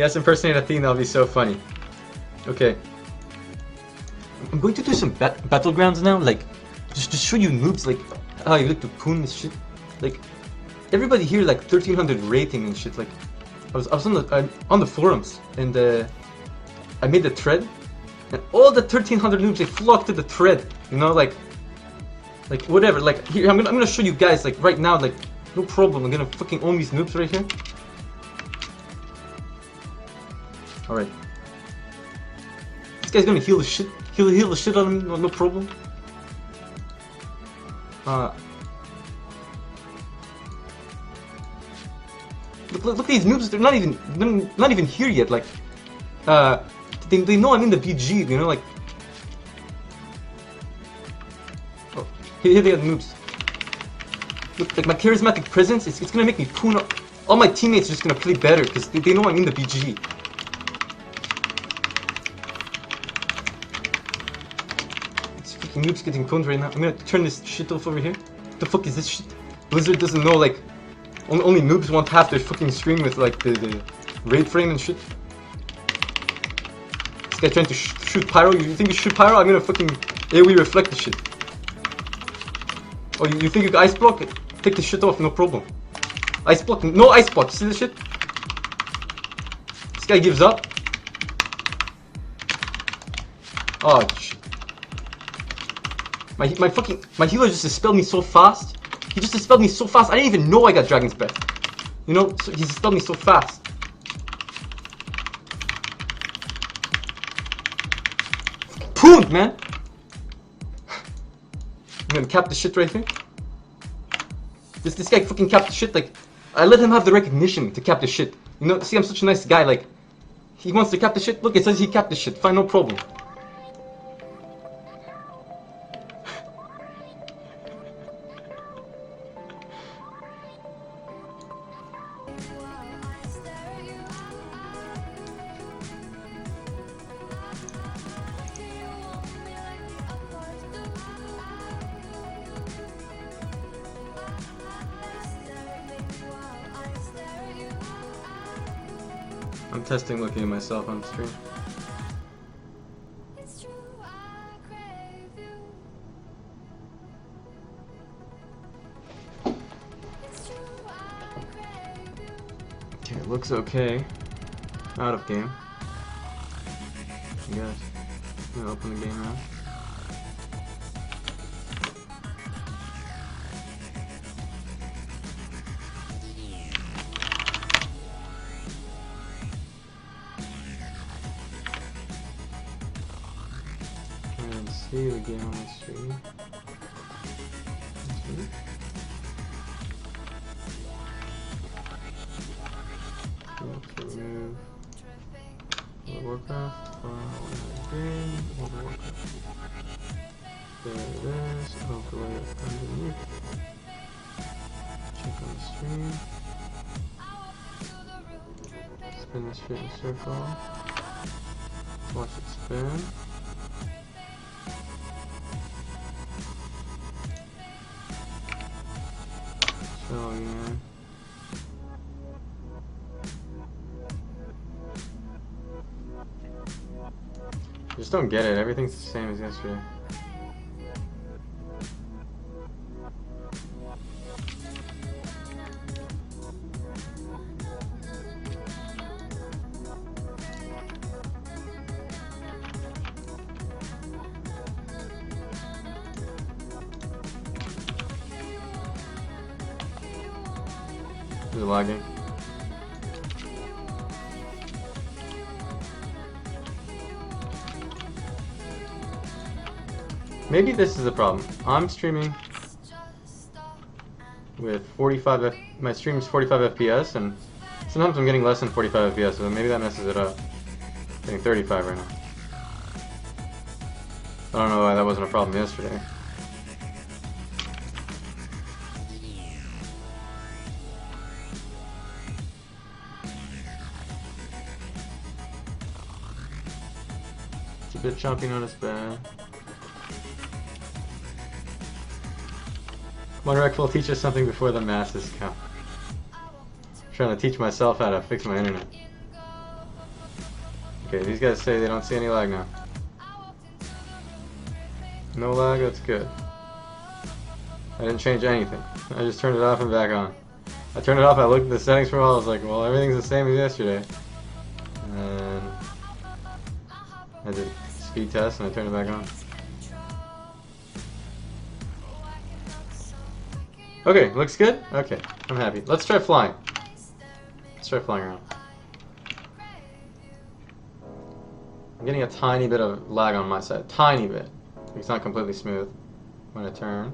Yes, impersonate Athena, that'll be so funny. Okay. I'm going to do some battlegrounds now, like, just to show you noobs, like, how you look to poon this shit. Like, everybody here, like, 1300 rating and shit, like, I was on the forums, and, I made the thread, and all the 1300 noobs, they flocked to the thread, you know, like, whatever, like, here, I'm gonna show you guys, like, right now, like, no problem, I'm gonna fucking own these noobs right here. Alright. This guy's gonna heal the shit, heal the shit out of me, no problem. Look at these noobs, they're not even here yet, like, they know I'm in the BG, you know, like, oh, here they are, the noobs. Look, like, my charismatic presence, it's gonna make me poon up. All my teammates are just gonna play better, because they know I'm in the BG. These freaking noobs getting pooned right now. I'm gonna turn this shit off over here. What the fuck is this shit? Blizzard doesn't know, like, only noobs want half their fucking screen with, like, the raid frame and shit. This guy trying to shoot pyro. You think you shoot pyro? I'm gonna fucking AoE reflect the shit. Oh, you think you can ice block it? Take the shit off, no problem. Ice block, no ice block. See this shit? This guy gives up. Oh shit. My healer just dispelled me so fast. He just dispelled me so fast. I didn't even know I got Dragon's Breath. You know, so he dispelled me so fast. Pooned, man. I'm gonna cap the shit right here. This guy fucking capped the shit, like, I let him have the recognition to cap the shit. You know, see, I'm such a nice guy, like, he wants to cap the shit. Look, it says he capped the shit. Fine, no problem. I'm testing looking at myself on stream. Okay, it looks okay. Out of game. I guess. I'm gonna open the game now. See the game on the stream. Let's remove World of Warcraft. Green. World of Warcraft. There it is. Overlay it underneath. Check on the stream. Spin this shit in a circle. Watch it spin. Oh yeah. I just don't get it. Everything's the same as yesterday. Is it lagging? Maybe this is the problem. I'm streaming with 45 my stream is 45 FPS, and sometimes I'm getting less than 45 FPS, so maybe that messes it up. I'm getting 35 right now. I don't know why that wasn't a problem yesterday. It's a bit choppy, not as bad. Come on, Reckful, teach us something before the masses come. I'm trying to teach myself how to fix my internet. Okay, these guys say they don't see any lag now. No lag, that's good. I didn't change anything. I just turned it off and back on. I turned it off, I looked at the settings for a while, I was like, well, everything's the same as yesterday. And I did speed test and I turned it back on. Okay, looks good? Okay, I'm happy. Let's try flying. Let's try flying around. I'm getting a tiny bit of lag on my side. Tiny bit. It's not completely smooth when I turn.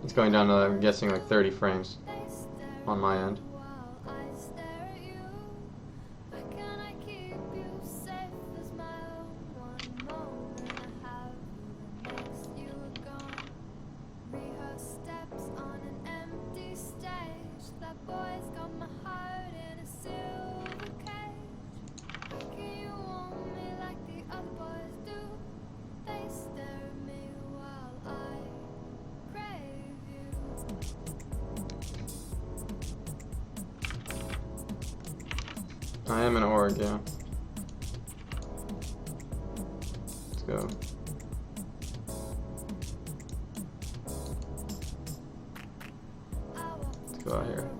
It's going down to, I'm guessing, like 30 frames on my end. I am in org, yeah. Let's go. Let's go out here.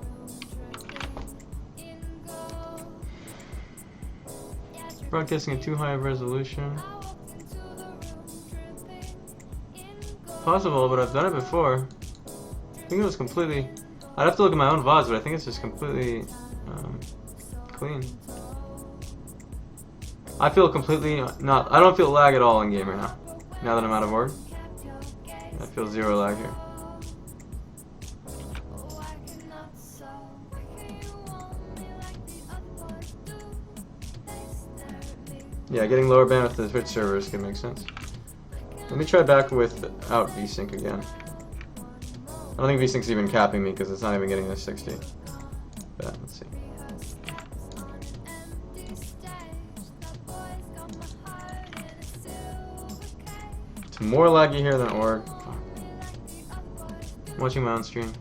Broadcasting at too high of resolution. Possible, but I've done it before. I think it was completely... I'd have to look at my own VODs, but I think it's just completely clean. I feel completely not... I don't feel lag at all in game right now. Now that I'm out of org. I feel zero lag here. Yeah, getting lower bandwidth to the Twitch servers can make sense. Let me try back without VSync again. I don't think VSync's even capping me because it's not even getting to 60. But let's see. It's more laggy here than org. I'm watching my own stream.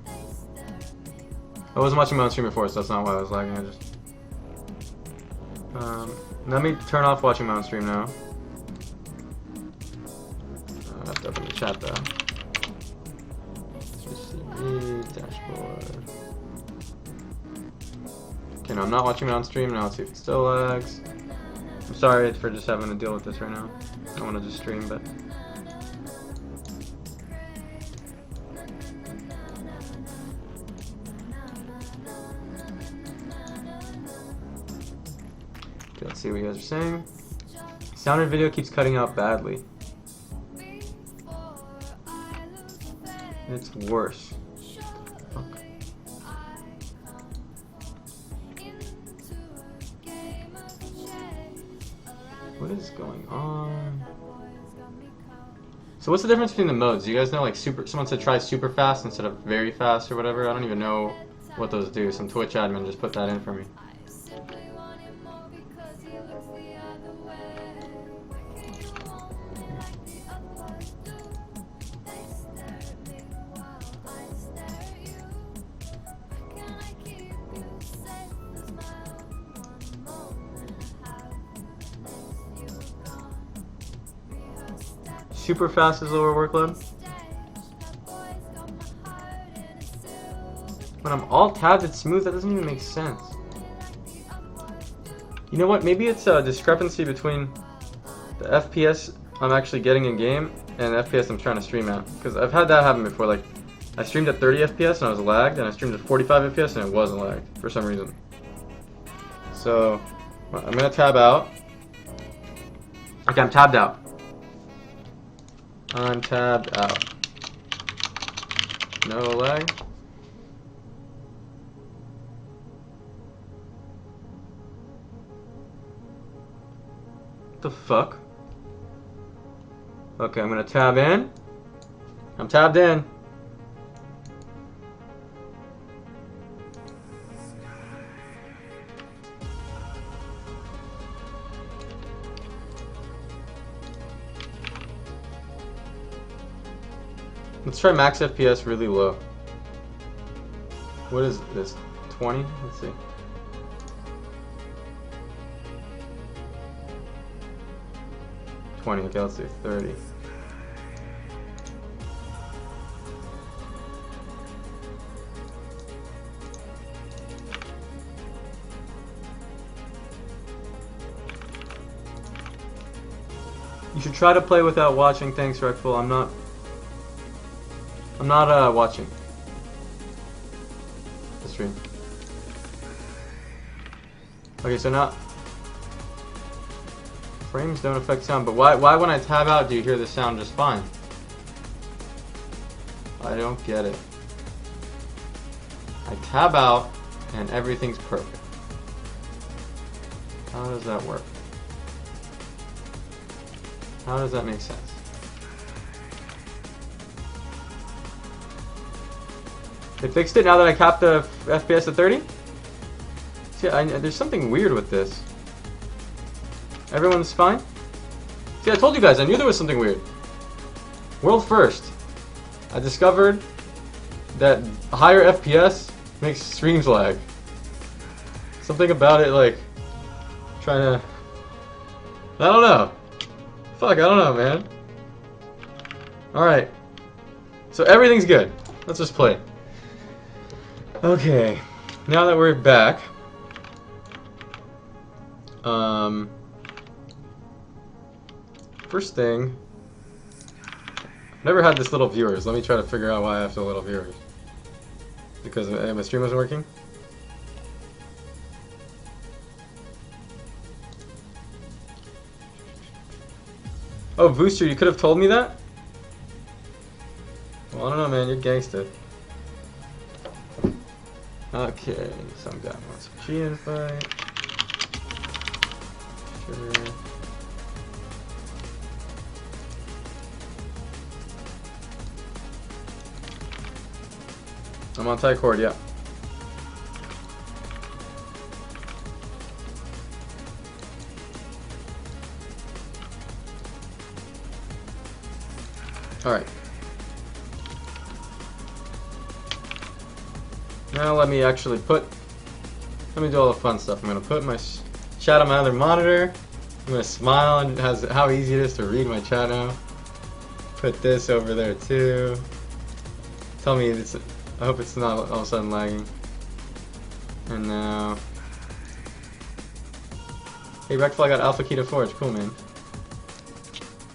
I wasn't watching my own stream before, so that's not why I was lagging. I just... let me turn off watching my own stream now. I have to open the chat though. Dashboard. Okay, no, I'm not watching my own stream. Now let's see if it still lags. I'm sorry for just having to deal with this right now. I want to just stream, but... Okay, let's see what you guys are saying. Sound and video keeps cutting out badly. It's worse. Fuck. What is going on? So what's the difference between the modes? Do you guys know, like, someone said try super fast instead of very fast or whatever? I don't even know what those do. Some Twitch admin just put that in for me. Super fast is lower workload. When I'm all tabbed, it's smooth. That doesn't even make sense. You know what? Maybe it's a discrepancy between the FPS I'm actually getting in game and the FPS I'm trying to stream at. Because I've had that happen before. Like, I streamed at 30 FPS and I was lagged, and I streamed at 45 FPS and it wasn't lagged for some reason. So I'm gonna tab out. Okay, I'm tabbed out. I'm tabbed out. No lag. What the fuck? Okay, I'm gonna tab in. I'm tabbed in. Let's try max FPS really low. What is this? 20? Let's see. 20. Okay, let's do 30. You should try to play without watching. Thanks, Reckful. I'm not watching the stream. Okay, so now frames don't affect sound, but why when I tab out do you hear the sound just fine? I don't get it. I tab out and everything's perfect. How does that work? How does that make sense? They fixed it now that I capped the FPS at 30? See, there's something weird with this. Everyone's fine? See, I told you guys, I knew there was something weird. World first. I discovered that higher FPS makes streams lag. Something about it, like, trying to... I don't know. Fuck, I don't know, man. Alright. So everything's good. Let's just play. Okay. Now that we're back. First thing. I've never had this little viewers. Let me try to figure out why I have so little viewers. Because my stream wasn't working? Oh, Booster, you could have told me that? Well, I don't know, man. You're gangsta. Okay, some guy wants a G invite. Sure. I'm on Tycord, yeah. Alright. Now let me actually let me do all the fun stuff. I'm going to put my chat on my other monitor. I'm going to smile and how easy it is to read my chat now. Put this over there too. Tell me I hope it's not all of a sudden lagging. And now... Hey, Reckful, I got Alpha Key to Forge. Cool, man.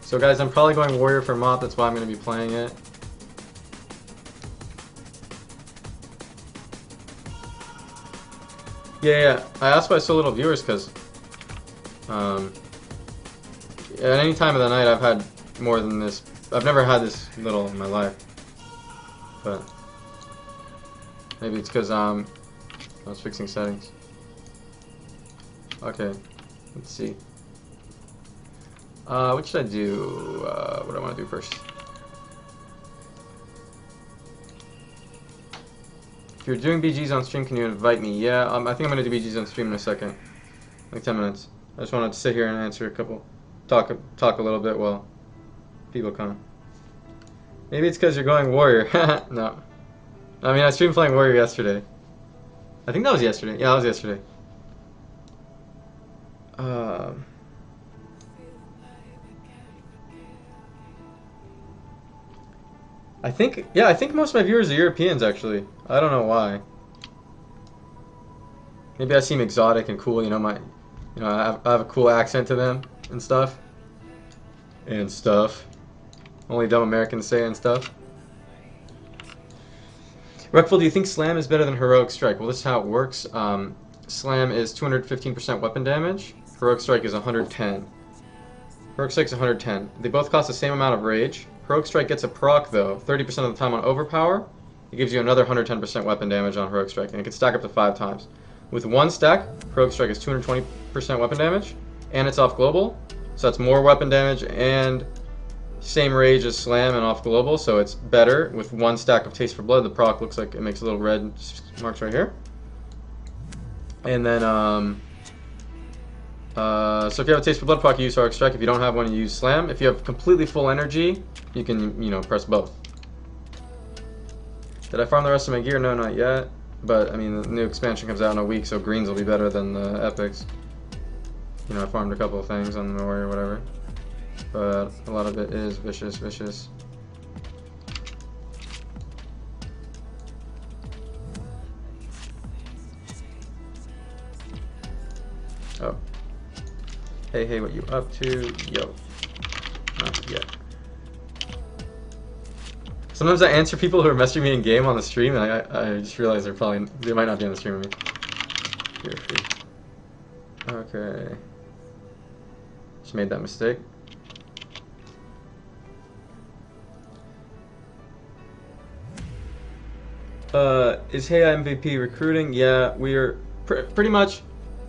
So guys, I'm probably going Warrior for Moth, that's why I'm going to be playing it. Yeah, I asked why so little viewers, because at any time of the night I've had more than this. I've never had this little in my life. But maybe it's because I was fixing settings. Okay, let's see. What should I do? What do I want to do first? If you're doing BGs on stream, can you invite me? Yeah, I think I'm going to do BGs on stream in a second. Like 10 minutes. I just wanted to sit here and answer a couple. Talk a little bit while people come. Maybe it's because you're going Warrior. No. I mean, I streamed playing Warrior yesterday. I think that was yesterday. Yeah, that was yesterday. I think most of my viewers are Europeans, actually. I don't know why. Maybe I seem exotic and cool, I have a cool accent to them and stuff. Only dumb Americans say and stuff. Reckful, do you think Slam is better than Heroic Strike? Well, this is how it works. Slam is 215% weapon damage. Heroic Strike is 110. Heroic Strike is 110. They both cost the same amount of rage. Heroic Strike gets a proc, though, 30% of the time on Overpower. It gives you another 110% weapon damage on Heroic Strike, and it can stack up to 5 times. With one stack, Heroic Strike is 220% weapon damage, and it's off global, so that's more weapon damage and same rage as Slam and off global, so it's better. With one stack of Taste for Blood, the proc looks like it makes little red marks right here. And then, so if you have a Taste for Blood proc, you use Heroic Strike. If you don't have one, you use Slam. If you have completely full energy, you can, press both. Did I farm the rest of my gear? No, not yet. But, I mean, the new expansion comes out in a week, so greens will be better than the epics. I farmed a couple of things on the Warrior or whatever. but a lot of it is vicious. Oh. Hey, what you up to? Yo. Not yet. Sometimes I answer people who are messaging me in game on the stream, and I just realize they might not be on the stream with me. You're free. Okay. Just made that mistake. Is Hey MVP recruiting? Yeah, we are pretty much.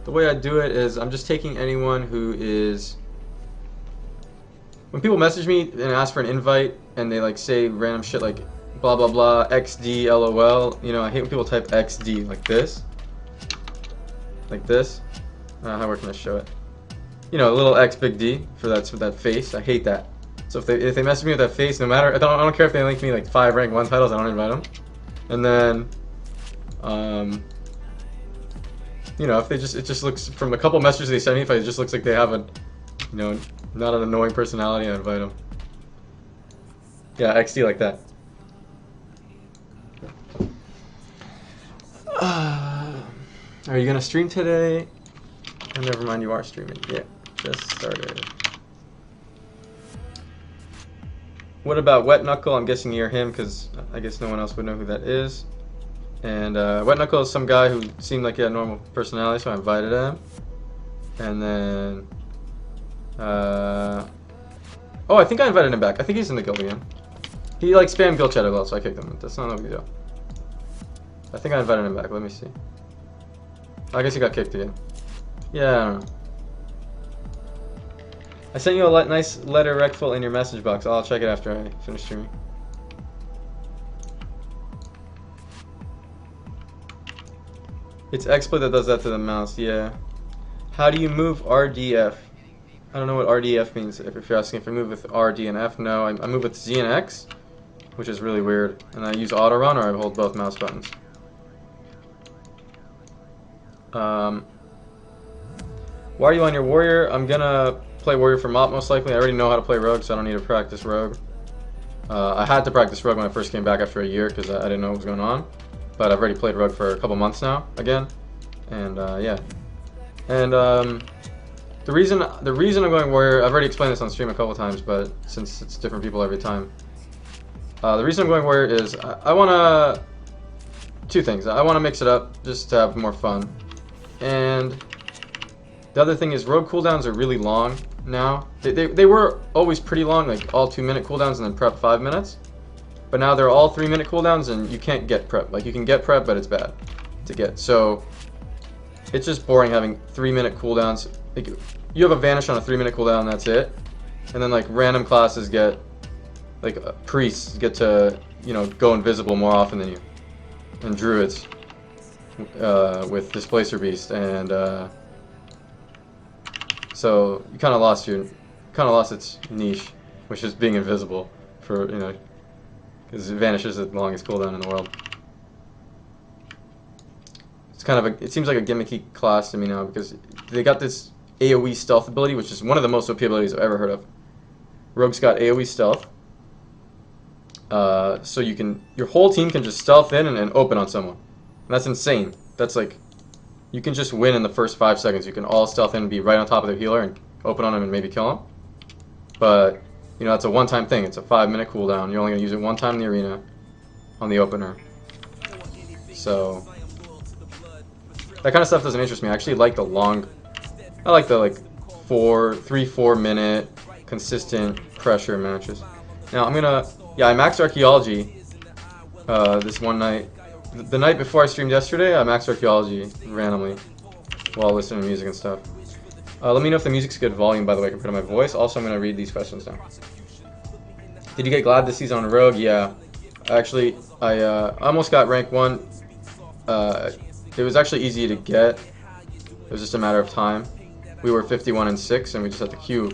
The way I do it is I'm just taking anyone who is. When people message me and ask for an invite and they like say random shit like blah blah blah XD LOL, you know, I hate when people type XD like this. Like this. How can I show it? You know, a little X big D for that face. I hate that. So if they message me with that face, no matter I don't care if they link me like 5 rank 1 titles, I don't invite them. And then you know, if it just looks from the couple messages they send me, if it just looks like they have a, you know, not an annoying personality, I invite them. Yeah, XD like that. Are you gonna stream today? Oh, never mind, you are streaming. Yeah, just started. What about Wet Knuckle? I'm guessing you're him because I guess no one else would know who that is. And Wet Knuckle is some guy who seemed like he had a normal personality, so I invited him. And then, oh, I think I invited him back. I think he's in the guild again. He like spammed guild chat a lot, so I kicked him. That's not a big deal. I think I invited him back. Let me see. I guess he got kicked again. Yeah, I don't know. I sent you a nice letter, Reckful, in your message box. I'll check it after I finish streaming. It's XSplit that does that to the mouse, yeah. How do you move RDF? I don't know what RDF means. If you're asking if I move with RD and F, no. I move with Z and X, which is really weird. And I use auto run, or I hold both mouse buttons. Why are you on your warrior? I'm gonna play warrior for Mop most likely. I already know how to play rogue, so I don't need to practice rogue. I had to practice rogue when I first came back after a year because I didn't know what was going on. But I've already played rogue for a couple months now again, and yeah. And the reason I'm going warrior, I've already explained this on stream a couple times, but since it's different people every time. The reason I'm going warrior is I wanna two things. I wanna mix it up just to have more fun, and the other thing is rogue cooldowns are really long now. They were always pretty long, like all 2-minute cooldowns and then prep 5 minutes. But now they're all 3-minute cooldowns and you can't get prep. Like you can get prep, but it's bad to get. So it's just boring having 3-minute cooldowns. Like, you have a vanish on a 3-minute cooldown, and that's it. And then like random classes get, like priests get to, you know, go invisible more often than you. And druids with Displacer Beast, and so you kind of lost its niche, which is being invisible for, you know, because Vanish is the longest cooldown in the world. It's kind of it seems like a gimmicky class to me now because they got this AoE stealth ability, which is one of the most OP abilities I've ever heard of. Rogue's got AoE stealth, so your whole team can just stealth in and open on someone. And that's insane. That's like, you can just win in the first 5 seconds. You can all stealth in and be right on top of their healer and open on him and maybe kill him. But you know, it's a one-time thing. It's a 5-minute cooldown. You're only going to use it one time in the arena on the opener. So that kind of stuff doesn't interest me. I actually like the like 3-4 minute consistent pressure matches. Now I maxed archaeology this one night. The night before I streamed yesterday, I maxed archaeology randomly while listening to music and stuff. Let me know if the music's good volume, by the way, compared to my voice. Also, I'm going to read these questions now. Did you get glad this season on Rogue? Yeah. Actually, I almost got rank 1. It was actually easy to get. It was just a matter of time. We were 51-6, and we just had to queue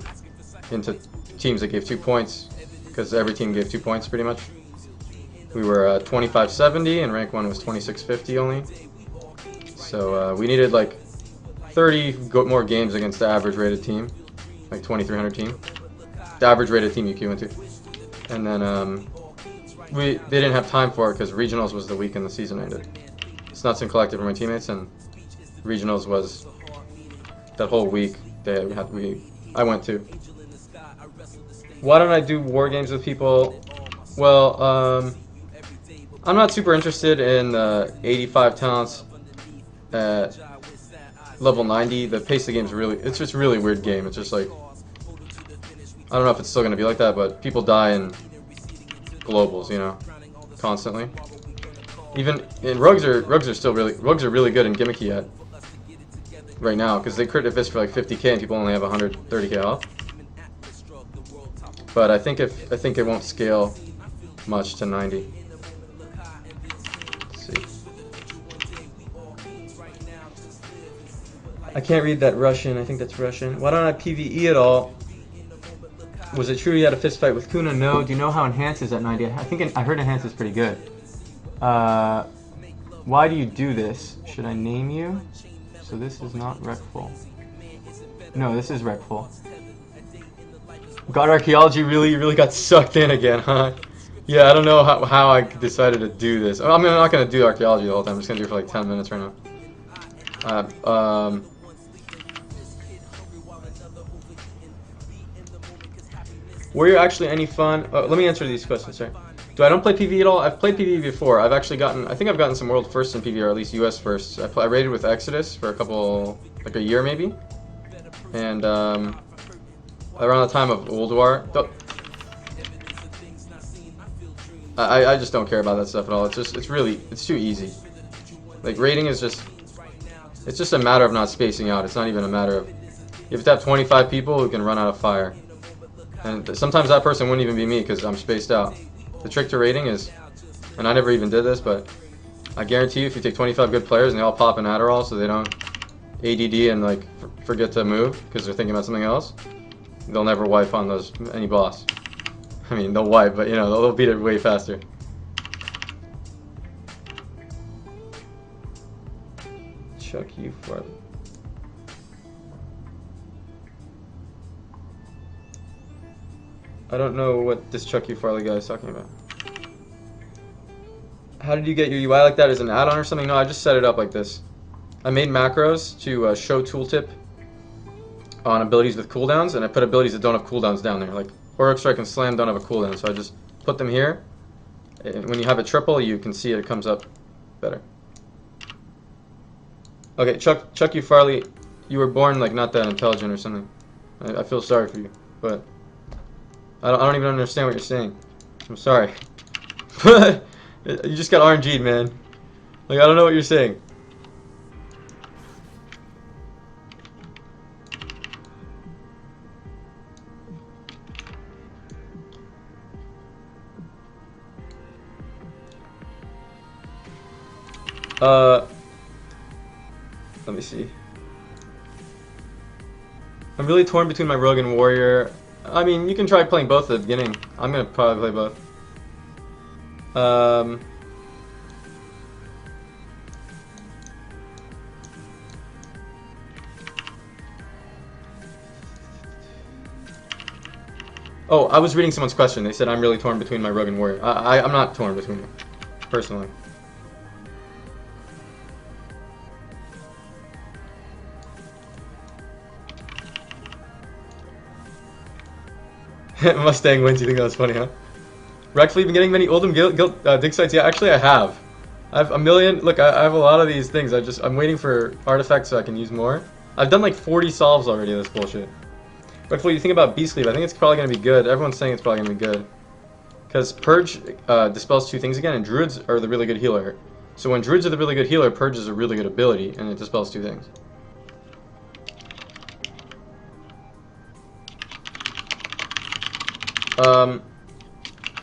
into teams that gave 2 points, because every team gave 2 points pretty much. We were 25-70, and rank 1 was 26-50 only. So we needed like 30 more games against the average rated team, like 2300 team. the average rated team you queue into. And then they didn't have time for it because regionals was the weekend the season ended. It's Nuts and Collective for my teammates, and regionals was that whole week I went to. Why don't I do war games with people? Well, I'm not super interested in 85 talents at level 90. The pace of the game is it's just a really weird game. It's just like, I don't know if it's still going to be like that, but people die in globals, you know, constantly. Even in rogues are really good and gimmicky at right now because they crit a fist for like 50k and people only have 130k health. But I think it won't scale much to 90. Let's see. I can't read that Russian. I think that's Russian. Why don't I PvE at all? Was it true you had a fist fight with Kuna? No. Do you know how Enhance is at 90? I heard Enhance is pretty good. Why do you do this? Should I name you? So this is not Reckful. No, this is Reckful. God, archaeology really got sucked in again, huh? Yeah, I don't know how I decided to do this. I mean, I'm not gonna do archaeology the whole time. I'm just gonna do it for like 10 minutes right now. Were you actually any fun? Let me answer these questions. Sorry. Do I don't play PvE at all? I've played PvE before. I think I've gotten some world firsts in PvE, or at least US firsts. I raided with Exodus for like a year maybe, and around the time of Old War. I just don't care about that stuff at all. It's too easy. Like raiding is it's just a matter of not spacing out. It's not even a matter of, you have to have 25 people who can run out of fire. And sometimes that person wouldn't even be me because I'm spaced out. The trick to raiding is, and I never even did this, but I guarantee you if you take 25 good players and they all pop an Adderall so they don't ADD and like forget to move because they're thinking about something else, they'll never wipe on any boss. I mean, they'll wipe, but you know, they'll beat it way faster. Chuck you for it. I don't know what this Chuck You Farley guy is talking about. How did you get your UI like that? As an add-on or something? No, I just set it up like this. I made macros to show tooltip on abilities with cooldowns, and I put abilities that don't have cooldowns down there. Like Auric Strike and Slam don't have a cooldown, so I just put them here. And when you have a triple, you can see it comes up better. Okay, Chuck You Farley, you were born like not that intelligent or something. I feel sorry for you, but I don't even understand what you're saying. I'm sorry. But you just got RNG'd, man. Like, I don't know what you're saying. Let me see. I'm really torn between my Rogue and Warrior. I mean, you can try playing both at the beginning. I'm gonna probably play both. Oh, I was reading someone's question. They said I'm really torn between my Rogue and Warrior. I'm not torn between them, personally. Mustang wins. You think that was funny, huh? Reckful, you been getting many Oldham dig sites? Yeah, actually I have. I have a million. Look, I have a lot of these things. I'm waiting for artifacts so I can use more. I've done like 40 solves already of this bullshit. Reckful, you think about Beast Leave? I think it's probably gonna be good. Everyone's saying it's probably gonna be good. Because Purge dispels two things again, and Druids are the really good healer. So when Druids are the really good healer, Purge is a really good ability, and it dispels two things.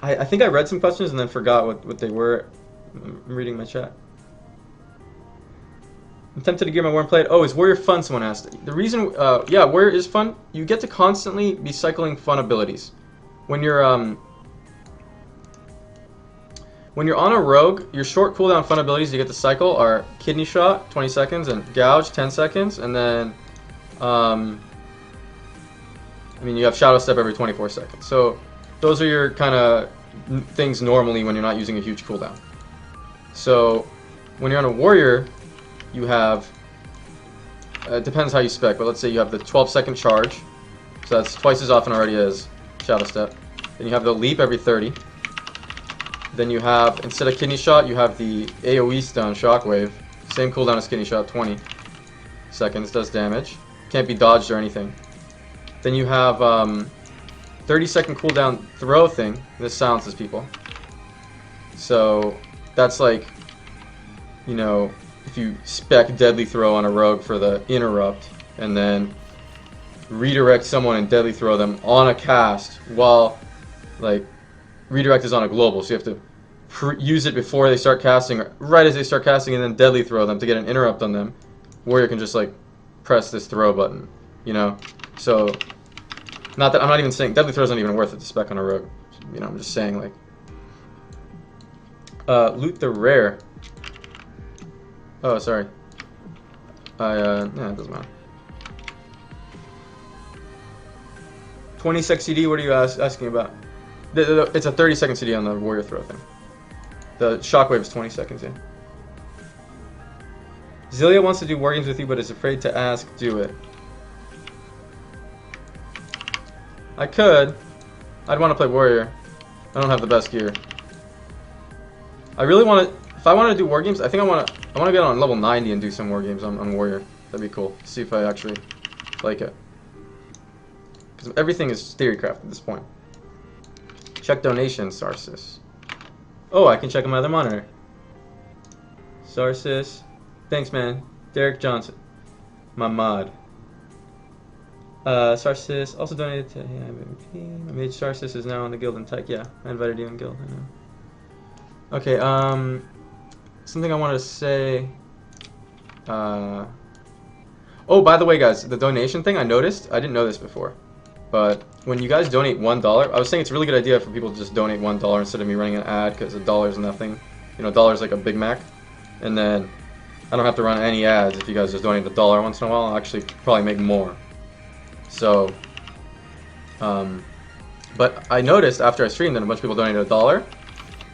I think I read some questions and then forgot what they were. I'm reading my chat. I'm tempted to gear my Warrior and play it. Oh, is Warrior fun? Someone asked. The reason, yeah, Warrior is fun. You get to constantly be cycling fun abilities. When you're on a Rogue, your short cooldown fun abilities you get to cycle are Kidney Shot, 20 seconds, and Gouge, 10 seconds, and then I mean, you have Shadow Step every 24 seconds. So those are your kind of things normally when you're not using a huge cooldown. So when you're on a warrior, you have, it depends how you spec, but let's say you have the 12-second charge. So that's twice as often already as Shadow Step. Then you have the leap every 30. Then you have, instead of Kidney Shot, you have the AoE stun, Shockwave. Same cooldown as Kidney Shot, 20 seconds, does damage. Can't be dodged or anything. Then you have 30-second cooldown throw thing. This silences people. So that's like, you know, if you spec Deadly Throw on a rogue for the interrupt, and then redirect someone and Deadly Throw them on a cast while, like, redirect is on a global, so you have to use it before they start casting, or right as they start casting, and then Deadly Throw them to get an interrupt on them. Warrior can just, like, press this throw button, you know? So, not that, I'm not even saying, Deadly Throw isn't even worth it to spec on a rogue. You know, I'm just saying, like, loot the rare. Oh, sorry. Yeah, it doesn't matter. 20 sec CD, what are you asking about? It's a 30-second CD on the warrior throw thing. The shockwave is 20 seconds, yeah. Zilia wants to do war games with you, but is afraid to ask, do it. I could. I'd want to play warrior. I don't have the best gear. I really want to, if I want to do war games, I think I want to get on level 90 and do some war games on warrior. That'd be cool. See if I actually like it. Because everything is theorycraft at this point. Check donations, Sarsis. Oh, I can check on my other monitor. Sarsis. Thanks, man. Derek Johnson. My mod. Sarsis also donated to MVP. My mage Sarsis is now on the guild in Tyke. Yeah, I invited you in guild. I know. Okay, something I wanted to say. Oh, by the way, guys, the donation thing I noticed. I didn't know this before. But when you guys donate $1, I was saying it's a really good idea for people to just donate $1 instead of me running an ad, because $1 is nothing. You know, $1 is like a Big Mac. And then I don't have to run any ads if you guys just donate $1 once in a while. I'll actually probably make more. So, but I noticed after I streamed that a bunch of people donated $1.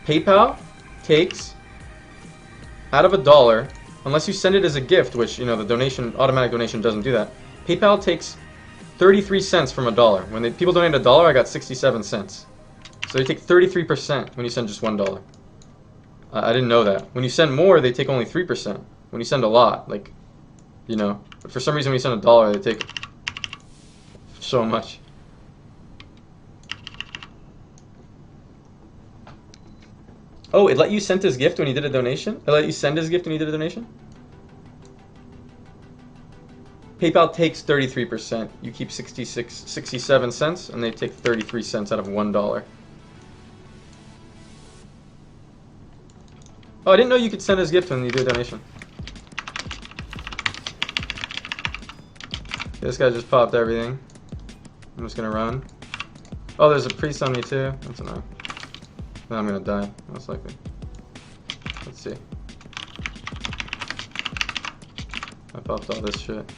PayPal takes out of $1, unless you send it as a gift, which, you know, the donation, automatic donation doesn't do that. PayPal takes 33 cents from $1. When people donate $1, I got 67 cents. So they take 33% when you send just $1. I didn't know that. When you send more, they take only 3%. When you send a lot, like, you know, but for some reason when you send $1, they take so much. Oh, it let you send his gift when you did a donation? It let you send his gift when you did a donation? PayPal takes 33%. You keep 67 cents, and they take 33 cents out of $1. Oh, I didn't know you could send his gift when you do a donation. This guy just popped everything. I'm just gonna run. Oh, there's a priest on me too. That's annoying. Now I'm gonna die, most likely. Let's see. I popped all this shit.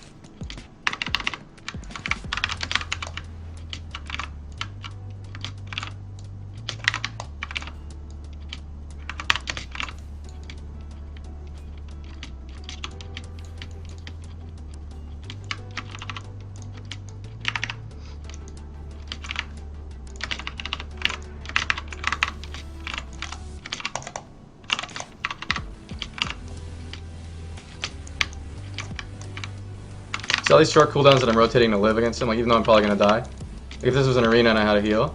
See all these short cooldowns that I'm rotating to live against him, like even though I'm probably gonna die. Like if this was an arena and I had to heal.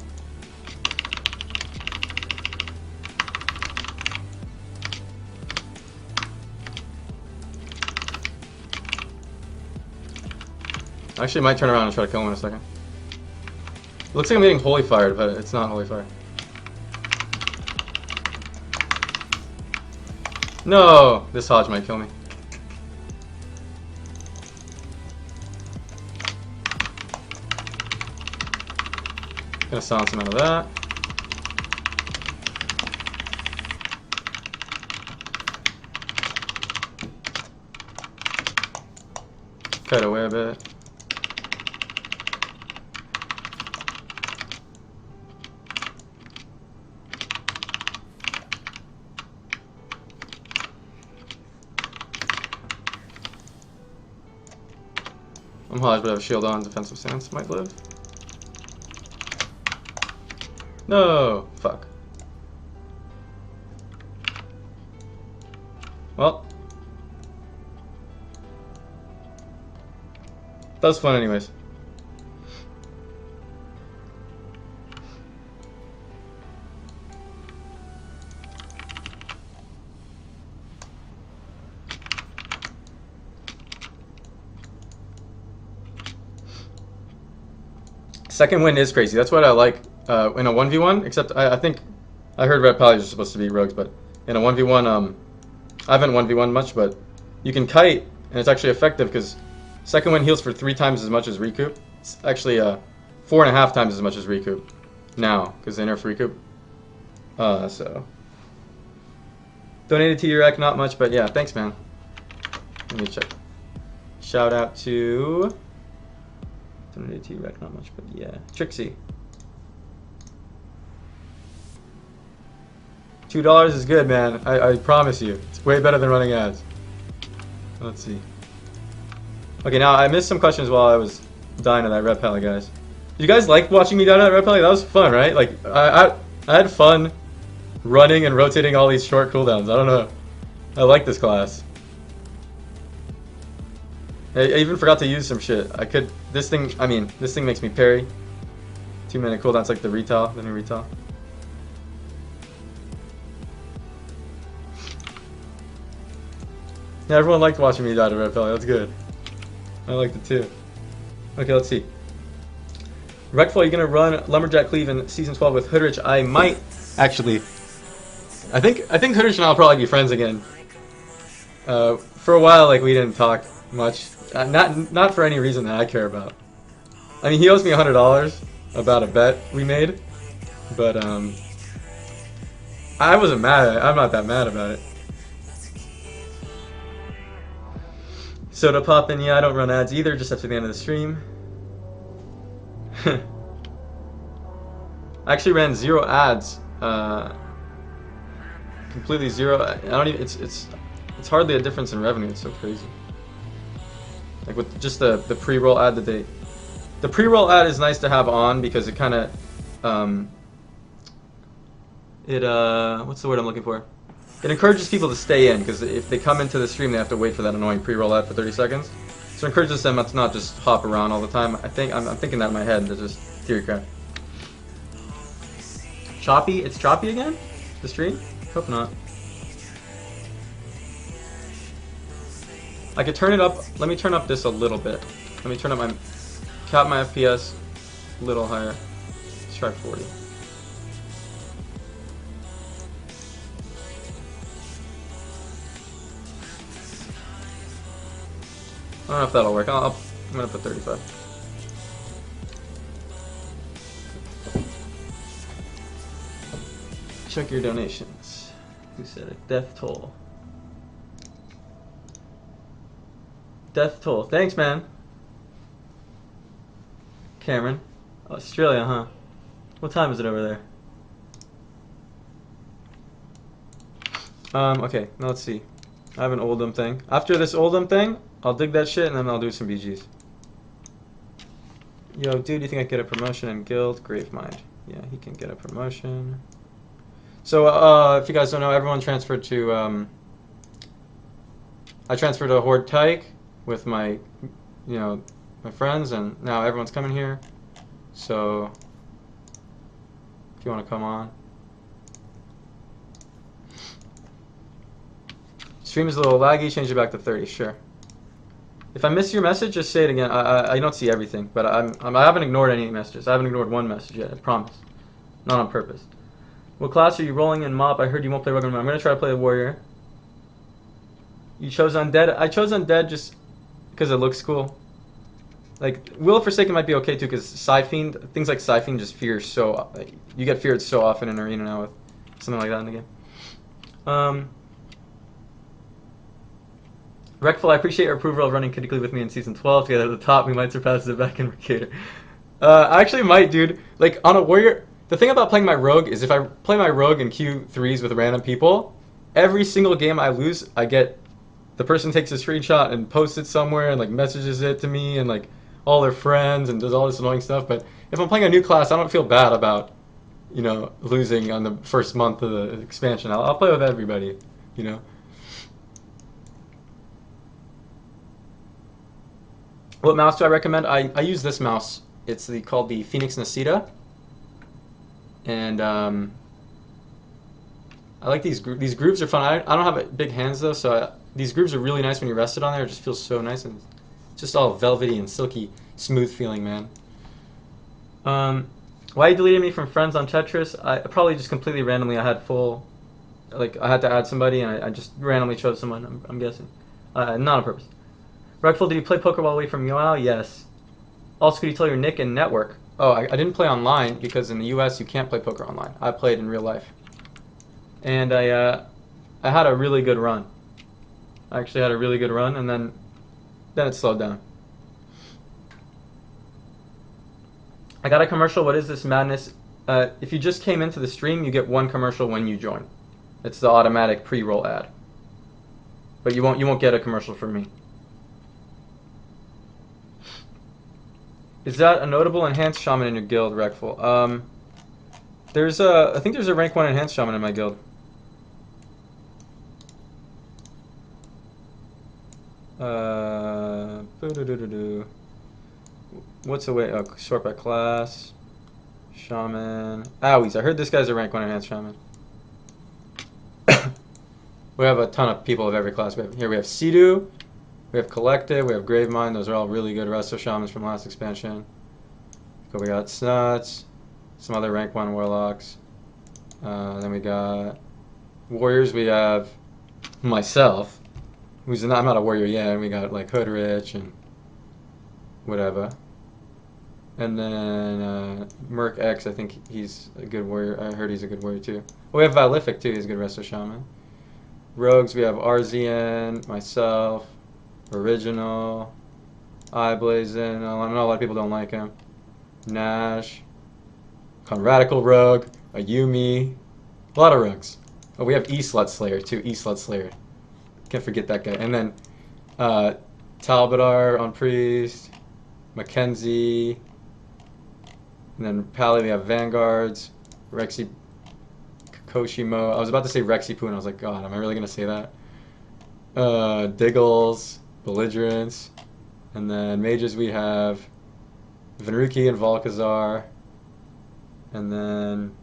I actually might turn around and try to kill him in a second. It looks like I'm getting holy fired, but it's not holy fire. No! This Hodge might kill me. Gonna silence him out of that. Cut away a bit. I'm Hodge, but I have a shield on. Defensive stance might live. No! Fuck. Well. That was fun anyways. Second win is crazy. That's what I like in a 1v1, except I think I heard red pallies are supposed to be rogues, but in a 1v1, I haven't 1v1 much, but you can kite, and it's actually effective because second win heals for 3 times as much as recoup. It's actually 4.5 times as much as recoup now, because they nerfed recoup. So. Donated to your rec, not much, but yeah, thanks, man. Let me check. Shout out to... Donated to your rec, not much, but yeah. Trixie. $2 is good, man. I promise you. It's way better than running ads. Let's see. Okay, now I missed some questions while I was dying to that red pally, guys. Did you guys like watching me die to that red pally? That was fun, right? Like, I had fun running and rotating all these short cooldowns. I don't know. I like this class. I even forgot to use some shit. I could... This thing makes me parry. 2-minute cooldown's like the retail, the new retail. Yeah, everyone liked watching me die to red pally. That's good. I liked it too. Okay, let's see. Reckful, are you gonna run Lumberjack Cleave in season 12 with Hoodrich? I might actually. I think Hoodrich and I'll probably be friends again. For a while, like we didn't talk much. Not for any reason that I care about. I mean, he owes me $100 about a bet we made, but I wasn't mad at it. I'm not that mad about it. Soda poppin', yeah, I don't run ads either, just after the end of the stream. I actually ran 0 ads. Completely 0. I don't even. It's hardly a difference in revenue. It's so crazy. Like with just the pre-roll ad that they. The pre-roll ad is nice to have on because it kind of. What's the word I'm looking for? It encourages people to stay in, because if they come into the stream, they have to wait for that annoying pre-roll ad for 30 seconds. So it encourages them to not just hop around all the time. I'm thinking that in my head. That's just theory crap. Choppy? It's choppy again? The stream? Hope not. I could turn it up. Let me turn up this a little bit. Let me turn up cap my FPS a little higher. Let's try 40. I don't know if that'll work. I'm gonna put 35. Check your donations. Who said it? Death toll. Death toll. Thanks, man. Cameron. Australia, huh? What time is it over there? Okay, now let's see. I have an Oldham thing. After this Oldham thing, I'll dig that shit and then I'll do some BGs. Yo, dude, you think I can get a promotion in Guild? Gravemind. Yeah, he can get a promotion. So, if you guys don't know, everyone transferred to, I transferred to Horde Tyke with my, my friends, and now everyone's coming here. So, if you want to come on. Stream is a little laggy, change it back to 30, sure. If I miss your message, just say it again. I don't see everything, but I haven't ignored any messages. I haven't ignored one message yet, I promise. Not on purpose. What class are you rolling in Mop? I heard you won't play Rogue. I'm going to try to play the Warrior. You chose Undead? I chose Undead just because it looks cool. Like, Will of Forsaken might be okay too, because things like Psyfiend just fear so... Like, you get feared so often in Arena now with something like that in the game. Reckful, I appreciate your approval of running critically with me in Season 12. To get at the top, we might surpass the back in Mercator. I actually might, dude. Like, on a Warrior... The thing about playing my Rogue is if I play my Rogue in Q3s with random people, every single game I lose, I get... The person takes a screenshot and posts it somewhere and, like, messages it to me, and, like... all their friends and does all this annoying stuff. But if I'm playing a new class, I don't feel bad about, losing on the first month of the expansion. I'll play with everybody, you know. What mouse do I recommend? I use this mouse. It's called the Phoenix Nacita, and I like these these grooves are fun. I don't have big hands though, so these grooves are really nice when you rest it on there. It just feels so nice and just all velvety and silky, smooth feeling, man. Why you deleted me from friends on Tetris? I probably just completely randomly. I had full, like I had to add somebody, and I just randomly chose someone. I'm guessing, not on purpose. Reckful, did you play poker while away from WoW? Yes. Also, could you tell your nick and network? Oh, I didn't play online because in the U.S. you can't play poker online. I played in real life, and I had a really good run. I actually had a really good run, and then it slowed down. I got a commercial. What is this madness? If you just came into the stream, you get one commercial when you join. It's the automatic pre-roll ad. But you won't get a commercial from me. Is that a notable enhanced shaman in your guild, Reckful? I think there's a rank 1 enhanced shaman in my guild. What's the way? Oh, sort by class. Shaman. Owies, I heard this guy's a rank 1 enhanced shaman. We have a ton of people of every class. Here we have Sidu, we have Collective, we have Gravemind. Those are all really good Resto Shamans from last expansion. We got Snuts, some other rank 1 Warlocks. Then we got Warriors. We have myself, I'm not a warrior yet, and we got like Hoodrich and whatever. And then Merc X, I think he's a good warrior. I heard he's a good warrior too. Well, we have Valific too, he's a good Resto Shaman. Rogues, we have Arzian, myself, Original, Eyeblazing. I know a lot of people don't like him. Nash, Radical Rogue, a Yumi, a lot of rogues. Oh, we have E-Slut Slayer too. E-Slut Slayer, can't forget that guy. And then Talbadar on Priest, Mackenzie, and then Pally. We have Vanguards, Rexy, Koshimo. I was about to say Rexy Poo, and I was like, God, am I really gonna say that? Diggles, Belligerents, and then mages we have Venruki and Volkazar, and then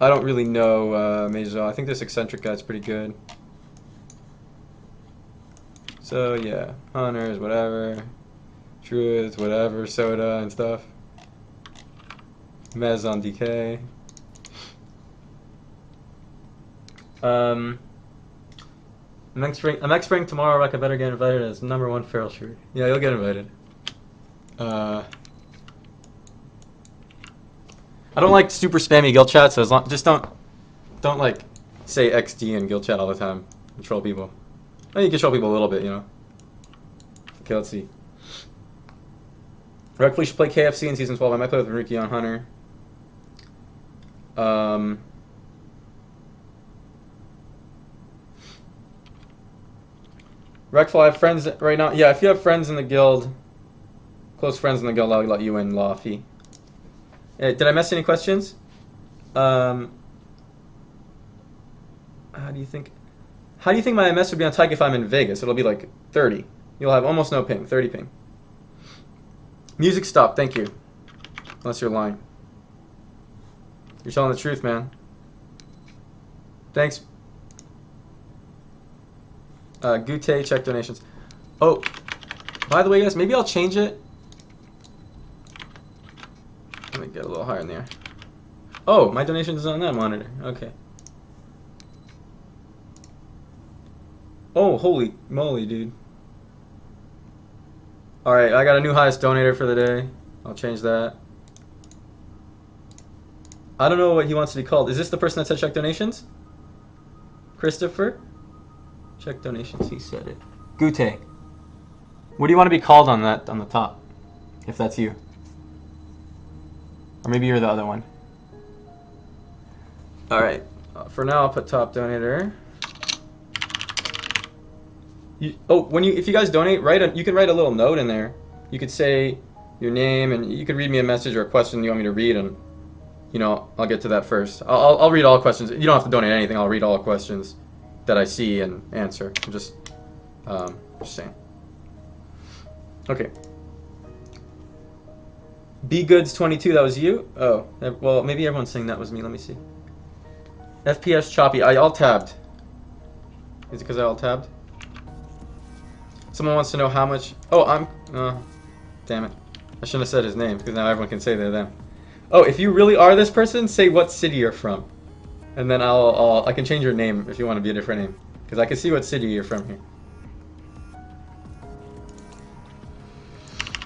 I don't really know mages. I think this eccentric guy's pretty good. So yeah, hunters, whatever, druids, whatever, soda and stuff. Mez on DK. I'm X-Spring tomorrow. I better get invited as #1 feral shooter. Yeah, you'll get invited. I don't like super spammy guild chat, so just don't like say XD in guild chat all the time. Control people. I mean, you control people a little bit, you know. Okay, let's see. Reckful should play KFC in season 12. I might play with Ruki on Hunter. Reckful, I have friends right now. Yeah, if you have friends in the guild, close friends in the guild, I'll let you in, Lofty. Did I miss any questions? How do you think my MS would be on Tyke if I'm in Vegas? It'll be like 30. You'll have almost no ping, 30 ping. Music stop, thank you. Unless you're lying. You're telling the truth, man. Thanks. Gute, check donations. Oh, by the way, guys, maybe I'll change it. Let me get a little higher in there. Oh, my donation is on that monitor. Okay. Oh, holy moly, dude. Alright, I got a new highest donator for the day. I'll change that. I don't know what he wants to be called. Is this the person that said check donations? Christopher? Check donations, he said it. Gute. What do you want to be called on that, on the top? If that's you. Or maybe you're the other one. Alright, for now I'll put top donator. If you guys donate, you can write a little note in there. You could say your name, and you could read me a message or a question you want me to read, and I'll get to that first. I'll read all questions. You don't have to donate anything. I'll read all questions that I see and answer. I'm just saying. Okay. BGoods22, that was you? Oh, well, maybe everyone's saying that was me. Let me see. FPS Choppy, I alt-tabbed. Is it because I alt-tabbed? Someone wants to know how much... Oh, damn it. I shouldn't have said his name, because now everyone can say they're them. Oh, if you really are this person, say what city you're from. And then I can change your name if you want to be a different name. Because I can see what city you're from here.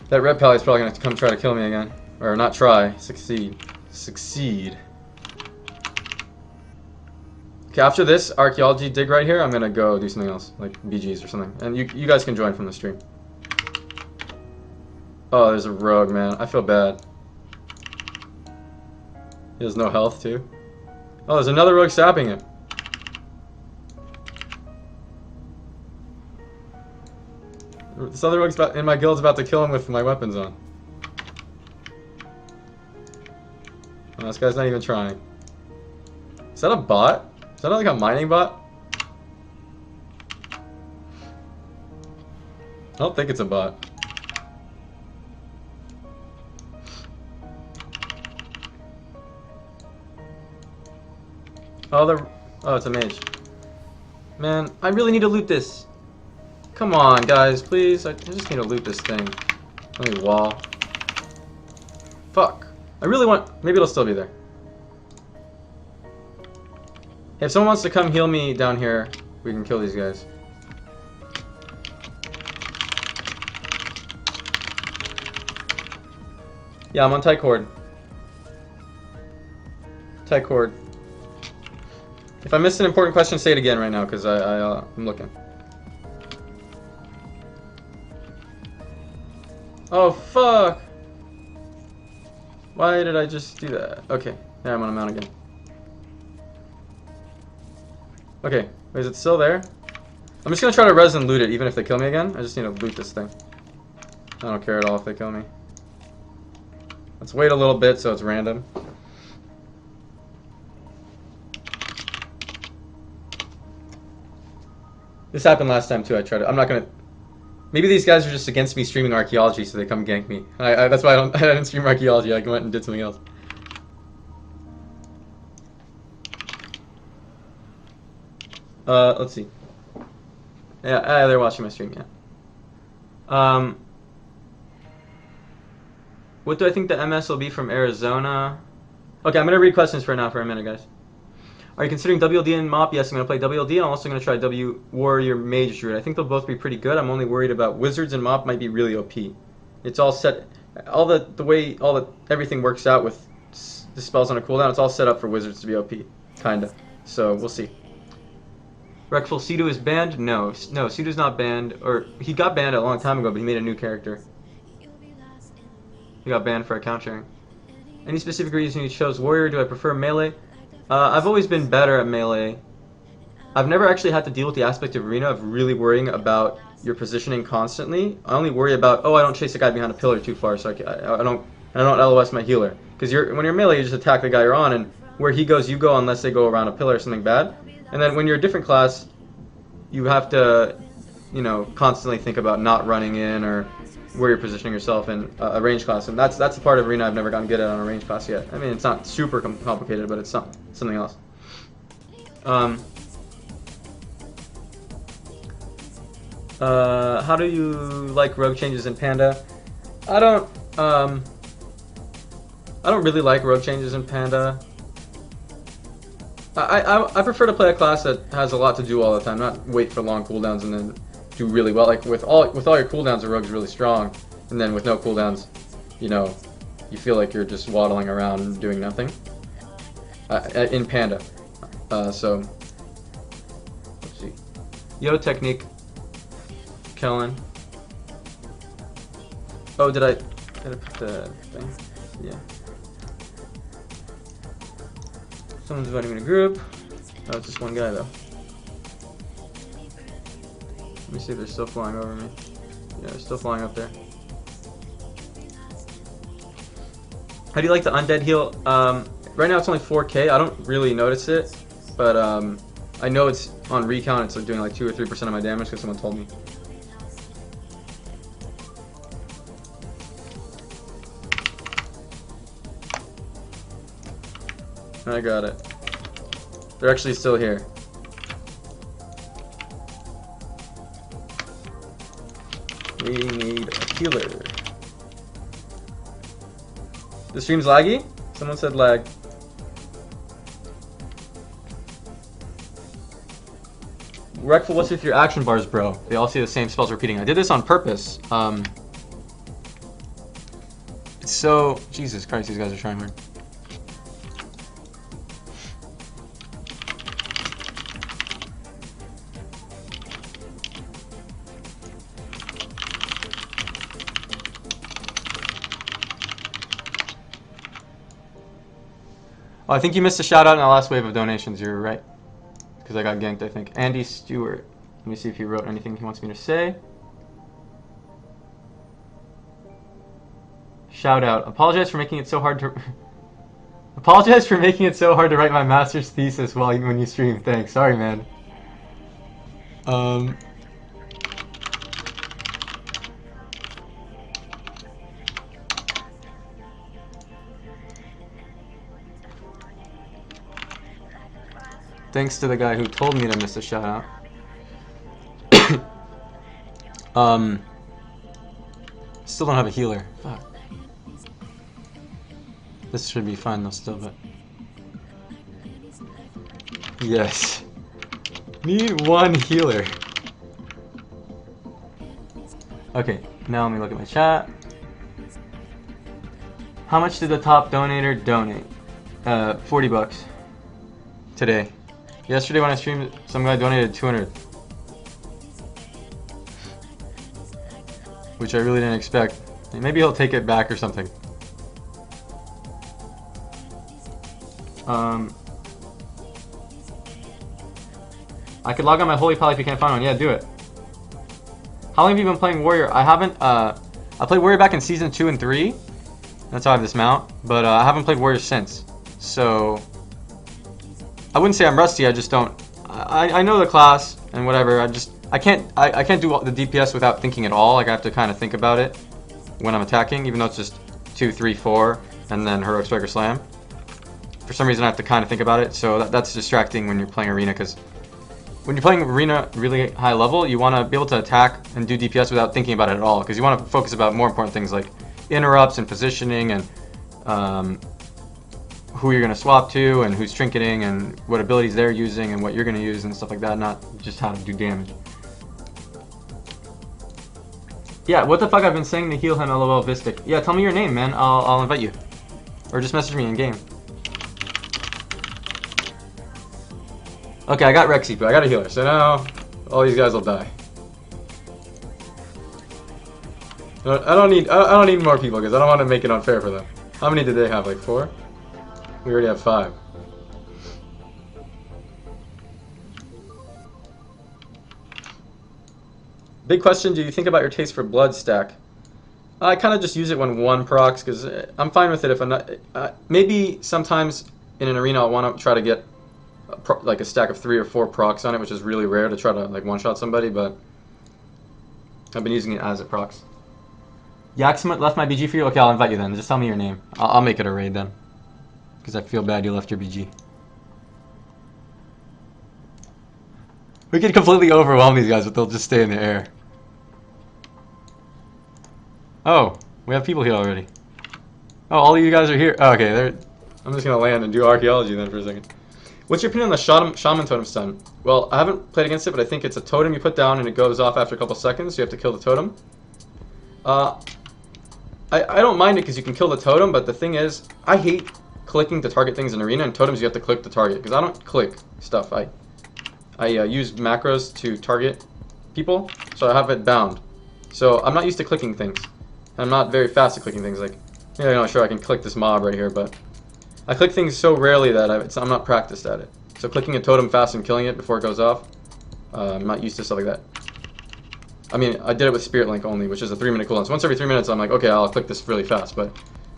That red pally is probably going to come try to kill me again. Or not try, succeed. Succeed. Okay, after this archaeology dig right here, I'm going to go do something else. Like BGs or something. And you guys can join from the stream. Oh, there's a rogue, man. I feel bad. He has no health, too. Oh, there's another rogue sapping him. This other rogue's in my guild's about to kill him with my weapons on. Oh, this guy's not even trying. Is that a bot? Is that like a mining bot? I don't think it's a bot. Oh, it's a mage. Man, I really need to loot this. Come on, guys, please. I just need to loot this thing. Let me wall. Fuck. I really want... Maybe it'll still be there. Hey, if someone wants to come heal me down here, we can kill these guys. Yeah, I'm on tight cord. Tight cord. If I missed an important question, say it again right now, because I'm looking. Oh, fuck! Why did I just do that? Okay, there, I'm on a mount again. Okay, wait, is it still there? I'm just gonna try to res and loot it, even if they kill me again. I just need to loot this thing. I don't care at all if they kill me. Let's wait a little bit so it's random. This happened last time too. I'm not gonna... Maybe these guys are just against me streaming archaeology, so they come gank me. That's why I didn't stream archaeology. I went and did something else. Let's see. Yeah, they're watching my stream. Yeah. What do I think the MS will be from Arizona? Okay, I'm gonna read questions for a minute, guys. Are you considering WLD and MOP? Yes, I'm going to play WLD. I'm also going to try W Warrior Mage Druid. I think they'll both be pretty good. I'm only worried about Wizards and MOP might be really OP. It's all set, everything works out with the spells on a cooldown. It's all set up for Wizards to be OP, kinda. So we'll see. Reckful Cedo is banned? No, Cedo's not banned. Or he got banned a long time ago, but he made a new character. He got banned for account sharing. Any specific reason you chose Warrior? Do I prefer melee? I've always been better at melee. I've never actually had to deal with the aspect of arena of really worrying about your positioning constantly. I only worry about, I don't chase a guy behind a pillar too far, so I don't LOS my healer. Because when you're melee, you just attack the guy you're on, and where he goes, you go unless they go around a pillar or something bad. And then when you're a different class, you have to, constantly think about not running in or where you're positioning yourself in a range class, and that's the part of arena I've never gotten good at on a range class yet. I mean, it's not super complicated, but it's something else. How do you like rogue changes in Panda? I don't really like rogue changes in Panda. I prefer to play a class that has a lot to do all the time, not wait for long cooldowns and then do really well. Like with all your cooldowns, a rogue's really strong, and then with no cooldowns, you feel like you're just waddling around doing nothing. In Panda, so let's see. Yo, technique, Kellen. Oh, did I put the thing? Yeah. Someone's inviting me to group. Oh, it's just one guy though. Let me see if they're still flying over me. Yeah, they're still flying up there. How do you like the undead heal? Right now it's only 4k. I don't really notice it, but I know it's on recount. It's like doing like 2 or 3% of my damage because someone told me. I got it. They're actually still here. We need a healer. The stream's laggy? Someone said lag. Reckful, what's with your action bars, bro? They all say the same spells repeating. I did this on purpose. It's so... Jesus Christ, these guys are trying hard. Oh, I think you missed a shout out in the last wave of donations. You're right. Because I got ganked, I think. Andy Stewart. Let me see if he wrote anything he wants me to say. Shout out. Apologize for making it so hard to... Apologize for making it so hard to write my master's thesis when you stream. Thanks. Sorry, man. Thanks to the guy who told me to miss a shout out. Still don't have a healer. Fuck. This should be fine though still, but... Yes. Need one healer. Okay, now let me look at my chat. How much did the top donator donate? 40 bucks. Today. Yesterday when I streamed, some guy donated 200. Which I really didn't expect. Maybe he'll take it back or something. I could log on my Holy Pal if you can't find one. Yeah, do it. How long have you been playing Warrior? I haven't, I played Warrior back in Season 2 and 3. That's how I have this mount. But I haven't played Warrior since. So... I wouldn't say I'm rusty, I just don't... I know the class and whatever, I can't do the DPS without thinking at all. Like, I have to kind of think about it when I'm attacking, even though it's just 2, 3, 4, and then Heroic Strike or Slam. For some reason I have to kind of think about it, so that's distracting when you're playing Arena, because when you're playing Arena really high level, you want to be able to attack and do DPS without thinking about it at all, because you want to focus about more important things like interrupts and positioning and who you're going to swap to and who's trinketing and what abilities they're using and what you're going to use and stuff like that, not just how to do damage. Yeah, what the fuck, I've been saying to heal him, lol, Vistic. Yeah, tell me your name, man, I'll invite you. Or just message me in game. Okay, I got Rexy, but I got a healer, so now all these guys will die. I don't need more people because I don't want to make it unfair for them. How many did they have? Like 4? We already have 5. Big question, do you think about your taste for blood stack? I kind of just use it when one procs because I'm fine with it if I'm not... maybe sometimes in an arena I'll want to try to get like a stack of 3 or 4 procs on it, which is really rare to try to like one-shot somebody, but I've been using it as it procs. Yaximut left my BG for you? Okay, I'll invite you then. Just tell me your name. I'll make it a raid then. Because I feel bad you left your BG. We could completely overwhelm these guys, but they'll just stay in the air. Oh, we have people here already. Oh, all of you guys are here. Oh, okay, I'm just going to land and do archaeology then for a second. What's your opinion on the Shaman Totem stun? Well, I haven't played against it, but I think it's a totem you put down and it goes off after a couple seconds, so you have to kill the totem. I don't mind it because you can kill the totem, but the thing is, I hate clicking to target things in Arena, and totems you have to click to target, because I don't click stuff. I use macros to target people, so I have it bound. So I'm not used to clicking things. I'm not very fast at clicking things. Like, yeah, you know, sure I can click this mob right here, but I click things so rarely that I'm not practiced at it. So clicking a totem fast and killing it before it goes off, I'm not used to stuff like that. I mean, I did it with Spirit Link only, which is a 3-minute cooldown. So once every 3 minutes, I'm like, okay, I'll click this really fast. But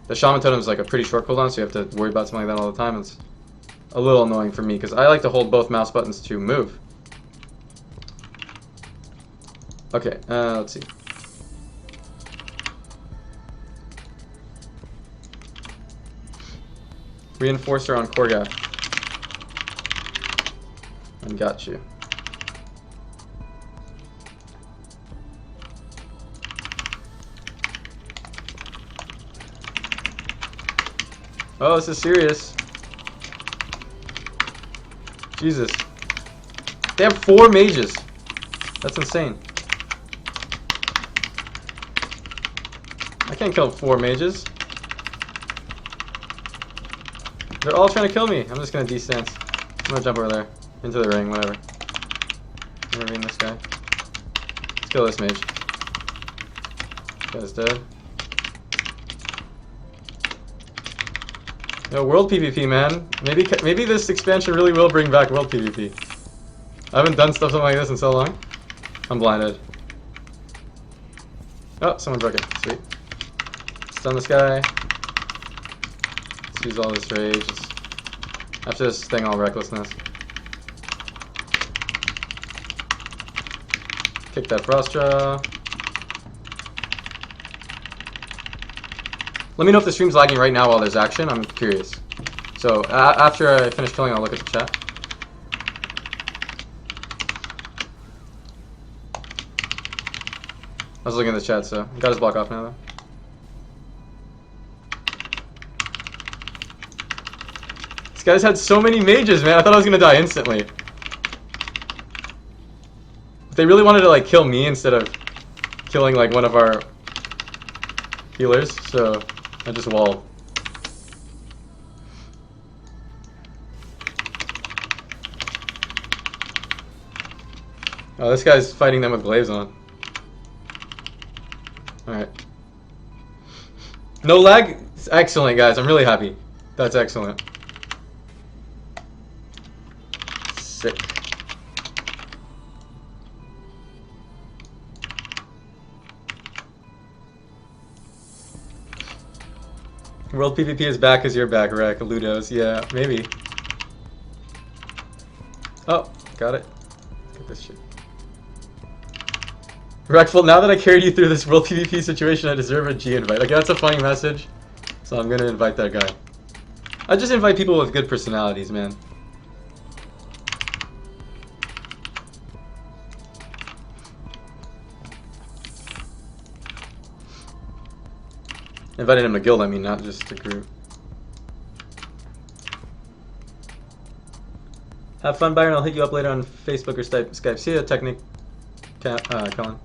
the Shaman Totem is like a pretty short cooldown, so you have to worry about something like that all the time. It's a little annoying for me, because I like to hold both mouse buttons to move. Okay, let's see. Reinforcer on Korgath. And got you. Oh, this is serious. Jesus. They have 4 mages. That's insane. I can't kill 4 mages. They're all trying to kill me. I'm just gonna distance. I'm gonna jump over there. Into the ring, whatever. Intervene this guy. Let's kill this mage. This guy's dead. Yo, world PvP, man. Maybe this expansion really will bring back world PvP. I haven't done something like this in so long. I'm blinded. Oh, someone broke it. Sweet. Stun this guy. Let's use all this rage. After this thing, all recklessness. Kick that frost draw. Let me know if the stream's lagging right now while there's action. I'm curious. So after I finish killing, I'll look at the chat. I was looking at the chat, so got his block off now though. This guy's had so many mages, man. I thought I was gonna die instantly. But they really wanted to like kill me instead of killing like one of our healers, so I just walled. Oh, this guy's fighting them with glaives on. Alright. No lag? It's excellent, guys. I'm really happy. That's excellent. Sick. World PvP is back as you're back, Reck. Ludos. Yeah, maybe. Oh, got it. Get this shit. Reckful, now that I carried you through this World PvP situation, I deserve a G invite. Okay, that's a funny message. So I'm gonna invite that guy. I just invite people with good personalities, man. Invited him to guild, I mean, not just to group. Have fun, Byron. I'll hit you up later on Facebook or Skype. See ya, Technic, Colin.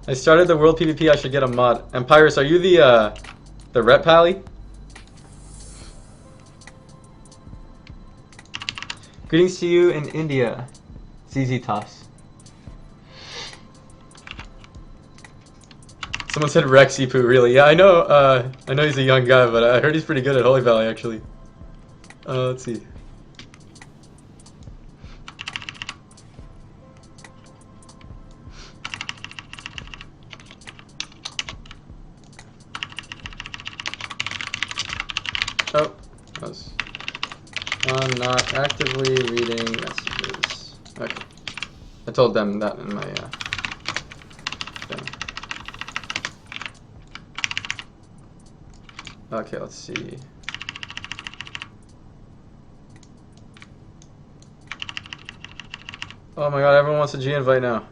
I started the World PvP. I should get a mod. Empyrus, are you the rep pally? Greetings to you in India. ZZ Toss. Someone said Rexy Poo, really? Yeah, I know he's a young guy, but I heard he's pretty good at Holy Valley, actually. Let's see. Oh, I'm not actively reading messages. Okay. I told them that in my thing. Okay, let's see. Oh my god, everyone wants a G invite now.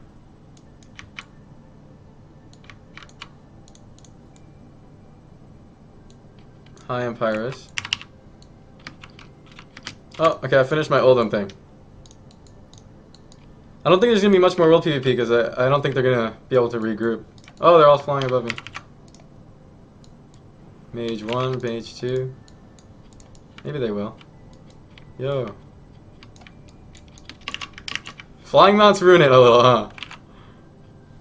Hi, Empyrus. Oh, okay, I finished my Oldham thing. I don't think there's gonna be much more World PvP because I don't think they're gonna be able to regroup. Oh, they're all flying above me. Mage 1, Mage 2. Maybe they will. Yo. Flying mounts ruin it a little, huh?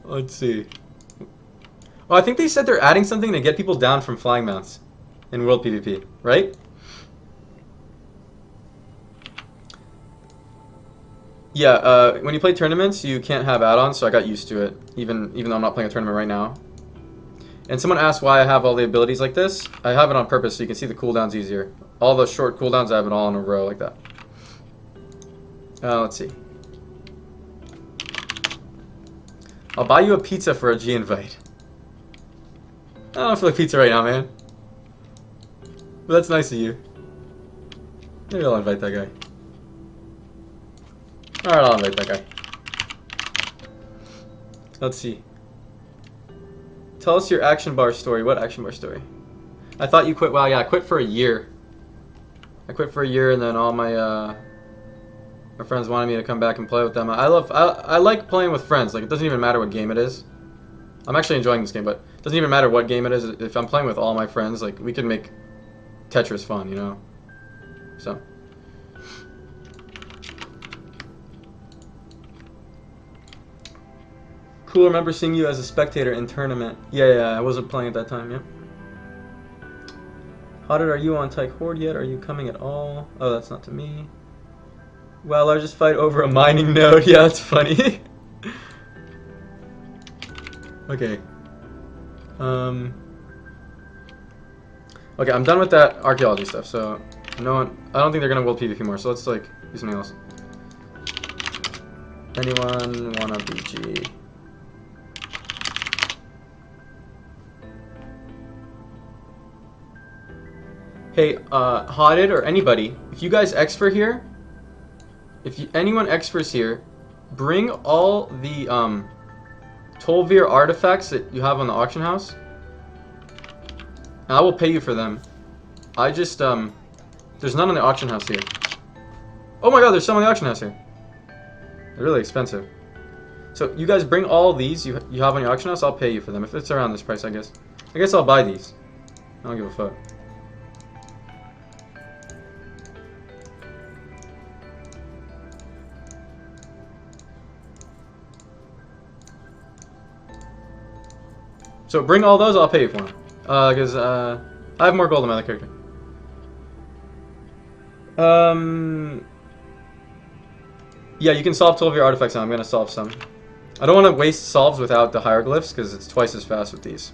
Let's see. Oh, I think they said they're adding something to get people down from flying mounts in World PvP, right? Yeah, when you play tournaments, you can't have add-ons, so I got used to it, even though I'm not playing a tournament right now. And someone asked why I have all the abilities like this. I have it on purpose so you can see the cooldowns easier. All the short cooldowns, I have it all in a row like that. Let's see. I'll buy you a pizza for a G invite. I don't feel like pizza right now, man. But that's nice of you. Maybe I'll invite that guy. Alright, I'll invite that guy. Let's see. Tell us your action bar story. What action bar story? I thought you quit. Wow, yeah, I quit for a year. I quit for a year, and then all my friends wanted me to come back and play with them. I like playing with friends. Like, it doesn't even matter what game it is. I'm actually enjoying this game, but it doesn't even matter what game it is. If I'm playing with all my friends, like, we can make Tetris fun, you know? So. Cool, remember seeing you as a spectator in tournament. Yeah, I wasn't playing at that time, yeah. Hodded, are you on Tyke Horde yet? Are you coming at all? Oh, that's not to me. Wow, largest fight over a mining node. Yeah, that's funny. Okay. Okay, I'm done with that archaeology stuff, so I don't think they're gonna world PvP more, so let's like do something else. Anyone wanna BG? Hey, Hodded or anybody, if you guys expert here, anyone experts here, bring all the Tolvir artifacts that you have on the auction house, and I will pay you for them. I just there's none on the auction house here. Oh my god, there's some on the auction house here. They're really expensive. So you guys bring all these you have on your auction house. I'll pay you for them if it's around this price. I guess I'll buy these. I don't give a fuck. So bring all those, I'll pay you for them. Because I have more gold on my other character. Yeah, you can solve 12 of your artifacts now. I'm going to solve some. I don't want to waste solves without the hieroglyphs, because it's twice as fast with these.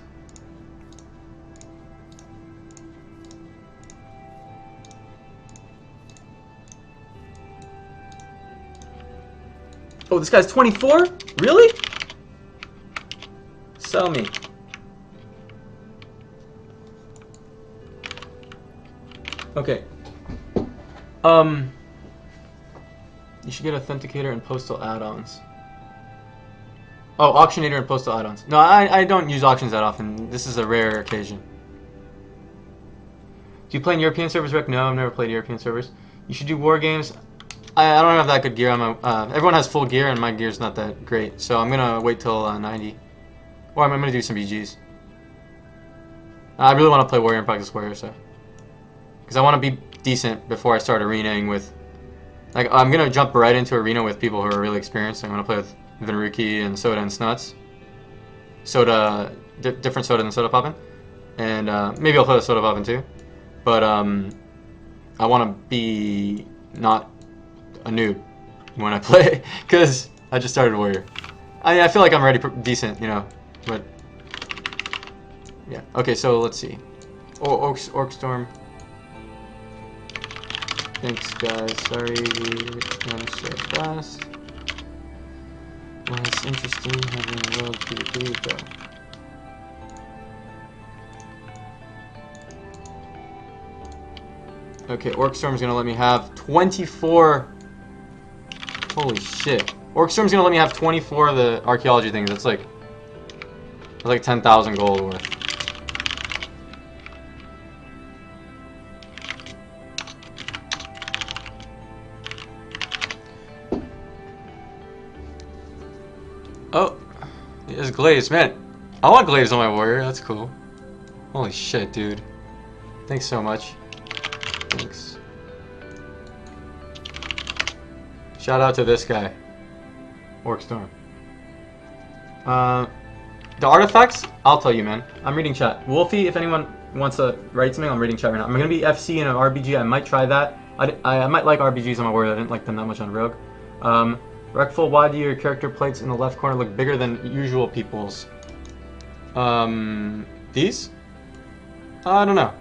Oh, this guy's 24? Really? Sell me. Okay. You should get Authenticator and Postal add-ons. Oh, Auctionator and Postal add-ons. No, I don't use auctions that often. This is a rare occasion. Do you play in European servers, Rick? No, I've never played European servers. You should do war games. I don't have that good gear on my... everyone has full gear, and my gear's not that great. So I'm going to wait till 90. Or I'm going to do some BGs. I really want to play Warrior and practice Warrior, so... Because I want to be decent before I start arenaing with... Like, I'm going to jump right into arena with people who are really experienced. I'm going to play with Vinruki and Soda and Snuts. Soda... different Soda than Soda Poppin'. And maybe I'll play with Soda Poppin' too. But I want to be not a noob when I play. Because I just started Warrior. I feel like I'm already decent, you know. But... Yeah. Okay, so let's see. Orc Storm. Thanks, guys. Sorry I'm so fast. Less interesting having world PvP though. Okay, Orc Storm's gonna let me have 24. Holy shit! Orc Storm's gonna let me have 24 of the archaeology things. That's like 10,000 gold worth. Oh, it's Glaze, man. I want Glaze on my warrior. That's cool. Holy shit, dude. Thanks so much. Thanks. Shout out to this guy, Orc Storm. The artifacts, I'll tell you, man. I'm reading chat. Wolfie, if anyone wants to write something, I'm reading chat right now. I'm gonna be FC in an RBG. I might try that. I might like RBGs on my warrior. I didn't like them that much on Rogue. Reckful, why do your character plates in the left corner look bigger than usual people's? These? I don't know.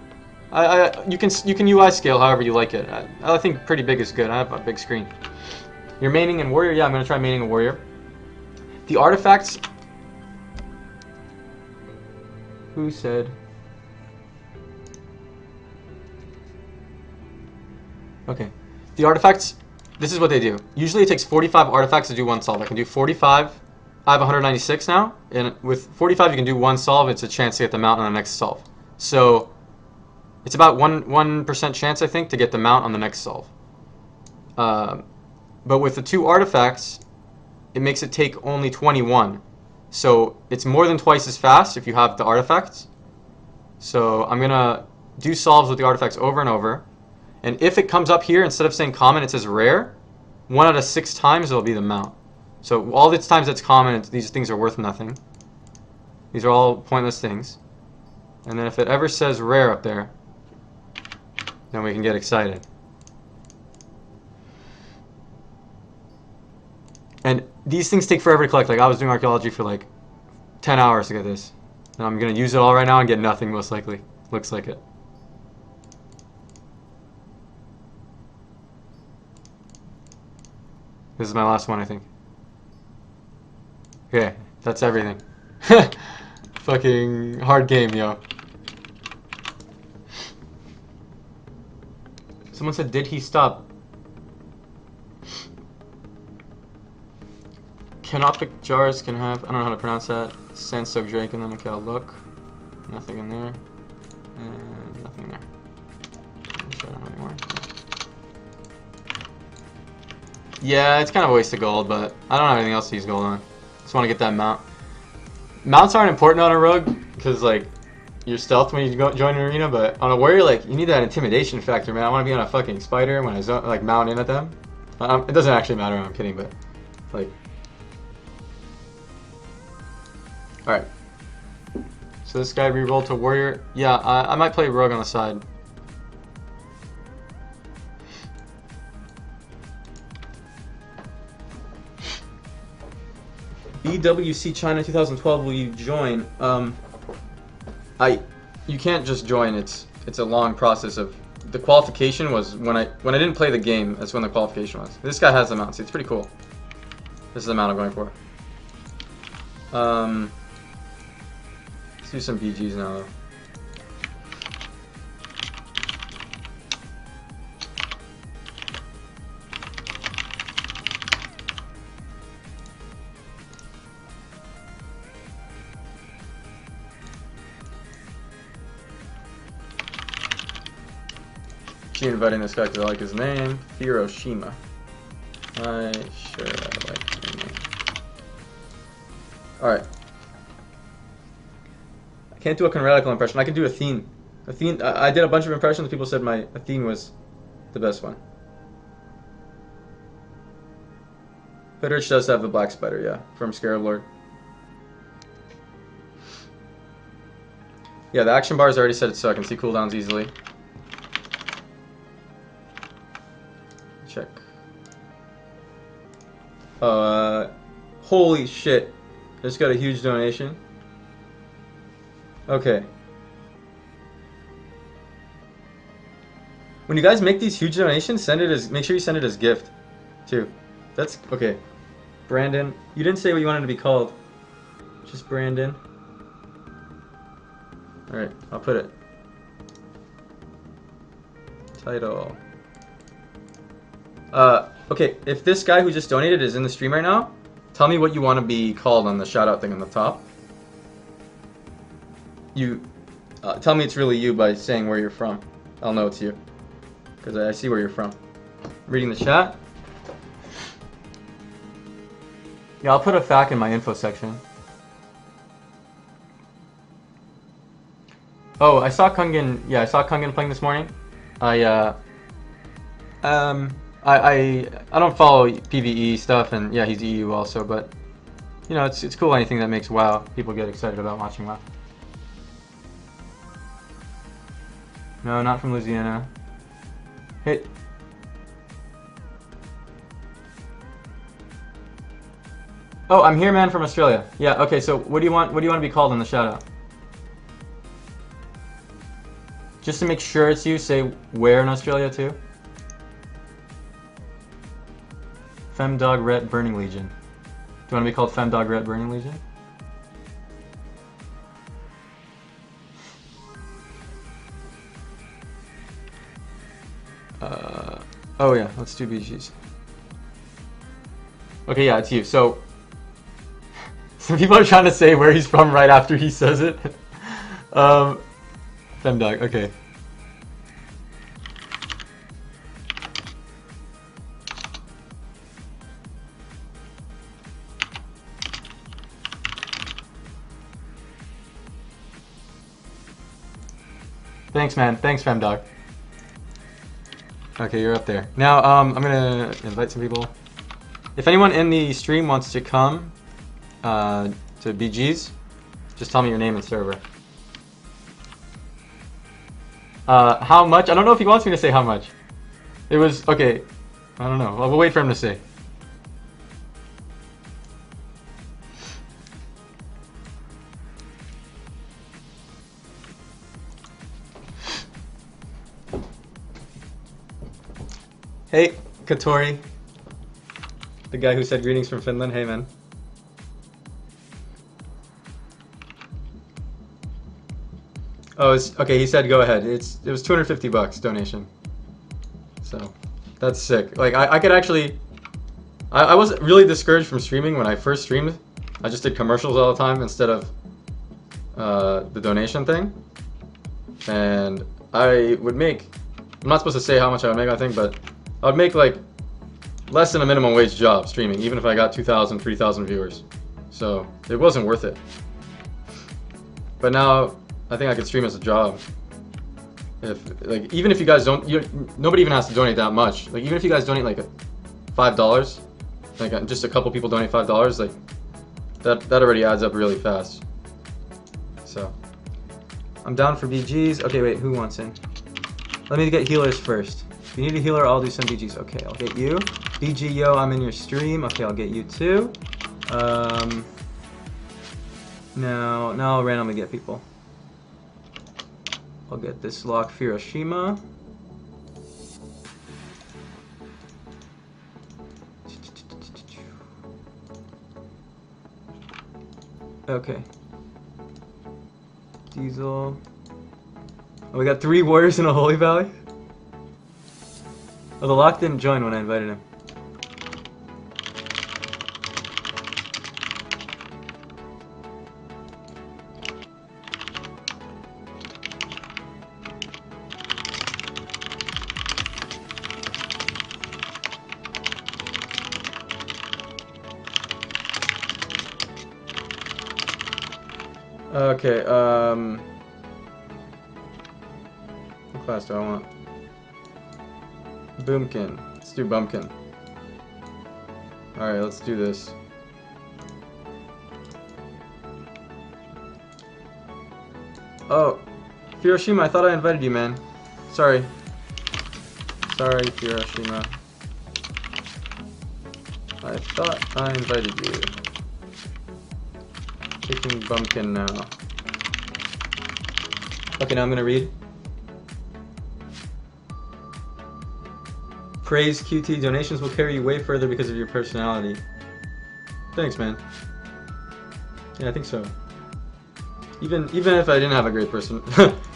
You can UI scale however you like it. I think pretty big is good. I have a big screen. You're maining in warrior? Yeah, I'm gonna try maining a warrior. The artifacts. Who said? Okay. The artifacts. This is what they do. Usually it takes 45 artifacts to do one solve. I can do 45. I have 196 now, and with 45 you can do one solve. It's a chance to get the mount on the next solve. So it's about 1% chance, I think, to get the mount on the next solve. But with the 2 artifacts, it makes it take only 21. So it's more than twice as fast if you have the artifacts. So I'm gonna do solves with the artifacts over and over. And if it comes up here, instead of saying common, it says rare, 1 out of 6 times it'll be the mount. So all the times it's common, these things are worth nothing. These are all pointless things. And then if it ever says rare up there, then we can get excited. And these things take forever to collect. Like I was doing archaeology for like 10 hours to get this. And I'm going to use it all right now and get nothing most likely. Looks like it. This is my last one, I think. Okay, that's everything. Fucking hard game, yo. Someone said, did he stop? Canopic jars can have, I don't know how to pronounce that. Sand-soaked drink in them. Okay, I'll look. Nothing in there. And nothing in there. I don't know anymore. Yeah, it's kind of a waste of gold, but I don't have anything else to use gold on. Just want to get that mount. Mounts aren't important on a rogue, because like, you're stealth when you join an arena, but on a warrior, like, you need that intimidation factor, man. I want to be on a fucking spider when I like mount in at them. It doesn't actually matter, I'm kidding, but like... Alright. So this guy re-rolled to warrior. Yeah, I might play rogue on the side. BWC China 2012, will you join? You can't just join. It's a long process of the qualification was when I didn't play the game. That's when the qualification was. This guy has the mount. See, it's pretty cool. This is the mount I'm going for. Let's do some BGs now, though. She inviting this guy because I like his name, Hiroshima. I like your name. Alright. I can't do a canonical impression. I can do Athene. Athene. I did a bunch of impressions. People said my Athene was the best one. Hoodrich does have the black spider, yeah, from Scarab Lord. Yeah, the action bars already said it so I can see cooldowns easily. Check. Holy shit. Just got a huge donation. Okay. When you guys make these huge donations, make sure you send it as gift too. That's okay. Brandon, you didn't say what you wanted to be called. Just Brandon. Alright, I'll put it. Title. Okay, if this guy who just donated is in the stream right now, tell me what you want to be called on the shout out thing on the top. You tell me it's really you by saying where you're from. I'll know it's you. Because I see where you're from. Reading the chat. Yeah, I'll put a fact in my info section. Oh, I saw Kungen. Yeah, I saw Kungen playing this morning. I don't follow PvE stuff, and yeah, he's EU also, but you know, it's cool. Anything that makes WoW, people get excited about watching WoW. No, not from Louisiana. Hey. Oh, I'm here, man, from Australia. Yeah. Okay. So, what do you want? What do you want to be called in the shout out? Just to make sure it's you, say where in Australia too. Femdog Ret Burning Legion. Do you want to be called Femdog Ret Burning Legion? Oh yeah, let's do BGs. Okay, yeah, it's you. So, some people are trying to say where he's from right after he says it. Femdog, okay. Thanks, man. Thanks, Femdog. Okay, you're up there. Now, I'm gonna invite some people. If anyone in the stream wants to come to BG's, just tell me your name and server. How much? I don't know if he wants me to say how much. It was, okay, I don't know. We'll wait for him to say. Hey, Katori. The guy who said greetings from Finland. Hey, man. Oh, okay. He said go ahead. It was 250 bucks donation. So that's sick. Like I could actually. I was really discouraged from streaming when I first streamed. I just did commercials all the time instead of the donation thing. And I would make. I'm not supposed to say how much I would make, I think, but I would make like less than a minimum wage job streaming, even if I got 2,000, 3,000 viewers. So it wasn't worth it. But now I think I could stream as a job. Even if you guys don't, nobody even has to donate that much. Like even if you guys donate like $5, like just a couple people donate $5, like that already adds up really fast. So I'm down for BGs. Okay, wait, who wants in? Let me get healers first. If you need a healer, I'll do some BGs. Okay, I'll get you. BG, yo, I'm in your stream. Okay, I'll get you too. Now I'll randomly get people. I'll get this lock Hiroshima. Okay. Diesel. Oh, we got 3 warriors in a Holy Valley? Oh, the lock didn't join when I invited him. Okay, what class do I want? Boomkin. Let's do Bumpkin. Alright, let's do this. Oh, Hiroshima, I thought I invited you, man. Sorry. Sorry, Hiroshima. I thought I invited you. Taking Bumpkin now. Okay, now I'm gonna read. Praise QT, donations will carry you way further because of your personality. Thanks, man. Yeah, I think so. Even if I didn't have a great person,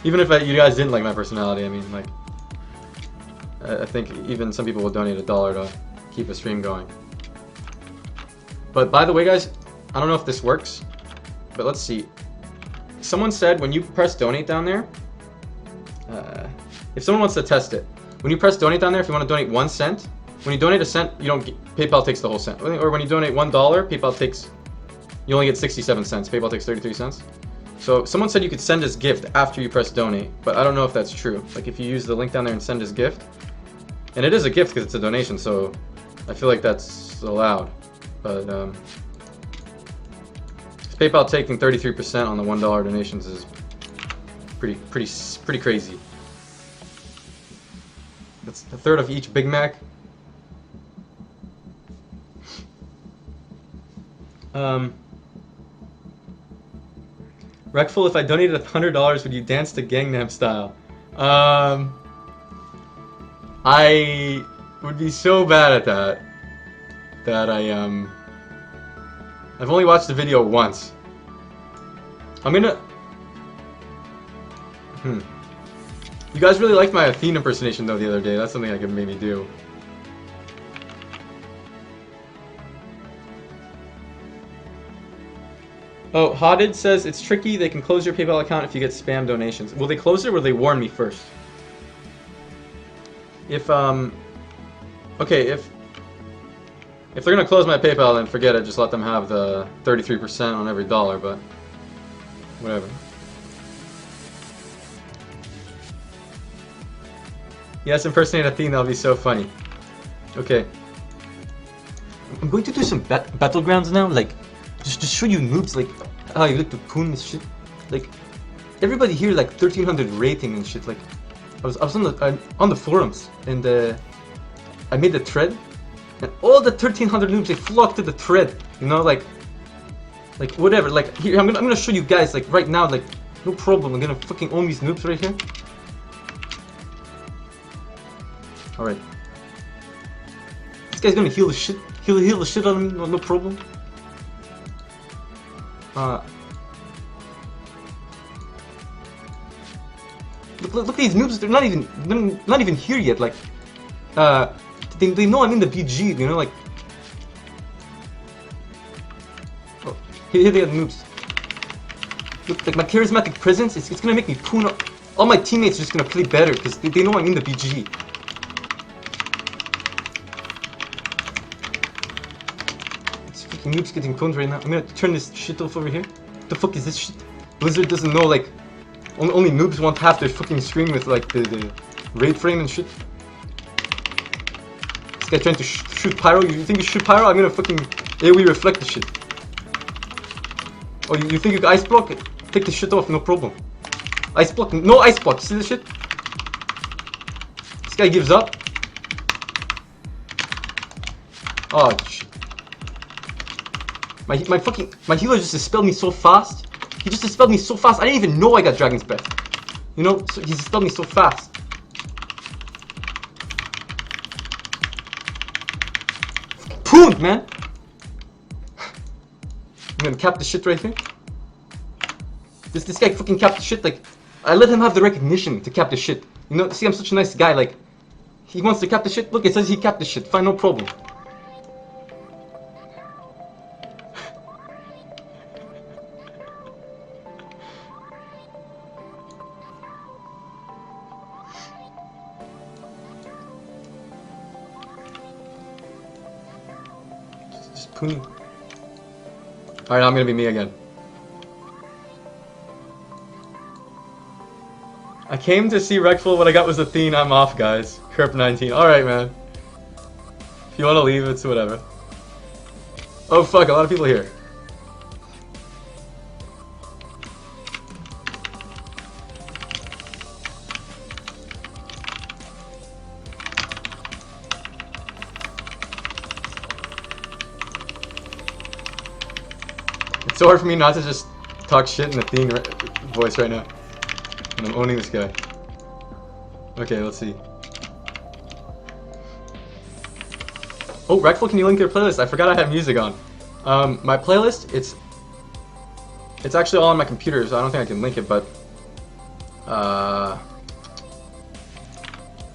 even if you guys didn't like my personality, I mean, like, I think even some people will donate $1 to keep a stream going. But by the way, guys, I don't know if this works, but let's see. Someone said when you press donate down there, if someone wants to test it, when you press donate down there, if you want to donate 1 cent, when you donate a cent, you don't get, PayPal takes the whole cent. Or when you donate $1, PayPal takes, you only get 67 cents. PayPal takes 33 cents. So someone said you could send as gift after you press donate, but I don't know if that's true. Like if you use the link down there and send as gift, and it is a gift because it's a donation, so I feel like that's allowed. But PayPal taking 33% on the $1 donations is pretty crazy. That's a third of each Big Mac. Um, Reckful, if I donated $100, would you dance to Gangnam Style? I would be so bad at that that I've only watched the video once. I'm gonna. You guys really liked my Athena impersonation though the other day. That's something I could maybe do. Oh, Hodded says it's tricky. They can close your PayPal account if you get spam donations. Will they close it or will they warn me first? Okay, if they're gonna close my PayPal, then forget it. Just let them have the 33% on every dollar, but whatever. Yes, impersonate Athena. That'll be so funny. Okay. I'm going to do some battlegrounds now, like just to show you noobs like how you look to poon this shit. Like everybody here like 1300 rating and shit. Like I was on the forums and I made the thread and all the 1300 noobs they flocked to the thread. You know, like whatever. Like here I'm gonna show you guys like right now, like no problem. I'm gonna fucking own these noobs right here. All right. This guy's gonna heal the shit. Heal the shit out of me. No problem. Look at these noobs. They're not even here yet. Like, they know I'm in the BG. You know, like. Oh, here they are, the noobs. Look, like my charismatic presence. It's gonna make me poon up. All my teammates are just gonna play better because they know I'm in the BG. Noobs getting cloned right now. I'm gonna turn this shit off over here. What the fuck is this shit? Blizzard doesn't know, like, only noobs want half their fucking screen with, like, the raid frame and shit. This guy trying to shoot pyro. You think you shoot pyro? I'm gonna fucking AoE reflect the shit. Oh, you think you can ice block it? Take the shit off, no problem. Ice block? No ice block. See this shit? This guy gives up. Oh, shit. My healer just dispelled me so fast. He just dispelled me so fast. I didn't even know I got Dragon's Breath. You know, so he dispelled me so fast. Poon, man. I'm gonna cap the shit right here. This guy fucking capped the shit. Like, I let him have the recognition to cap the shit. You know, see, I'm such a nice guy. Like, he wants to cap the shit. Look, it says he capped the shit. Fine, no problem. Alright, I'm gonna be me again. I came to see Reckful, what I got was a theme. I'm off, guys. Kerp 19. Alright, man. If you wanna leave, it's whatever. Oh fuck, a lot of people here. It's so hard for me not to just talk shit in the theme voice right now. And I'm owning this guy. Okay, let's see. Oh, Reckful, can you link your playlist? I forgot I have music on. My playlist, it's actually all on my computer, so I don't think I can link it, but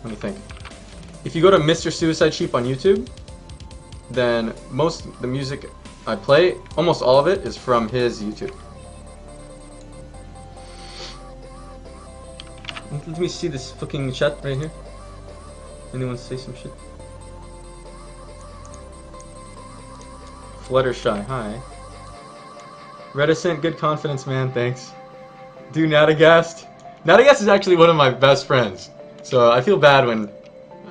let me think. If you go to Mr. Suicide Sheep on YouTube, then most of the music I play, almost all of it, is from his YouTube. Let me see this fucking chat right here. Anyone say some shit? Fluttershy, hi. Reticent, good confidence, man, thanks. Dude, Nadagast. Nadagast is actually one of my best friends. So I feel bad when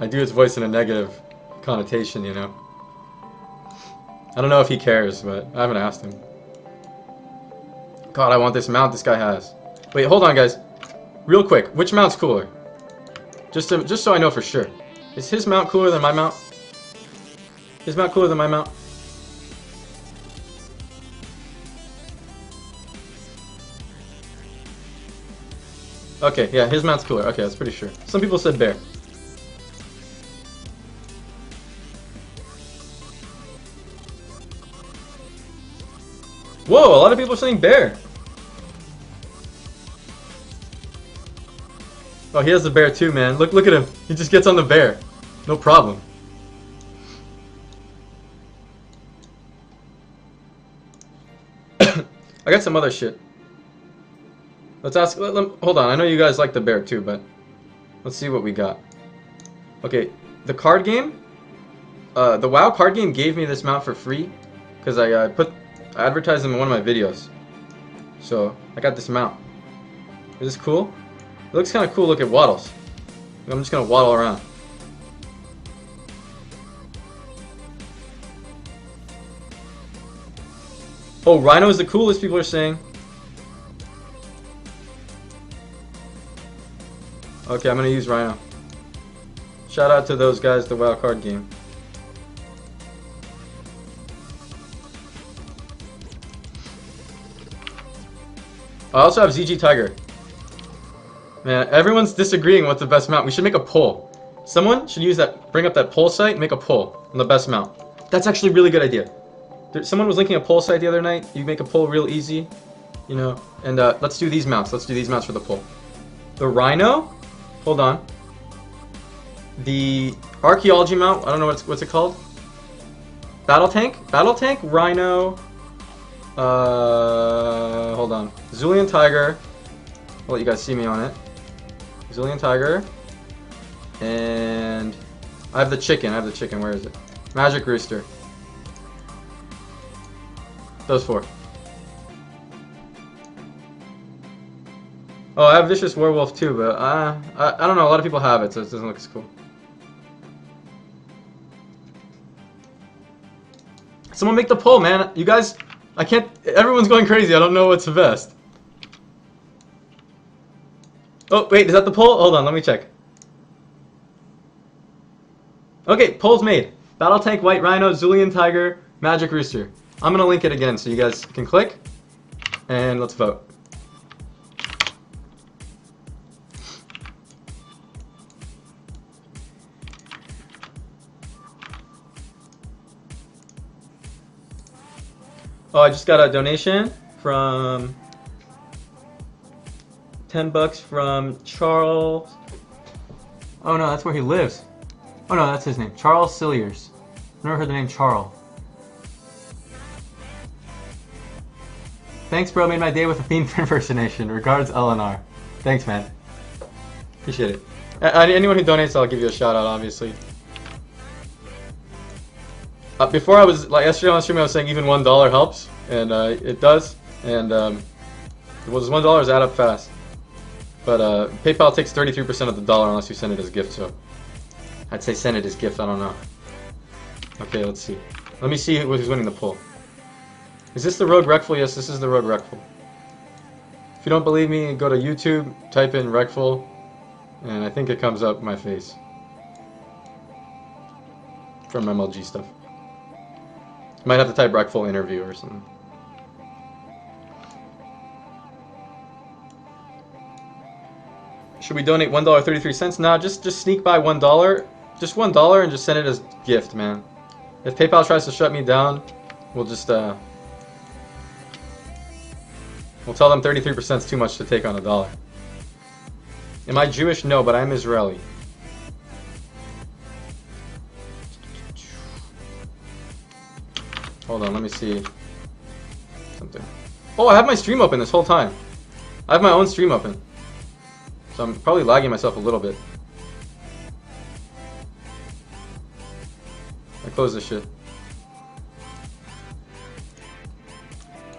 I do his voice in a negative connotation, you know. I don't know if he cares, but I haven't asked him. God, I want this mount this guy has. Wait, hold on, guys. Real quick, which mount's cooler? Just so I know for sure. Is his mount cooler than my mount? His mount cooler than my mount? Okay, yeah, his mount's cooler. Okay, that's pretty sure. Some people said bear. Whoa, a lot of people are saying bear. Oh, he has the bear too, man. Look at him. He just gets on the bear. No problem. I got some other shit. Let's ask. Hold on. I know you guys like the bear too, but let's see what we got. Okay, the card game. The WoW card game gave me this mount for free because I advertised them in one of my videos. So I got this mount. Is this cool? It looks kind of cool. Look, it waddles. I'm just gonna waddle around. Oh, Rhino is the coolest, people are saying. Okay, I'm gonna use Rhino. Shout out to those guys, the WoW card game. I also have ZG Tiger. Man, everyone's disagreeing what's the best mount. We should make a poll. Someone should use that, bring up that poll site, make a poll on the best mount. That's actually a really good idea. Someone was linking a poll site the other night. You make a poll real easy, you know. And let's do these mounts. Let's do these mounts for the poll. The Rhino. Hold on. The Archaeology mount. I don't know what's it called. Battle Tank. Battle Tank. Rhino. Hold on. Zulian Tiger. I'll let you guys see me on it. Zulian Tiger. And I have the chicken. Where is it? Magic Rooster. Those four. Oh, I have Vicious Werewolf too, but I don't know. A lot of people have it, so it doesn't look as cool. Someone make the poll, man. You guys, I can't. Everyone's going crazy. I don't know what's the best. Oh, wait, is that the poll? Hold on, let me check. Okay, poll's made. Battle Tank, White Rhino, Zulian Tiger, Magic Rooster. I'm gonna link it again so you guys can click, and let's vote. Oh, I just got a donation from 10 bucks from Charles. Oh no, that's where he lives. Oh no, that's his name. Charles Silliers. Never heard the name Charles. Thanks, bro. Made my day with a theme impersonation. Regards, LNR. Thanks, man. Appreciate it. Anyone who donates, I'll give you a shout out, obviously. Before I was, like, yesterday on stream, I was saying even $1 helps, and it does. And well, those $1 add up fast. But PayPal takes 33% of the dollar unless you send it as a gift, so I'd say send it as gift. I don't know. Okay, let's see. Let me see who's winning the poll. Is this the Rogue Reckful? Yes, this is the Rogue Reckful. If you don't believe me, go to YouTube, type in Reckful, and I think it comes up my face from MLG stuff. You might have to type Reckful interview or something. Should we donate $1.33? Nah, just sneak by $1. Just $1 and just send it as gift, man. If PayPal tries to shut me down, we'll just we'll tell them 33% is too much to take on $1. Am I Jewish? No, but I'm Israeli. Hold on, let me see something. Oh, I have my stream open this whole time. I have my own stream open. So I'm probably lagging myself a little bit. I close this shit.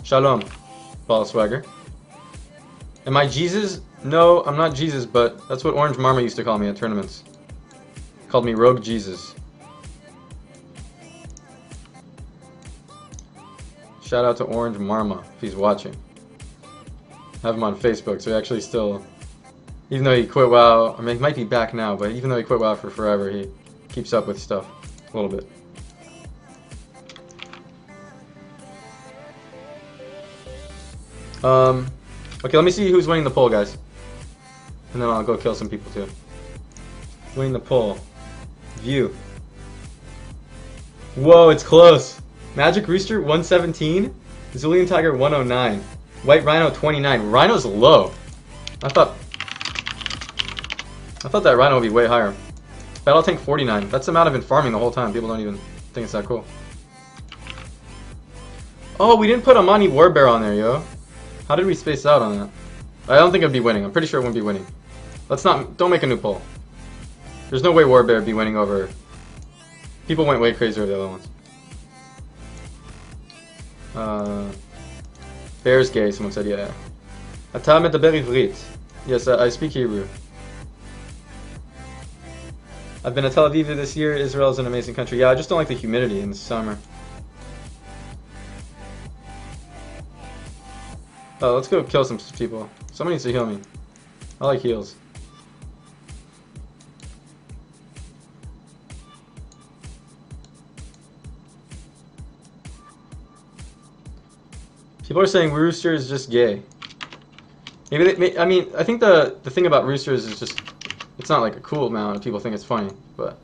Shalom, Ball Swagger. Am I Jesus? No, I'm not Jesus, but that's what Orange Marma used to call me at tournaments. Called me Rogue Jesus. Shout out to Orange Marma if he's watching. I have him on Facebook, so he actually still, even though he quit WoW, I mean, he might be back now, but even though he quit WoW for forever, he keeps up with stuff a little bit. Okay, let me see who's winning the poll, guys. And then I'll go kill some people too. Winning the poll. View. Whoa, it's close. Magic Rooster 117. Zulian Tiger 109. White Rhino 29. Rhino's low. I thought that Rhino would be way higher. Battle Tank 49. That's the amount I've been farming the whole time. People don't even think it's that cool. Oh, we didn't put Amani Warbear on there, yo. How did we space out on that? I don't think it'd be winning. I'm pretty sure it wouldn't be winning. Don't make a new poll. There's no way Warbear would be winning over... People went way crazy over the other ones. Bear's gay, someone said, yeah. Ata medaber ivrit. Yes, I speak Hebrew. I've been to Tel Aviv this year. Israel is an amazing country. Yeah, I just don't like the humidity in the summer. Oh, let's go kill some people. Someone needs to heal me. I like heals. People are saying Rooster is just gay. Maybe I mean, I think the thing about Roosters is just it's not like a cool amount. People think it's funny, but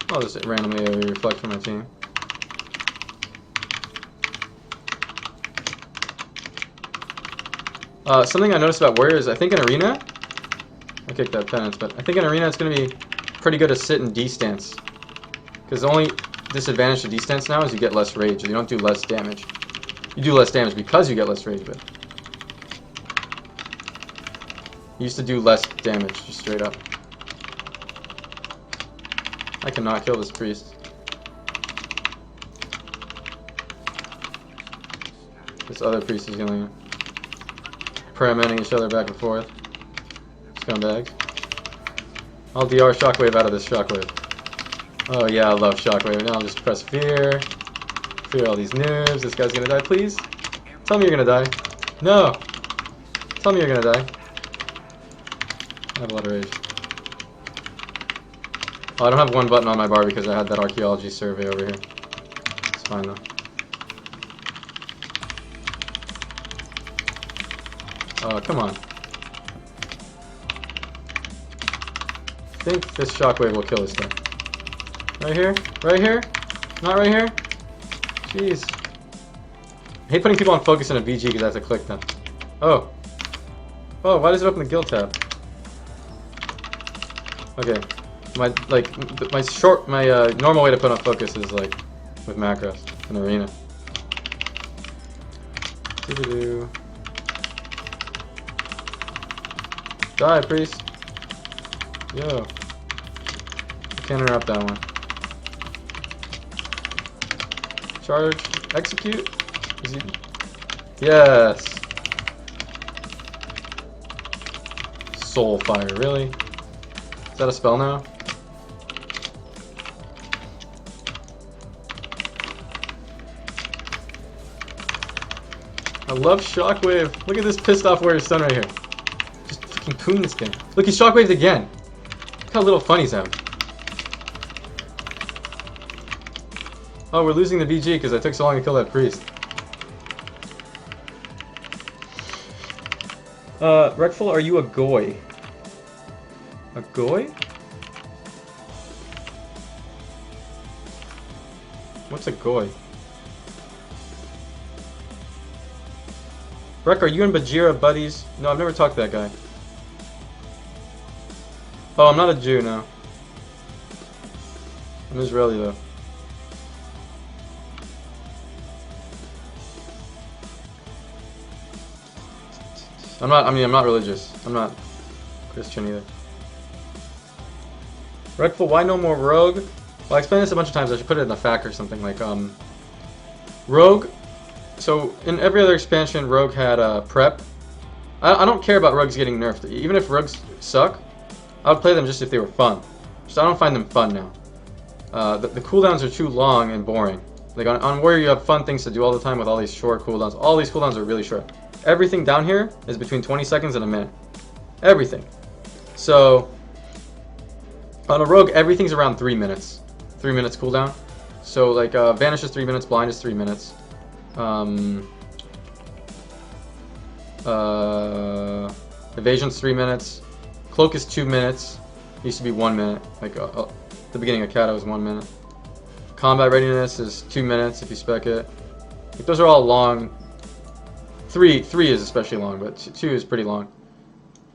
I'll just randomly reflect from my team. Something I noticed about Warriors, I think in Arena, I kicked that penance, but I think in Arena it's going to be pretty good to sit in D stance. Because the only disadvantage to D stance now is you get less rage. You don't do less damage. You do less damage because you get less rage, but you used to do less damage, just straight up. I cannot kill this priest. This other priest is going paramenting each other back and forth. Scumbags. I'll DR Shockwave out of this Shockwave. Oh yeah, I love Shockwave. Now I'll just press fear. Fear all these noobs. This guy's gonna die, please. Tell me you're gonna die. No! Tell me you're gonna die. I have a lot of rage. Oh, I don't have one button on my bar because I had that archaeology survey over here. It's fine though. Oh, come on. I think this Shockwave will kill this guy. Right here? Right here? Not right here? Jeez. I hate putting people on focus in a VG because I have to click them. Oh. Oh, why does it open the guild tab? Okay. My normal way to put on focus is like with macros in Arena. Doo-doo-doo. Die, priest. Yo. I can't interrupt that one. Charge. Execute. Is he? Yes. Soul fire. Really? Is that a spell now? I love Shockwave. Look at this pissed off warrior stun right here. Just fucking poon this game. Look, he Shockwaved again. Look how little fun he's having. Oh, we're losing the VG because I took so long to kill that priest. Reckful, are you a goy? A goy? What's a goy? Reck, are you and Bajira buddies? No, I've never talked to that guy. Oh, I'm not a Jew, no. I'm Israeli, though. I'm not religious. I'm not Christian either. Reckful, why no more Rogue? Well, I explained this a bunch of times. I should put it in the FAQ or something like, Rogue. So, in every other expansion, Rogue had prep. I don't care about Rogues getting nerfed. Even if Rogues suck, I would play them just if they were fun. Just I don't find them fun now. The cooldowns are too long and boring. Like on Warrior, you have fun things to do all the time with all these short cooldowns. All these cooldowns are really short. Everything down here is between 20 seconds and a minute. Everything. So, on a Rogue, everything's around 3 minutes. 3 minutes cooldown. So like Vanish is 3 minutes, Blind is 3 minutes. Evasion's 3 minutes. Cloak is 2 minutes. It used to be 1 minute. Like the beginning of Kata was 1 minute. Combat readiness is 2 minutes if you spec it. Like, those are all long. 3 is especially long, but 2 is pretty long.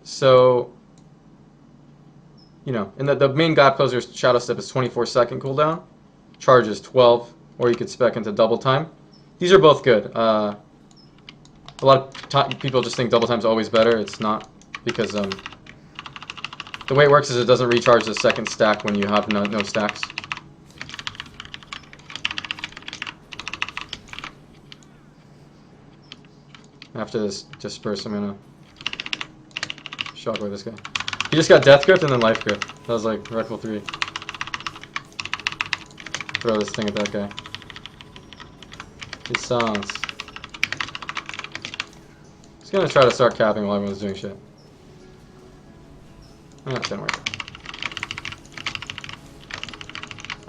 So, you know, and the main gap closer Shadow Step is 24-second cooldown. Charge is 12, or you could spec into double time. These are both good. A lot of people just think double time is always better. It's not, because the way it works is it doesn't recharge the second stack when you have no stacks. After this disperse, I'm gonna shockwave this guy. He just got Death Grip and then Life Grip. That was like Reckful 3. Throw this thing at that guy. These songs. He's gonna try to start capping while everyone's doing shit. That didn't work.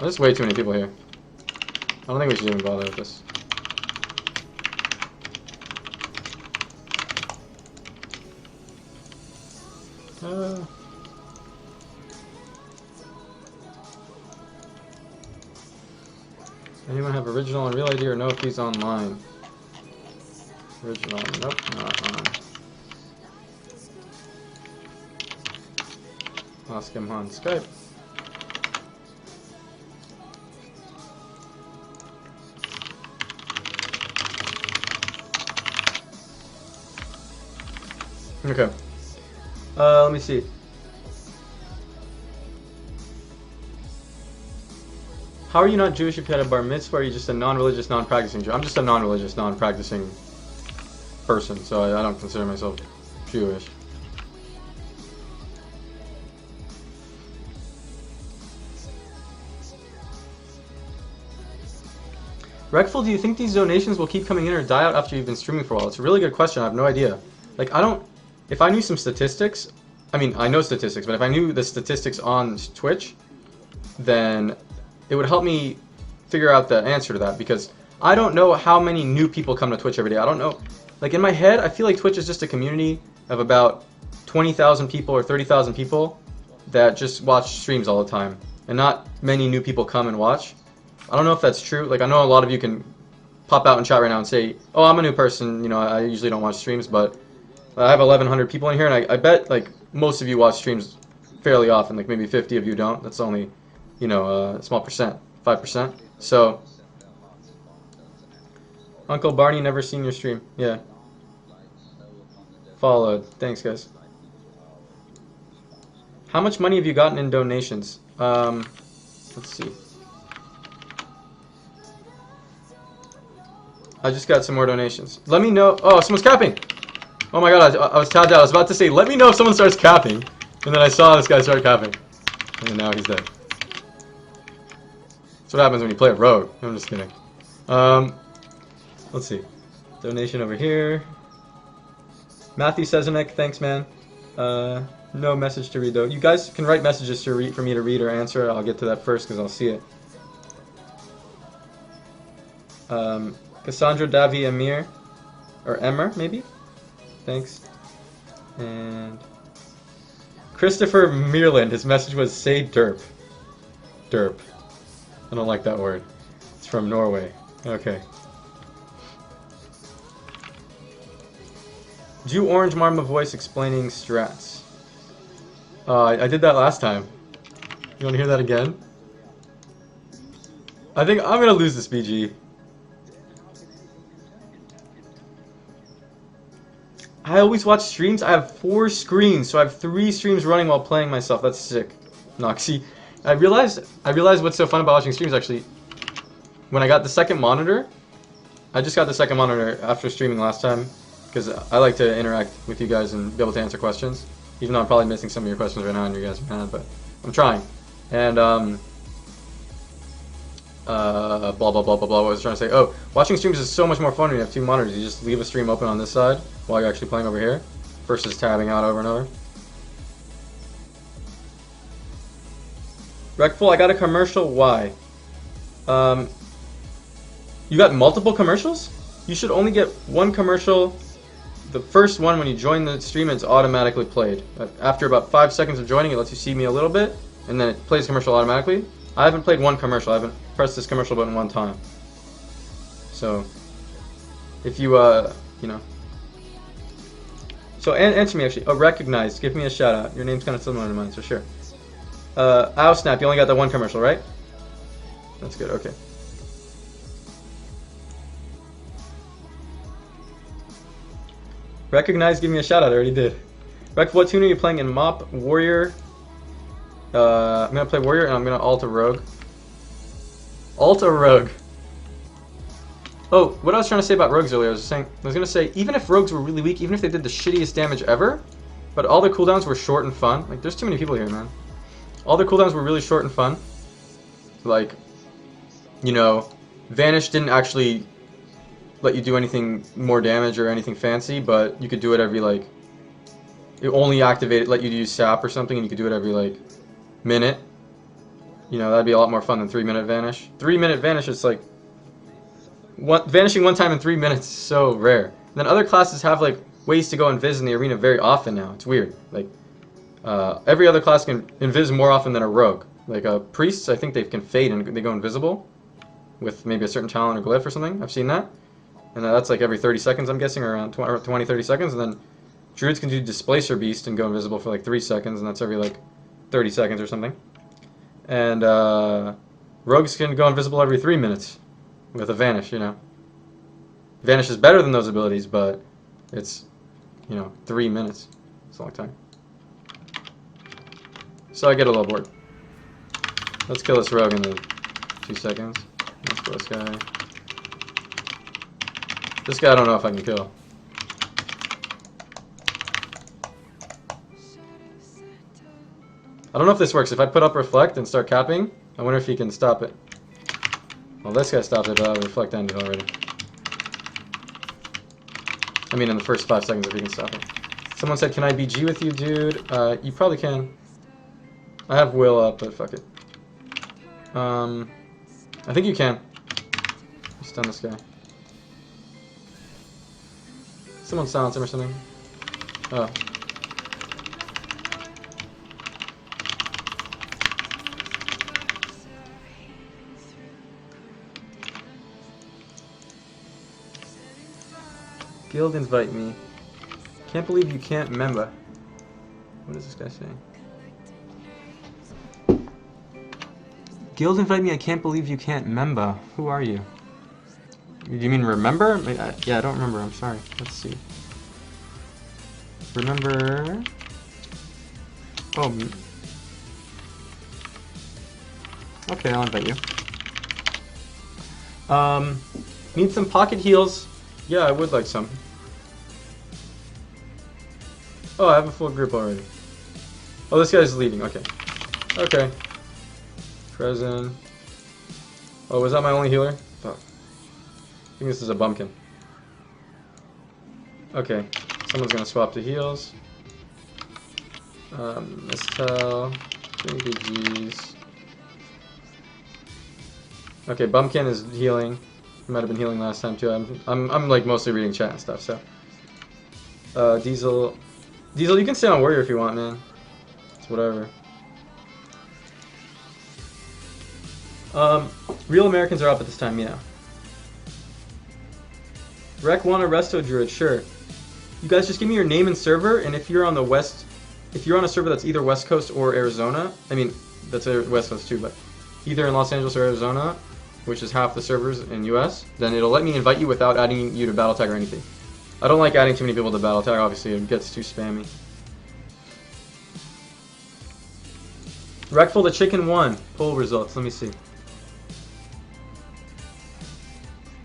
Oh, there's way too many people here. I don't think we should even bother with this. Anyone have original and real ID or know if he's online? Original, nope, not on. Ask him on Skype. Okay. Let me see. How are you not Jewish if you had a bar mitzvah, or are you just a non-religious, non-practicing Jew? I'm just a non-religious, non-practicing person, so I don't consider myself Jewish. Reckful, do you think these donations will keep coming in or die out after you've been streaming for a while? It's a really good question. I have no idea. Like, if I knew some statistics, I mean, I know statistics, but if I knew the statistics on Twitch, then it would help me figure out the answer to that, because I don't know how many new people come to Twitch every day. I don't know. Like, in my head, I feel like Twitch is just a community of about 20,000 people or 30,000 people that just watch streams all the time, and not many new people come and watch. I don't know if that's true. Like, I know a lot of you can pop out in chat right now and say, oh, I'm a new person, you know, I usually don't watch streams, but I have 1,100 people in here, and I bet, like, most of you watch streams fairly often. Like, maybe 50 of you don't. That's only, you know, a small percent, 5%. So, Uncle Barney, never seen your stream. Yeah. Followed. Thanks, guys. How much money have you gotten in donations? Let's see. I just got some more donations. Let me know. Oh, someone's capping. Oh my god, I was tabbed out. I was about to say, let me know if someone starts capping. And then I saw this guy start capping. And now he's dead. That's what happens when you play a rogue. I'm just kidding. Let's see. Donation over here. Matthew Sezanek, thanks, man. No message to read, though. You guys can write messages to read, for me to read or answer. I'll get to that first because I'll see it. Cassandra Davi Emir. Or Emmer, maybe? Thanks. And Christopher Meerland, his message was, say derp. Derp. I don't like that word. It's from Norway. Okay. Do Orange Marma voice explaining strats. I did that last time. You want to hear that again? I think I'm gonna lose this BG. I always watch streams. I have 4 screens, so I have 3 streams running while playing myself. That's sick. Noxy. I realized what's so fun about watching streams, actually. When I got the second monitor, I just got the second monitor after streaming last time, because I like to interact with you guys and be able to answer questions. Even though I'm probably missing some of your questions right now and you guys are mad, but I'm trying. And, blah, blah, blah, blah, blah, what I was trying to say. Oh, watching streams is so much more fun when you have 2 monitors. You just leave a stream open on this side while you're actually playing over here, versus tabbing out over and over. Reckful, I got a commercial. Why? You got multiple commercials? You should only get one commercial. The first one when you join the stream, it's automatically played. After about 5 seconds of joining, it lets you see me a little bit, and then it plays commercial automatically. I haven't played one commercial. I haven't pressed this commercial button one time. So, if you, you know. So, answer me actually. Oh, recognize. Give me a shout out. Your name's kind of similar to mine, so sure. Ow snap. You only got that one commercial, right? That's good. Okay. Recognize. Give me a shout out. I already did. Reck, what tune are you playing in Mop Warrior? I'm gonna play Warrior and I'm gonna alt a Rogue. Alt a Rogue. Oh, what I was trying to say about Rogues earlier, I was gonna say, even if Rogues were really weak, even if they did the shittiest damage ever, but all their cooldowns were short and fun. Like, there's too many people here, man. All their cooldowns were really short and fun. Like, you know, Vanish didn't actually let you do anything more damage or anything fancy, but you could do it every, like, it only activated, let you use Sap or something, and you could do it every, like, minute. You know, that'd be a lot more fun than 3-minute Vanish. 3-minute Vanish is like, vanishing one time in 3 minutes is so rare. And then other classes have, like, ways to go invis in the arena very often now. It's weird. Like, every other class can invis more often than a rogue. Like, priests, I think they can fade and they go invisible with maybe a certain talent or glyph or something. I've seen that. And that's like every 30 seconds, I'm guessing, or around 20, 30 seconds. And then druids can do Displacer Beast and go invisible for like 3 seconds, and that's every like 30 seconds or something. And rogues can go invisible every 3 minutes with a Vanish, you know. Vanish is better than those abilities, but it's, you know, 3 minutes. It's a long time. So I get a little bored. Let's kill this rogue in the 2 seconds. Let's kill this guy. This guy I don't know if I can kill. I don't know if this works. If I put up Reflect and start capping, I wonder if he can stop it. Well, this guy stopped it, but Reflect ended already. I mean, in the first 5 seconds, if he can stop it. Someone said, can I BG with you, dude? You probably can. I have Will up, but fuck it. I think you can. Stun this guy. Someone silence him or something. Oh. Guild invite me. Can't believe you can't member. What is this guy saying? Guild invite me. I can't believe you can't member. Who are you? Do you mean remember? Yeah, I don't remember. I'm sorry. Let's see. Remember. Oh. Okay, I'll invite you. Need some pocket heals. Yeah, I would like some. Oh, I have a full group already. Oh, this guy's leading. Okay. Okay. Present. Oh, was that my only healer? Fuck. I think this is a bumpkin. Okay. Someone's gonna swap to heals. Mistel. BGs. Okay, bumpkin is healing. He might have been healing last time too. I'm like mostly reading chat and stuff, so. Diesel, you can stay on warrior if you want, man. It's whatever. Real Americans are up at this time, yeah. Rec want a resto druid, sure. You guys just give me your name and server, and if you're on the west, if you're on a server that's either West Coast or Arizona, I mean that's West Coast too, but either in Los Angeles or Arizona, which is half the servers in US, then it'll let me invite you without adding you to battle tag or anything. I don't like adding too many people to battle tag, obviously it gets too spammy. Reckful the chicken won. Poll results, let me see.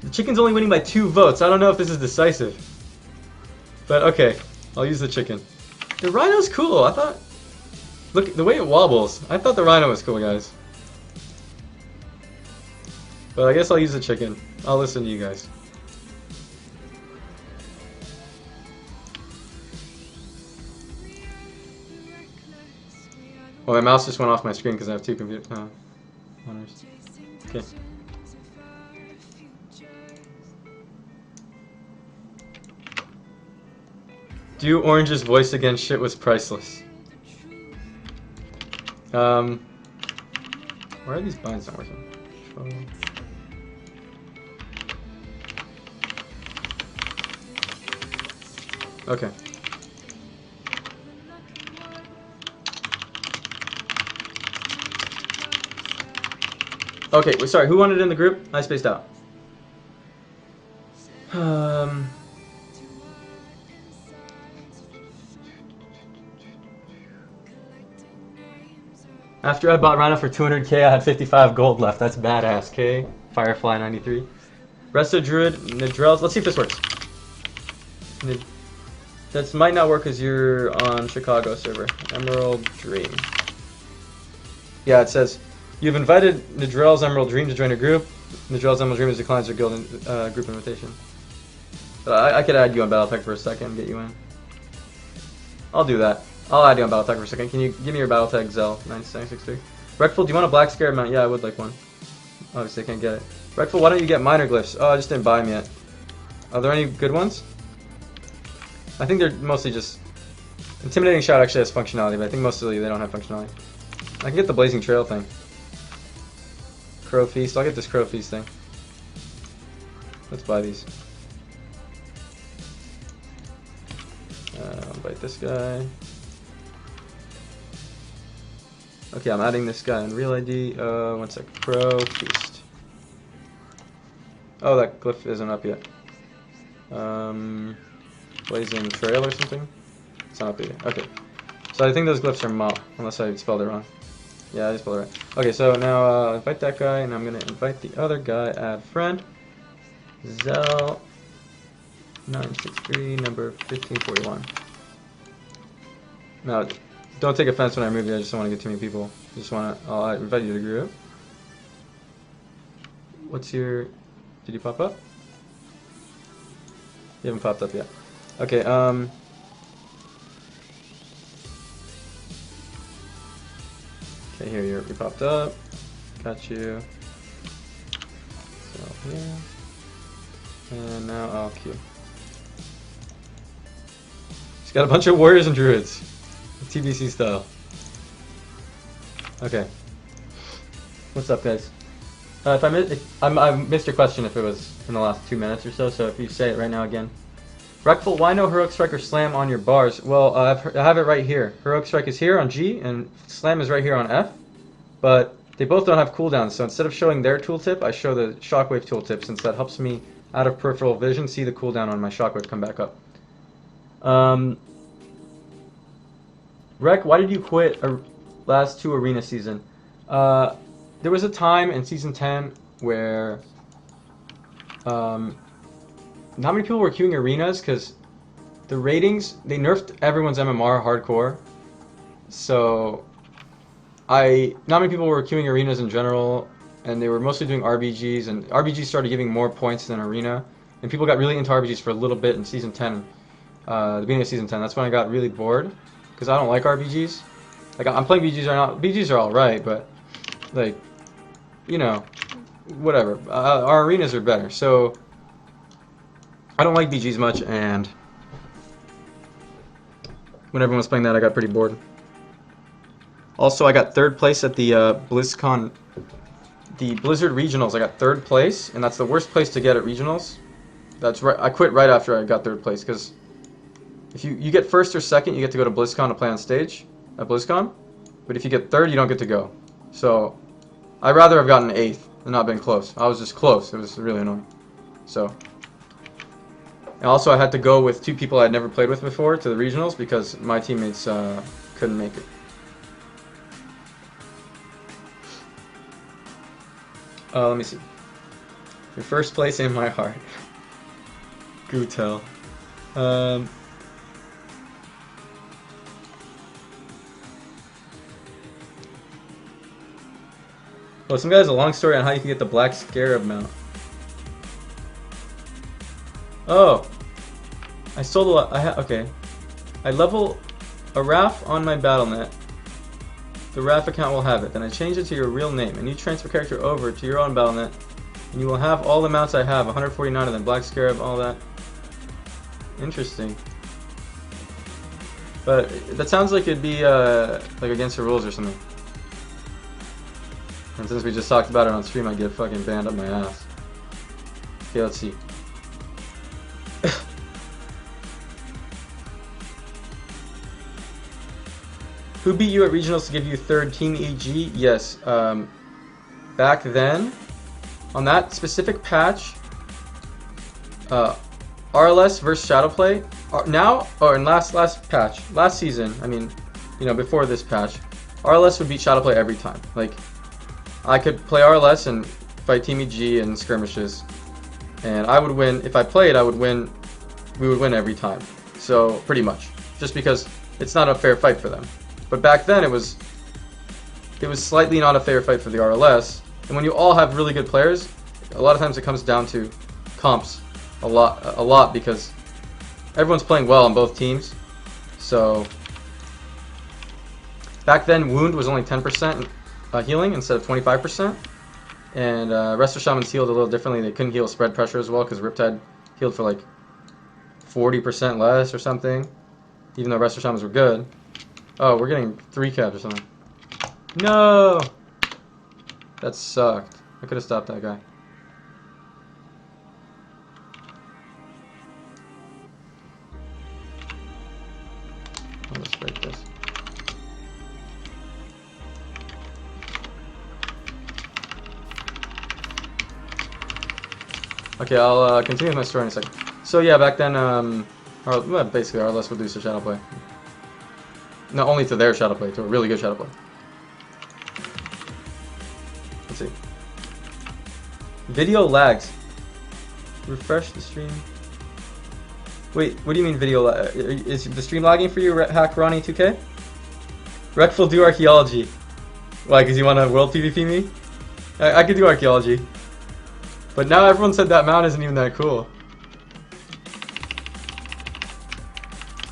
The chicken's only winning by 2 votes. I don't know if this is decisive. But okay, I'll use the chicken. The rhino's cool, I thought... Look, the way it wobbles. I thought the rhino was cool, guys. But I guess I'll use the chicken. I'll listen to you guys. Well, my mouse just went off my screen because I have 2 computer monitors. Okay. Do Orange's voice again? Shit was priceless. Why are these binds not working? Okay. Okay, sorry, who wanted it in the group? I spaced out. After I bought Rhino for 200k, I had 55 gold left. That's badass, K. Firefly 93. Resto Druid, Nidrels. Let's see if this works. This might not work because you're on Chicago server. Emerald Dream. Yeah, it says, you've invited Nidrel's Emerald Dream to join a group. Nidrel's Emerald Dream has declined your guild group invitation. But I could add you on Battletech for a second and get you in. I'll do that. I'll add you on Battletech for a second. Can you give me your Battletech, Zell 963? Reckful, do you want a Black Scarab mount? Yeah, I would like one. Obviously, I can't get it. Reckful, why don't you get minor glyphs? Oh, I just didn't buy them yet. Are there any good ones? I think they're mostly just... Intimidating Shout actually has functionality, but I think mostly they don't have functionality. I can get the Blazing Trail thing. Crow Feast. I'll get this Crow Feast thing. Let's buy these. I'll invite this guy. Okay, I'm adding this guy in Real ID. One sec. Crow Feast. Oh, that glyph isn't up yet. Blazing Trail or something? It's not up yet. Okay. So I think those glyphs are mop, unless I spelled it wrong. Yeah, I spelled it right. Okay, so now invite that guy, and I'm going to invite the other guy, add friend. Zell 963, number 1541. Now, don't take offense when I move you, I just don't want to get too many people. I just want to, I'll invite you to the group. What's your, did you pop up? You haven't popped up yet. Okay, okay, here you popped up. Got you. So here. And now I'll queue. She's got a bunch of warriors and druids. TBC style. Okay. What's up, guys? I missed your question if it was in the last 2 minutes or so, so if you say it right now again. Reckful, why no Heroic Strike or Slam on your bars? Well, I have it right here. Heroic Strike is here on G, and Slam is right here on F. But they both don't have cooldowns, so instead of showing their tooltip, I show the Shockwave tooltip, since that helps me, out of peripheral vision, see the cooldown on my Shockwave come back up. Rec, why did you quit last 2 arena season? There was a time in season 10 where not many people were queuing arenas because the ratings, they nerfed everyone's MMR hardcore. So not many people were queuing arenas in general, and they were mostly doing RBGs, and RBGs started giving more points than arena, and people got really into RBGs for a little bit in season 10, the beginning of season 10. That's when I got really bored, because I don't like RBGs. Like, I'm playing BGs right now. BGs are alright, but, like, you know, whatever. Our arenas are better, so I don't like BGs much, and when everyone was playing that, I got pretty bored. Also, I got 3rd place at the BlizzCon, the Blizzard Regionals. I got 3rd place, and that's the worst place to get at Regionals. That's right. I quit right after I got 3rd place, because if you get 1st or 2nd, you get to go to BlizzCon to play on stage at BlizzCon, but if you get 3rd, you don't get to go. So I'd rather have gotten 8th and not been close. I was just close. It was really annoying. So. And also, I had to go with 2 people I'd never played with before to the regionals because my teammates couldn't make it. Let me see. Your 1st place in my heart. Gutel. Well, some guy has a long story on how you can get the Black Scarab mount. Oh, I sold a lot. Okay. I level a RAF on my BattleNet. The RAF account will have it. Then I change it to your real name, and you transfer character over to your own BattleNet, and you will have all the mounts I have, 149 of them, Black Scarab, all that. Interesting. But that sounds like it'd be like against the rules or something. And since we just talked about it on stream, I'd get fucking banned up my ass. Okay, let's see. Who beat you at regionals to give you third Team EG? Yes. Back then, on that specific patch, RLS versus Shadowplay. Now, or in last patch, last season, I mean, you know, before this patch, RLS would beat Shadowplay every time. Like, I could play RLS and fight Team EG in skirmishes, and I would win. If I played, I would win. We would win every time. So, pretty much. Just because it's not a fair fight for them. But back then, it was slightly not a fair fight for the RLS. And when you all have really good players, a lot of times it comes down to comps a lot because everyone's playing well on both teams. So back then, wound was only 10% healing instead of 25%. And Resto Shamans healed a little differently. They couldn't heal spread pressure as well because Riptide healed for like 40% less or something, even though Resto Shamans were good. Oh, we're getting 3 caps or something. No! That sucked. I could have stopped that guy. Let's break this. Okay, I'll continue with my story in a second. So yeah, back then, basically RLS would lose to Shadowplay. Not only to their Shadowplay, to a really good Shadowplay. Let's see. Video lags. Refresh the stream. Wait, what do you mean video lag? Is the stream lagging for you, Hack Ronnie 2K? Reckful do archaeology. Why, because you want to world PvP me? I could do archaeology. But now everyone said that mount isn't even that cool.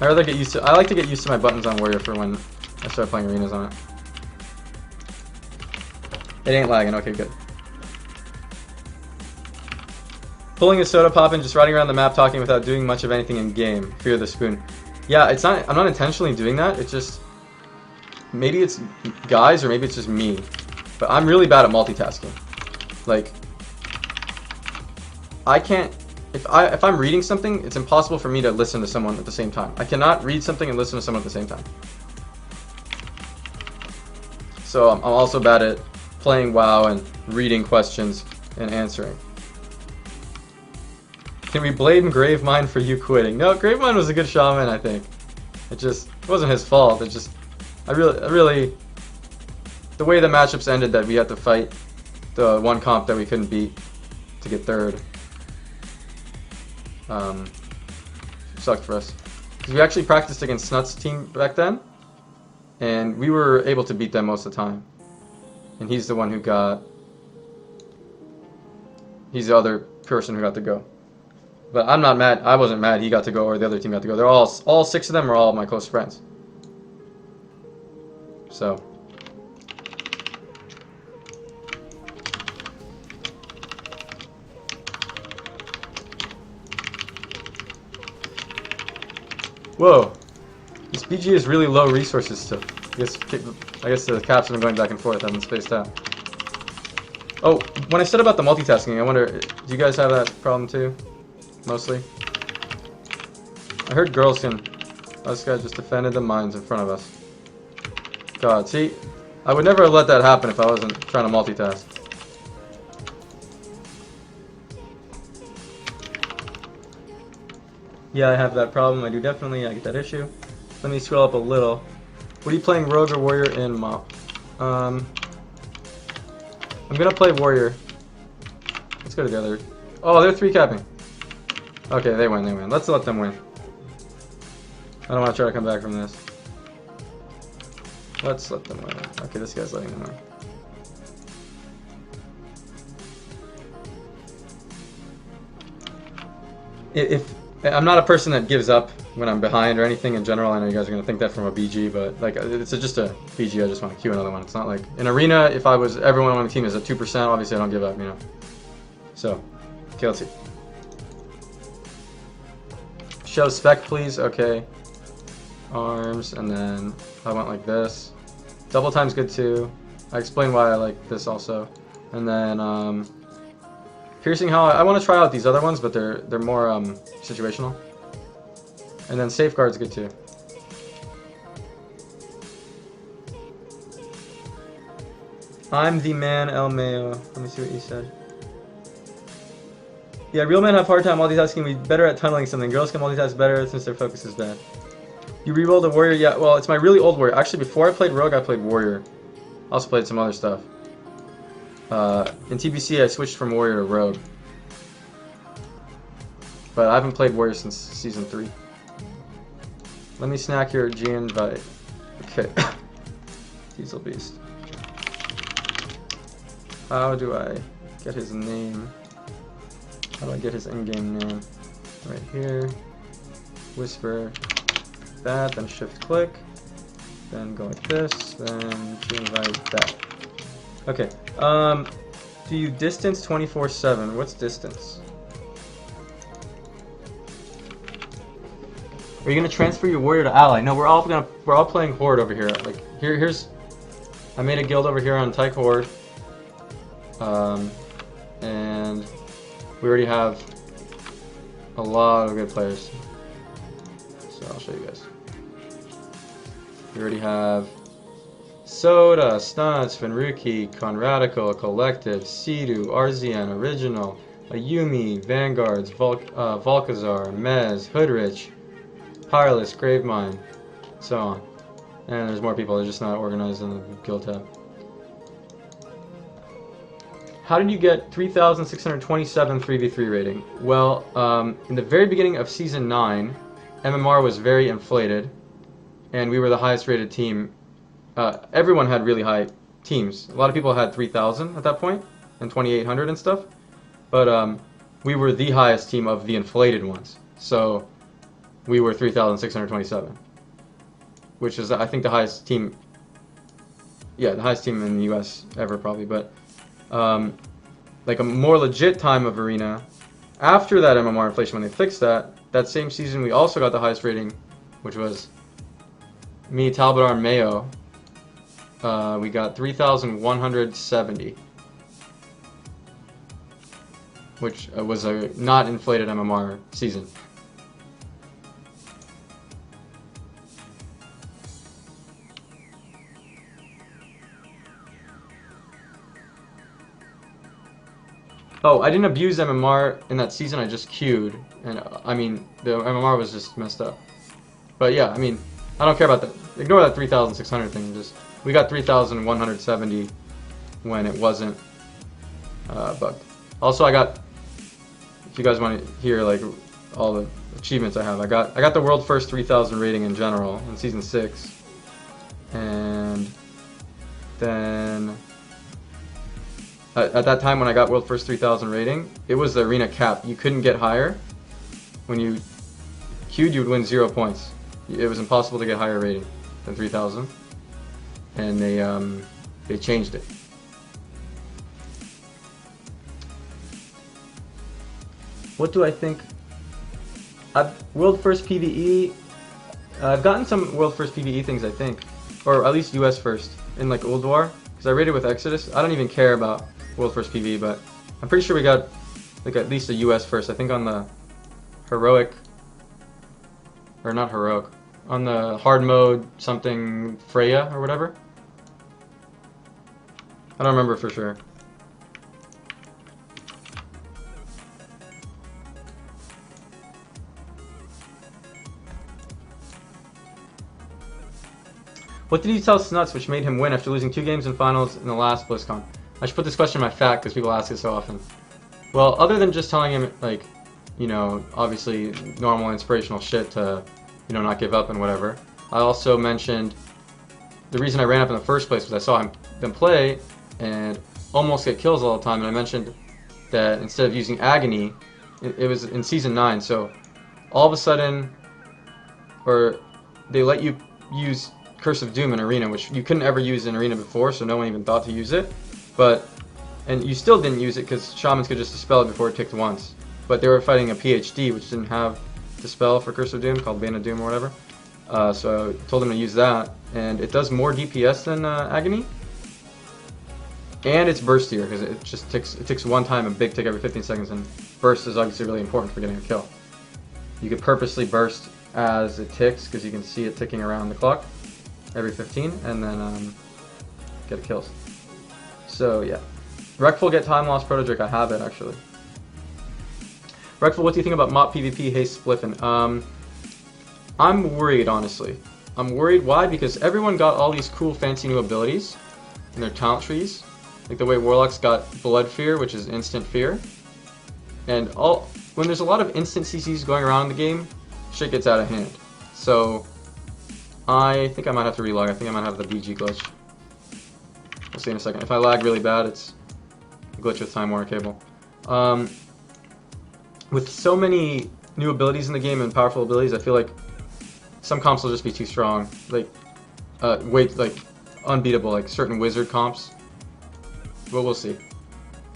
I like to get used to my buttons on Warrior for when I start playing arenas on it. It ain't lagging, okay, good. Pulling a soda pop and just riding around the map talking without doing much of anything in game. Fear the spoon. Yeah, I'm not intentionally doing that, it's just, maybe it's guys or maybe it's just me. But I'm really bad at multitasking. Like, I can't, if I'm reading something, it's impossible for me to listen to someone at the same time. I cannot read something and listen to someone at the same time. So I'm also bad at playing WoW and reading questions and answering. Can we blame Gravemind for you quitting? No, Gravemind was a good shaman, I think. It wasn't his fault. It just, I really, the way the matchups ended, that we had to fight the one comp that we couldn't beat to get third. Sucked for us. Because we actually practiced against Snut's team back then, and we were able to beat them most of the time. And he's the one who got, he's the other person who got to go. But I'm not mad, I wasn't mad he got to go or the other team got to go. They're all 6 of them are all my close friends. So. Whoa, this BG is really low resources still. I guess the caps have been going back and forth. I've been spaced out. Oh, when I said about the multitasking, I wonder, do you guys have that problem too? Mostly. I heard girls can. Oh, this guy just defended the mines in front of us. God, see, I would never let that happen if I wasn't trying to multitask. Yeah, I have that problem. I do definitely. I get that issue. Let me scroll up a little. What are you playing, Rogue or Warrior in MOP? I'm gonna play Warrior. Let's go to the other. Oh, they're 3-capping. Okay, they win. Let's let them win. I don't want to try to come back from this. Let's let them win. Okay, this guy's letting them win. If I'm not a person that gives up when I'm behind or anything in general. I know you guys are gonna think that from a BG, but like it's just a BG. I just want to queue another one. It's not like in arena. If everyone on the team is at 2%, obviously I don't give up, you know. So, okay, let's see. Show spec, please. Okay. arms, and then I went like this. Double time's good too. I explained why I like this also. And then piercing how I want to try out these other ones, but they're more situational. And then safeguard's good too. I'm the man, El Mayo. Let me see what you said. Yeah, real men have hard time multitasking. Be better at tunneling something. Girls can multitask better since their focus is bad. You rerolled a warrior? Yeah, well, it's my really old warrior. Actually, before I played rogue, I played warrior. I also played some other stuff. In TBC, I switched from warrior to rogue. But I haven't played warrior since season 3. Let me snack your G invite. Okay. Diesel Beast. How do I get his name? How do I get his in-game name? Right here. Whisper that, then shift click. Then go like this, then G-invite that. Okay. Do you distance 24/7? What's distance? Are you gonna transfer your warrior to ally? No, we're all playing horde over here. Like here's I made a guild over here on Tyke Horde. And we already have a lot of good players. So I'll show you guys. We already have Soda, Stunts, Fenruki, Conradical, Collective, Sidu, Arzian, Original, Ayumi, Vanguards, Volkazar, Mez, Hoodrich, Tireless, Gravemind, so on. And there's more people, they're just not organized in the guild tab. How did you get 3,627 3v3 rating? Well, in the very beginning of Season 9, MMR was very inflated, and we were the highest rated team. Everyone had really high teams. A lot of people had 3,000 at that point, and 2,800 and stuff. But we were the highest team of the inflated ones. So we were 3,627, which is, I think, the highest team. Yeah, the highest team in the US ever, probably. But like a more legit time of Arena, after that MMR inflation, when they fixed that, that same season we also got the highest rating, which was me, Talbot, and Mayo. We got 3,170, which was a not inflated MMR season. Oh, I didn't abuse MMR in that season, I just queued, and I mean, the MMR was just messed up. But yeah, I mean, I don't care about that. Ignore that 3,600 thing, just, we got 3,170 when it wasn't bugged. Also, I got, if you guys want to hear like all the achievements I have, I got the world first 3,000 rating in general in Season 6, and then at that time when I got world first 3,000 rating, it was the arena cap. You couldn't get higher. When you queued, you would win 0 points. It was impossible to get higher rating than 3,000, and they changed it. What do I think? World first PvE. I've gotten some world first PvE things, I think, or at least US first in like Old War, because I raided with Exodus. I don't even care about world first PvE, but I'm pretty sure we got like at least a US first. I think on the heroic, or not heroic, on the hard mode something Freya or whatever. I don't remember for sure. What did you tell Snuts which made him win after losing 2 games in finals in the last BlizzCon? I should put this question in my FAQ because people ask it so often. Well, other than just telling him, like, you know, obviously normal inspirational shit to, you know, not give up and whatever, I also mentioned the reason I ran up in the first place was I saw them play and almost get kills all the time, and I mentioned that instead of using Agony, it was in Season 9, so all of a sudden, or they let you use Curse of Doom in Arena, which you couldn't ever use in Arena before, so no one even thought to use it. And you still didn't use it because Shamans could just dispel it before it ticked once. But they were fighting a PhD, which didn't have Dispel for Curse of Doom, called Bane of Doom or whatever. So I told him to use that, and it does more DPS than Agony. And it's burstier because it just ticks one time a big tick every 15 seconds, and burst is obviously really important for getting a kill. You could purposely burst as it ticks because you can see it ticking around the clock every 15, and then get kills. So yeah, Reckful get time loss proto Drake. I have it actually. Reckful, what do you think about Mop PvP Haste Spliffin? I'm worried, honestly. I'm worried. Why? Because everyone got all these cool fancy new abilities in their talent trees. Like the way Warlock's got Blood Fear, which is instant fear. And when there's a lot of instant CCs going around in the game, shit gets out of hand. So I think I might have to relog. I think I might have the BG glitch. We'll see in a second. If I lag really bad, it's a glitch with Time Warner Cable. With so many new abilities in the game and powerful abilities, I feel like some comps will just be too strong. Like, unbeatable, like certain wizard comps. Well, we'll see.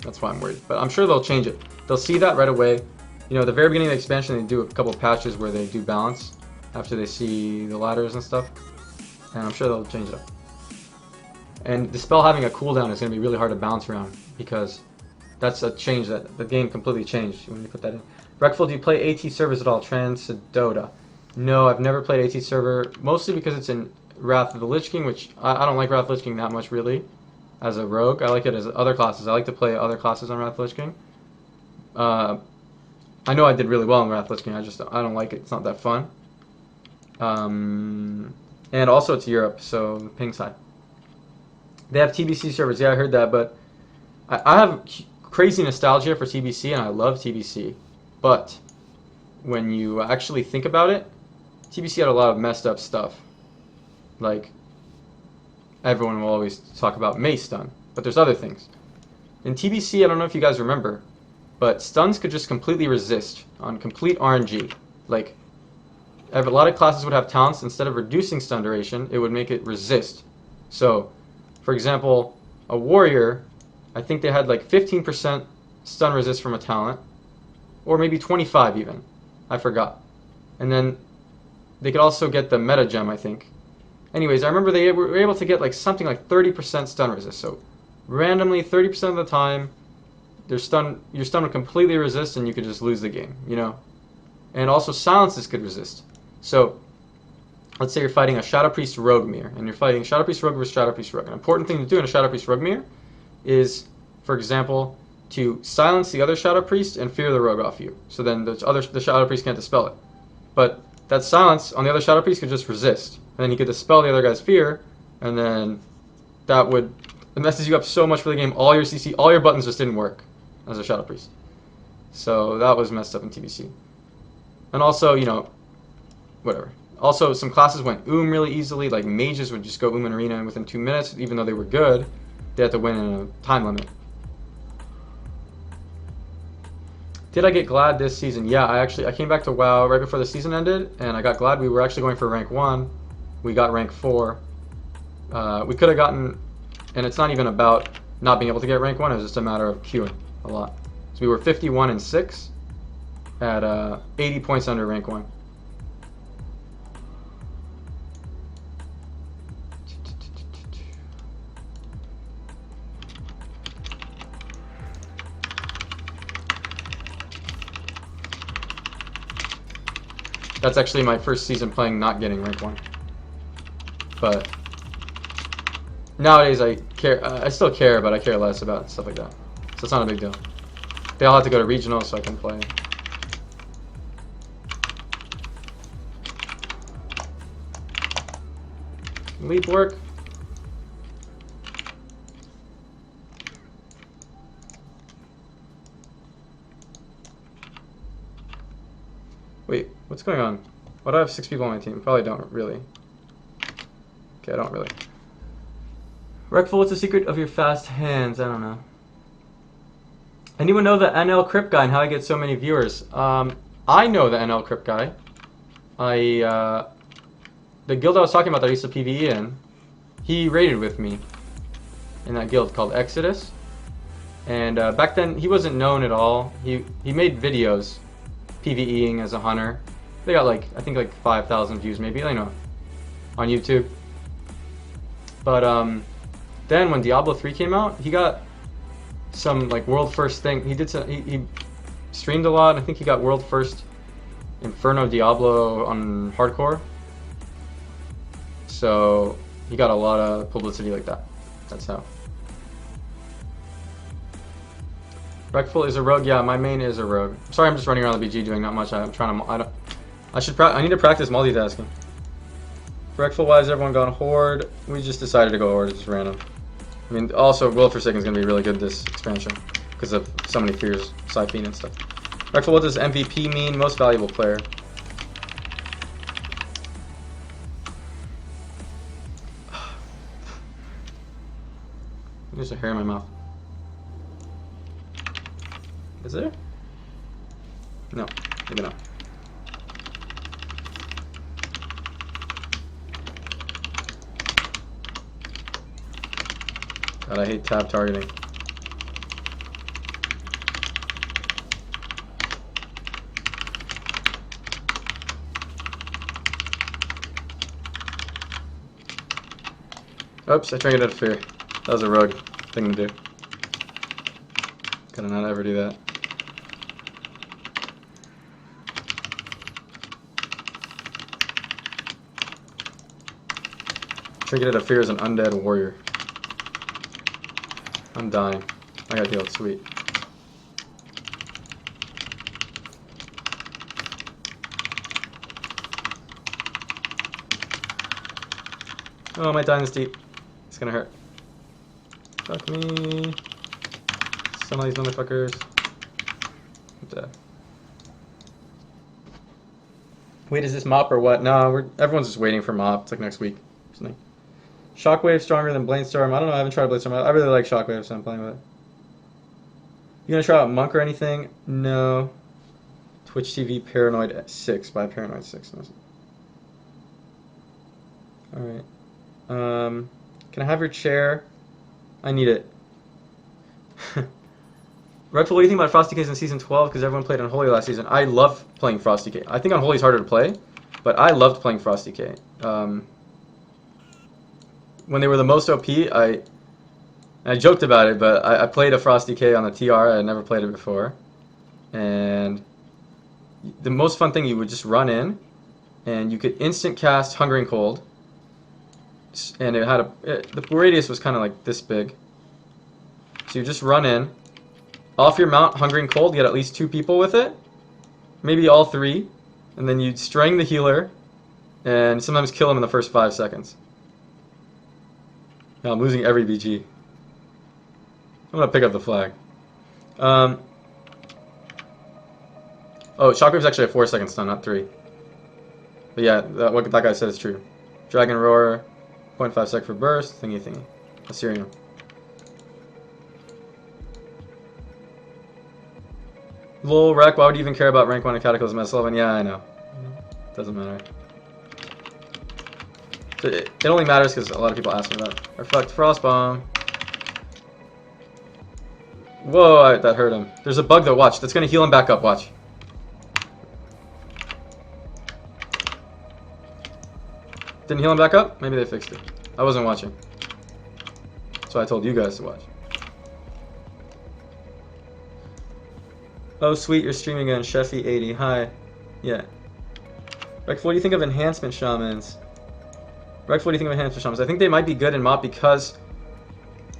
That's why I'm worried. But I'm sure they'll change it. They'll see that right away. You know, at the very beginning of the expansion, they do a couple patches where they do balance after they see the ladders and stuff. And I'm sure they'll change it up. And the spell having a cooldown is going to be really hard to bounce around because that's a change that the game completely changed when you put that in. Reckful, do you play AT servers at all? Transdota. No, I've never played AT server, mostly because it's in Wrath of the Lich King, which I don't like Wrath of the Lich King that much, really. As a rogue, I like it as other classes. I like to play other classes on Wrath of the Lich King. I know I did really well in Wrath of the Lich King. I don't like it. It's not that fun. And also it's Europe, so the ping's high. They have TBC servers. Yeah, I heard that, but I have crazy nostalgia for TBC, and I love TBC. But when you actually think about it, TBC had a lot of messed up stuff. Like, everyone will always talk about mace stun, but there's other things. In TBC, I don't know if you guys remember, but stuns could just completely resist on complete RNG. Like, a lot of classes would have talents, instead of reducing stun duration, it would make it resist. So, for example, a warrior, I think they had like 15% stun resist from a talent, or maybe 25 even. I forgot. And then they could also get the meta gem, I think. Anyways, I remember they were able to get like something like 30% stun resist. So randomly, 30% of the time, your stun would completely resist, and you could just lose the game, you know. And also silences could resist. So let's say you're fighting a Shadow Priest Rogue Mirror, and you're fighting Shadow Priest Rogue versus Shadow Priest Rogue. An important thing to do in a Shadow Priest Rogue Mirror is, for example, to silence the other Shadow Priest and fear the Rogue off you. So then the Shadow Priest can't dispel it. But that silence on the other Shadow Priest could just resist. And then he could dispel the other guy's fear, and then it messes you up so much for the game. All your CC, all your buttons just didn't work as a Shadow Priest. So that was messed up in TBC. And also, you know, whatever. Also, some classes went really easily. Like mages would just go in arena within 2 minutes, even though they were good. They had to win in a time limit. Did I get glad this season? Yeah, I came back to WoW right before the season ended, and I got glad. We were actually going for rank 1. We got rank 4. We could have gotten, and it's not even about not being able to get rank 1, it was just a matter of queuing a lot. So we were 51 and 6 at 80 points under rank 1. That's actually my first season playing not getting rank 1. But nowadays I care. I still care, but I care less about stuff like that. So it's not a big deal. They all have to go to regional so I can play. Leap work. Wait, what's going on? Why do I have 6 people on my team? Probably don't really. Okay, I don't really. Reckful, what's the secret of your fast hands? I don't know. Anyone know the NL Crypt guy and how I get so many viewers? I know the NL Crypt guy. The guild I was talking about that I used to PvE in, he raided with me in that guild called Exodus. And back then, he wasn't known at all. He made videos PvEing as a hunter. They got like, I think like 5,000 views maybe, I know, on YouTube. But then when Diablo 3 came out, he got some like world first thing. He did some, he streamed a lot. I think he got world first Inferno Diablo on hardcore. So he got a lot of publicity like that. That's how. Reckful is a rogue. Yeah, my main is a rogue. Sorry, I'm just running around the BG doing not much. I'm trying to. I need to practice multitasking. Reckful, why has everyone gone Horde? We just decided to go Horde. It's just random. I mean, also Will Forsaken is going to be really good this expansion because of so many fears, Siphene and stuff. Reckful, what does MVP mean? Most valuable player. There's a hair in my mouth. Is there? No, maybe not. God, I hate tab targeting. Oops, I triggered out of fear. That was a rogue thing to do. Gotta not ever do that. Trinket of Fear is an undead warrior. I'm dying. I gotta heal. Sweet. Oh, my dying this deep. It's gonna hurt. Fuck me. Some of these motherfuckers. I'm dead. Wait, is this mop or what? No, everyone's just waiting for mop. It's like next week or something. Shockwave stronger than Bladestorm. I don't know. I haven't tried Bladestorm. I really like Shockwave, so I'm playing with it. You gonna try out Monk or anything? No. Twitch TV Paranoid 6 by Paranoid 6. Alright. Can I have your chair? I need it. Reckful, what do you think about Frosty Case in Season 12? Because everyone played Unholy last season. I love playing Frosty K. I think Unholy is harder to play, but I loved playing Frosty K. When they were the most OP, I joked about it, but I played a Frosty K on the TR. I had never played it before. And the most fun thing, you would just run in, and you could instant cast Hungering Cold. And it had the radius was kind of like this big. So you just run in, off your mount, Hungering Cold, get at least 2 people with it, maybe all 3, and then you'd string the healer, and sometimes kill him in the first 5 seconds. Now I'm losing every BG. I'm gonna pick up the flag. Oh, Shockwave's actually a 4-second stun, not 3. But yeah, what that guy said is true. Dragon Roar, 0.5 sec for burst, thingy. Assyrian. Lol, Wreck, why would you even care about rank 1 in Cataclysm as 11? Yeah, I know. Doesn't matter. It only matters because a lot of people ask me about it. Reflect Frostbomb. Whoa, that hurt him. There's a bug though, watch. That's gonna heal him back up, watch. Didn't heal him back up? Maybe they fixed it. I wasn't watching. So I told you guys to watch. Oh sweet, you're streaming again. Sheffy80, hi. Yeah. Reckful, what do you think of enhancement shamans? Reckful, what do you think of enhancement shamans? I think they might be good in MOP because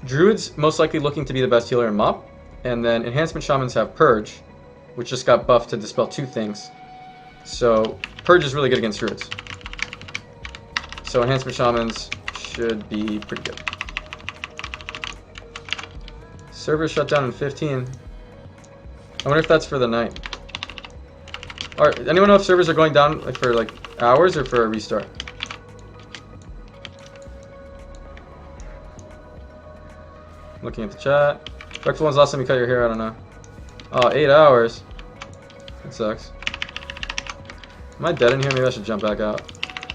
Druid's most likely looking to be the best healer in MOP. And then enhancement shamans have Purge, which just got buffed to dispel 2 things. So Purge is really good against Druids. So enhancement shamans should be pretty good. Server shut down in 15. I wonder if that's for the night. Anyone know if servers are going down like for like hours or for a restart? Looking at the chat. Reckful, when's the last time you cut your hair? I don't know. Oh, 8 hours. That sucks. Am I dead in here? Maybe I should jump back out.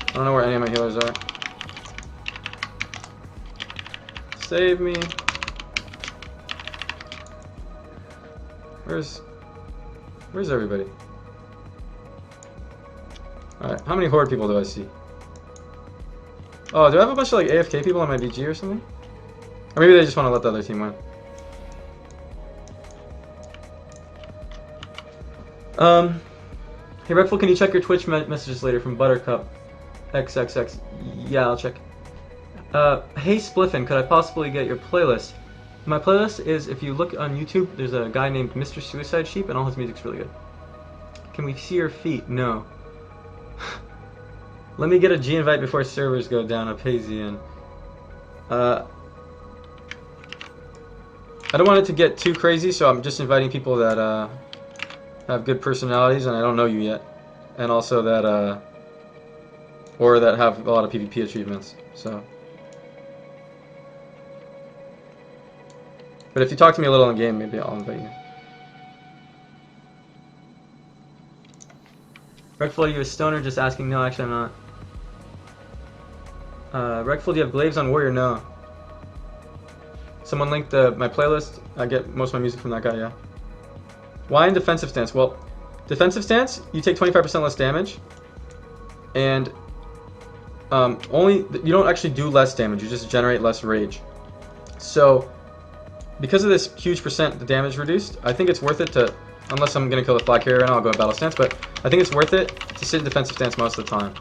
I don't know where any of my healers are. Save me. Where's everybody? Alright, how many horde people do I see? Oh, do I have a bunch of like AFK people on my BG or something? Or maybe they just want to let the other team win. Hey Reckful, can you check your Twitch messages later from Buttercup XXX? Yeah, I'll check. Hey Spliffin, could I possibly get your playlist? My playlist is, if you look on YouTube, there's a guy named Mr. Suicide Sheep, and all his music's really good. Can we see your feet? No. Let me get a G invite before servers go down. A Pazian. I don't want it to get too crazy, so I'm just inviting people that have good personalities, and I don't know you yet, and also that or that have a lot of PvP achievements. So. But if you talk to me a little in game, maybe I'll invite you. Reckful, are you a stoner? Just asking. No, actually I'm not. Reckful, do you have glaives on Warrior? No. Someone linked my playlist. I get most of my music from that guy, yeah. Why in defensive stance? Well, defensive stance, you take 25% less damage. And you don't actually do less damage, you just generate less rage. So, because of this huge percent the damage reduced, I think it's worth it to, unless I'm going to kill the flag carrier right now, I'll go battle stance, but I think it's worth it to sit in defensive stance most of the time.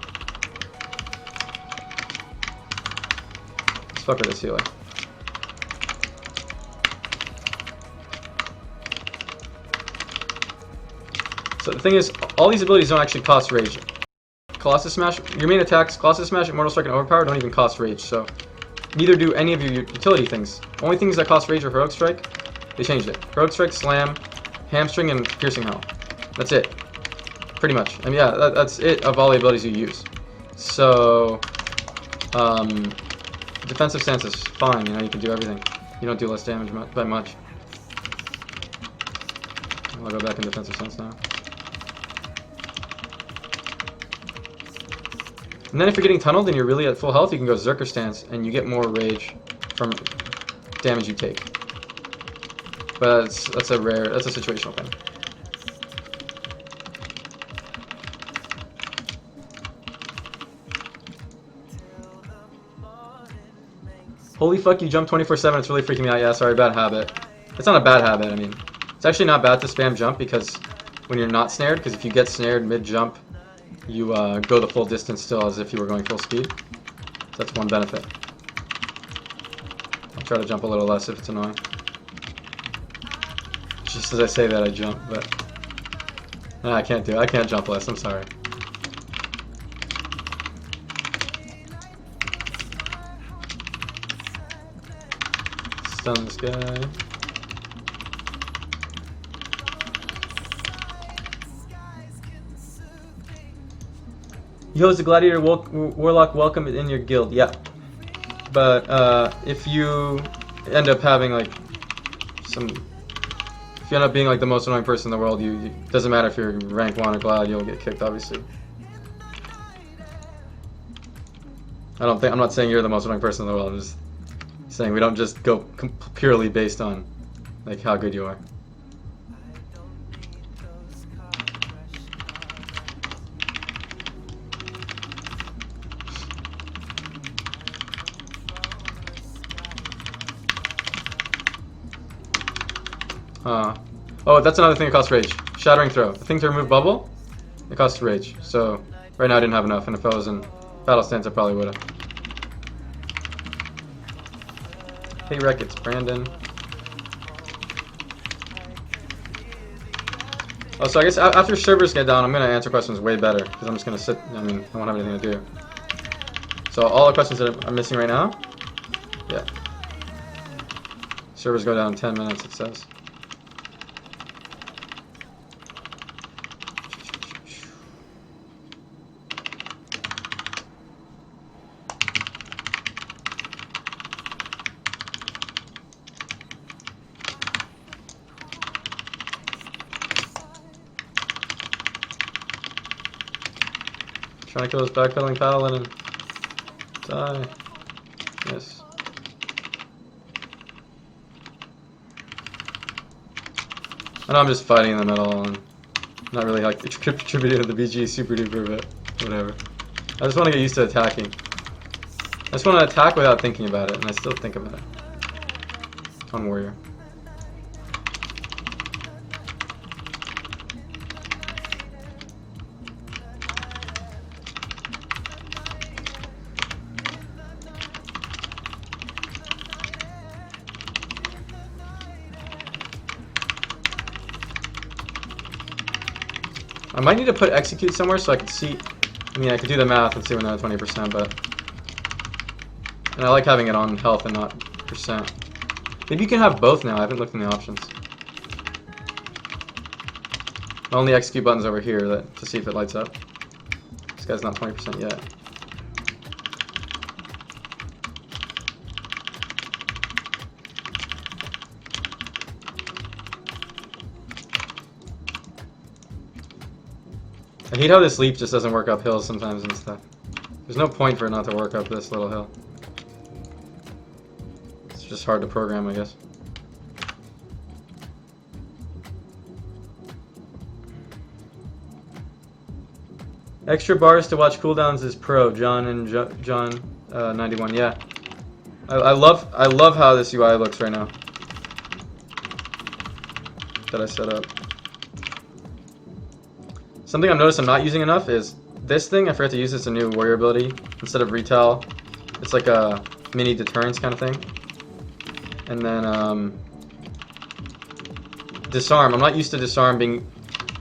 Let's fuck with this healer. So the thing is, all these abilities don't actually cost rage. Colossus Smash, your main attacks, Colossus Smash, Immortal Strike, and Overpower don't even cost rage, so neither do any of your utility things. Only things that cost rage are Heroic Strike. They changed it. Heroic Strike, Slam, Hamstring, and Piercing Hell. That's it. Pretty much. I mean, yeah, that's it of all the abilities you use. So, defensive stance is fine, you know, you can do everything. You don't do less damage by much. I'll go back in defensive stance now. And then if you're getting tunneled and you're really at full health, you can go Zerker stance, and you get more rage from damage you take. But that's a situational thing. Holy fuck, you jump 24/7, it's really freaking me out. Yeah, sorry, bad habit. It's not a bad habit, I mean. It's actually not bad to spam jump because when you're not snared, because if you get snared mid-jump, you go the full distance still as if you were going full speed. So that's one benefit. I'll try to jump a little less if it's annoying. Just as I say that, I jump, but no, I can't do it. I can't jump less. I'm sorry. Stun this guy. Yo, is the Gladiator Warlock welcome in your guild? Yeah. But if you end up having like if you end up being like the most annoying person in the world, it doesn't matter if you're rank 1 or Glad, you'll get kicked, obviously. I'm not saying you're the most annoying person in the world, I'm just saying we don't just go purely based on like how good you are. Oh, that's another thing that costs rage. Shattering Throw. The thing to remove bubble, it costs rage. So right now I didn't have enough, and if I was in battle stance, I probably would have. Hey Reck, it's Brandon. Oh, so I guess after servers get down, I'm gonna answer questions way better because I'm just gonna sit. I mean, I won't have anything to do. So all the questions that I'm missing right now, yeah. Servers go down in 10 minutes, it says. Trying to kill this backpedaling paladin and die. Yes. I know I'm just fighting in the middle and Not really like contributing to the BG super duper, but whatever. I just want to get used to attacking. I just want to attack without thinking about it, and I still think about it. On warrior. I might need to put execute somewhere so I can see. I mean, I could do the math and see when they're at 20%, but. And I like having it on health and not percent. Maybe you can have both now. I haven't looked in the options. The only execute button's over here to see if it lights up. This guy's not 20% yet. I hate how this leap just doesn't work up hills sometimes and stuff. There's no point for it not to work up this little hill. It's just hard to program, I guess. Extra bars to watch cooldowns is pro. John and John 91. Yeah, I love how this UI looks right now that I set up. Something I've noticed I'm not using enough is this thing. I forgot to use this a new warrior ability instead of retell. It's like a mini deterrence kind of thing. And then disarm. I'm not used to disarm being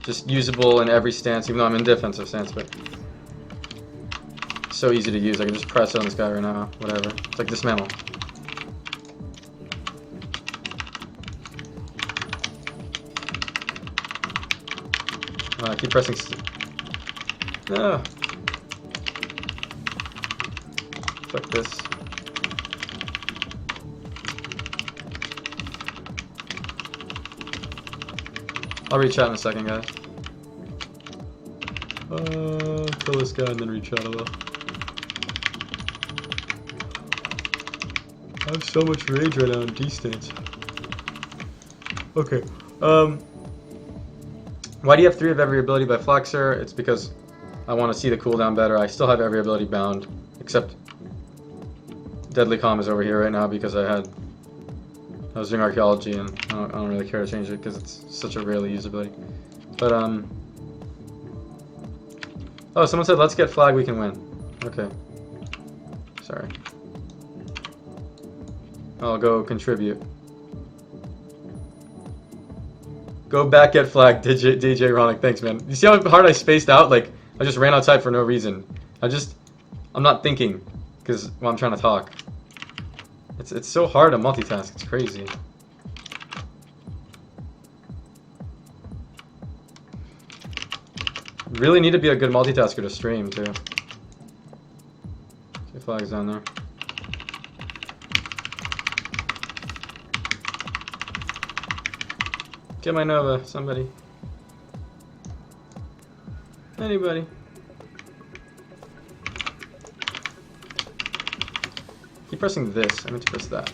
just usable in every stance, even though I'm in defensive stance, but it's so easy to use. I can just press it on this guy right now, whatever. It's like dismantle. I keep pressing. No. Fuck this. I'll reach out in a second, guys. Kill this guy and then reach out a little. I have so much rage right now in D stance. Okay. Why do you have 3 of every ability by Flexer? It's because I want to see the cooldown better. I still have every ability bound, except Deadly Calm is over here right now because I was doing archaeology and I don't really care to change it because it's such a rarely used ability. But oh, someone said let's get flag, we can win. Okay. Sorry. I'll go contribute. Go back, get flag, DJ Ronick. Thanks, man. You see how hard I spaced out? Like, I just ran outside for no reason. I'm not thinking, because I'm trying to talk. It's so hard to multitask. It's crazy. Really need to be a good multitasker to stream too. See flags down there. Get my Nova, somebody. Anybody. Keep pressing this. I meant to press that.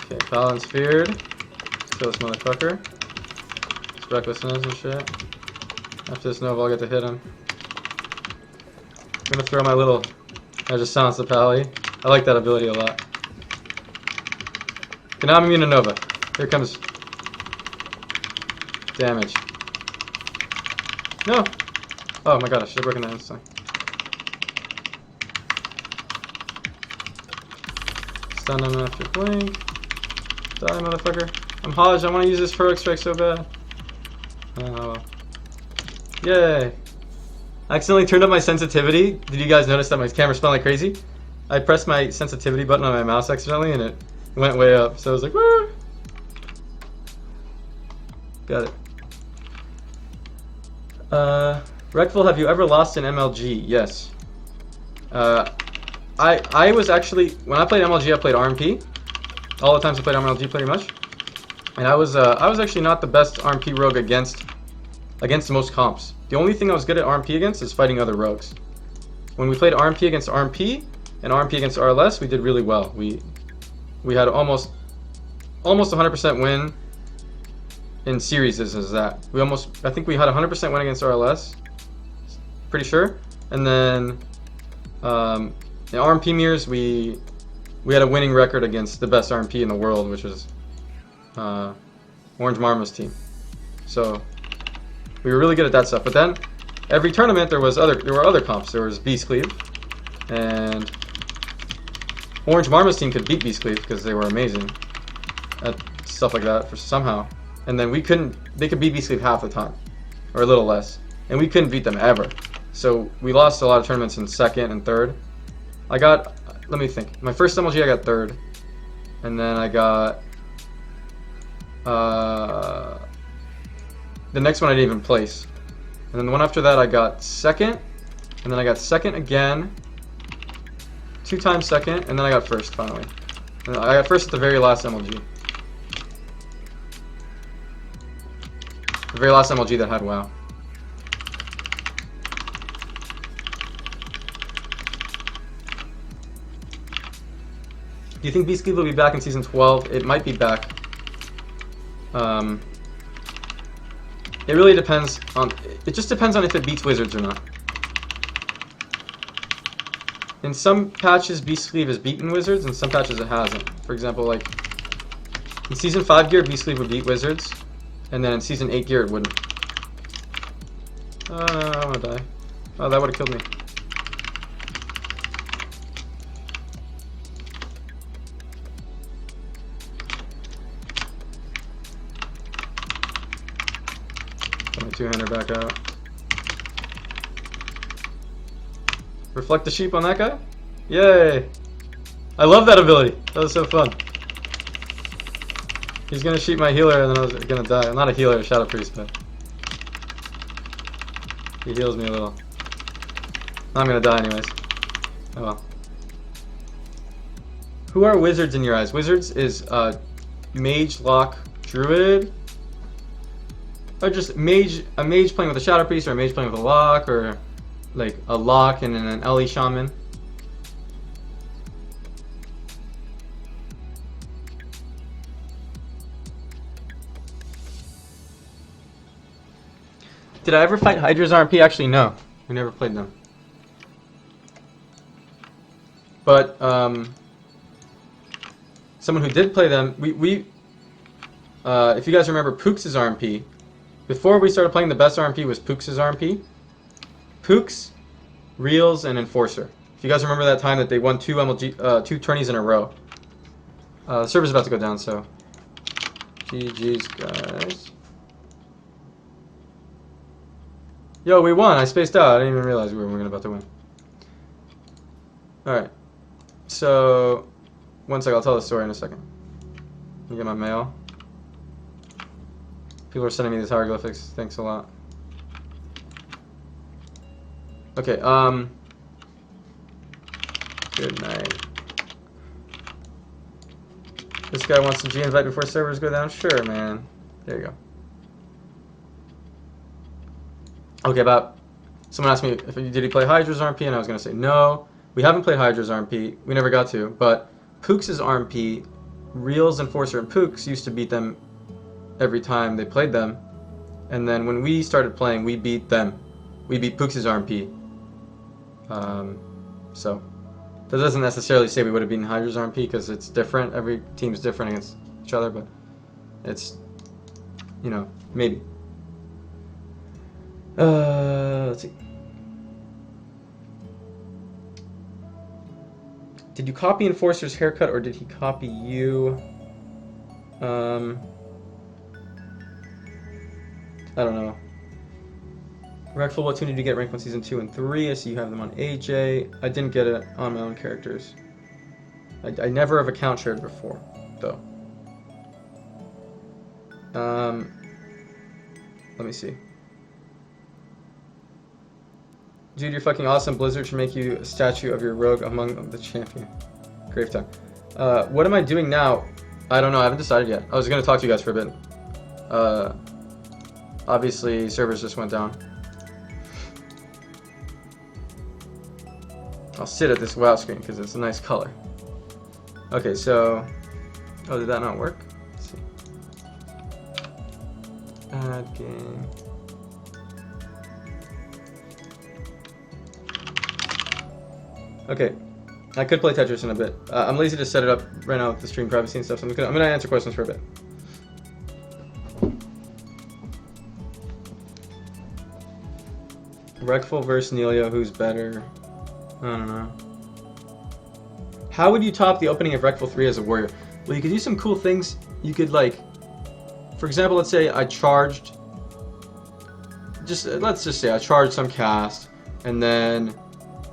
Okay, Fallon's feared. Let's kill this motherfucker. It's recklessness and shit. After this Nova, I'll get to hit him. I'm gonna throw my little. I just silenced the Pally. I like that ability a lot. Okay, now I'm immune to Nova. Here comes damage. No! Oh my god, I should have broken that instantly. Stun him after blink. Die, motherfucker. I'm Hodge, I want to use this heroic strike so bad. Oh. Yay! I accidentally turned up my sensitivity. Did you guys notice that my camera spun like crazy? I pressed my sensitivity button on my mouse accidentally and it went way up. So I was like, woo! Got it. Reckful, have you ever lost an MLG? Yes. I was actually, when I played MLG, I played RMP. All the times I played MLG pretty much. And I was actually not the best RMP rogue against most comps. The only thing I was good at RMP against is fighting other rogues. When we played RMP against RMP and RMP against RLS, we did really well. We had almost 100% win in series is that I think we had 100% win against RLS, pretty sure, and then in RMP mirrors we had a winning record against the best RMP in the world, which was Orange Marma's team. So we were really good at that stuff. But then every tournament there were other comps. There was Beast Cleave, and Orange Marma's team could beat Beast Cleave because they were amazing at stuff like that somehow. And then they could beat Beast Cleave half the time, or a little less, and we couldn't beat them ever. So we lost a lot of tournaments in second and third. Let me think. My first MLG I got third, and then I got the next one I didn't even place, and then the one after that I got second, and then I got second again, 2 times second, and then I got first finally. And I got first at the very last MLG. The very last MLG that had WoW. Do you think Beast Cleave will be back in Season 12? It might be back. It really depends on... It just depends on if it beats Wizards or not. In some patches, Beast Cleave has beaten Wizards, and some patches it hasn't. For example, like... in Season 5 gear, Beast Cleave would beat Wizards. And then in Season 8 gear, it wouldn't. Oh, no, I want to die. Oh, that would have killed me. Put my two-hander back out. Reflect the sheep on that guy? Yay! I love that ability. That was so fun. He's gonna shoot my healer and then I was gonna die. I'm not a healer, a Shadow Priest, but he heals me a little. I'm gonna die anyways. Oh well. Who are wizards in your eyes? Wizards is mage, lock, druid, or just a mage playing with a Shadow Priest, or a mage playing with a lock, or like a lock and then an LE shaman. Did I ever fight Hydra's RMP? Actually, no. We never played them. But someone who did play them, if you guys remember Pooks' RMP, before we started playing, the best RMP was Pooks' RMP. Pooks, Reels, and Enforcer. If you guys remember that time that they won two tourneys in a row. The server's about to go down, so GG's, guys. Yo, we won. I spaced out. I didn't even realize we were about to win. Alright. So, one second. I'll tell the story in a second. Let me get my mail. People are sending me these hieroglyphics. Thanks a lot. Okay, good night. This guy wants to G-invite before servers go down? Sure, man. There you go. Okay, someone asked me did he play Hydra's RMP, and I was going to say no. We haven't played Hydra's RMP. We never got to. But Pooks' RMP, Reels, Enforcer, and Pooks used to beat them every time they played them. And then when we started playing, we beat them. We beat Pooks' RMP. So that doesn't necessarily say we would have beaten Hydra's RMP because it's different. Every team's different against each other, but it's, you know, maybe. Let's see. Did you copy Enforcer's haircut or did he copy you? I don't know. Reckful, what tune did you get ranked on Season 2 and 3? I see you have them on AJ. I didn't get it on my own characters. I never have account shared before, though. Let me see. Dude, you're fucking awesome. Blizzard should make you a statue of your rogue among the champion. Grave time. What am I doing now? I don't know. I haven't decided yet. I was going to talk to you guys for a bit. Obviously, servers just went down. I'll sit at this WoW screen because it's a nice color. Okay, so... Oh, did that not work? Let's see. Add game. Okay, I could play Tetris in a bit. I'm lazy to set it up right now with the stream privacy and stuff, so I'm gonna answer questions for a bit. Reckful versus Nelia, who's better? I don't know. How would you top the opening of Reckful 3 as a warrior? Well, you could do some cool things. You could, like, for example, let's say I charged, let's just say I charged some cast, and then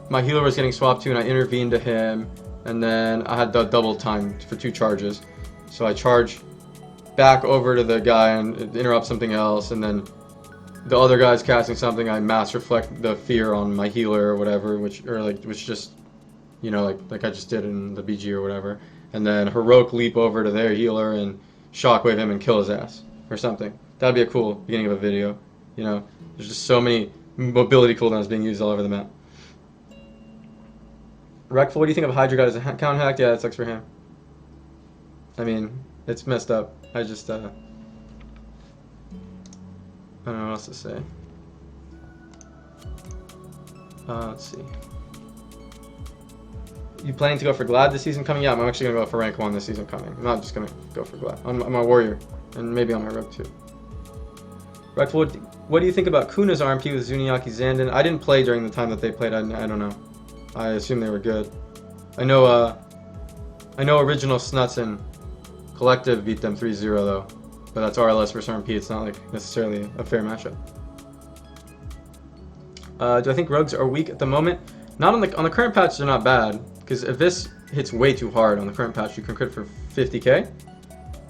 my healer was getting swapped to, and I intervened to him, and then I had the double time for 2 charges. So I charge back over to the guy and interrupt something else, and then the other guy's casting something, I mass reflect the fear on my healer or whatever, which just, you know, like I just did in the BG or whatever, and then heroic leap over to their healer and shockwave him and kill his ass or something. That'd be a cool beginning of a video. You know, there's just so many mobility cooldowns being used all over the map. Reckful, what do you think of Hydra got his account hacked? Yeah, that sucks for him. I mean, it's messed up. I just, I don't know what else to say. Let's see. You planning to go for Glad this season coming? Yeah, I'm actually going to go for rank 1 this season coming. I'm not just going to go for Glad. I'm a warrior, and maybe on my rogue too. Reckful, what do you think about Kuna's RMP with Zuniaki Zandon? I didn't play during the time that they played. I don't know. I assume they were good. I know Original Snuts and Collective beat them 3-0 though. But that's RLS versus RMP. It's not like necessarily a fair matchup. Do I think rogues are weak at the moment? Not on the current patch. They're not bad, because if this hits way too hard on the current patch, you can crit for 50k.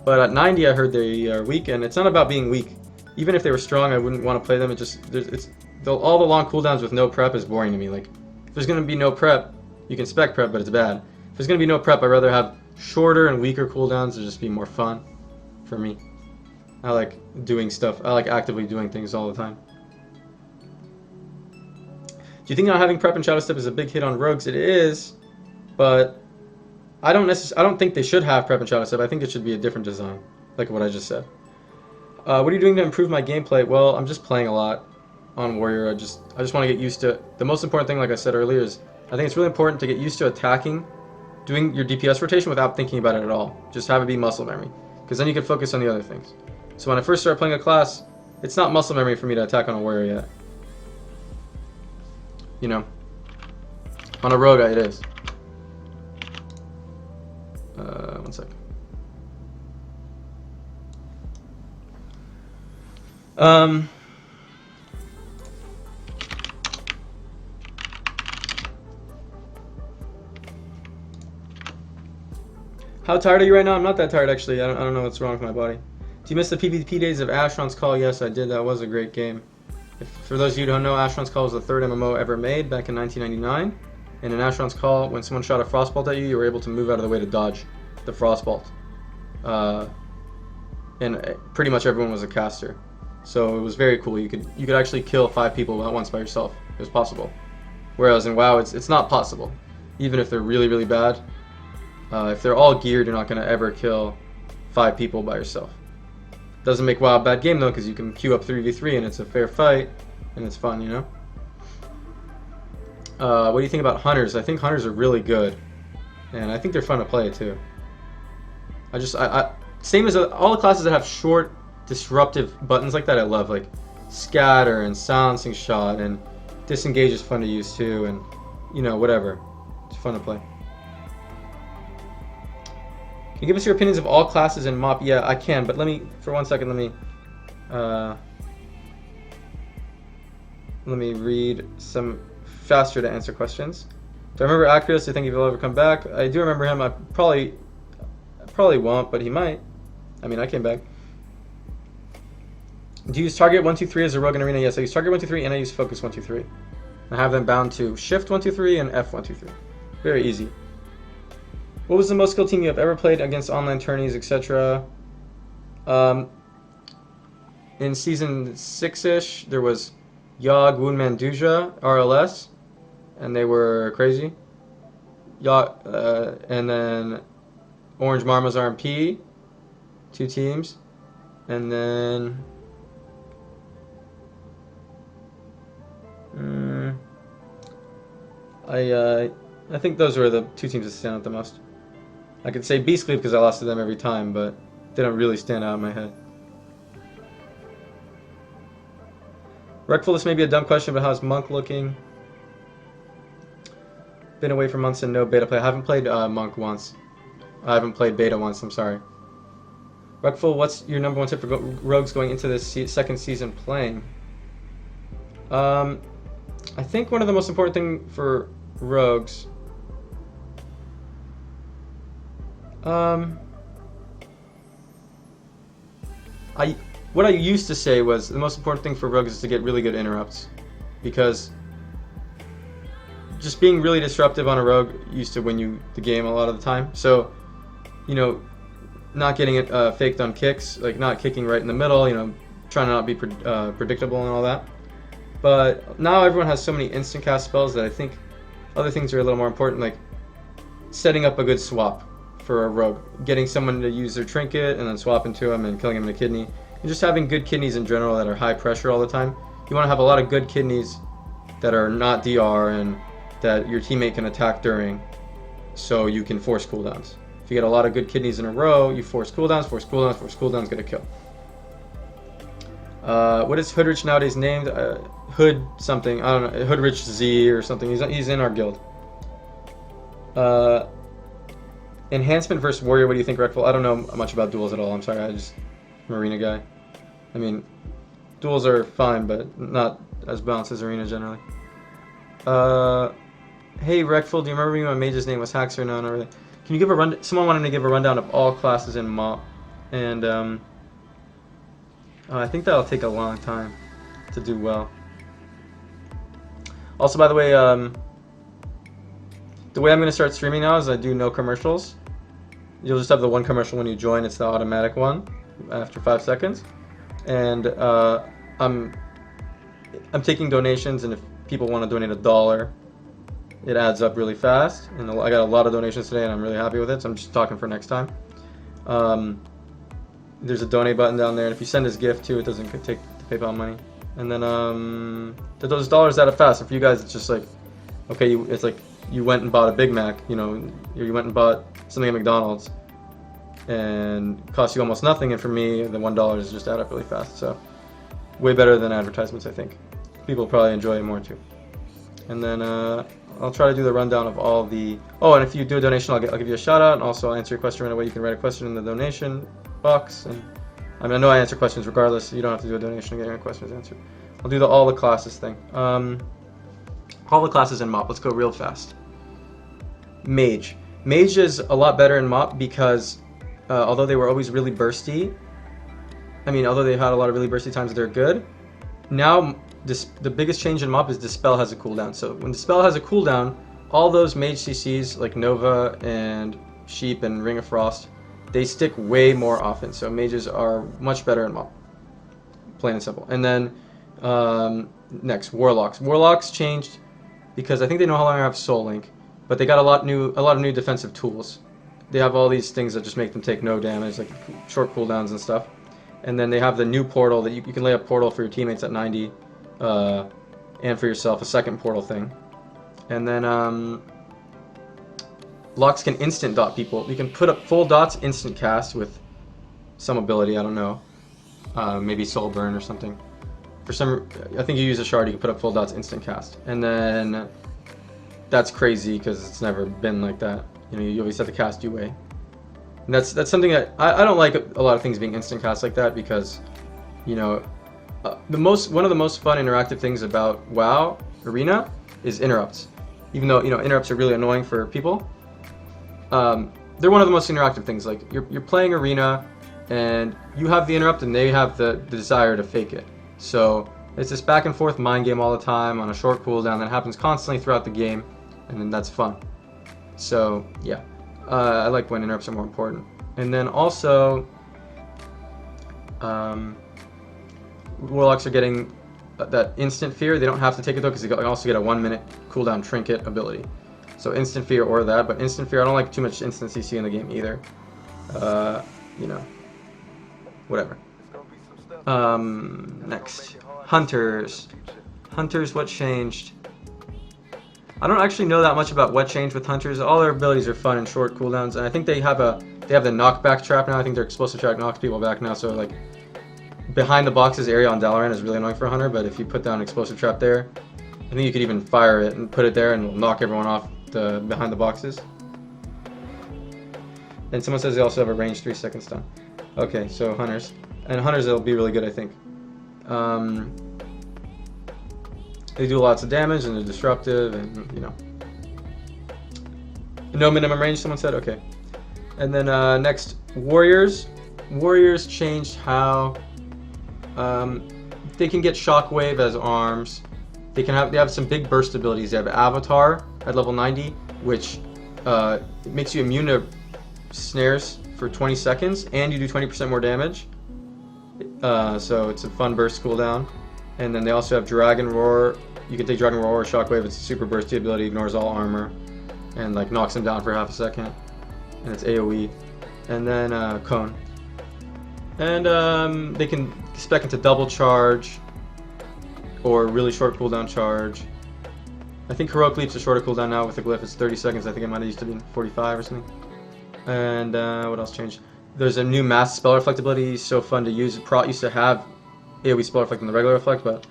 But at 90, I heard they are weak, and it's not about being weak. Even if they were strong, I wouldn't want to play them. All the long cooldowns with no prep is boring to me. Like, if there's gonna be no prep, you can spec prep, but it's bad. If there's gonna be no prep, I'd rather have shorter and weaker cooldowns to just be more fun for me. I like doing stuff. I like actively doing things all the time. Do you think not having prep and shadow step is a big hit on rogues? It is, but I don't think they should have prep and shadow step. I think it should be a different design, like what I just said. What are you doing to improve my gameplay? Well, I'm just playing a lot on warrior. I just want to get used to it. The most important thing, like I said earlier, is I think it's really important to get used to attacking, doing your DPS rotation without thinking about it at all. Just have it be muscle memory, because then you can focus on the other things. So when I first started playing a class, it's not muscle memory for me to attack on a warrior yet. You know, on a rogue it is. One sec. How tired are you right now? I'm not that tired actually. I don't know what's wrong with my body. Do you miss the PvP days of Asheron's Call? Yes, I did. That was a great game. For those of you who don't know, Asheron's Call was the 3rd MMO ever made back in 1999. And in Asheron's Call, when someone shot a frostbolt at you, you were able to move out of the way to dodge the frostbolt. And pretty much everyone was a caster. So it was very cool. You could actually kill 5 people at once by yourself. It was possible. Whereas in WoW, it's not possible. Even if they're really, really bad. If they're all geared, you're not going to ever kill 5 people by yourself. Doesn't make WoW a bad game though, because you can queue up 3v3 and it's a fair fight and it's fun, you know. What do you think about hunters? I think hunters are really good, and I think they're fun to play too. Same as all the classes that have short, disruptive buttons like that. I love, like scatter and silencing shot, and disengage is fun to use too, and you know, whatever. It's fun to play. Can you give us your opinions of all classes in MoP? Yeah, I can, but for 1 second, let me read some faster to answer questions. Do I remember Acreus? Do you think he will ever come back? I do remember him. I probably won't, but he might. I mean, I came back. Do you use target 123 as a rogue in arena? Yes, I use target 123 and I use focus 123. I have them bound to shift 123 and F 123. Very easy. What was the most skilled team you have ever played against online tourneys, etc.? In season 6-ish, there was Yogg, Woundman, Duja, RLS, and they were crazy. And then Orange Marma's RMP, 2 teams, and then I think those were the two teams that stand out the most. I could say Beastly because I lost to them every time, but they don't really stand out in my head. Reckful, this may be a dumb question, but how's Monk looking? Been away for months and no beta play. I haven't played Monk once. I haven't played beta once, I'm sorry. Reckful, what's your number one tip for rogues going into this second season playing? I think one of the most important thing for rogues... what I used to say was the most important thing for rogues is to get really good interrupts, because just being really disruptive on a rogue used to win you the game a lot of the time. So, you know, not getting it faked on kicks, like not kicking right in the middle, you know, trying to not be predictable and all that. But now everyone has so many instant cast spells that I think other things are a little more important, like setting up a good swap for a rogue, getting someone to use their trinket and then swap into them and killing them in a kidney, and just having good kidneys in general that are high pressure all the time. You want to have a lot of good kidneys that are not DR and that your teammate can attack during, so you can force cooldowns. If you get a lot of good kidneys in a row, you force cooldowns, get a kill. What is Hoodrich nowadays named? Hood something, I don't know, Hoodrich Z or something. He's in our guild. Enhancement versus Warrior, what do you think, Reckful? I don't know much about duels at all, I'm sorry, I'm an Arena guy. I mean, duels are fine, but not as balanced as Arena generally. Hey Reckful, do you remember me when my mage's name was Haxer? No, not really. Can you give a run? Someone wanted to give a rundown of all classes in MOP, and I think that'll take a long time to do well. Also, by the way I'm going to start streaming now is I do no commercials. You'll just have the one commercial when you join. It's the automatic one after 5 seconds, and I'm taking donations, and if people want to donate $1, it adds up really fast, and I got a lot of donations today and I'm really happy with it, so I'm just talking for next time. There's a donate button down there, and if you send this gift too, it doesn't take the PayPal money. And then those dollars add up fast. And for you guys, it's just like, okay, it's like you went and bought a Big Mac, you know, you went and bought something at McDonald's and it cost you almost nothing, and for me the $1 is just add up really fast. So way better than advertisements, I think. People probably enjoy it more too. And then I'll try to do the rundown of all the... Oh, and if you do a donation, I'll give you a shout out, and also I'll answer your question right away. You can write a question in the donation box, and I mean, I know I answer questions regardless, so you don't have to do a donation to get your questions answered. I'll do all the classes thing. All the classes in MOP. Let's go real fast. Mage. Mage is a lot better in MOP because although they were always really bursty, although they had a lot of really bursty times, they're good. Now, the biggest change in MOP is Dispel has a cooldown. So when Dispel has a cooldown, all those mage CCs like Nova and Sheep and Ring of Frost, they stick way more often. So mages are much better in MOP. Plain and simple. And then next, Warlocks. Warlocks changed because I think they no longer have Soul Link, but they got a lot of new defensive tools. They have all these things that just make them take no damage, like short cooldowns and stuff. And then they have the new portal that you can lay a portal for your teammates at 90, and for yourself, a second portal thing. And then Locks can instant dot people. You can put up full dots, instant cast with some ability, I don't know. Maybe Soul Burn or something. I think you use a shard, you can put up full dots, instant cast. And then that's crazy because it's never been like that. You know, you always have to cast UA. And that's something that I don't like a lot of things being instant cast like that, because, you know, one of the most fun interactive things about WoW Arena is interrupts. Even though, you know, interrupts are really annoying for people, they're one of the most interactive things. Like you're playing Arena and you have the interrupt and they have the desire to fake it. So it's this back and forth mind game all the time on a short cooldown that happens constantly throughout the game, and then that's fun. So yeah, I like when interrupts are more important. And then also, Warlocks are getting that instant fear. They don't have to take it though, because they can also get a 1-minute cooldown trinket ability. So instant fear or that, but instant fear, I don't like too much instant CC in the game either. You know, whatever. Next, Hunters. Hunters, what changed? I don't actually know that much about Wet Change with Hunters. All their abilities are fun and short cooldowns, and I think they have the knockback trap now. I think their explosive trap knocks people back now, so like behind the boxes area on Dalaran is really annoying for a Hunter, but if you put down an explosive trap there, I think you could even fire it and put it there and it'll knock everyone off the behind the boxes. And someone says they also have a range 3 second stun. Okay, so Hunters. And Hunters, it'll be really good, I think. They do lots of damage and they're disruptive and, you know. No minimum range, someone said? Okay. And then next, Warriors. Warriors changed how they can get Shockwave as arms. They have some big burst abilities. They have Avatar at level 90, which makes you immune to snares for 20 seconds, and you do 20% more damage. So it's a fun burst cooldown. And then they also have Dragon Roar. You can take Dragon Roar or Shockwave. It's a super bursty ability, ignores all armor, and like knocks him down for half a second. And it's AoE. And then Cone. And they can spec into double charge or really short cooldown charge. I think Heroic Leap's a shorter cooldown now with the glyph. It's 30 seconds. I think it might have used to be 45 or something. And what else changed? There's a new mass spell reflect ability. So fun to use. Prot used to have AoE spell reflect and the regular reflect, but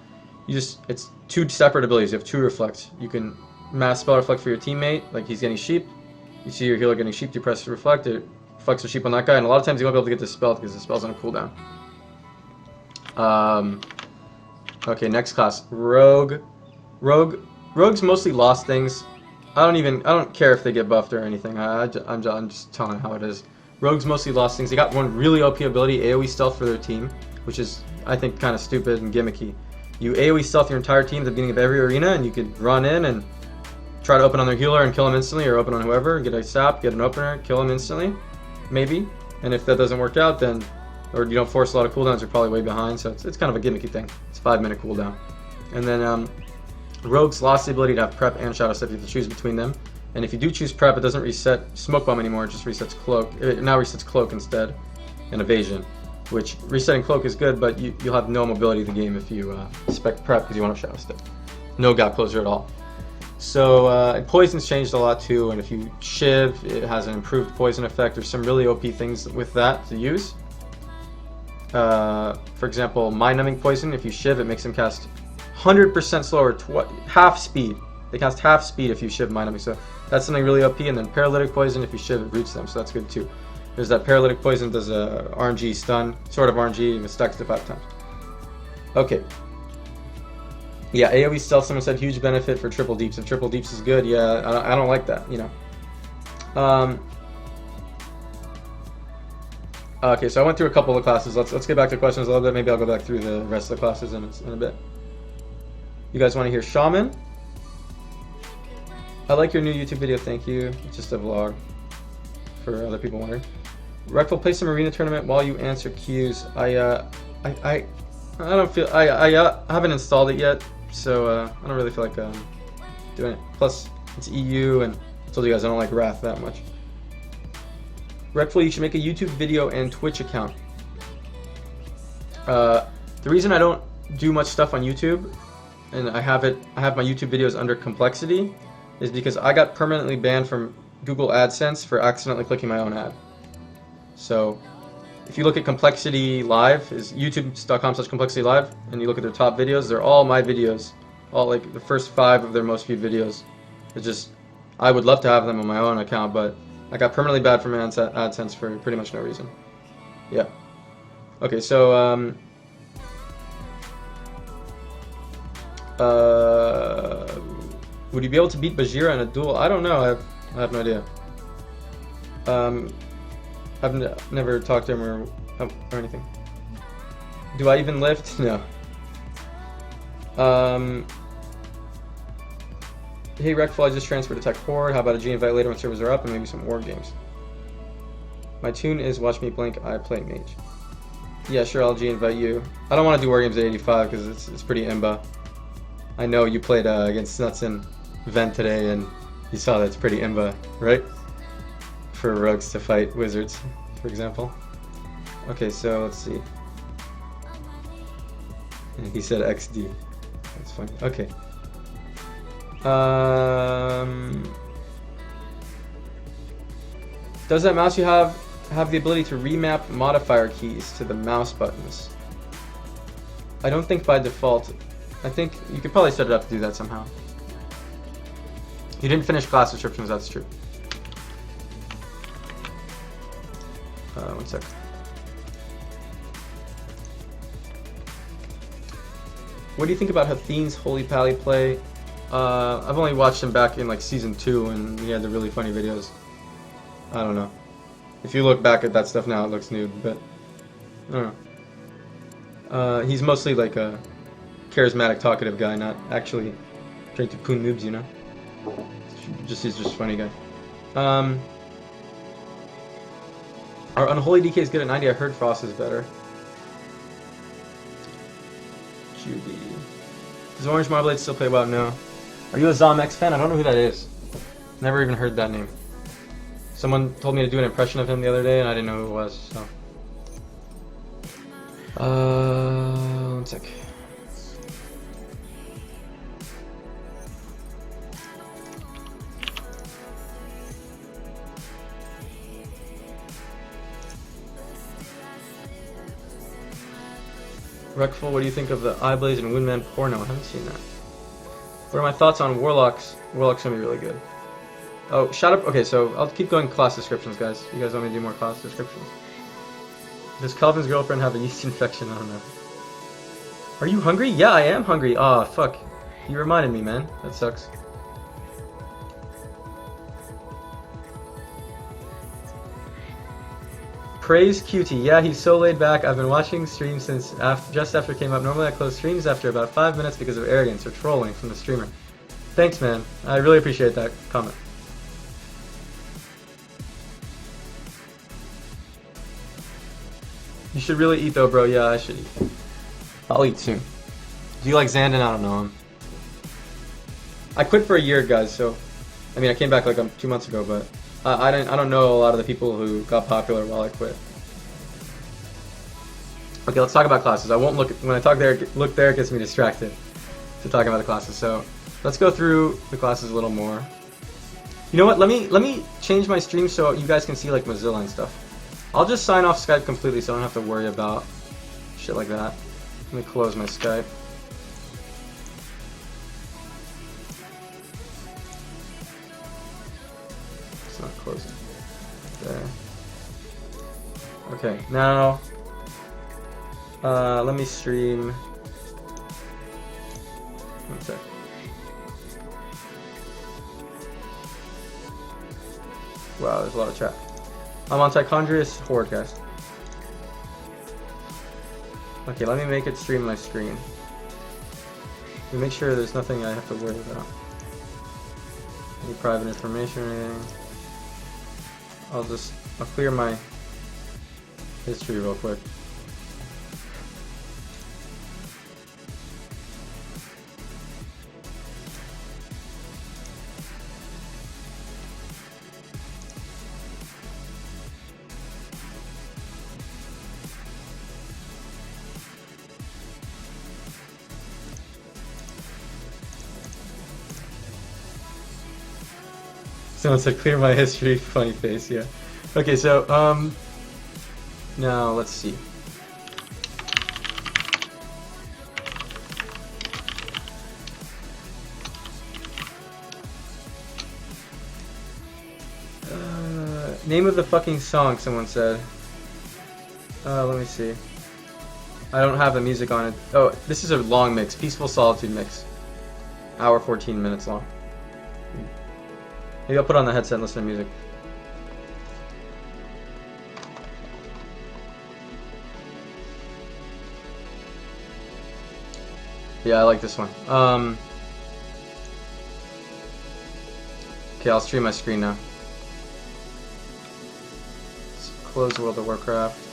it's 2 separate abilities. You have 2 reflects. You can mass spell reflect for your teammate, like he's getting sheep. You see your healer getting sheep, you press reflect, it reflects the sheep on that guy, and a lot of times you won't be able to get this spell because the spell's on a cooldown. Okay, next class, Rogue. Rogues mostly lost things. I don't care if they get buffed or anything. I'm just telling how it is. Rogues mostly lost things. They got one really OP ability, AoE stealth for their team, which is, I think, kind of stupid and gimmicky. You AoE stealth your entire team at the beginning of every arena, and you could run in and try to open on their healer and kill him instantly, or open on whoever, get a sap, get an opener, kill him instantly, maybe. And if that doesn't work out, then, or you don't force a lot of cooldowns, you're probably way behind, so it's kind of a gimmicky thing. It's a 5-minute cooldown. And then Rogues lost the ability to have prep and shadow step. You have to choose between them. And if you do choose prep, it doesn't reset smoke bomb anymore, it just resets cloak. It now resets cloak instead, and evasion. Which, resetting cloak is good, but you'll have no mobility in the game if you spec prep because you want to shadow step. No gap closer at all. So, poison's changed a lot too, and if you shiv, it has an improved poison effect. There's some really OP things with that to use. For example, mind-numbing poison, if you shiv, it makes them cast 100% slower, half speed. They cast half speed if you shiv mind-numbing, so that's something really OP. And then paralytic poison, if you shiv, it roots them, so that's good too. There's that paralytic poison, does a RNG stun, sort of RNG, and it stacks to 5 times. Okay. Yeah, AoE stealth, someone said huge benefit for triple deeps. If triple deeps is good, yeah, I don't like that, you know. Okay, so I went through a couple of classes. Let's get back to questions a little bit. Maybe I'll go back through the rest of the classes in a bit. You guys want to hear Shaman? I like your new YouTube video, thank you. It's just a vlog for other people wondering. Reckful, play some arena tournament while you answer queues. I don't feel, I haven't installed it yet, so I don't really feel like doing it. Plus, it's EU, and I told you guys I don't like Wrath that much. Reckful, you should make a YouTube video and Twitch account. The reason I don't do much stuff on YouTube, and I have my YouTube videos under complexity, is because I got permanently banned from Google AdSense for accidentally clicking my own ad. So, if you look at Complexity Live, is youtube.com/Complexity Live, and you look at their top videos, they're all my videos. All like the first 5 of their most viewed videos. It's just, I would love to have them on my own account, but I got permanently banned from AdSense for pretty much no reason. Yeah. Okay, so, would you be able to beat Bajira in a duel? I don't know, I have no idea. I've never talked to him or anything. Do I even lift? No. Hey Reckful, I just transferred to Tech Forward. How about a G-invite later when servers are up and maybe some war games? My tune is watch me blink, I play mage. Yeah, sure, I'll G-invite you. I don't want to do war games at 85 because it's pretty imba. I know you played against Snuts and Vent today and you saw that's pretty imba, right? For rogues to fight wizards, for example. Okay, so let's see. And he said XD. That's funny. Okay. Does that mouse you have the ability to remap modifier keys to the mouse buttons? I don't think by default. I think you could probably set it up to do that somehow. You didn't finish class descriptions, that's true. One sec. What do you think about Hatheen's Holy Pally play? I've only watched him back in like season 2 and he had the really funny videos. I don't know. If you look back at that stuff now, it looks nude, but I don't know. He's mostly like a charismatic, talkative guy, not actually trying to poon noobs, you know? He's just a funny guy. Our Unholy DK is good at 90. I heard Frost is better. Judy. Does Orange Marblade still play well? No. Are you a Zom-X fan? I don't know who that is. Never even heard that name. Someone told me to do an impression of him the other day and I didn't know who it was, so. One sec. Reckful, what do you think of the Eyeblaze and Windman porno? I haven't seen that. What are my thoughts on Warlocks? Warlocks gonna be really good. Oh, shut up. Okay, so I'll keep going class descriptions, guys. You guys want me to do more class descriptions? Does Calvin's girlfriend have a yeast infection? I don't know. Are you hungry? Yeah, I am hungry. Ah, fuck. You reminded me, man. That sucks. Praise Cutie. Yeah, he's so laid back. I've been watching streams since just after it came up. Normally I close streams after about 5 minutes because of arrogance or trolling from the streamer. Thanks, man. I really appreciate that comment. You should really eat though, bro. Yeah, I should eat. I'll eat soon. Do you like Xandon? I don't know him. I quit for a year, guys, so I mean I came back like 2 months ago, but I don't know a lot of the people who got popular while I quit. Okay, let's talk about classes. I won't look when I talk there. Look there, it gets me distracted to talking about the classes. So let's go through the classes a little more. You know what? Let me change my stream so you guys can see like Mozilla and stuff. I'll just sign off Skype completely so I don't have to worry about shit like that. Let me close my Skype. It's not closing. There. Okay, now let me stream. One sec. Wow, there's a lot of chat. I'm on Tichondrius Hordecast. Okay, let me make it stream my screen. Let me make sure there's nothing I have to worry about. Any private information or anything. I'll clear my history real quick. Someone said clear my history, funny face, yeah. Okay, so, now let's see. Name of the fucking song, someone said. Let me see. I don't have the music on it. Oh, this is a long mix, Peaceful Solitude mix. Hour 14 minutes long. Maybe I'll put on the headset and listen to music. Yeah, I like this one. Okay, I'll stream my screen now. Let's close World of Warcraft.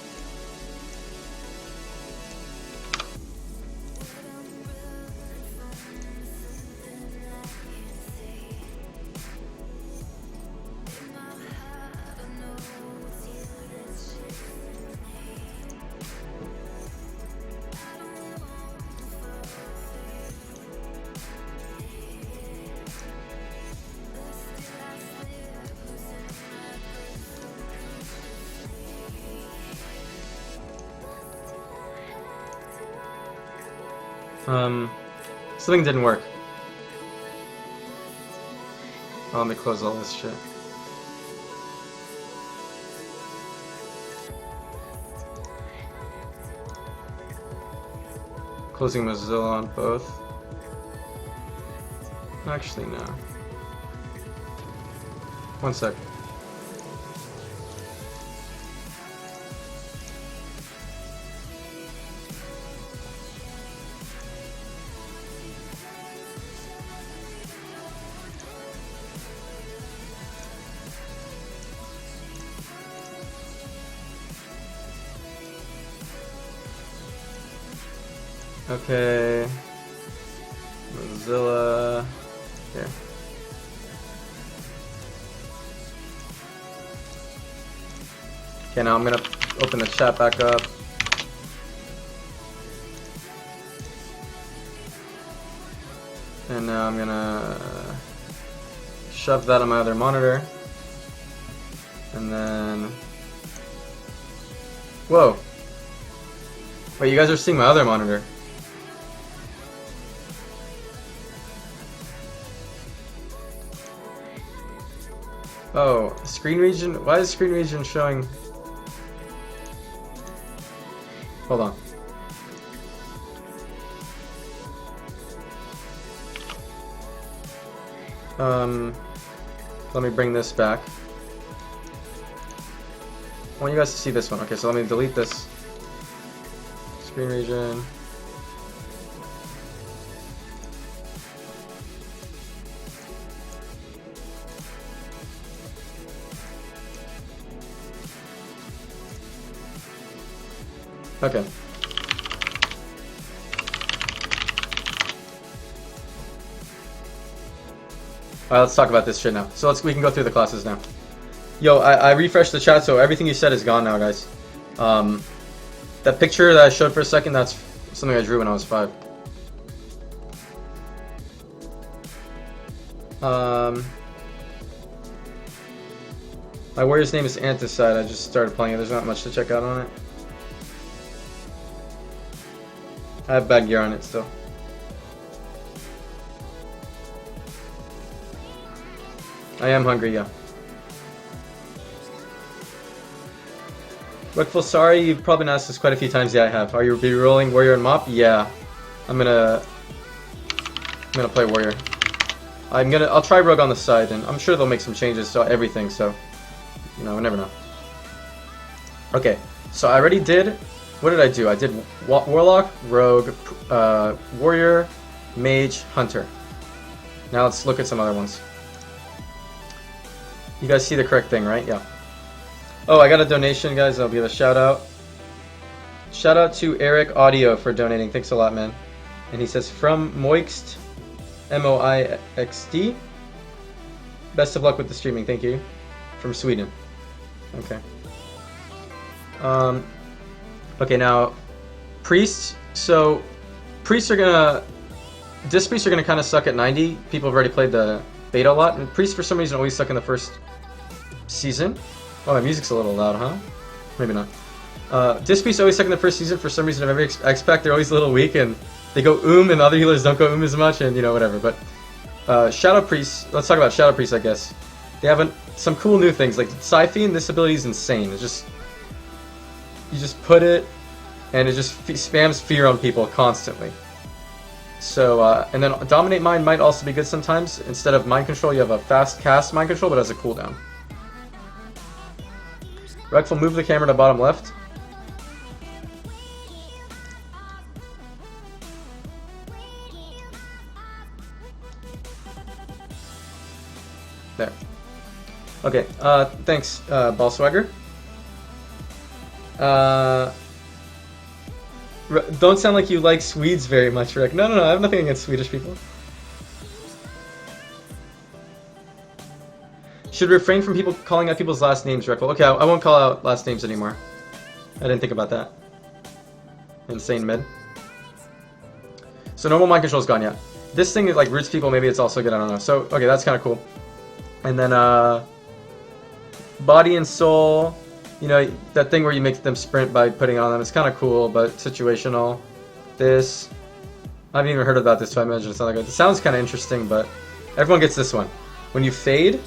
Something didn't work. Oh, let me close all this shit. Closing Mozilla on both. Actually, no. One sec. Okay. Mozilla. Here. Okay, now I'm gonna open the chat back up. And now I'm gonna shove that on my other monitor. And then... Whoa! Wait, you guys are seeing my other monitor. Oh, screen region? Why is screen region showing? Hold on. Let me bring this back. I want you guys to see this one. Okay, so let me delete this. Screen region. Okay. Alright, let's talk about this shit now. So we can go through the classes now. Yo, I refreshed the chat, so everything you said is gone now, guys. That picture that I showed for a second, that's something I drew when I was 5. My warrior's name is Anticide. I just started playing it. There's not much to check out on it. I have bad gear on it still. I am hungry, yeah. Reckful, sorry, you've probably asked this quite a few times. Yeah, I have. Are you re-rolling Warrior and Mop? Yeah. I'm gonna play Warrior. I'll try Rogue on the side, and I'm sure they'll make some changes to everything, so you know, we never know. Okay, so I already did. What did I do? I did Warlock, Rogue, Warrior, Mage, Hunter. Now let's look at some other ones. You guys see the correct thing, right? Yeah. Oh, I got a donation, guys. I'll give a shout out. Shout out to Eric Audio for donating. Thanks a lot, man. And he says, from Moixd, M-O-I-X-D. Best of luck with the streaming. Thank you. From Sweden. Okay. Okay, now, priests. So, priests are gonna... Disc priests are gonna kind of suck at 90. People have already played the beta a lot. And priests, for some reason, always suck in the first season. Oh, my music's a little loud, huh? Maybe not. Disc priests always suck in the first season. For some reason, of every X-Pack, they're always a little weak, and they go and other healers don't go as much, and, you know, whatever. But, Shadow Priests... Let's talk about Shadow Priests, I guess. They have some cool new things. Like, Scythian, this ability is insane. It's just... You just put it, and it just spams fear on people constantly. So, and then Dominate Mind might also be good sometimes. Instead of Mind Control, you have a fast cast Mind Control, but it has a cooldown. Reckful, move the camera to bottom left. There. Okay, thanks, Ballswagger. Don't sound like you like Swedes very much, Rick. No, I have nothing against Swedish people. Should refrain from people calling out people's last names, Reckful. Okay, I won't call out last names anymore. I didn't think about that. Insane mid. So normal mind control's gone, yeah. This thing is like roots people, maybe it's also good, I don't know. So, okay, that's kind of cool. And then, body and soul. You know, that thing where you make them sprint by putting on them. It's kind of cool, but situational. This. I haven't even heard about this, so I imagine it's not that good. It sounds kind of interesting, but everyone gets this one. When you fade,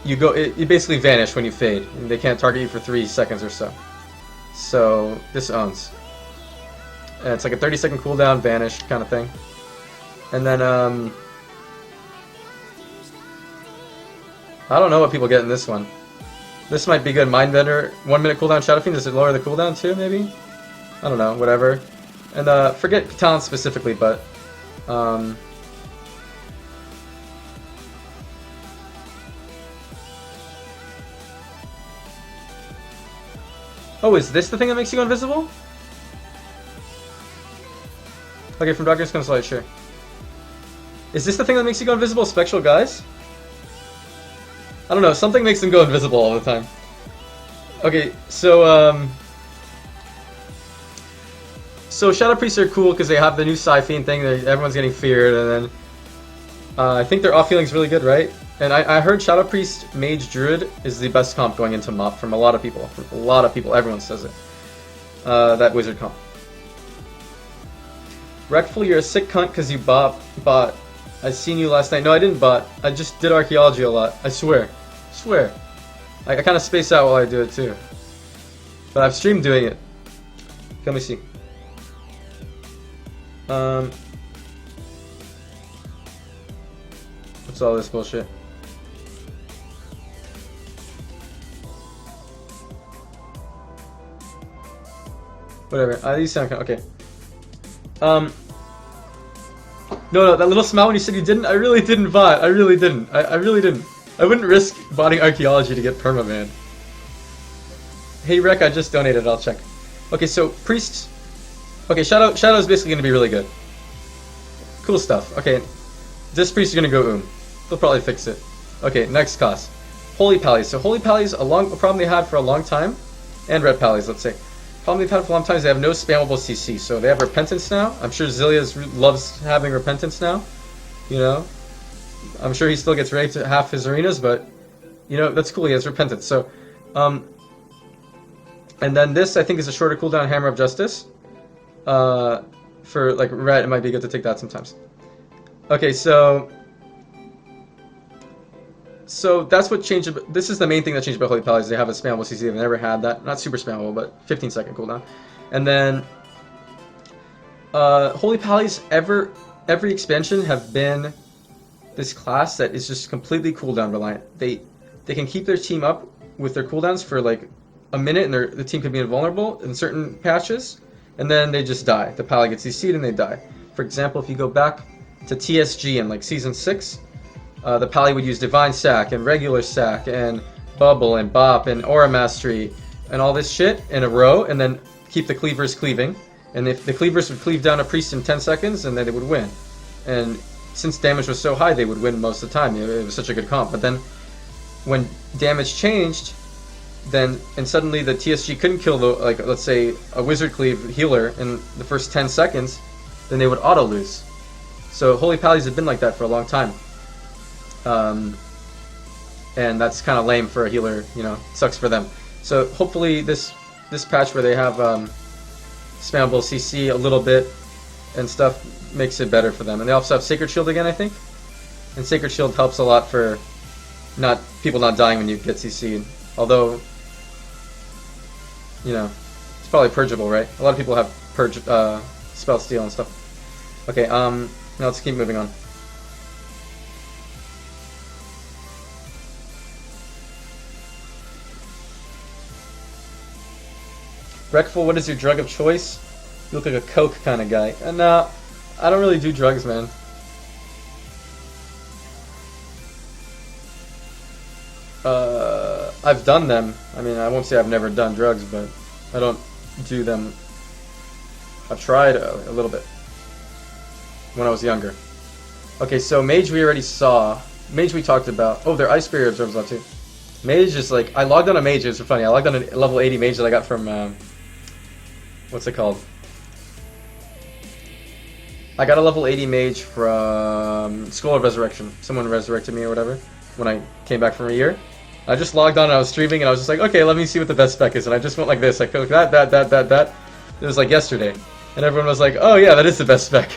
you basically vanish when you fade. They can't target you for 3 seconds or so. So this owns. And it's like a 30-second cooldown, vanish kind of thing. And then I don't know what people get in this one. This might be good. Mindbender, 1 minute cooldown Shadow Fiend. Does it lower the cooldown too? Maybe. I don't know. Whatever. And forget talent specifically, but oh, is this the thing that makes you go invisible? Okay, from Darkness Comes Light, sure. Is this the thing that makes you go invisible, Spectral Guys? I don't know, something makes them go invisible all the time. Okay, so Shadow Priests are cool because they have the new Psi-Fiend thing, everyone's getting feared, and then I think their off healing's really good, right? And I heard Shadow Priest Mage Druid is the best comp going into MOP from a lot of people. From a lot of people, everyone says it. That wizard comp. Reckful, you're a sick cunt because you bot. I seen you last night. No, I didn't bot. I just did archaeology a lot. I swear. Swear. I kind of space out while I do it too. But I've streamed doing it. Let me see. What's all this bullshit? Whatever. These sound okay. No, that little smile when you said you didn't. I really didn't bot. I really didn't. I really didn't. I wouldn't risk botting archaeology to get permaban. Hey Rec, I just donated. I'll check. Okay, so priests. Okay, Shadow is basically gonna be really good. Cool stuff. Okay, this priest is gonna go They'll probably fix it. Okay, next cost. Holy Pallies. So Holy Pallies, a problem they had for a long time, and Red Pallies, let's say. Problem they've had for a long time is they have no spammable CC. So they have Repentance now. I'm sure Zillias loves having Repentance now. You know, I'm sure he still gets ready to half his arenas, but you know that's cool. He has Repentance. So, and then this I think is a shorter cooldown Hammer of Justice. For like red, it might be good to take that sometimes. Okay, so that's what changed. This is the main thing that changed about Holy Pallies. They have a spammable CC. They've never had that. Not super spammable, but 15-second cooldown. And then Holy Pallies every expansion have been this class that is just completely cooldown reliant. They can keep their team up with their cooldowns for like a minute, and the team can be invulnerable in certain patches, and then they just die. The Pally gets CC'd and they die. For example, if you go back to TSG in like Season 6, the Pally would use Divine Sack and Regular Sack and Bubble and Bop and Aura Mastery and all this shit in a row, and then keep the cleavers cleaving. And if the cleavers would cleave down a priest in 10 seconds, and then they would win. And since damage was so high, they would win most of the time. It was such a good comp. But then when damage changed, and suddenly the TSG couldn't kill the, like, let's say a Wizard Cleave healer in the first 10 seconds, then they would auto lose. So Holy Pallies have been like that for a long time. And that's kind of lame for a healer, you know, sucks for them. So hopefully this patch where they have spammable CC a little bit and stuff makes it better for them. And they also have Sacred Shield again, I think. And Sacred Shield helps a lot for people not dying when you get CC'd. Although, you know, it's probably purgeable, right? A lot of people have spell steal and stuff. Okay, now let's keep moving on. Reckful, what is your drug of choice? You look like a coke kind of guy. Nah, I don't really do drugs, man. I've done them. I mean, I won't say I've never done drugs, but I don't do them. I've tried a little bit when I was younger. Okay, so Mage we already saw. Mage we talked about. Oh, their Ice Barrier absorbs a lot too. Mage is like, I logged on a Mage, it was funny. I logged on a level 80 Mage that I got from, what's it called? I got a level 80 Mage from School of Resurrection. Someone resurrected me or whatever when I came back from a year. I just logged on and I was streaming and I was just like, okay, let me see what the best spec is. And I just went like this. I clicked that. It was like yesterday. And everyone was like, oh yeah, that is the best spec.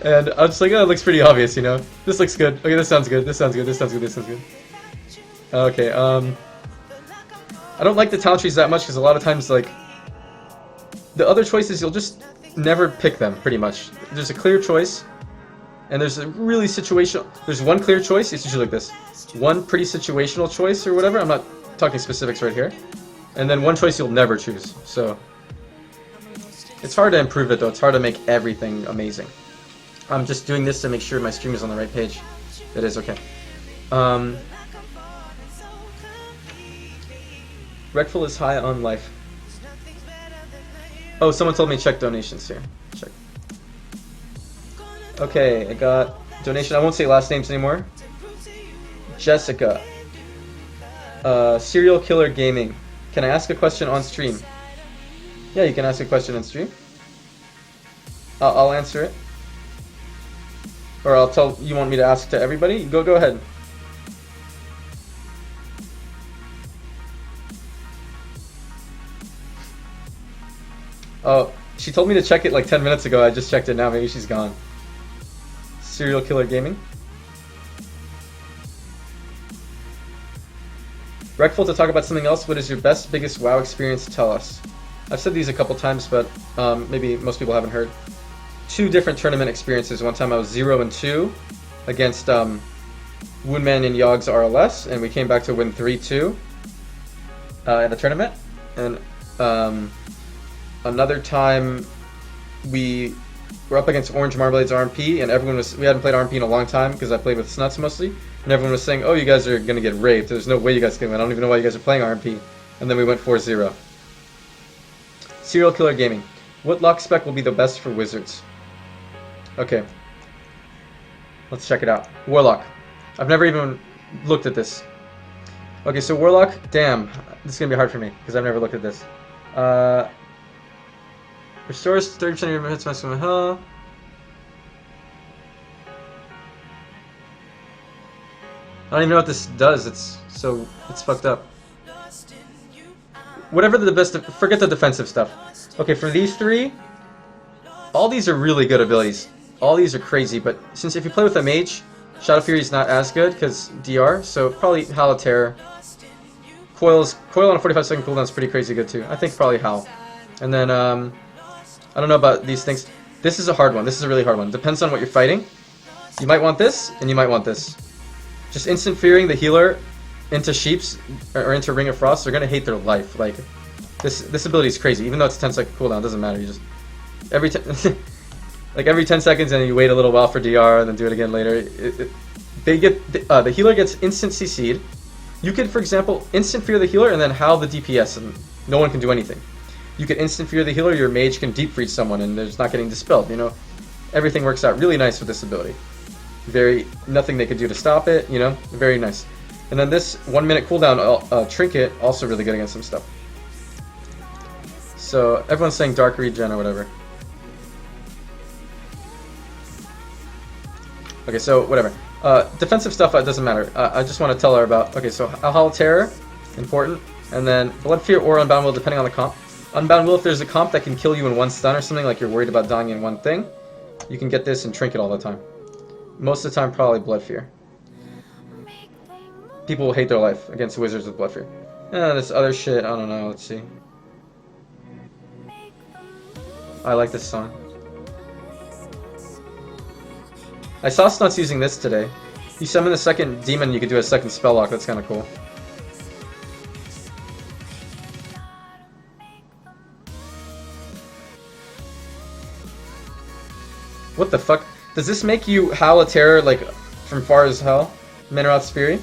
And I was just like, oh, it looks pretty obvious, you know? This looks good. Okay, this sounds good. This sounds good. This sounds good. This sounds good. Okay, I don't like the talent trees that much because a lot of times, like, the other choices, you'll just never pick them, pretty much. There's a clear choice, and there's a really situational... There's one clear choice, it's usually like this. One pretty situational choice or whatever, I'm not talking specifics right here. And then one choice you'll never choose, so... It's hard to improve it, though. It's hard to make everything amazing. I'm just doing this to make sure my stream is on the right page. It is, okay. Reckful is high on life. Oh, someone told me check donations here. Check. Okay, I got donation. I won't say last names anymore. Jessica. Serial Killer Gaming. Can I ask a question on stream? Yeah, you can ask a question on stream. I'll answer it. Or I'll tell you want me to ask to everybody? Go ahead. Oh, she told me to check it like 10 minutes ago. I just checked it now. Maybe she's gone. Serial Killer Gaming. Reckful, to talk about something else, what is your best, biggest WoW experience? Tell us. I've said these a couple times, but maybe most people haven't heard. 2 different tournament experiences. One time I was 0-2 against Woundman and Yogg's RLS, and we came back to win 3-2 in the tournament. And another time we were up against Orange Marmalade's RMP, and we hadn't played RMP in a long time because I played with Snuts mostly, and everyone was saying, oh, you guys are going to get raped. There's no way you guys can win. I don't even know why you guys are playing RMP. And then we went 4-0. Serial Killer Gaming. What lock spec will be the best for Wizards? Okay. Let's check it out. Warlock. I've never even looked at this. Okay, so Warlock, damn. This is going to be hard for me because I've never looked at this. Restores 30% of your hits maximum health. I don't even know what this does. It's fucked up. Whatever the best, forget the defensive stuff. Okay, for these 3, all these are really good abilities. All these are crazy, but since if you play with a mage, Shadow Fury is not as good because DR, so probably Howl of Terror. Coil on a 45-second cooldown is pretty crazy good too. I think probably Howl. And then, I don't know about these things. This is a hard one. This is a really hard one. Depends on what you're fighting. You might want this, and you might want this. Just instant fearing the healer into Sheeps or into Ring of Frost. They're gonna hate their life. Like this ability is crazy. Even though it's a 10-second cooldown, it doesn't matter. You just every every 10 seconds, and you wait a little while for DR, and then do it again later. The healer gets instant CC'd. You could, for example, instant fear the healer and then howl the DPS, and no one can do anything. You could instant fear the healer. Your mage can deep freeze someone, and there's not getting dispelled. You know, everything works out really nice with this ability. Nothing they could do to stop it. You know, very nice. And then this 1-minute cooldown trinket, also really good against some stuff. So everyone's saying dark regen or whatever. Okay, so whatever. Defensive stuff doesn't matter. I just want to tell her about. Okay, so Howl of Terror, important, and then Blood Fear or Unbound Will, depending on the comp. Unbound Will, if there's a comp that can kill you in 1 stun or something, like you're worried about dying in 1 thing, you can get this and trinket all the time. Most of the time, probably Blood Fear. People will hate their life against wizards with Blood Fear. This other shit, I don't know, let's see. I like this song. I saw Snuts using this today. You summon the second demon, you could do a second spell lock, that's kind of cool. What the fuck? Does this make you Howl of Terror, like, from far as hell? Mineroth's Fury?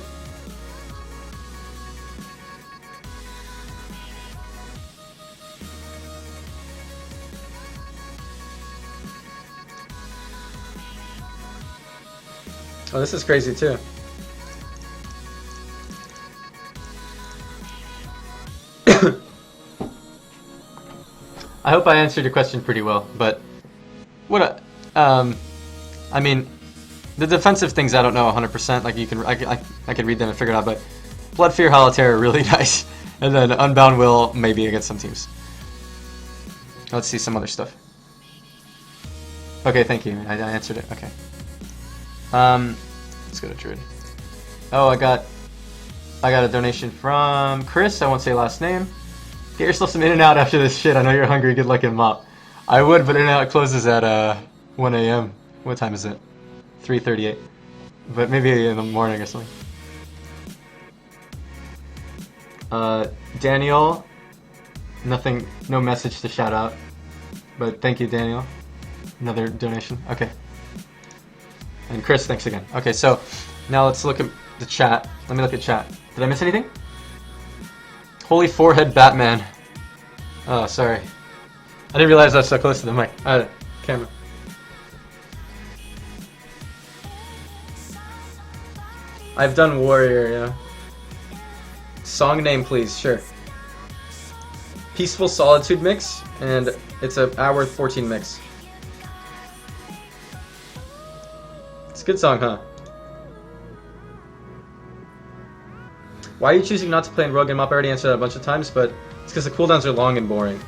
Oh, this is crazy too. I hope I answered your question pretty well, but what I mean, the defensive things I don't know 100%. Like I could read them and figure it out, but Blood Fear, Howl of Terror, really nice, and then Unbound Will maybe against some teams. Let's see some other stuff. Okay, thank you. I answered it. Okay. Let's go to Druid. Oh, I got a donation from Chris. I won't say last name. Get yourself some In-N-Out after this shit. I know you're hungry. Good luck in Mop. I would, but In-N-Out closes at 1 a.m. What time is it? 3:38. But maybe in the morning or something. Daniel. Nothing. No message to shout out. But thank you, Daniel. Another donation. Okay. And Chris, thanks again. Okay, so now let's look at the chat. Let me look at chat. Did I miss anything? Holy forehead Batman. Oh, sorry. I didn't realize I was so close to the mic. Camera. I've done Warrior, yeah. Song name, please. Sure. Peaceful Solitude mix, and it's a hour 14 mix. It's a good song, huh? Why are you choosing not to play in Rogue and Mop? I already answered that a bunch of times, but it's because the cooldowns are long and boring.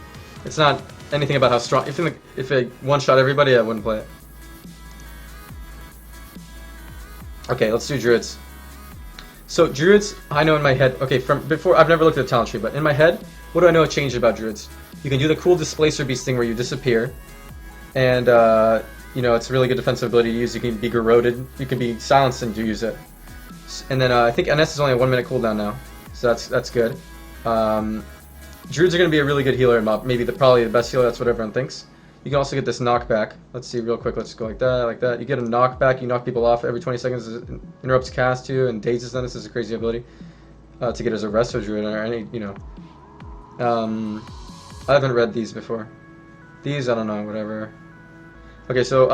It's not anything about how strong. If it one-shot everybody, I wouldn't play it. Okay, let's do Druids. So Druids, I know in my head. Okay, from before I've never looked at the talent tree, but in my head, what do I know changed about Druids? You can do the cool Displacer Beast thing where you disappear, and you know it's a really good defensive ability to use. You can be Garroted, you can be silenced and use it. And then I think NS is only a 1 minute cooldown now, so that's good. Druids are going to be a really good healer in Mop, maybe probably the best healer. That's what everyone thinks. You can also get this knockback. Let's see real quick. Let's go like that, like that. You get a knockback. You knock people off every 20 seconds. It interrupts cast too, and dazes them. This is a crazy ability to get as a Resto Druid or any, you know. I haven't read these before. These I don't know. Whatever. Okay, so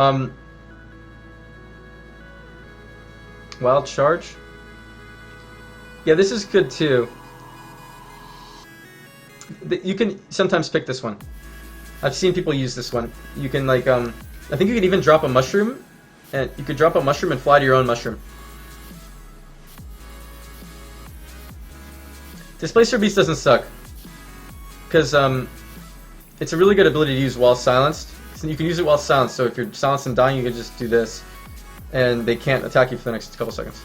Wild Charge. Yeah, this is good too. You can sometimes pick this one. I've seen people use this one. You can like I think you could even drop a mushroom, and you could drop a mushroom and fly to your own mushroom. Displacer Beast doesn't suck, because it's a really good ability to use while silenced. So you can use it while silenced. So if you're silenced and dying, you can just do this, and they can't attack you for the next couple seconds.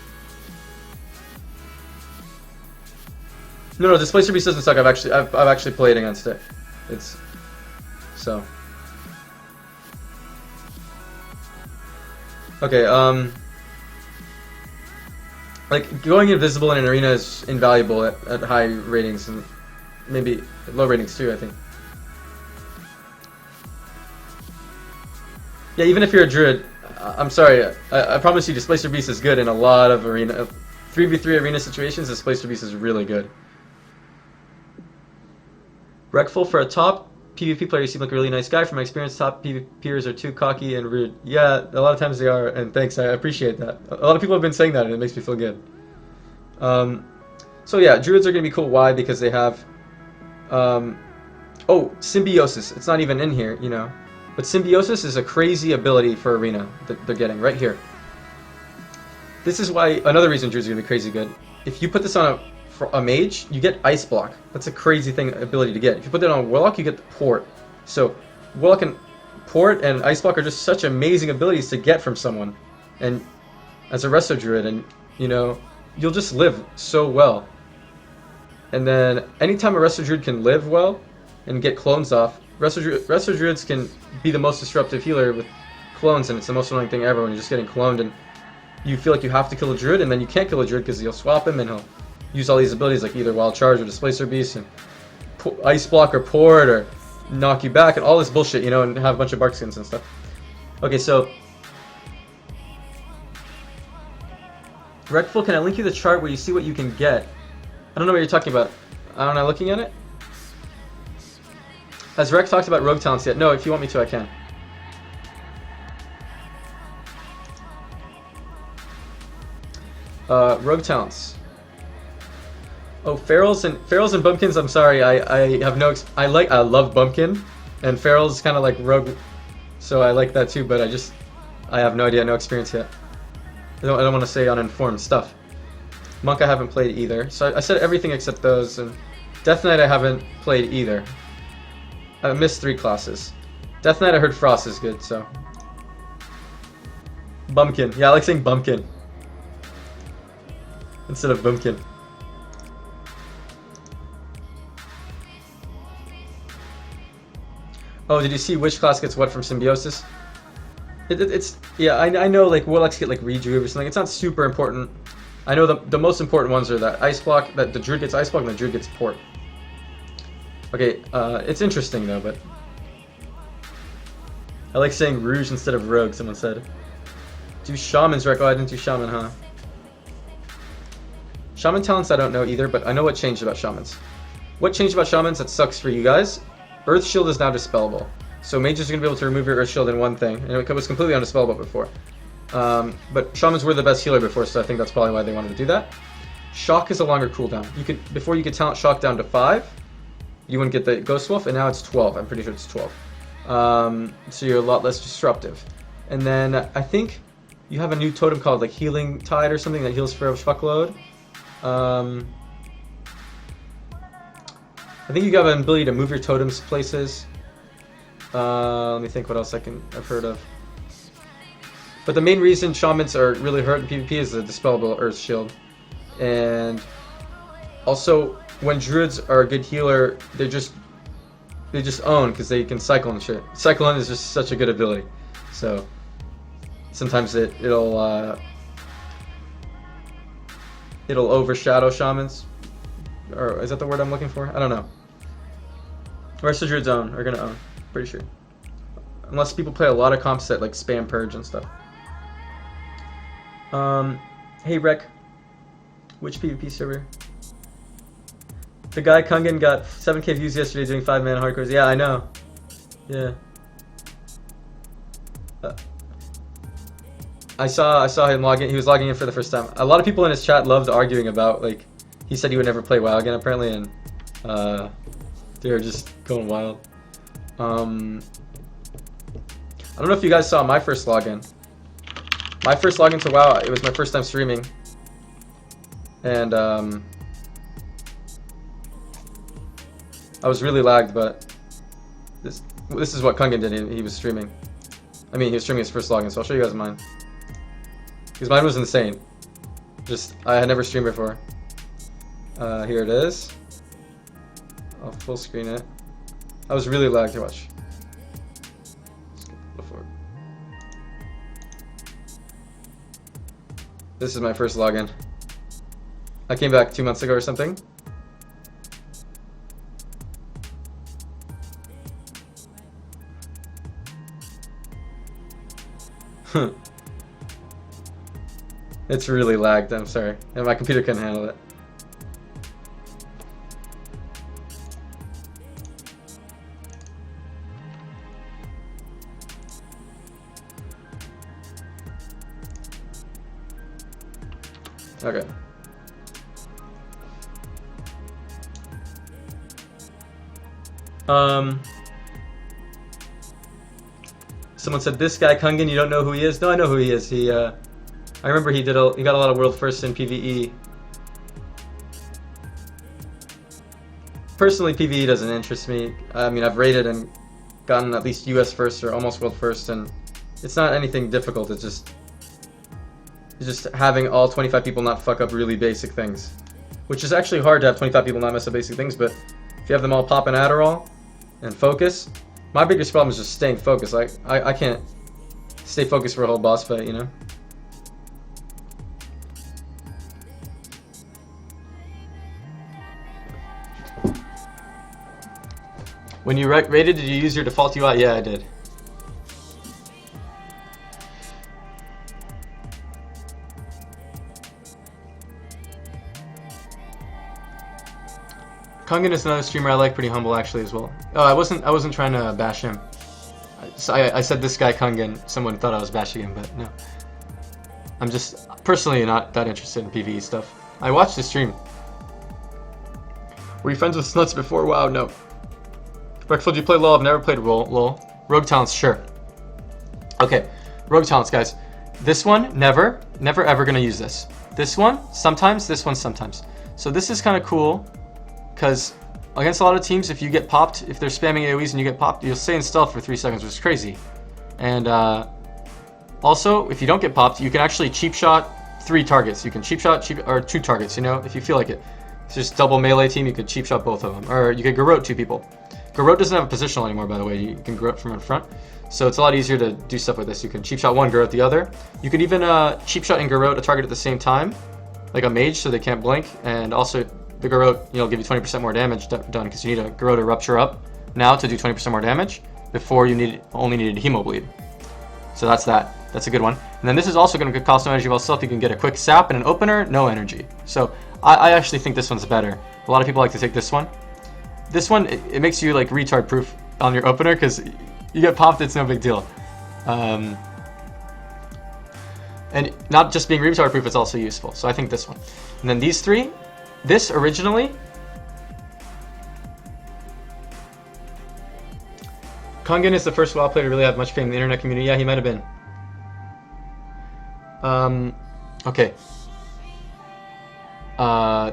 No, Displacer Beast doesn't suck. I've actually played against it. It's so. Okay, like going invisible in an arena is invaluable at high ratings and maybe low ratings too, I think. Yeah, even if you're a druid, I'm sorry, I promise you Displacer Beast is good in a lot of 3v3 arena situations. Displacer Beast is really good. Reckful, for a top PvP player, you seem like a really nice guy. From my experience, top PvPers are too cocky and rude. Yeah, a lot of times they are, and thanks, I appreciate that. A lot of people have been saying that, and it makes me feel good. So yeah, druids are going to be cool. Why? Because they have... oh, Symbiosis. It's not even in here, you know. But Symbiosis is a crazy ability for arena that they're getting right here. This is why, another reason druids are going to be crazy good. If you put this on a mage, you get Ice Block. That's a crazy ability to get. If you put that on a Warlock, you get the Port. So Warlock and Port and Ice Block are just such amazing abilities to get from someone. And as a Resto Druid, and you know, you'll just live so well. And then anytime a Resto Druid can live well and get clones off, Resto Druids can be the most disruptive healer with clones, and it's the most annoying thing ever when you're just getting cloned and you feel like you have to kill a Druid, and then you can't kill a Druid because you'll swap him and he'll use all these abilities like either Wild Charge or Displacer Beast and Ice Block or Port or knock you back and all this bullshit, you know, and have a bunch of bark skins and stuff. Okay, so Reckful, can I link you the chart where you see what you can get? I don't know what you're talking about. Am I looking at it? Has Reck talked about rogue talents yet? No, if you want me to, I can. Rogue talents. Oh, ferals and bumpkins. I'm sorry, I have no. I love bumpkin, and ferals kind of like rogue, so I like that too. But I have no idea, no experience yet. I don't want to say uninformed stuff. Monk I haven't played either, so I said everything except those. And Death Knight I haven't played either. I missed 3 classes. Death Knight I heard Frost is good, so Bumpkin. Yeah, I like saying bumpkin instead of bumpkin. Oh, did you see which class gets what from symbiosis? It's yeah. I know like warlocks get like rejuve or something. It's not super important. I know the most important ones are that ice block, that the druid gets ice block, and the druid gets port. Okay, it's interesting though, but I like saying rouge instead of rogue. Someone said. Do shamans, Reckful? I didn't do shaman, huh? Shaman talents I don't know either, but I know what changed about shamans. What changed about shamans that sucks for you guys? Earth Shield is now dispellable. So mages are going to be able to remove your Earth Shield in one thing. And it was completely undispellable before. But shamans were the best healer before, so I think that's probably why they wanted to do that. Shock is a longer cooldown. Before you could talent shock down to 5, you wouldn't get the Ghost Wolf, and now it's 12. I'm pretty sure it's 12. So you're a lot less disruptive. And then I think you have a new totem called like Healing Tide or something that heals for a fuckload. I think you got an ability to move your totems places. Let me think what else I've heard of. But the main reason shamans are really hurt in PvP is the dispellable Earth Shield. And also, when druids are a good healer, they just own because they can cycle and shit. Cycling is just such a good ability. So sometimes it'll overshadow shamans. Or is that the word I'm looking for? I don't know. The rest of druids are gonna own, pretty sure. Unless people play a lot of comps that like spam purge and stuff. Hey Rec, which PvP server? The guy Kungan got 7k views yesterday doing 5-man hardcores. Yeah, I know. Yeah. I saw him logging. He was logging in for the first time. A lot of people in his chat loved arguing about like. He said he would never play WoW again apparently, and they were just going wild. I don't know if you guys saw my first login. My first login to WoW, it was my first time streaming, and I was really lagged, but this is what Kungan did. He was streaming. I mean, he was streaming his first login, so I'll show you guys mine. Because mine was insane. I had never streamed before. Here it is. I'll full screen it. I was really lagged to watch. This is my first login. I came back 2 months ago or something. It's really lagged, I'm sorry. And my computer couldn't handle it. Okay. Someone said this guy Kungan, you don't know who he is? No, I know who he is. I remember he got a lot of world firsts in PvE. Personally, PvE doesn't interest me. I mean, I've raided and gotten at least US first or almost world first, and it's not anything difficult. It's just having all 25 people not fuck up really basic things. Which is actually hard to have 25 people not mess up basic things, but if you have them all pop an Adderall and focus, my biggest problem is just staying focused. Like, I can't stay focused for a whole boss fight, you know? When you raided, did you use your default UI? Yeah, I did. Kungan is another streamer I like, pretty humble actually as well. Oh, I wasn't trying to bash him. I said this guy Kungan. Someone thought I was bashing him, but no. I'm just personally not that interested in PvE stuff. I watched the stream. Were you friends with Snuts before? Wow, no. Reckful, do you play LoL? I've never played LoL. Rogue talents, sure. Okay, rogue talents, guys. This one, never ever gonna use this. This one, sometimes. This one, sometimes. So this is kind of cool. Because against a lot of teams, if you get popped, if they're spamming AoEs and you get popped, you'll stay in stealth for 3 seconds, which is crazy. And Also, if you don't get popped, you can actually cheap shot 3 targets. You can cheap shot or 2 targets, you know, if you feel like it. It's just double melee team, you could cheap shot both of them. Or you could garrote 2 people. Garrote doesn't have a positional anymore, by the way. You can garrote from in front. So it's a lot easier to do stuff with this. You can cheap shot one, garrote the other. You could even cheap shot and garrote a target at the same time, like a mage, so they can't blink. And also, the garrote, you know, give you 20% more damage done, because you need a garrote to rupture up now to do 20% more damage. Before you only needed a hemo bleed. So that's that. That's a good one. And then this is also going to cost no energy while stealth. You can get a quick sap and an opener, no energy. So I actually think this one's better. A lot of people like to take this one. This one, it makes you like retard proof on your opener because you get popped, it's no big deal. And not just being retard proof, it's also useful. So I think this one. And then these 3, this originally, Kungan is the first WoW player to really have much fame in the internet community. Yeah, he might have been. Okay.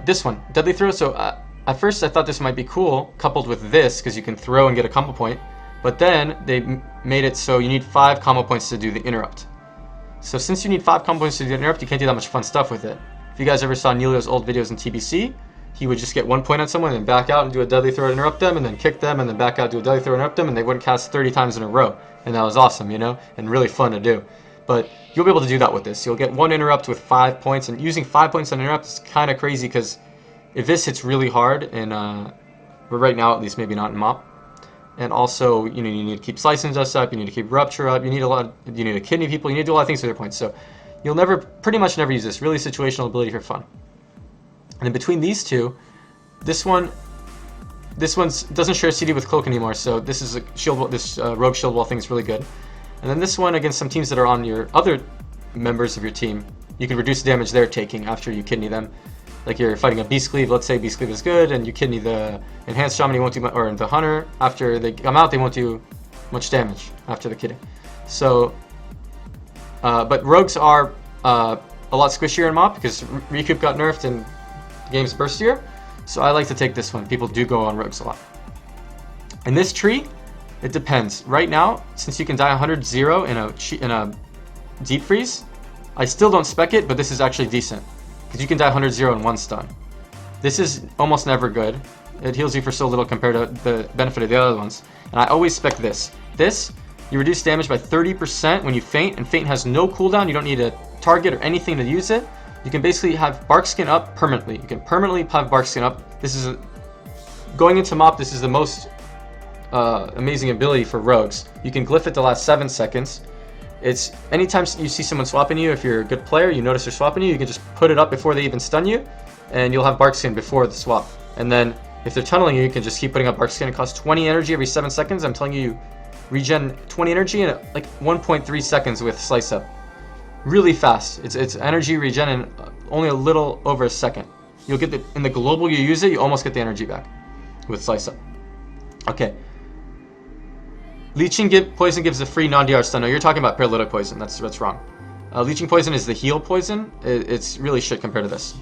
This one, Deadly Throw. So at first I thought this might be cool, coupled with this, because you can throw and get a combo point. But then they made it so you need 5 combo points to do the interrupt. So since you need 5 combo points to do the interrupt, you can't do that much fun stuff with it. If you guys ever saw Neilio's old videos in TBC, he would just get 1 point on someone and then back out and do a Deadly Throw to interrupt them, and then kick them, and then back out, do a Deadly Throw to interrupt them, and they wouldn't cast 30 times in a row. And that was awesome, you know, and really fun to do. But you'll be able to do that with this. You'll get 1 interrupt with 5 points, and using 5 points on interrupt is kind of crazy because if this hits really hard, and but right now at least maybe not in MOP, and also you know you need to keep slicing dust up, you need to keep rupture up, you need to kidney people, you need to do a lot of things with your points. So you'll pretty much never use this. Really situational ability for fun. And then between these two, this one doesn't share CD with cloak anymore, so this is a shield. This rogue shield wall thing is really good. And then this one against some teams that are on your other members of your team, you can reduce the damage they're taking after you kidney them. Like you're fighting a Beast Cleave, let's say Beast Cleave is good, and you kidney the Enhanced Shaman, you won't do, or the Hunter, after they come out, they won't do much damage after the kidding. So, but rogues are a lot squishier in MOP because Recoup got nerfed and the game's burstier. So I like to take this one. People do go on rogues a lot. And this tree, it depends. Right now, since you can die 100-0 in a deep freeze, I still don't spec it, but this is actually decent. Because you can die 100-0 in 1 stun. This is almost never good. It heals you for so little compared to the benefit of the other ones. And I always spec this. This, you reduce damage by 30% when you faint, and faint has no cooldown. You don't need a target or anything to use it. You can basically have Bark Skin up permanently. You can permanently have Bark Skin up. This is going into MOP, this is the most amazing ability for rogues. You can glyph it to last 7 seconds. It's anytime you see someone swapping you, if you're a good player, you notice they're swapping you, you can just put it up before they even stun you, and you'll have Bark Skin before the swap. And then if they're tunneling you, you can just keep putting up Bark Skin. It costs 20 energy every 7 seconds. I'm telling you, you regen 20 energy in like 1.3 seconds with Slice Up. Really fast. It's energy regen in only a little over a second. You'll get in the global you use it, you almost get the energy back with Slice Up. Okay. Leeching Poison gives a free non-DR stun. No, you're talking about Paralytic Poison. That's wrong. Leeching Poison is the heal poison. It's really shit compared to this.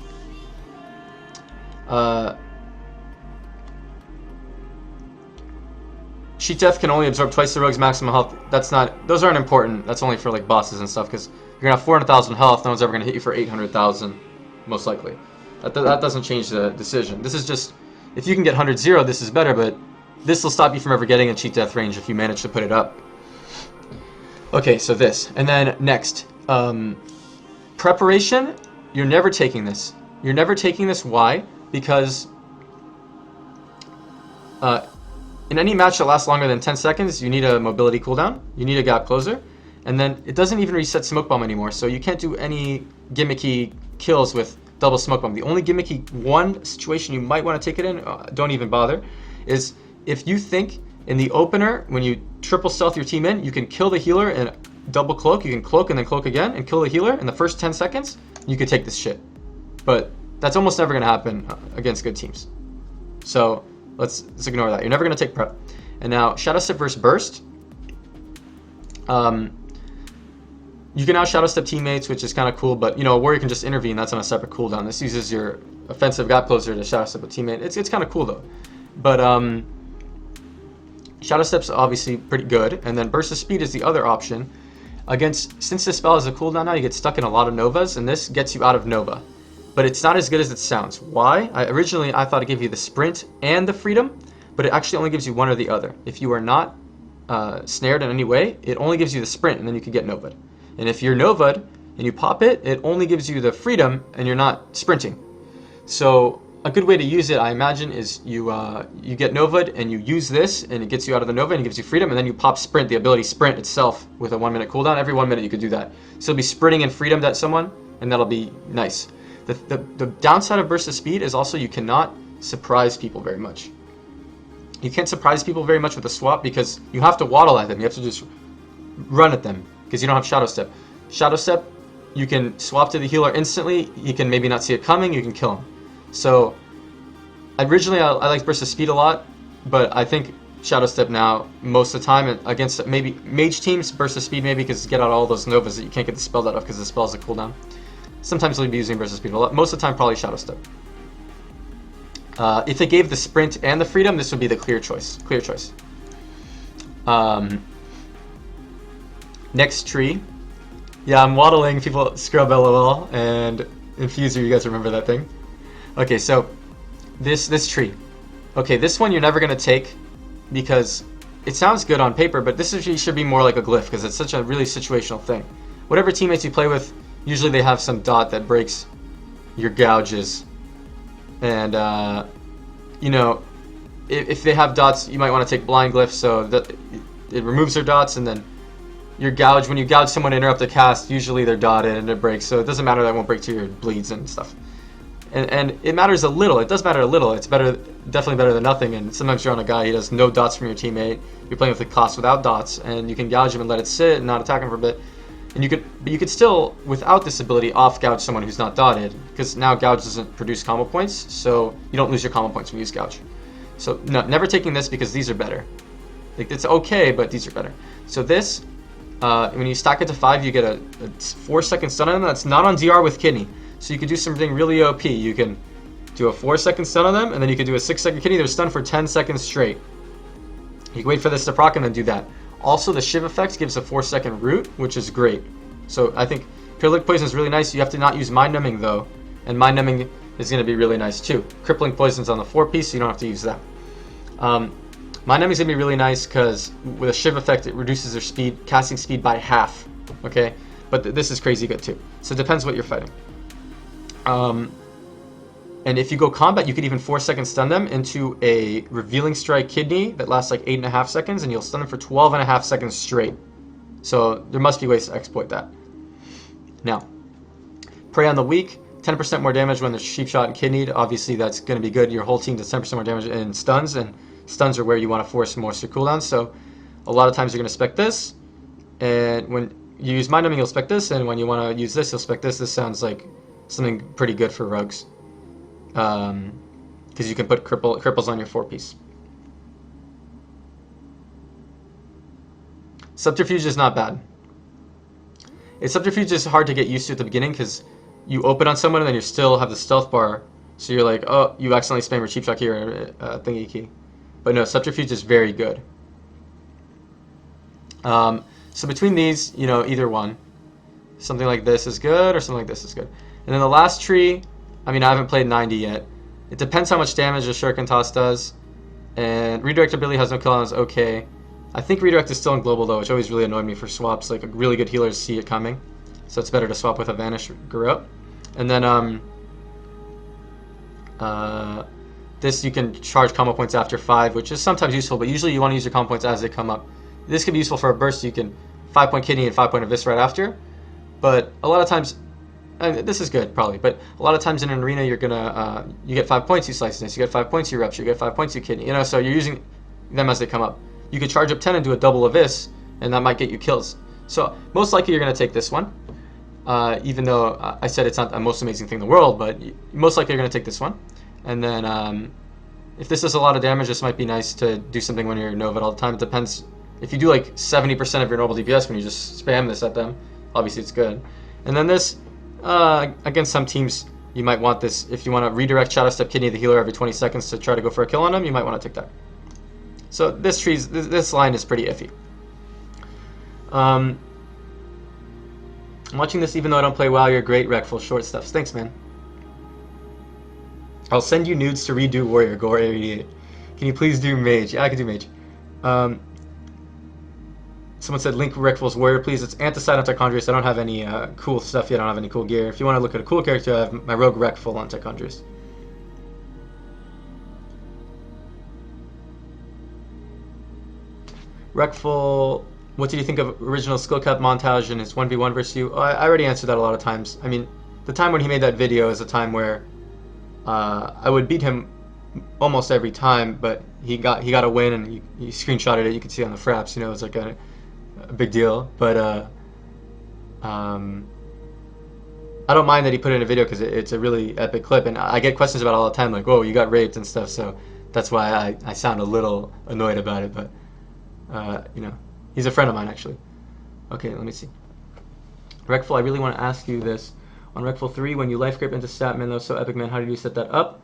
Sheet Death can only absorb twice the rogue's maximum health. Those aren't important. That's only for like bosses and stuff, because you're gonna have 400,000 health. No one's ever gonna hit you for 800,000, most likely. That doesn't change the decision. This is just, if you can get 100-0, this is better, but this will stop you from ever getting a Cheat Death range if you manage to put it up. Okay, so this. And then next. Preparation, you're never taking this. You're never taking this. Why? Because in any match that lasts longer than 10 seconds, you need a mobility cooldown. You need a gap closer. And then it doesn't even reset Smoke Bomb anymore, so you can't do any gimmicky kills with double Smoke Bomb. The only gimmicky one situation you might want to take it in, don't even bother, is if you think in the opener, when you triple stealth your team in, you can kill the healer and double cloak. You can cloak and then cloak again and kill the healer in the first 10 seconds. You could take this shit. But that's almost never going to happen against good teams. So let's ignore that. You're never going to take prep. And now Shadow Step versus Burst. You can now Shadow Step teammates, which is kind of cool, but you know, a warrior can just intervene. That's on a separate cooldown. This uses your offensive gap closer to Shadow Step a teammate. It's kind of cool though. But Shadow Step's obviously pretty good, and then Burst of Speed is the other option. Since this spell has a cooldown now, you get stuck in a lot of Novas, and this gets you out of Nova. But it's not as good as it sounds. Why? Originally, I thought it gave you the sprint and the freedom, but it actually only gives you one or the other. If you are not snared in any way, it only gives you the sprint, and then you can get Novad. And if you're Novad and you pop it, it only gives you the freedom, and you're not sprinting. So a good way to use it, I imagine, is you get Novad and you use this, and it gets you out of the Nova and it gives you freedom, and then you pop sprint, the ability sprint itself with a 1 minute cooldown. Every 1 minute you could do that. So you'll be sprinting and freedom at someone, and that'll be nice. The downside of burst of speed is also you cannot surprise people very much. You can't surprise people very much with a swap because you have to waddle at them. You have to just run at them because you don't have Shadow Step. Shadow Step, you can swap to the healer instantly. You can maybe not see it coming. You can kill him. So originally I liked burst of speed a lot, but I think Shadow Step now most of the time against maybe mage teams, burst of speed maybe because get out all those Novas that you can't get the spell out of because the spell's a cooldown. Sometimes you'll be using burst of speed a lot. Most of the time probably Shadow Step. If it gave the sprint and the freedom, this would be the clear choice. Next tree. Yeah, I'm waddling. People scrub LOL and Infuser. You guys remember that thing? Okay, so this tree. Okay, this one you're never gonna take because it sounds good on paper, but this should be more like a glyph because it's such a really situational thing. Whatever teammates you play with, usually they have some dot that breaks your gouges. And, you know, if they have dots, you might want to take blind glyph so that it removes their dots, and then your gouge, when you gouge someone to interrupt the cast, usually they're dotted and it breaks, so it doesn't matter that it won't break to your bleeds and stuff. And it matters a little. It does matter a little. It's better, definitely better than nothing. And sometimes you're on a guy, he does no dots from your teammate. You're playing with a class without dots, and you can gouge him and let it sit and not attack him for a bit. And you could still, without this ability, off gouge someone who's not dotted, because now gouge doesn't produce combo points, so you don't lose your combo points when you use gouge. So no, never taking this because these are better. Like, it's okay, but these are better. So this, when you stack it to 5, you get a 4-second stun on them. That's not on DR with kidney. So you could do something really OP. You can do a 4-second stun on them, and then you could do a 6-second kidney. They're stunned for 10 seconds straight. You can wait for this to proc and then do that. Also, the Shiv effect gives a 4-second root, which is great. So I think Paralytic Poison is really nice. You have to not use Mind Numbing though, and Mind Numbing is going to be really nice too. Crippling Poison's on the 4-piece, so you don't have to use that. Mind Numbing is going to be really nice because with a Shiv effect, it reduces their speed, casting speed by half. Okay, but this is crazy good too. So it depends what you're fighting. And if you go combat, you could even 4-second stun them into a Revealing Strike Kidney that lasts like 8.5 seconds, and you'll stun them for 12.5 seconds straight. So there must be ways to exploit that. Now, Prey on the Weak, 10% more damage when there's Sheep Shot and Kidneyed. Obviously, that's going to be good. Your whole team does 10% more damage in stuns, and stuns are where you want to force most of your cooldowns. So a lot of times you're going to spec this, and when you use Mind Numbing, you'll spec this, and when you want to use this, you'll spec this. This sounds like something pretty good for rogues. Because you can put cripples on your 4-piece. Subterfuge is not bad. Subterfuge is hard to get used to at the beginning because you open on someone and then you still have the stealth bar, so you're like, oh, you accidentally spam your cheap shot key or thingy key. But no, Subterfuge is very good. So between these, you know, either one. Something like this is good or something like this is good. And then the last tree, I mean, I haven't played 90 yet. It depends how much damage a Shuriken Toss does. And Redirect ability has no cooldown is okay. I think Redirect is still in Global though, which always really annoyed me for swaps. Like, really good healers see it coming. So it's better to swap with a Vanish Garrote. And then, this you can charge combo points after 5, which is sometimes useful, but usually you want to use your combo points as they come up. This can be useful for a burst, so you can 5-point Kidney and 5-point Abyss right after. But a lot of times, this is good probably, but a lot of times in an arena you're gonna you get 5 points, you slice this, you get 5 points, you rupture, you get 5 points, you kidney, you know, so you're using them as they come up. You could charge up 10 and do a double Abyss, and that might get you kills. So most likely you're gonna take this one, even though I said it's not the most amazing thing in the world, but most likely you're gonna take this one. And then if this does a lot of damage, this might be nice to do something when you're Nova all the time. It depends. If you do like 70% of your normal DPS when you just spam this at them, obviously it's good. And then this, against some teams, you might want this. If you want to redirect Shadow Step Kidney the healer every 20 seconds to try to go for a kill on them, you might want to take that. So this line is pretty iffy. I'm watching this even though I don't play WoW. You're great, Reckful. Short stuffs. Thanks, man. I'll send you nudes to redo Warrior. Go Warrior 88. Can you please do Mage? Yeah, I can do Mage. Someone said link Reckful's Warrior, please. It's Anticide on Tichondrius. I don't have any cool stuff yet. I don't have any cool gear. If you want to look at a cool character, I have my Rogue Reckful on Tichondrius. Reckful, what did you think of original skill cap montage and his 1v1 versus you? I already answered that a lot of times. I mean, the time when he made that video is a time where I would beat him almost every time, but he got a win and he screenshotted it. You could see on the fraps, you know, it was like a big deal. But I don't mind that he put it in a video because it's a really epic clip, and I get questions about it all the time, like, "Oh, you got raped" and stuff. So that's why I sound a little annoyed about it, but. You know, he's a friend of mine, actually. Okay, let me see. Reckful, I really want to ask you this. On Reckful 3, when you life grip into sap, man, that was so epic, man. How did you set that up?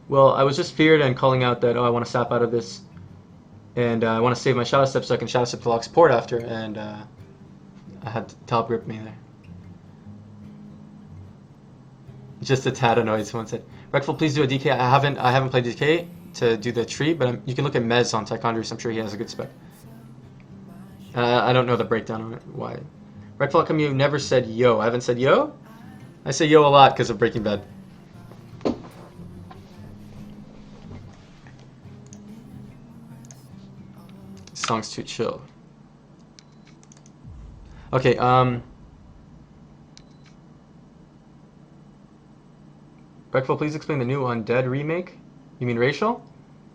Well, I was just feared and calling out that, oh, I want to sap out of this. And I want to save my shadow step so I can shadow step to lock support after. And I had to top grip me there. Just a tad annoyed, someone said. Reckful, please do a DK. I haven't played DK to do the tree, but you can look at Mez on Tichondrius. I'm sure he has a good spec. I don't know the breakdown on it. Why? Reckful, how come you never said yo? I haven't said yo? I say yo a lot because of Breaking Bad. This song's too chill. Okay, Reckful, please explain the new Undead remake. You mean Racial?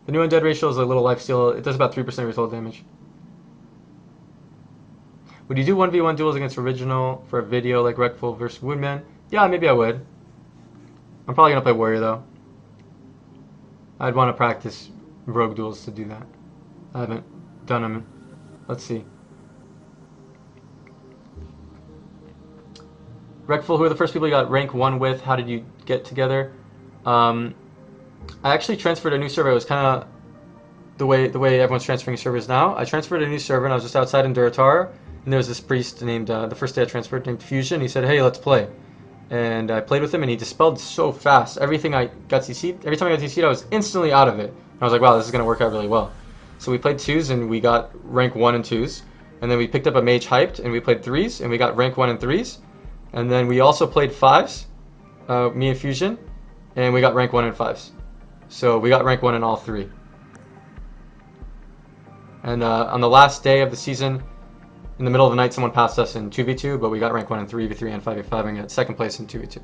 The new Undead Racial is a little lifesteal. It does about 3% of your total damage. Would you do 1v1 duels against original for a video like Reckful versus Woodman? Yeah, maybe I would. I'm probably going to play Warrior, though. I'd want to practice rogue duels to do that. I haven't done them. Let's see. Reckful, who are the first people you got rank 1 with? How did you get together? I actually transferred a new server. It was kind of the way everyone's transferring servers now. I transferred a new server, and I was just outside in Duratar. And there was this priest named, the first day I transferred, named Fusion. He said, hey, let's play. And I played with him, and he dispelled so fast. Everything I got CC'd, every time I got CC'd, I was instantly out of it. And I was like, wow, this is going to work out really well. So we played 2s, and we got rank 1 and 2s. And then we picked up a mage hyped, and we played 3s, and we got rank 1 and 3s. And then we also played 5s, me and Fusion, and we got rank 1 and 5s. So we got rank 1 in all 3. And on the last day of the season, in the middle of the night, someone passed us in 2v2, but we got rank 1 in 3v3 and 5v5 and got second place in 2v2.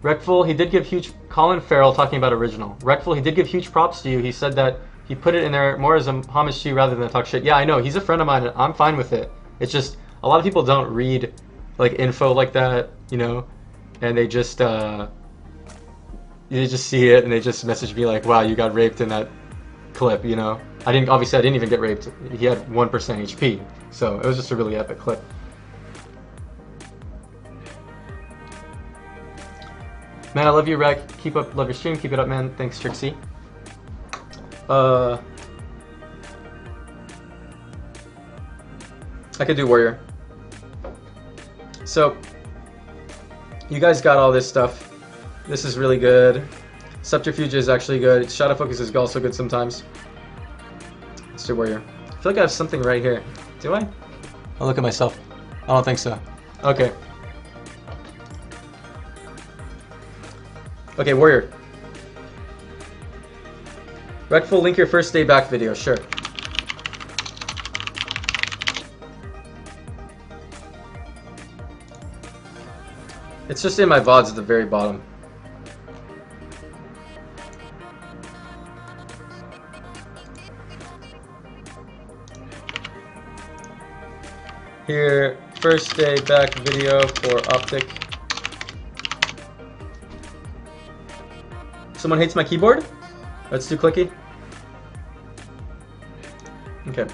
Reckful, he did give huge... Colin Farrell talking about original. Reckful, he did give huge props to you. He said that he put it in there more as a homage to you rather than talk shit. Yeah, I know. He's a friend of mine, and I'm fine with it. It's just, a lot of people don't read like info like that, you know, and they just see it and they just message me like, wow, you got raped in that clip, you know. Obviously I didn't even get raped. He had 1% HP, so it was just a really epic clip. Man, I love you, Reck. Love your stream. Keep it up, man. Thanks, Trixie. I could do Warrior. So, you guys got all this stuff. This is really good. Subterfuge is actually good. Shadow Focus is also good sometimes. Let's do Warrior. I feel like I have something right here. Do I? I'll look at myself. I don't think so. Okay. Okay, Warrior. Reckful, link your first day back video. Sure. It's just in my VODs at the very bottom. Here, first day back video for Optic. Someone hates my keyboard? That's too clicky? Okay.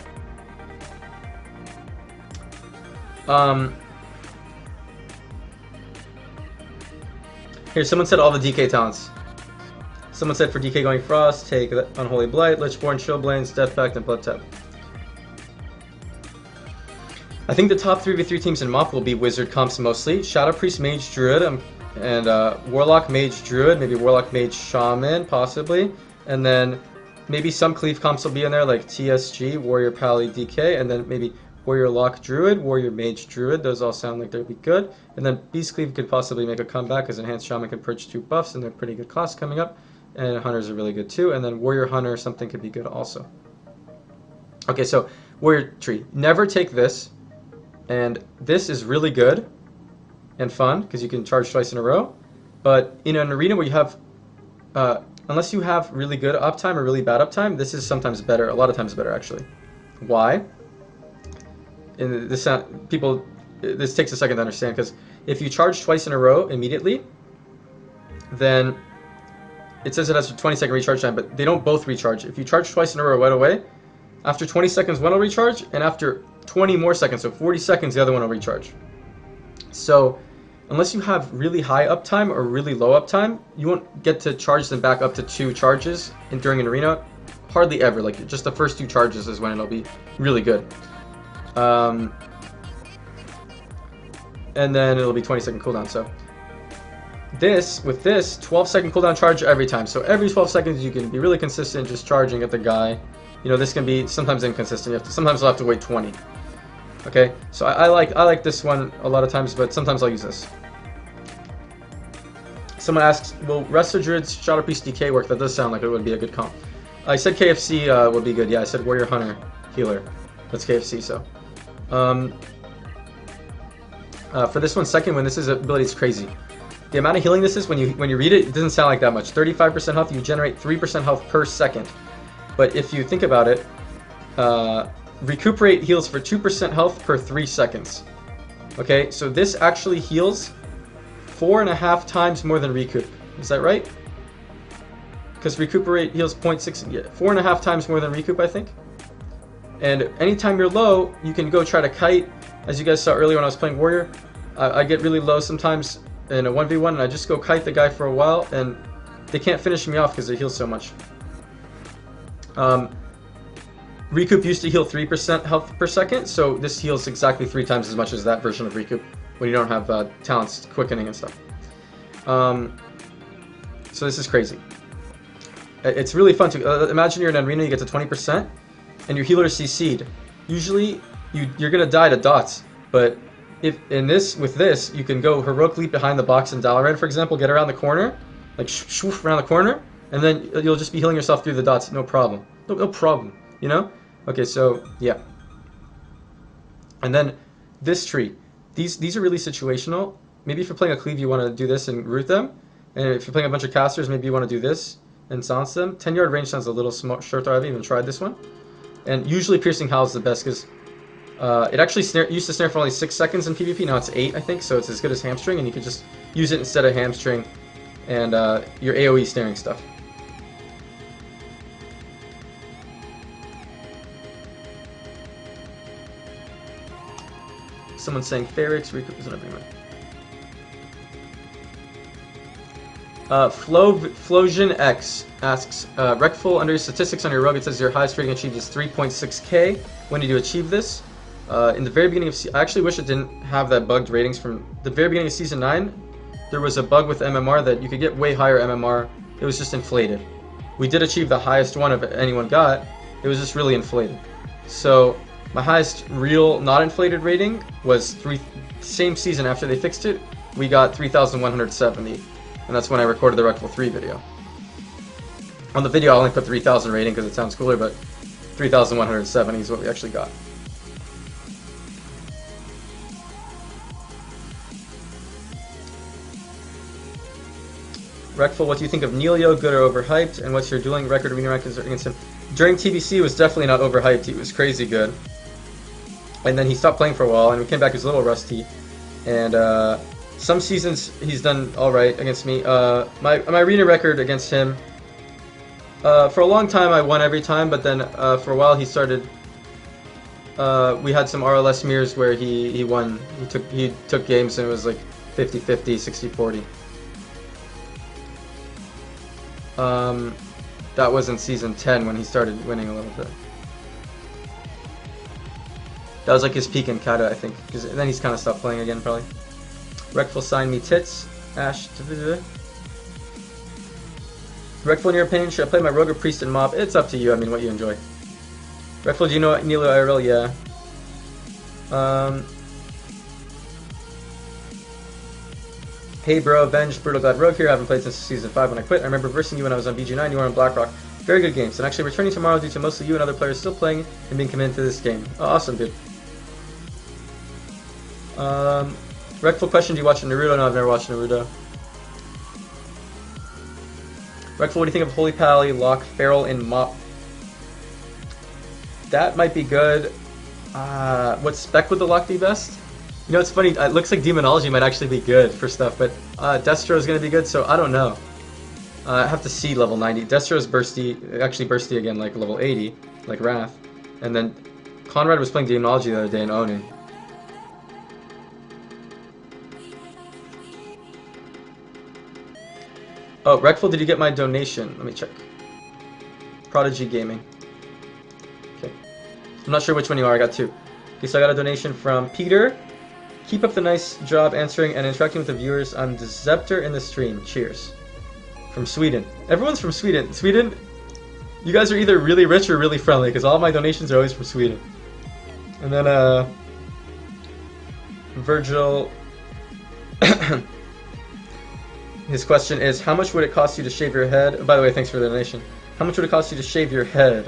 Here, someone said all the DK talents. Someone said for DK going Frost, take Unholy Blight, Lichborn, Chillblains, Death Pact, and Blood Tap. I think the top 3v3 teams in MoP will be Wizard comps mostly. Shadow Priest, Mage, Druid, and Warlock, Mage, Druid, maybe Warlock, Mage, Shaman, possibly. And then maybe some Cleave comps will be in there, like TSG, Warrior, Pally, DK, and then maybe Warrior, Lock, Druid, Warrior, Mage, Druid. Those all sound like they'd be good. And then Beast Cleave could possibly make a comeback, because Enhanced Shaman can purge 2 buffs, and they're pretty good class coming up. And Hunters are really good too. And then Warrior, Hunter, something could be good also. Okay, so Warrior tree. Never take this. And this is really good and fun because you can charge twice in a row. But in an arena where you have, unless you have really good uptime or really bad uptime, this is sometimes better, a lot of times better actually. Why? And this takes a second to understand, because if you charge twice in a row immediately, then it says it has a 20-second recharge time, but they don't both recharge. If you charge twice in a row right away, after 20 seconds one will recharge, and after 20 more seconds, so 40 seconds, the other one will recharge. So unless you have really high uptime or really low uptime, you won't get to charge them back up to 2 charges during an arena. Hardly ever. Like, just the first 2 charges is when it'll be really good. And then it'll be 20-second cooldown. So with this 12-second cooldown charge every time. So every 12 seconds you can be really consistent just charging at the guy. You know, this can be sometimes inconsistent. Sometimes you'll have to wait 20. Okay, so I like this one a lot of times, but sometimes I'll use this. Someone asks, will Resto Druid's Shadow Priest DK work? That does sound like it would be a good comp. I said KFC would be good. Yeah, I said Warrior Hunter Healer. That's KFC. So, for this one, second one, this is ability is crazy. The amount of healing this is when you read it, it doesn't sound like that much. 35% health. You generate 3% health per second. But if you think about it, Recuperate heals for 2% health per 3 seconds. Okay, so this actually heals 4.5 times more than Recoup. Is that right? Because Recuperate heals 0.6, yeah, 4.5 times more than Recoup, I think. And anytime you're low, you can go try to kite. As you guys saw earlier when I was playing Warrior, I get really low sometimes in a 1v1, and I just go kite the guy for a while, and they can't finish me off because they heal so much. Recoup used to heal 3% health per second, so this heals exactly 3 times as much as that version of Recoup when you don't have talents, quickening and stuff. So this is crazy. It's really fun to imagine you're in an arena, you get to 20%, and your healer is CC'd. Usually, you're gonna die to dots, but with this, you can go heroic leap behind the box in Dalaran, for example, get around the corner, like shoof around the corner, and then you'll just be healing yourself through the dots, no problem. No problem, you know? Okay, so, yeah. And then, this tree. These are really situational. Maybe if you're playing a cleave, you want to do this and root them. And if you're playing a bunch of casters, maybe you want to do this and silence them. 10-yard range sounds a little short, I haven't even tried this one. And usually Piercing Howl is the best, because it actually used to snare for only 6 seconds in PvP, now it's 8, I think, so it's as good as Hamstring, and you can just use it instead of Hamstring and your AoE snaring stuff. Someone's saying Ferrix, Recoup is an agreement. Flosion X asks, Reckful, under your statistics on your rug, it says your highest rating achieved is 3.6k. When did you achieve this? In the very beginning of I actually wish it didn't have that bugged ratings from the very beginning of Season 9. There was a bug with MMR that you could get way higher MMR. It was just inflated. We did achieve the highest one of anyone got. It was just really inflated. So my highest real not inflated rating was same season after they fixed it. We got 3,170, and that's when I recorded the Reckful 3 video. On the video I only put 3,000 rating because it sounds cooler, but 3,170 is what we actually got. Reckful, what do you think of Neilio? Good or overhyped? And what's your dueling record arena records against him? During TBC, it was definitely not overhyped. He was crazy good. And then he stopped playing for a while, and we came back, he was a little rusty. And some seasons he's done alright against me. My arena record against him, for a long time I won every time, but then for a while he started, we had some RLS mirrors where he won. He took games and it was like 50-50, 60-40. That was in season 10 when he started winning a little bit. That was like his peak in Kata, I think, because then he's kind of stopped playing again, probably. Reckful sign me tits. Ash. Reckful, in your opinion, should I play my rogue or priest and mob? It's up to you. I mean, what you enjoy. Reckful, do you know Nilo IRL? Yeah. Hey bro, Avenged, Brutal God Rogue here. I haven't played since season 5 when I quit. I remember versing you when I was on BG9. You were on Blackrock. Very good games. And actually returning tomorrow due to mostly you and other players still playing and being committed to this game. Oh, awesome, dude. Reckful question, do you watch Naruto? No, I've never watched Naruto. Reckful, what do you think of Holy Pally, Lock, Feral, and Mop? That might be good. What spec would the Lock be best? You know, it's funny, it looks like Demonology might actually be good for stuff, but Destro is going to be good, so I don't know. I have to see level 90. Destro is bursty, actually bursty again, like level 80, like Wrath. And then Conrad was playing Demonology the other day in Oni. Oh, Reckful, did you get my donation? Let me check. Prodigy Gaming. Okay. I'm not sure which one you are, I got two. Okay, so I got a donation from Peter. Keep up the nice job answering and interacting with the viewers. I'm the Zepter in the stream. Cheers. From Sweden. Everyone's from Sweden. Sweden, you guys are either really rich or really friendly, because all my donations are always from Sweden. And then, Virgil... His question is, how much would it cost you to shave your head? By the way, thanks for the donation. How much would it cost you to shave your head?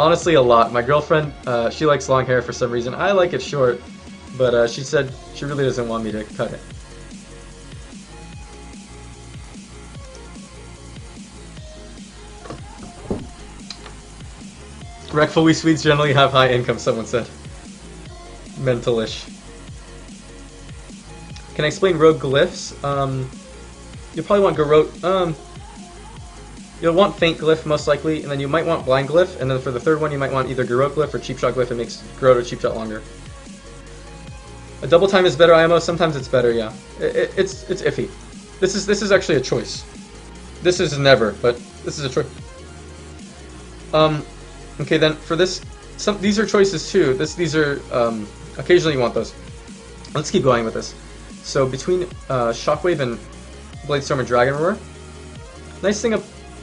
Honestly, a lot. My girlfriend, she likes long hair for some reason. I like it short, but she said she really doesn't want me to cut it. Reckful, we Swedes generally have high income, someone said. Mentalish. Can I explain rogue glyphs? You'll probably want Garrote. You'll want Faint Glyph most likely, and then you might want Blind Glyph, and then for the third one you might want either Garrote Glyph or Cheap Shot Glyph. It makes Garrote or Cheap Shot longer. A double time is better IMO. Sometimes it's better, yeah. It's iffy. This is actually a choice. This is never, but this is a choice. Okay, then for this, these are choices too. These are occasionally you want those. Let's keep going with this. So between Shockwave and Bladestorm and Dragon Roar, nice thing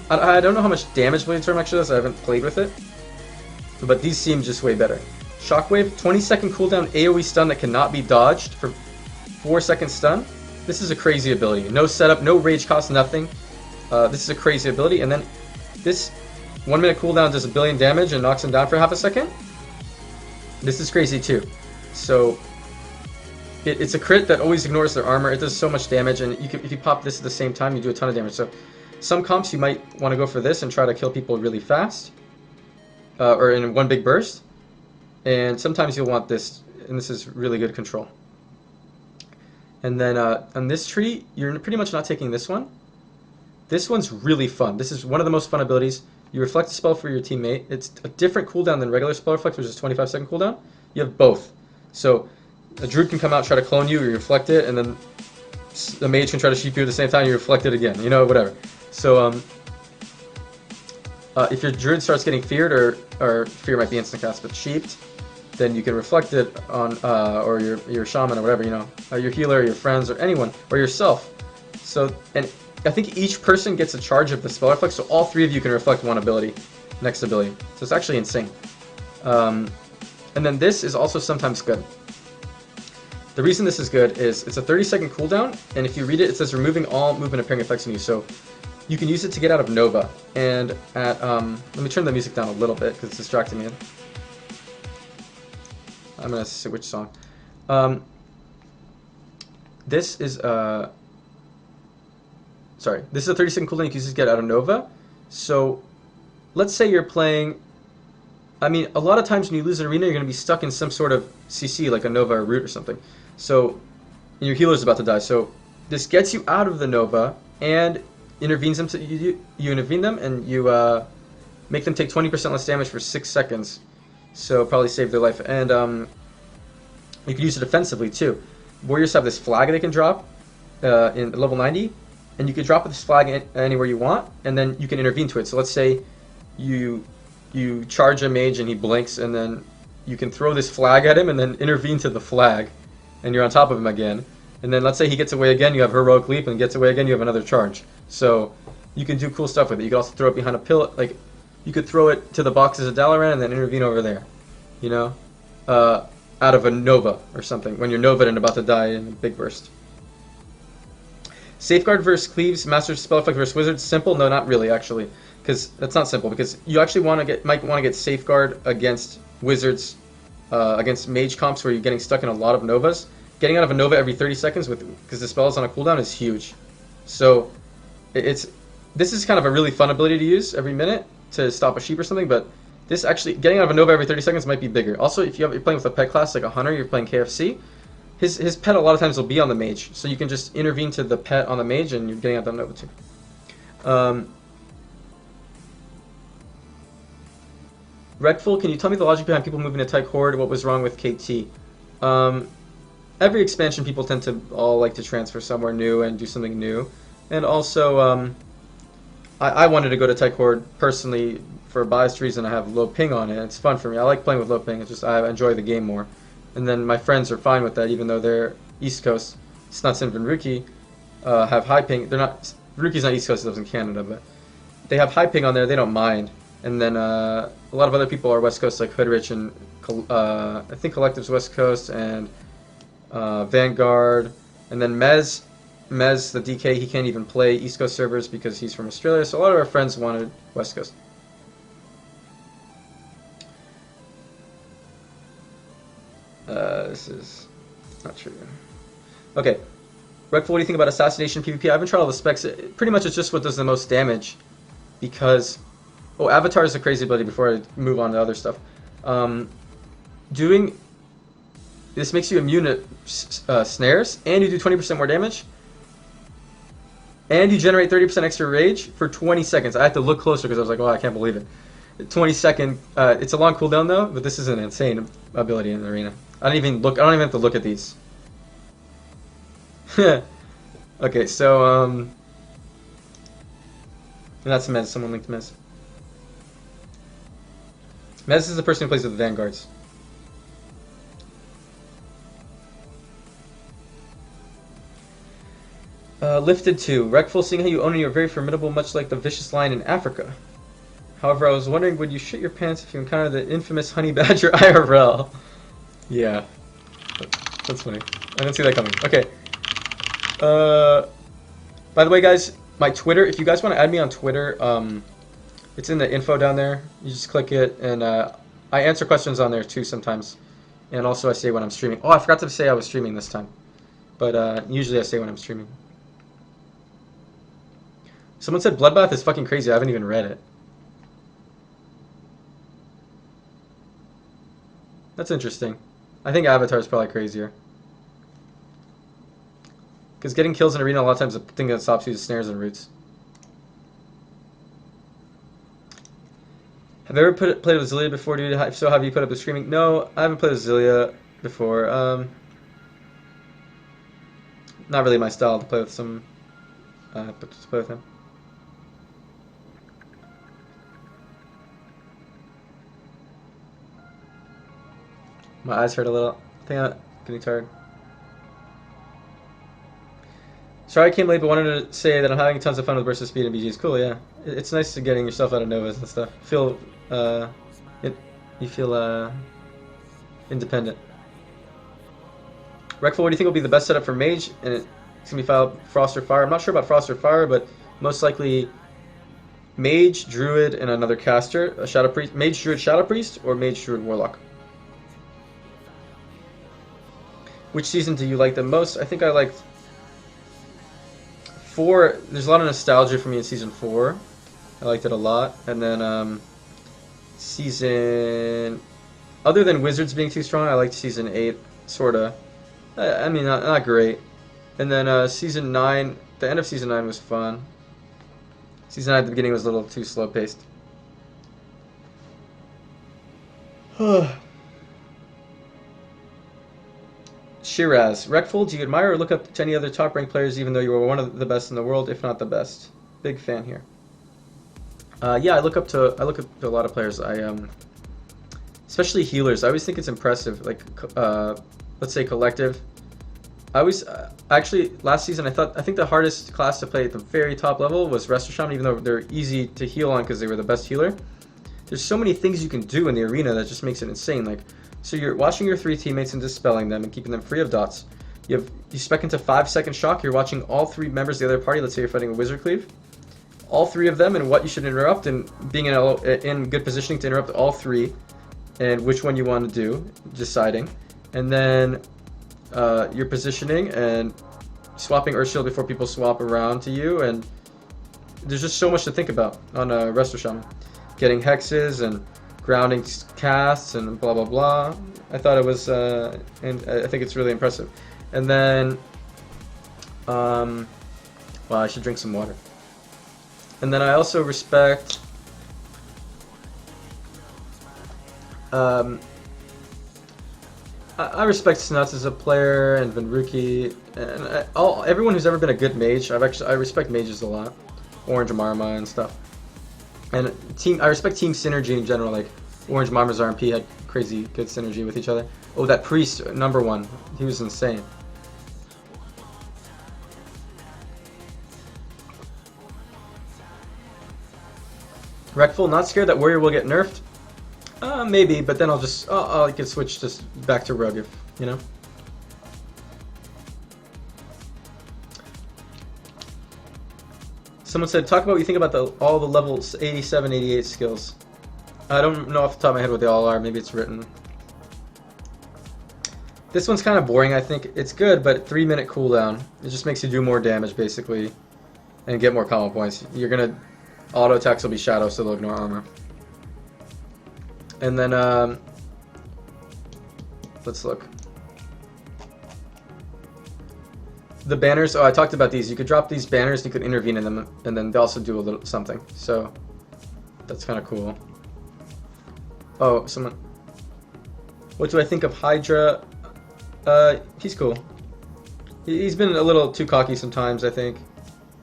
I don't know how much damage Bladestorm actually does. I haven't played with it, but these seem just way better. Shockwave, 20-second cooldown AoE stun that cannot be dodged for 4-second stun. This is a crazy ability. No setup, no rage cost, nothing. This is a crazy ability, and then this 1-minute cooldown does 1 billion damage and knocks him down for half a second. This is crazy too. So it's a crit that always ignores their armor. It does so much damage, and if you pop this at the same time, you do a ton of damage. So some comps you might want to go for this and try to kill people really fast, or in one big burst. And sometimes you'll want this, and this is really good control. And then on this tree, you're pretty much not taking this one. This one's really fun. This is one of the most fun abilities. You reflect a spell for your teammate. It's a different cooldown than regular spell reflect, which is 25-second cooldown. You have both. So a druid can come out, try to clone you, you reflect it, and then the mage can try to sheep you at the same time, you reflect it again, you know, whatever. So if your druid starts getting feared, or fear might be instant cast, but sheeped, then you can reflect it on, or your shaman or whatever, you know, your healer, your friends, or anyone, or yourself. So, and I think each person gets a charge of the spell reflect, so all three of you can reflect one ability, next ability. So it's actually insane. And then this is also sometimes good. The reason this is good is it's a 30-second cooldown, and if you read it, it says removing all movement appearing effects on you. So you can use it to get out of Nova. And at let me turn the music down a little bit because it's distracting me. I'm gonna switch song. This is sorry. This is a 30-second cooldown. You can use it to get out of Nova. So let's say you're playing. I mean, a lot of times when you lose an arena, you're going to be stuck in some sort of CC, like a Nova or Root or something. So, and your healer's about to die. So, this gets you out of the Nova and intervenes them. You intervene them and you make them take 20% less damage for 6 seconds. So, probably save their life. And you can use it defensively too. Warriors have this flag they can drop in level 90, and you can drop this flag anywhere you want, and then you can intervene to it. So let's say you charge a mage and he blinks, and then you can throw this flag at him and then intervene to the flag, and you're on top of him again. And then let's say he gets away again, you have heroic leap, and gets away again, you have another charge. So you can do cool stuff with it. You can also throw it behind a pillar, like you could throw it to the boxes of Dalaran and then intervene over there, you know, out of a Nova or something when you're Nova'd and about to die in a big burst. Safeguard versus Cleaves, Master Spell Effect versus Wizards. Simple? No, not really, actually, because that's not simple. Because you actually might want to get Safeguard against Wizards, against Mage comps where you're getting stuck in a lot of Novas. Getting out of a Nova every 30 seconds because the spell is on a cooldown is huge. So this is kind of a really fun ability to use every minute to stop a sheep or something. But this actually getting out of a Nova every 30 seconds might be bigger. Also, if you're playing with a pet class like a Hunter, you're playing KFC. His pet a lot of times will be on the mage, so you can just intervene to the pet on the mage, and you're getting out the Nova too. Reckful, can you tell me the logic behind people moving to Tyke Horde? What was wrong with KT? Every expansion, people tend to all like to transfer somewhere new and do something new, and also I wanted to go to Tyke Horde personally for a biased reason. I have low ping on it. It's fun for me. I like playing with low ping. It's just I enjoy the game more. And then my friends are fine with that, even though they're East Coast. Snuts and Venruki have high ping. They're not. Venruki's not East Coast; he lives in Canada, but they have high ping on there. They don't mind. And then a lot of other people are West Coast, like Hoodrich and I think Collective's West Coast and Vanguard. And then Mez, the DK, he can't even play East Coast servers because he's from Australia. So a lot of our friends wanted West Coast. This is not true. Okay. Reckful, what do you think about Assassination PvP? I haven't tried all the specs. Pretty much it's just what does the most damage. Because... Oh, Avatar is a crazy ability before I move on to other stuff. This makes you immune to snares, and you do 20% more damage. And you generate 30% extra rage for 20 seconds. I had to look closer because I was like, oh, I can't believe it. 20-second. It's a long cooldown though, but this is an insane ability in the arena. I don't even have to look at these. Okay, so and that's Mez. Someone linked Mez. Mez is the person who plays with the Vanguards. Lifted 2. Reckful, seeing how you own it, you're very formidable, much like the vicious lion in Africa. However, I was wondering, would you shit your pants if you encounter the infamous honey badger IRL? Yeah. That's funny. I didn't see that coming. Okay. By the way, guys, my Twitter, if you guys want to add me on Twitter, it's in the info down there. You just click it, and I answer questions on there too sometimes. And also I say when I'm streaming. Oh, I forgot to say I was streaming this time. But usually I say when I'm streaming. Someone said Bloodbath is fucking crazy. I haven't even read it. That's interesting. I think Avatar is probably crazier. Because getting kills in arena a lot of times the thing that stops you is snares and roots. Have you ever played with Zilia before, dude? If so, have you put up the streaming? No, I haven't played with Zilia before. Not really my style to play with some. To play with him. My eyes hurt a little. I think I'm getting tired. Sorry I came late, but wanted to say that I'm having tons of fun with Burst of Speed and BGs. Cool, yeah. It's nice to getting yourself out of Novas and stuff. You feel independent. Reckful, what do you think will be the best setup for Mage? And it's going to be Frost or Fire. I'm not sure about Frost or Fire, but most likely Mage, Druid, and another caster. A Shadow Priest. Mage, Druid, Shadow Priest, or Mage, Druid, Warlock. Which season do you like the most? I think I liked 4. There's a lot of nostalgia for me in season 4. I liked it a lot. And then season... Other than Wizards being too strong, I liked season 8, sorta. I mean, not great. And then season 9, the end of season 9 was fun. Season 9 at the beginning was a little too slow-paced. Shiraz. Reckful, do you admire or look up to any other top-ranked players even though you were one of the best in the world, if not the best? Big fan here. Yeah, I look up to a lot of players. Especially healers. I always think it's impressive. Like, let's say collective. I always actually last season I think the hardest class to play at the very top level was Resto Shaman, even though they're easy to heal on because they were the best healer. There's so many things you can do in the arena that just makes it insane. Like, so you're watching your 3 teammates and dispelling them and keeping them free of dots. You spec into 5-second shock. You're watching all 3 members of the other party. Let's say you're fighting a Wizard Cleave. All 3 of them and what you should interrupt, and being in good positioning to interrupt all 3, and which one you want to do, deciding, and then your positioning and swapping Earth Shield before people swap around to you, and there's just so much to think about on Resto Shaman. Getting hexes and grounding casts and blah blah blah. I thought it was, and I think it's really impressive. And then, well, I should drink some water. And then I also respect I respect Snuts as a player, and Venruki, and everyone who's ever been a good mage. I respect mages a lot, Orange Marma and stuff. And I respect team synergy in general. Like Orange Marma's RMP had crazy good synergy with each other. Oh, that priest #1, he was insane. Reckful, not scared that Warrior will get nerfed? Maybe, but then I could switch just back to Rogue if, you know. Someone said, talk about what you think about all the levels 87, 88 skills. I don't know off the top of my head what they all are. Maybe it's written. This one's kind of boring, I think. It's good, but 3-minute cooldown. It just makes you do more damage, basically, and get more combo points. You're gonna... Auto attacks will be shadow, so they'll ignore armor. And then, let's look. The banners, I talked about these. You could drop these banners, you could intervene in them, and then they also do a little something. So, that's kind of cool. Oh, someone... What do I think of Hydra? He's cool. He's been a little too cocky sometimes, I think.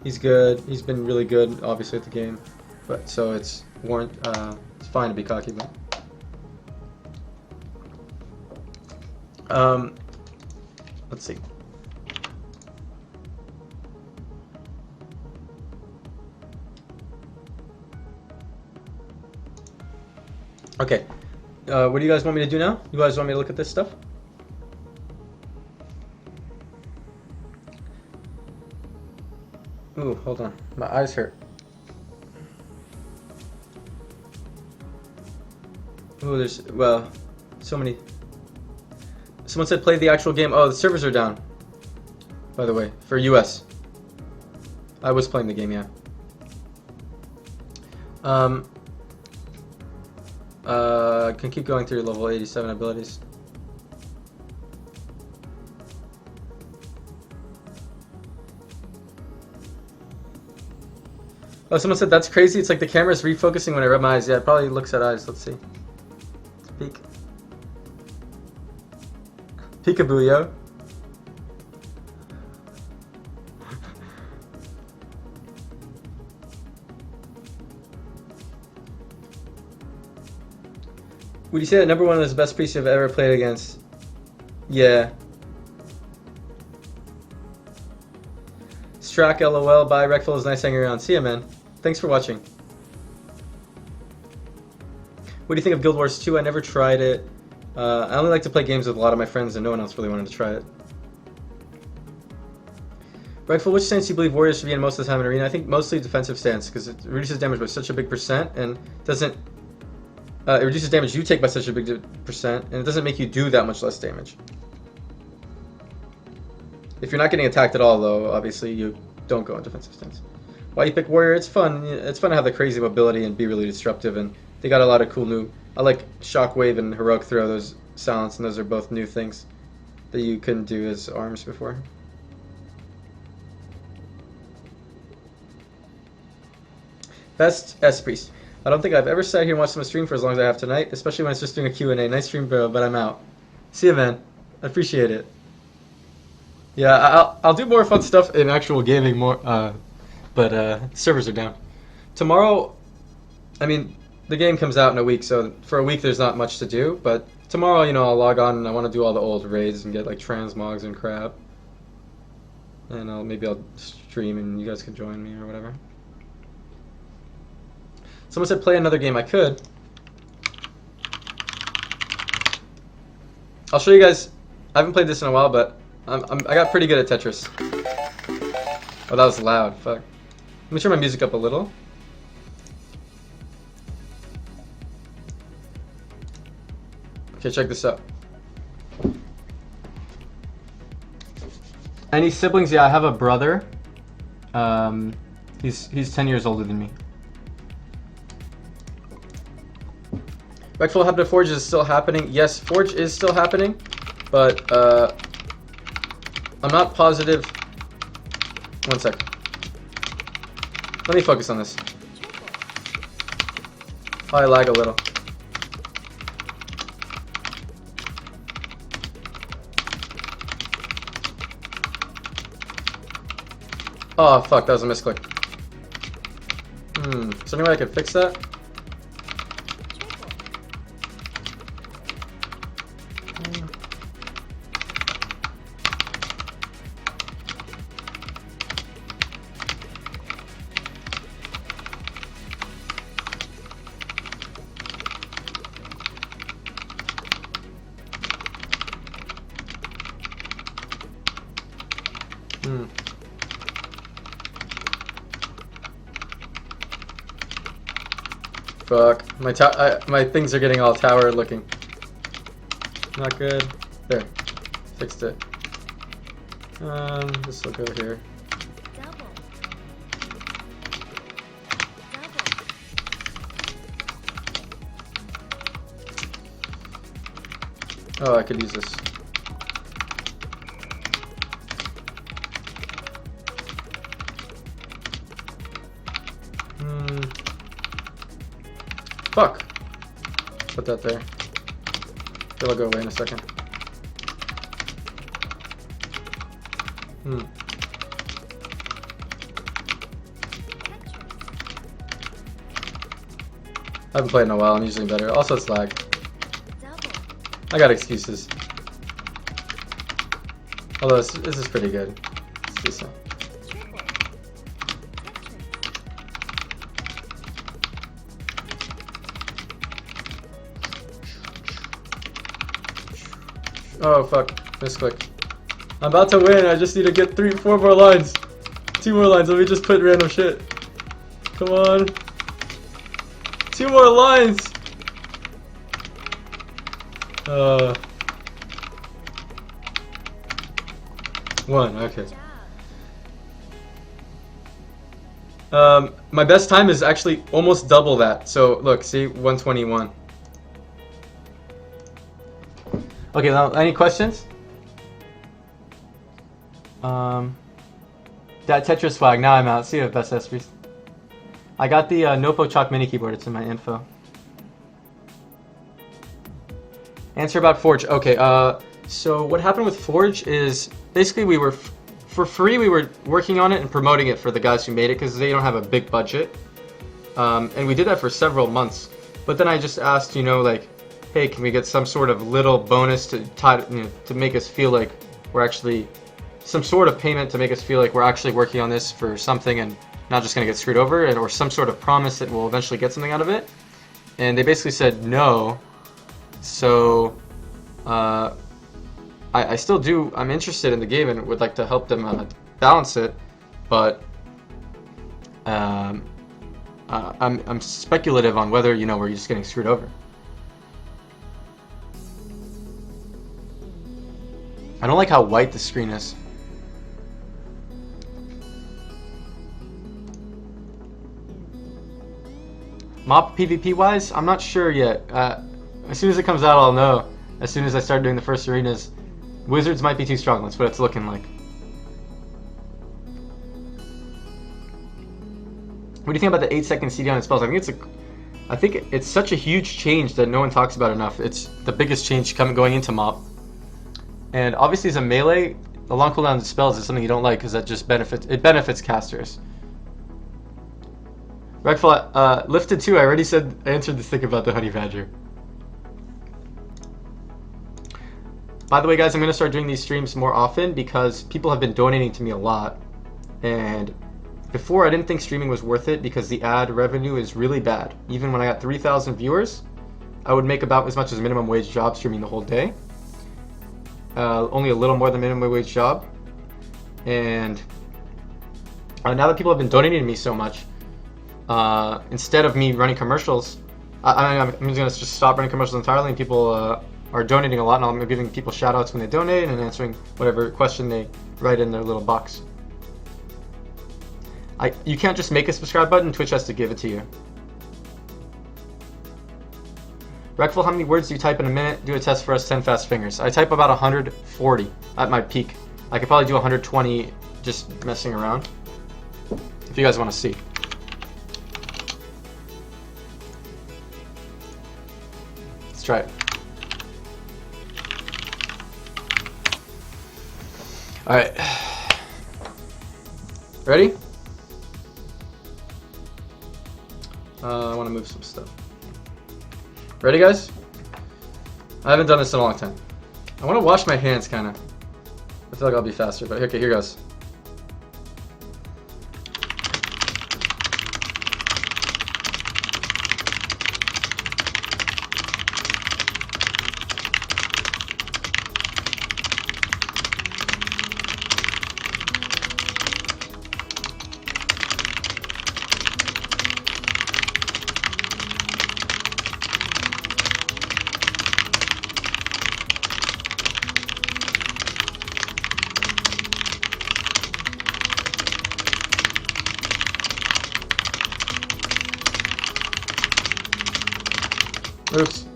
He's good. He's been really good, obviously, at the game. But so it's fine to be cocky, but let's see. Okay. What do you guys want me to do now? You guys want me to look at this stuff? Ooh, hold on. My eyes hurt. Ooh, there's, well, so many. Someone said play the actual game. Oh, the servers are down, by the way, for US. I was playing the game, yeah. Can keep going through level 87 abilities. Oh, someone said that's crazy. It's like the camera's refocusing when I rub my eyes. Yeah, it probably looks at eyes. Let's see. Peek. Peekaboo, yo. Would you say that #1 is the best priest you've ever played against? Yeah. Strack, LOL, bye. Reckful is nice hanging around. See ya, man. Thanks for watching. What do you think of Guild Wars 2? I never tried it. I only like to play games with a lot of my friends, and no one else really wanted to try it. Reckful, which stance do you believe Warriors should be in most of the time in Arena? I think mostly defensive stance, because it reduces damage by such a big percent, and doesn't... it reduces damage you take by such a big percent, and it doesn't make you do that much less damage. If you're not getting attacked at all, though, obviously you don't go in defensive stance. Why you pick Warrior? It's fun. It's fun to have the crazy mobility and be really disruptive, and they got a lot of cool new... I like Shockwave and Heroic Throw, those silence, and those are both new things that you couldn't do as arms before. Best S-Priest. I don't think I've ever sat here and watched someone stream for as long as I have tonight, especially when it's just doing a Q&A. Nice stream, bro, but I'm out. See ya, man. I appreciate it. Yeah, I'll do more fun stuff in actual gaming more, but servers are down. Tomorrow, I mean, the game comes out in a week, so for a week there's not much to do, but tomorrow, you know, I'll log on and I want to do all the old raids and get like transmogs and crap. And maybe I'll stream and you guys can join me or whatever. Someone said play another game. I could. I'll show you guys. I haven't played this in a while, but I got pretty good at Tetris. Oh, that was loud. Fuck. Let me turn my music up a little. Okay, check this out. Any siblings? Yeah, I have a brother. He's 10 years older than me. Reckful Hub Forge is still happening. Yes, Forge is still happening, but I'm not positive. One sec. Let me focus on this. Oh, I lag a little. Oh fuck, that was a misclick. Is there any way I could fix that? Fuck. My things are getting all tower looking. Not good. There. Fixed it. This will go here. Oh, I could use this. Fuck. Put that there. It'll go away in a second. I haven't played in a while. I'm usually better. Also, it's lag. I got excuses. Although this is pretty good. It's decent. Oh fuck, misclick. I'm about to win, I just need to get 4 more lines. 2 more lines, let me just put random shit. Come on. 2 more lines! One, okay. My best time is actually almost double that. So look, see, 121. Okay, now any questions? That Tetris flag. Now I'm out. See you, best Espries. I got the Nopo Chalk mini keyboard. It's in my info. Answer about Forge. Okay. So what happened with Forge is basically we were for free. We were working on it and promoting it for the guys who made it because they don't have a big budget. And we did that for several months. But then I just asked, you know, like, hey, can we get some sort of little bonus to make us feel like we're actually some sort of payment to make us feel like we're actually working on this for something and not just going to get screwed over, or some sort of promise that we'll eventually get something out of it. And they basically said no. So I still do. I'm interested in the game and would like to help them balance it, but I'm speculative on whether we're just getting screwed over. I don't like how white the screen is. Mop PvP wise, I'm not sure yet. As soon as it comes out, I'll know. As soon as I start doing the first arenas, Wizards might be too strong. That's what it's looking like. What do you think about the 8-second CD on spells? I think it's such a huge change that no one talks about enough. It's the biggest change going into Mop. And obviously as a melee, The long cooldown spells is something you don't like because that just benefits casters. Reckful, lifted 2, I already answered this thing about the honey badger. By the way, guys, I'm going to start doing these streams more often because people have been donating to me a lot. And before, I didn't think streaming was worth it because the ad revenue is really bad. Even when I got 3,000 viewers, I would make about as much as a minimum wage job streaming the whole day. Only a little more than minimum wage job. And now that people have been donating to me so much, instead of me running commercials, I'm going to just stop running commercials entirely, and people are donating a lot, and I'm giving people shout outs when they donate and answering whatever question they write in their little box. You can't just make a subscribe button, Twitch has to give it to you. Reckful, how many words do you type in a minute? Do a test for us, 10 fast fingers. I type about 140 at my peak. I could probably do 120 just messing around, if you guys want to see. Let's try it. Alright. Ready? I want to move some stuff. Ready, guys? I haven't done this in a long time. I want to wash my hands, kind of. I feel like I'll be faster, but okay, here goes. Oops.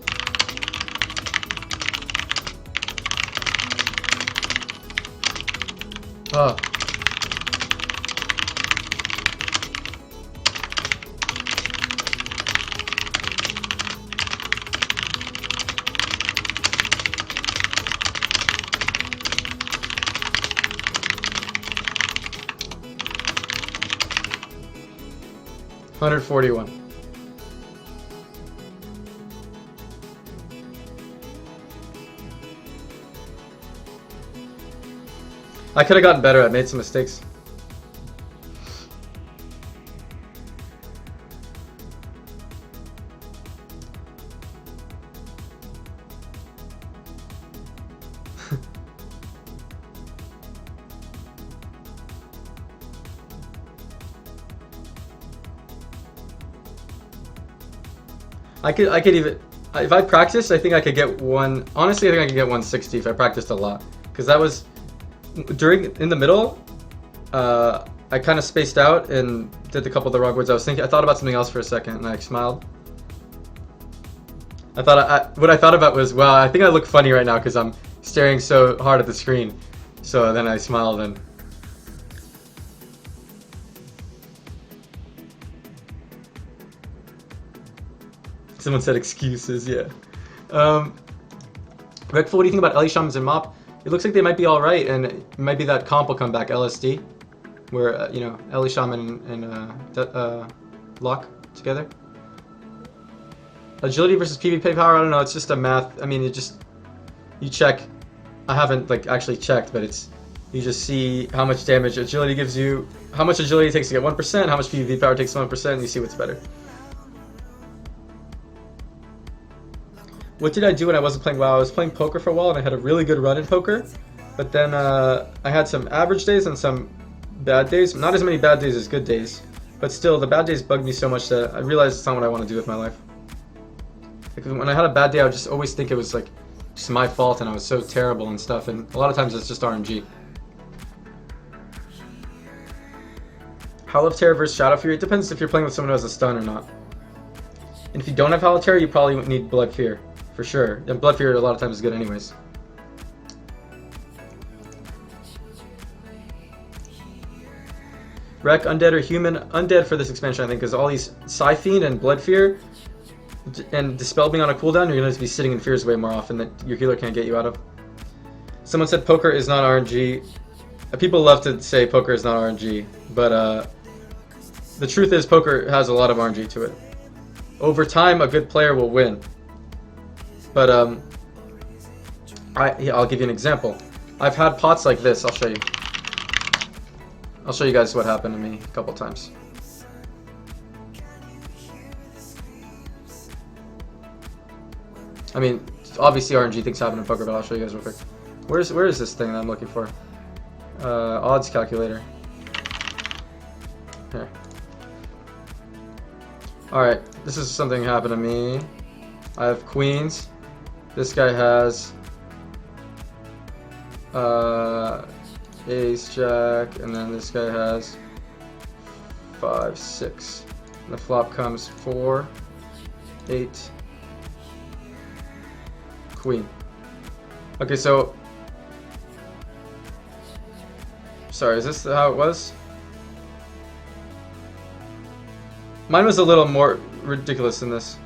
Oh. $141. I could have gotten better. I made some mistakes. I could even, if I practiced, I think I could get one. Honestly, I think I could get 160 if I practiced a lot, because that was in the middle. I kind of spaced out and did a couple of the wrong words. I thought about something else for a second, and I smiled. What I thought about was, wow, I think I look funny right now because I'm staring so hard at the screen. So then I smiled and. Someone said excuses, yeah. Reckful, what do you think about Ellie Shamans and Mop? It looks like they might be alright, and maybe that comp will come back, LSD, where, you know, Ellie Shaman and Locke together. Agility versus PvP power, I don't know, it's just a math, I mean, you check, I haven't, like, actually checked, but you just see how much damage agility gives you, how much agility it takes to get 1%, how much PvP power takes 1%, and you see what's better. What did I do when I wasn't playing WoW? I was playing poker for a while and I had a really good run in poker, but then I had some average days and some bad days. Not as many bad days as good days, but still the bad days bugged me so much that I realized it's not what I want to do with my life. Like, when I had a bad day, I would just always think it was like just my fault and I was so terrible and stuff, and a lot of times it's just RNG. Howl of Terror versus Shadow Fury, it depends if you're playing with someone who has a stun or not. And if you don't have Howl of Terror, you probably need Blood Fear. For sure. And Blood Fear a lot of times is good anyways. Wreck, Undead or Human? Undead for this expansion, I think, because all these Psy-Fiend and Blood Fear and Dispel being on a cooldown, you're going to be sitting in fears way more often that your healer can't get you out of. Someone said poker is not RNG. people love to say poker is not RNG, but the truth is poker has a lot of RNG to it. Over time, a good player will win. But I'll give you an example. I've had pots like this. I'll show you. I'll show you guys what happened to me a couple times. I mean, obviously RNG things happen in poker, but I'll show you guys real quick. Where is this thing that I'm looking for? Odds calculator. Here. Alright, this is something happened to me. I have queens. This guy has ace, jack, and then this guy has 5, 6. And the flop comes 4, 8, queen. Okay, so sorry, is this how it was? Mine was a little more ridiculous than this.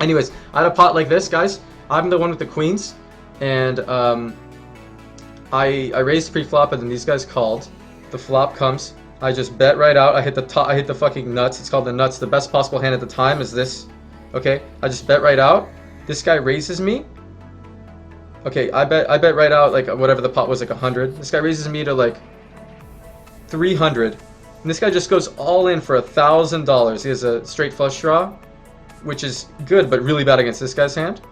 Anyways, I had a pot like this, guys. I'm the one with the queens, and I raised pre-flop, and then these guys called. The flop comes. I just bet right out. I hit the top. I hit the fucking nuts. It's called the nuts. The best possible hand at the time is this. Okay, I just bet right out. This guy raises me. Okay, I bet right out like whatever the pot was, like 100. This guy raises me to like 300. And this guy just goes all in for $1,000. He has a straight flush draw, which is good, but really bad against this guy's hand.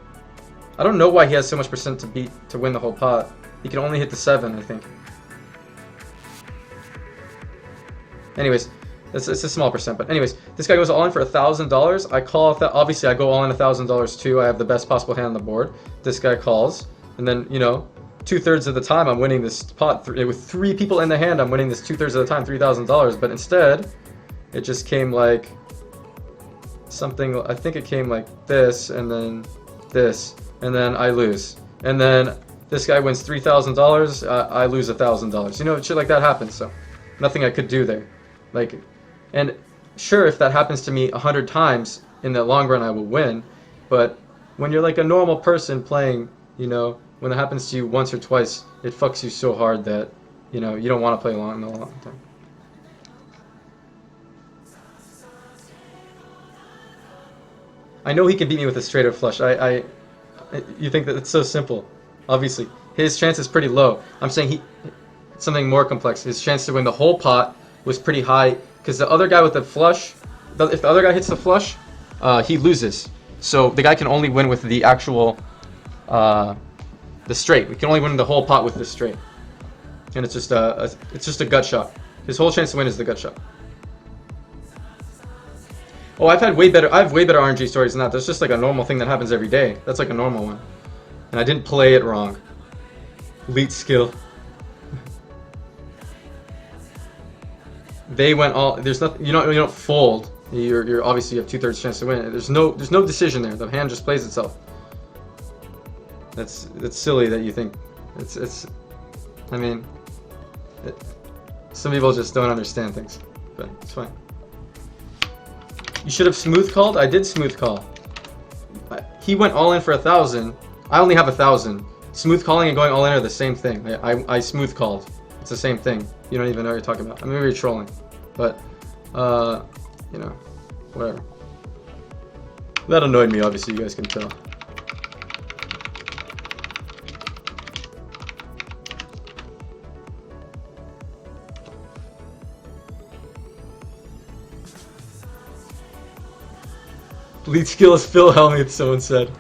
I don't know why he has so much percent to win the whole pot. He can only hit the 7, I think. Anyways, it's a small percent, but anyways, this guy goes all in for $1,000. I call that. Obviously, I go all in $1,000 too. I have the best possible hand on the board. This guy calls, and then 2/3 of the time I'm winning this pot with 3 people in the hand. I'm winning this 2/3 of the time, $3,000. But instead, it just came like something. I think it came like this, and then this, and then I lose, and then this guy wins $3,000. I lose $1,000. Shit like that happens. So nothing I could do there. And sure, if that happens to me 100 times, in the long run I will win. But when you're like a normal person playing, when it happens to you once or twice, it fucks you so hard that, you don't want to play in a long time. I know he can beat me with a straight up flush. You think that it's so simple. Obviously, his chance is pretty low. I'm saying something more complex. His chance to win the whole pot was pretty high because the other guy with the flush, if the other guy hits the flush, he loses. So the guy can only win with the actual, the straight. We can only win the whole pot with the straight, and it's just a gut shot. His whole chance to win is the gut shot. Oh, I have way better RNG stories than that. That's just like a normal thing that happens every day. That's like a normal one, and I didn't play it wrong. Elite skill. They went all. There's nothing. You don't fold. You're obviously you have 2/3 chance to win. There's no decision there. The hand just plays itself. That's silly that you think. I mean, some people just don't understand things, but it's fine. You should have smooth called. I did smooth call. He went all in for 1,000. I only have 1,000. Smooth calling and going all in are the same thing. I smooth called. It's the same thing. You don't even know what you're talking about. I mean, maybe you're trolling, but whatever. That annoyed me. Obviously, you guys can tell. Lead skill is Phil Hellmuth, someone said.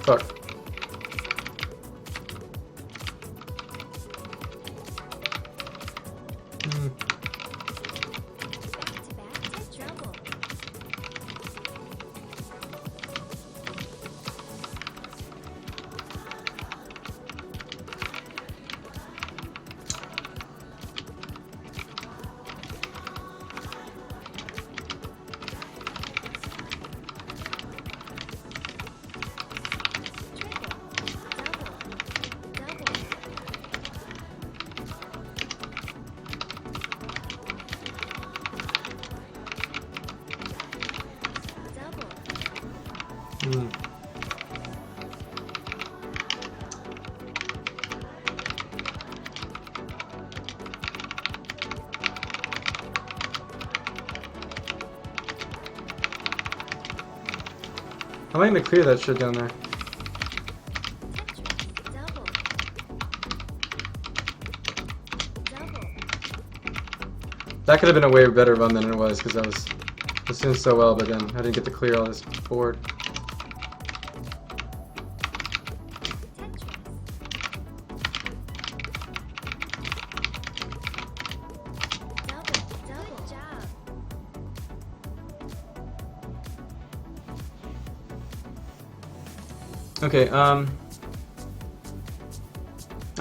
Fuck. How am I gonna clear that shit down there? That could have been a way better run than it was, because I was doing so well, but then I didn't get to clear all this board. Okay, I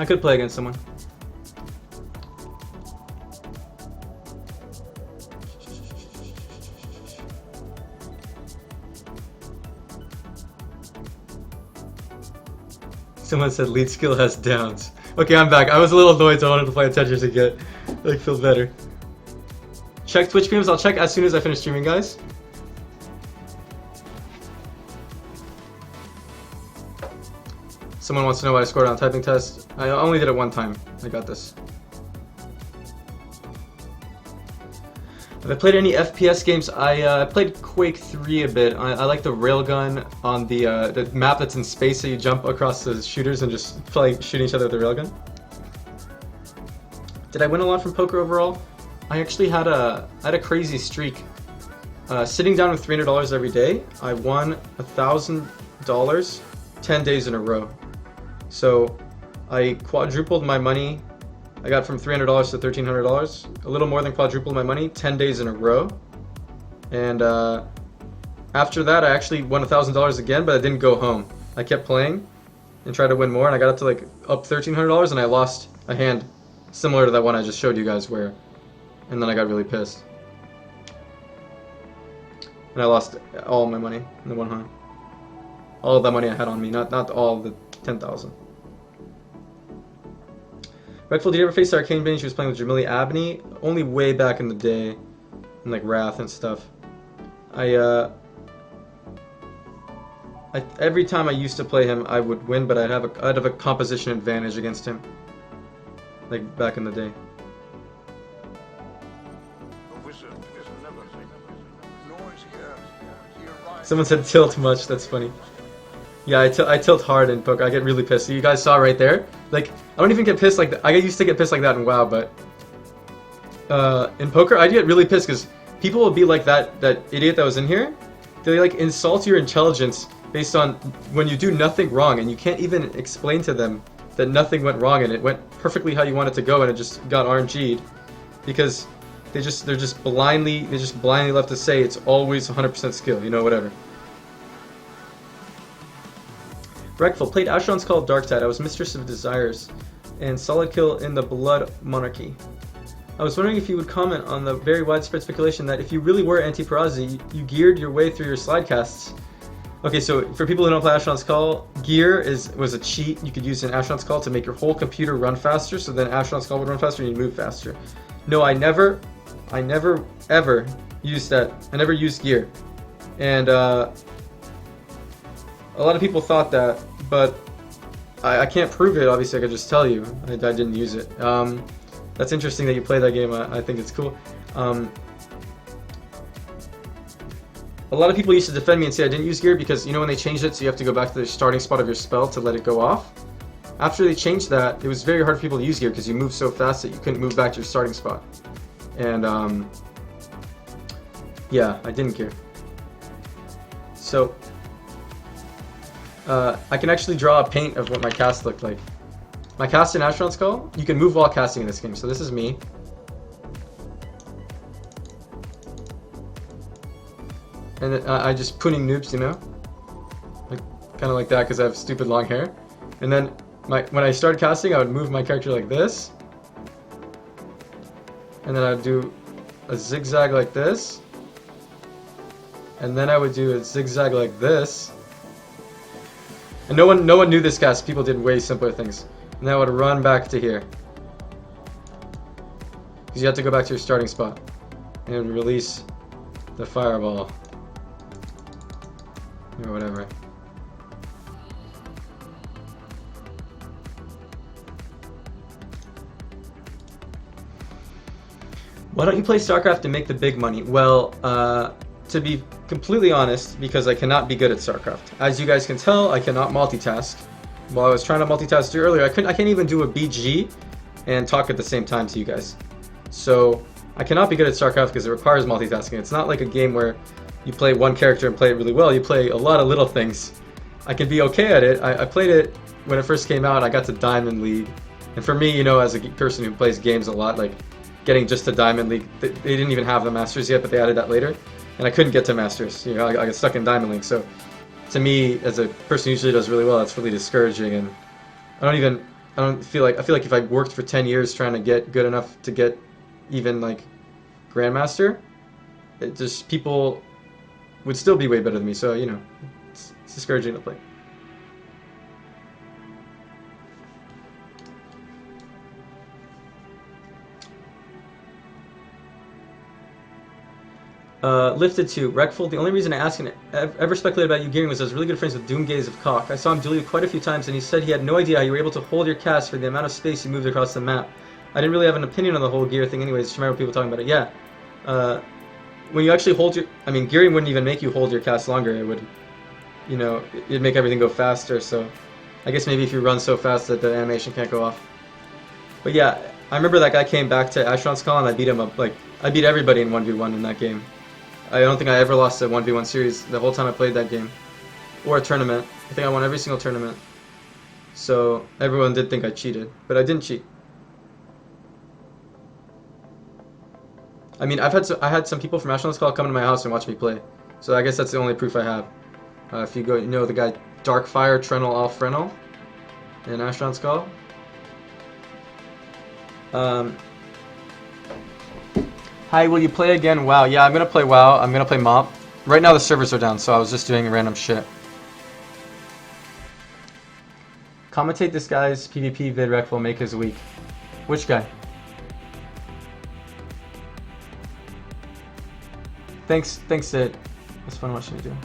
could play against someone. Someone said lead skill has downs. Okay, I'm back. I was a little annoyed, so I wanted to play Tetris to get, like, feel better. Check Twitch streams. I'll check as soon as I finish streaming, guys. Someone wants to know what I scored on a typing test. I only did it one time. I got this. Have I played any FPS games? I played Quake 3 a bit. I like the railgun on the map that's in space, so you jump across the shooters and just play shooting each other with the railgun. Did I win a lot from poker overall? I actually had a crazy streak. Sitting down with $300 every day, I won $1,000 10 days in a row. So I quadrupled my money. I got from $300 to $1,300, a little more than quadrupled my money, 10 days in a row. And after that, I actually won $1,000 again, but I didn't go home. I kept playing and tried to win more, and I got up to like up $1,300, and I lost a hand similar to that one I just showed you guys and then I got really pissed. And I lost all my money in the one hand. All of that money I had on me, not all the 10,000. Reckful, did you ever face the arcane bane? She was playing with Jamili Abney, only way back in the day, in like Wrath and stuff. Every time I used to play him, I would win, but I'd have a composition advantage against him, like back in the day. Someone said tilt much. That's funny. Yeah, I tilt hard in poker. I get really pissed. So you guys saw right there. Like, I don't even get pissed like that. I used to get pissed like that in WoW, but in poker, I get really pissed because people will be like that idiot that was in here. They like insult your intelligence based on when you do nothing wrong, and you can't even explain to them that nothing went wrong and it went perfectly how you want it to go, and it just got RNG'd because they're just blindly left to say it's always 100% skill, you know, whatever. Reckful, played Asheron's Call Darktide. I was Mistress of Desires and solid kill in the Blood Monarchy. I was wondering if you would comment on the very widespread speculation that if you really were anti-Perazi, you geared your way through your slide casts. Okay, so for people who don't play Asheron's Call, gear was a cheat you could use in Asheron's Call to make your whole computer run faster, so then Asheron's Call would run faster and you'd move faster. No, I never ever used that. I never used gear. And a lot of people thought that, but I can't prove it. Obviously, I could just tell you I didn't use it. That's interesting that you play that game. I think it's cool. A lot of people used to defend me and say I didn't use gear because, you know, when they changed it so you have to go back to the starting spot of your spell to let it go off. After they changed that, it was very hard for people to use gear because you moved so fast that you couldn't move back to your starting spot. And yeah, I didn't gear. So I can actually draw a paint of what my cast looked like. My cast in Asheron's Call, you can move while casting in this game. So this is me. And I just putting noobs, you know? Like, kind of like that because I have stupid long hair. And then when I started casting, I would move my character like this. And then I would do a zigzag like this. And then I would do a zigzag like this. And no one knew this cast. People did way simpler things. And then I would run back to here. Because you have to go back to your starting spot. And release the fireball. Or whatever. Why don't you play StarCraft to make the big money? Well, to be completely honest because I cannot be good at StarCraft. As you guys can tell, I cannot multitask. While I was trying to multitask earlier, I can't even do a BG and talk at the same time to you guys. So I cannot be good at StarCraft because it requires multitasking. It's not like a game where you play one character and play it really well. You play a lot of little things. I can be okay at it. I played it when it first came out. I got to Diamond League. And for me, you know, as a person who plays games a lot, like getting just to Diamond League, they didn't even have the Masters yet, but they added that later. And I couldn't get to Masters. You know, I got stuck in Diamond League. So to me, as a person who usually does really well, it's really discouraging. And I feel like if I worked for 10 years trying to get good enough to get even like Grandmaster, it just, people would still be way better than me. So, you know, it's discouraging to play. Lifted to Reckful. The only reason I asked and ever speculated about you gearing was I was really good friends with Doomgaze of Cock. I saw him duel you quite a few times and he said he had no idea how you were able to hold your cast for the amount of space you moved across the map. I didn't really have an opinion on the whole gear thing anyways, just remember people talking about it. Yeah. When you actually hold your... I mean, gearing wouldn't even make you hold your cast longer. It would, you know, it'd make everything go faster, so... I guess maybe if you run so fast that the animation can't go off. But yeah, I remember that guy came back to Asheron's Call and I beat him up, like... I beat everybody in 1v1 in that game. I don't think I ever lost a 1v1 series the whole time I played that game. Or a tournament. I think I won every single tournament. So, everyone did think I cheated. But I didn't cheat. I mean, I had some people from Asheron's Call come to my house and watch me play. So I guess that's the only proof I have. If you go, you know the guy Darkfire Trenel Al Frenel in Asheron's Call. Hi, will you play again? WoW. Yeah, I'm gonna play WoW. I'm gonna play MoP. Right now the servers are down, so I was just doing random shit. Commentate this guy's PvP vid Reckful, make his week. Which guy? Thanks, Sid. It was fun watching you do.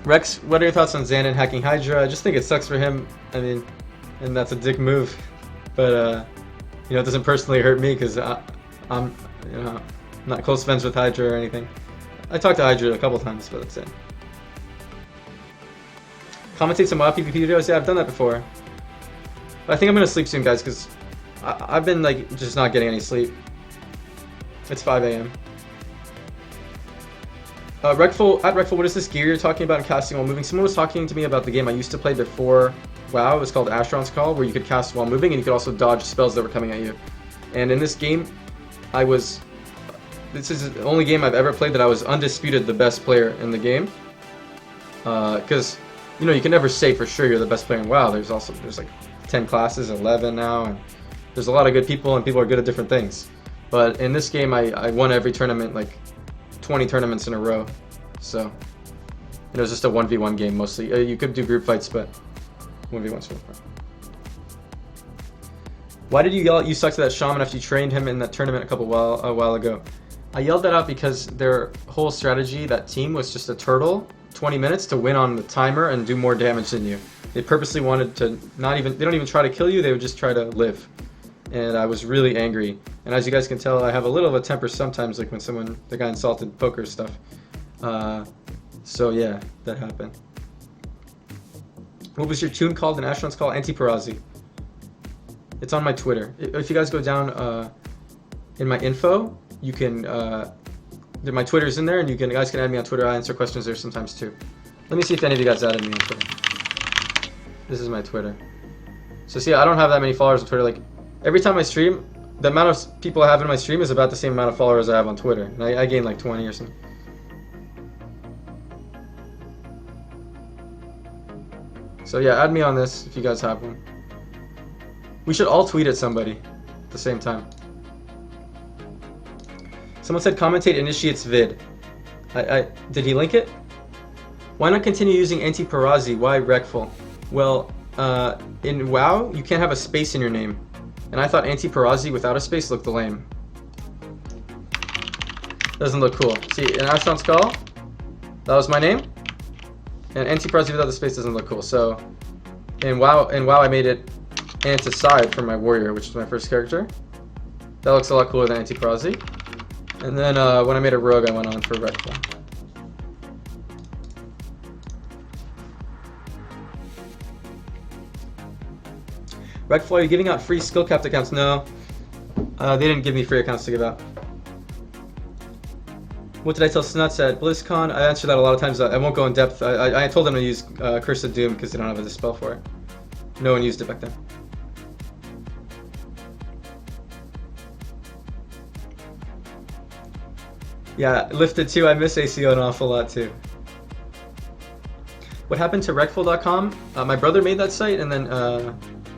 Rex, what are your thoughts on Xanon hacking Hydra? I just think it sucks for him. I mean, and that's a dick move. But, you know, it doesn't personally hurt me because I'm, you know, not close friends with Hydra or anything. I talked to Hydra a couple times, but that's it. Commentate some WoW PvP videos? Yeah, I've done that before. But I think I'm going to sleep soon, guys, because I've been, like, just not getting any sleep. It's 5 a.m. Reckful, what is this gear you're talking about in casting while moving? Someone was talking to me about the game I used to play before WoW. It was called Asheron's Call, where you could cast while moving and you could also dodge spells that were coming at you. And in this game, this is the only game I've ever played that I was undisputed the best player in the game. Because, you know, you can never say for sure you're the best player in WoW. There's like 10 classes, 11 now, and there's a lot of good people and people are good at different things. But in this game, I won every tournament, like 20 tournaments in a row. So it was just a 1v1 game mostly. You could do group fights, but 1v1's fun. Why did you yell at you sucked to that shaman after you trained him in that tournament a while ago? I yelled that out because their whole strategy, that team, was just a turtle, 20 minutes to win on the timer and do more damage than you. They purposely wanted to they don't even try to kill you, they would just try to live. And I was really angry. And as you guys can tell, I have a little of a temper sometimes, like when the guy insulted poker stuff. So yeah, that happened. What was your tune called in Asheron's Call? Anti-Parazi. It's on my Twitter. If you guys go down in my info, you can, my Twitter's in there, and you guys can add me on Twitter. I answer questions there sometimes too. Let me see if any of you guys added me on Twitter. This is my Twitter. So see, I don't have that many followers on Twitter. Like, every time I stream, the amount of people I have in my stream is about the same amount of followers I have on Twitter. And I gain like 20 or something. So yeah, add me on this if you guys have one. We should all tweet at somebody at the same time. Someone said commentate initiates vid. Did he link it? Why not continue using Anti-Parazi? Why Reckful? Well, in WoW, you can't have a space in your name. And I thought Anti-Parazi without a space looked lame. Doesn't look cool. See, in Asheron's Call, that was my name. And Anti-Parazi without the space doesn't look cool. So, in WoW I made it Anticide for my warrior, which is my first character. That looks a lot cooler than Anti-Prazi. And then when I made a rogue, I went on for Reckful. Reckful, are you giving out free skill capped accounts? No. They didn't give me free accounts to give out. What did I tell Snuts at BlizzCon? I answered that a lot of times. I won't go in depth. I told them to use Curse of Doom because they don't have a dispel for it. No one used it back then. Yeah, Lifted too. I miss ACO an awful lot too. What happened to Reckful.com? My brother made that site, and then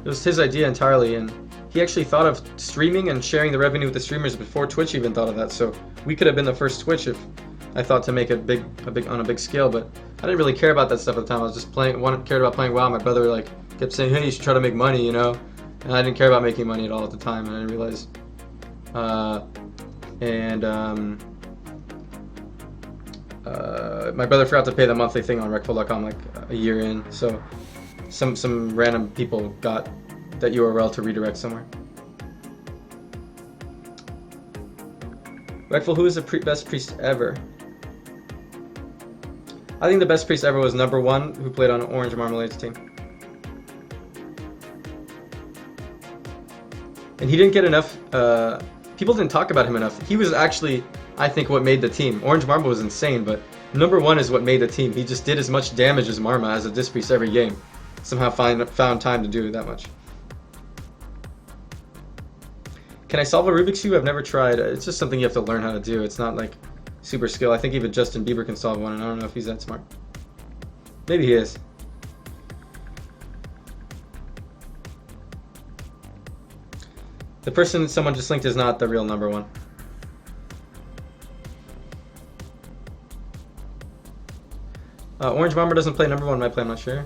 it was his idea entirely, and he actually thought of streaming and sharing the revenue with the streamers before Twitch even thought of that. So we could have been the first Twitch if I thought to make it on a big scale. But I didn't really care about that stuff at the time. I was just cared about playing WoW. My brother like kept saying, "Hey, you should try to make money," you know. And I didn't care about making money at all at the time, and I didn't realize. My brother forgot to pay the monthly thing on Reckful.com like a year in, so some random people got that URL to redirect somewhere. Reckful, who is the best priest ever? I think the best priest ever was #1, who played on Orange Marmalade's team. And he didn't get enough, people didn't talk about him enough. He was actually, I think, what made the team. Orange Marma was insane, but #1 is what made the team. He just did as much damage as Marma as a disc priest every game. Somehow found time to do that much. Can I solve a Rubik's Cube? I've never tried. It's just something you have to learn how to do. It's not like super skill. I think even Justin Bieber can solve one, and I don't know if he's that smart. Maybe he is. The person someone just linked is not the real #1. Orange Bomber doesn't play #1 in my play, I'm not sure.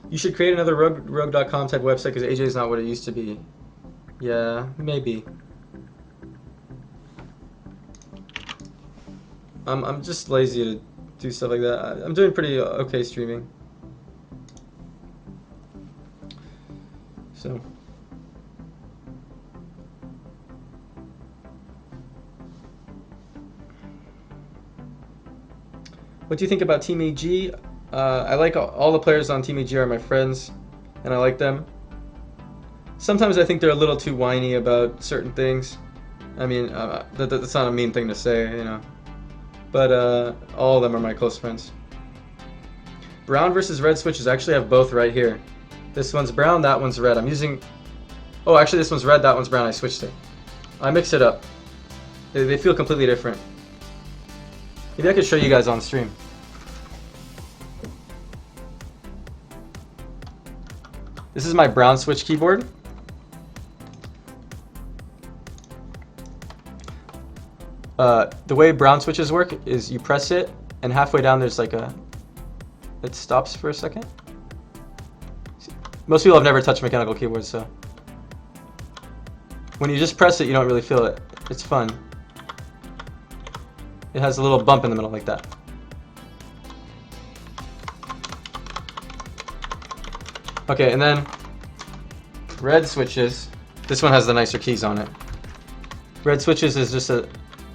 You should create another rogue.com type website because AJ is not what it used to be. Yeah, maybe. I'm just lazy to do stuff like that. I'm doing pretty okay streaming. So. What do you think about Team AG? I like all the players on Team AG are my friends, and I like them. Sometimes I think they're a little too whiny about certain things. I mean, that's not a mean thing to say, you know. But all of them are my close friends. Brown versus red switches. I actually have both right here. This one's brown, that one's red. I'm using... Oh, actually this one's red, that one's brown. I switched it. I mix it up. They feel completely different. Maybe I could show you guys on stream. This is my brown switch keyboard. The way brown switches work is you press it, and halfway down there's like it stops for a second. Most people have never touched mechanical keyboards, so when you just press it, you don't really feel it. It's fun. It has a little bump in the middle like that. Okay, and then red switches. This one has the nicer keys on it. Red switches is just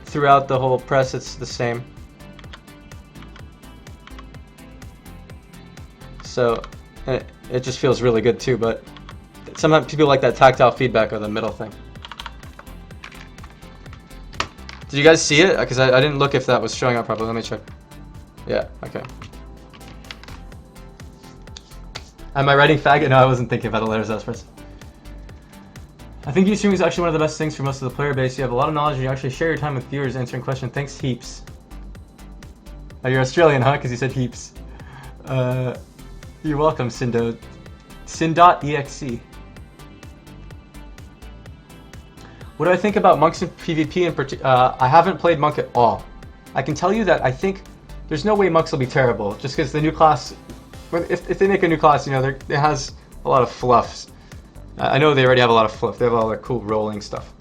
throughout the whole press, it's the same. So it just feels really good too, but sometimes people like that tactile feedback of the middle thing. Did you guys see it? Because I didn't look if that was showing up properly. Let me check. Yeah, okay. Am I writing faggot? No, I wasn't thinking about the letters as first. I think Ustream is actually one of the best things for most of the player base. You have a lot of knowledge and you actually share your time with viewers answering questions. Thanks heaps. Oh, you're Australian, huh? Because you said heaps. You're welcome, Sindo. Sin.exe. What do I think about monks in PvP in particular? I haven't played monk at all. I can tell you that I think there's no way monks will be terrible, just because the new class, if they make a new class, you know, it has a lot of fluffs. I know they already have a lot of fluff. They have all their cool rolling stuff.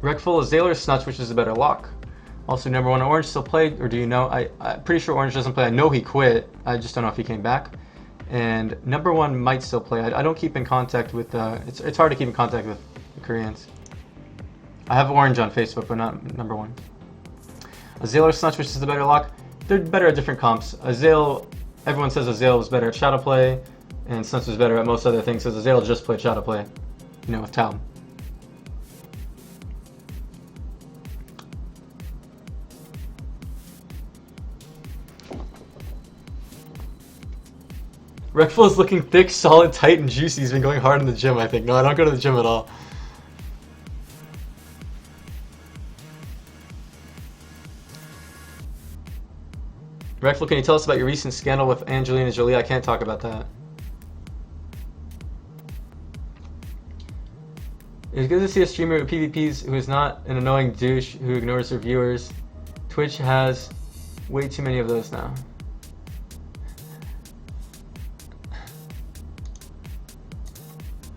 Reckful is Zaylor Snutch, which is a better lock. Also, number one, Orange still played, or do you know? I'm pretty sure Orange doesn't play. I know he quit. I just don't know if he came back. And number one might still play. I don't keep in contact with. It's hard to keep in contact with the Koreans. I have Orange on Facebook, but not number one. Azale or Snutch, which is the better lock? They're better at different comps. Azale, everyone says Azale was better at shadow play, and Snutch was better at most other things. Because Azale just played shadow play, you know, with Talon. Reckful is looking thick, solid, tight, and juicy. He's been going hard in the gym, I think. No, I don't go to the gym at all. Reckful, can you tell us about your recent scandal with Angelina Jolie? I can't talk about that. It's good to see a streamer who PvPs who is not an annoying douche who ignores their viewers. Twitch has way too many of those now.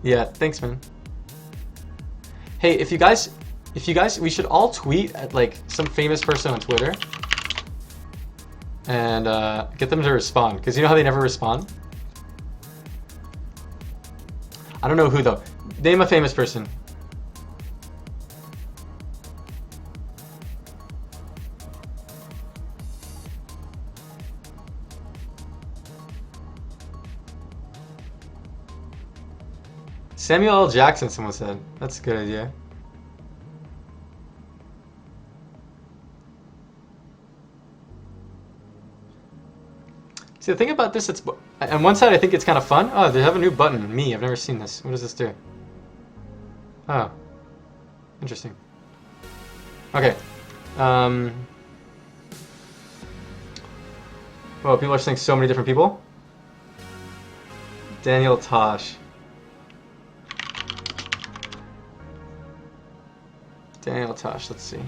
Yeah, thanks, man. Hey, if you guys, we should all tweet at like some famous person on Twitter and get them to respond, because you know how they never respond? I don't know who though. Name a famous person. Samuel L. Jackson, someone said. That's a good idea. See, the thing about this, it's on one side I think it's kind of fun. Oh, they have a new button. Me, I've never seen this. What does this do? Oh, interesting. Okay. Well, people are saying so many different people. Daniel Tosh. Daniel Tosh, let's see.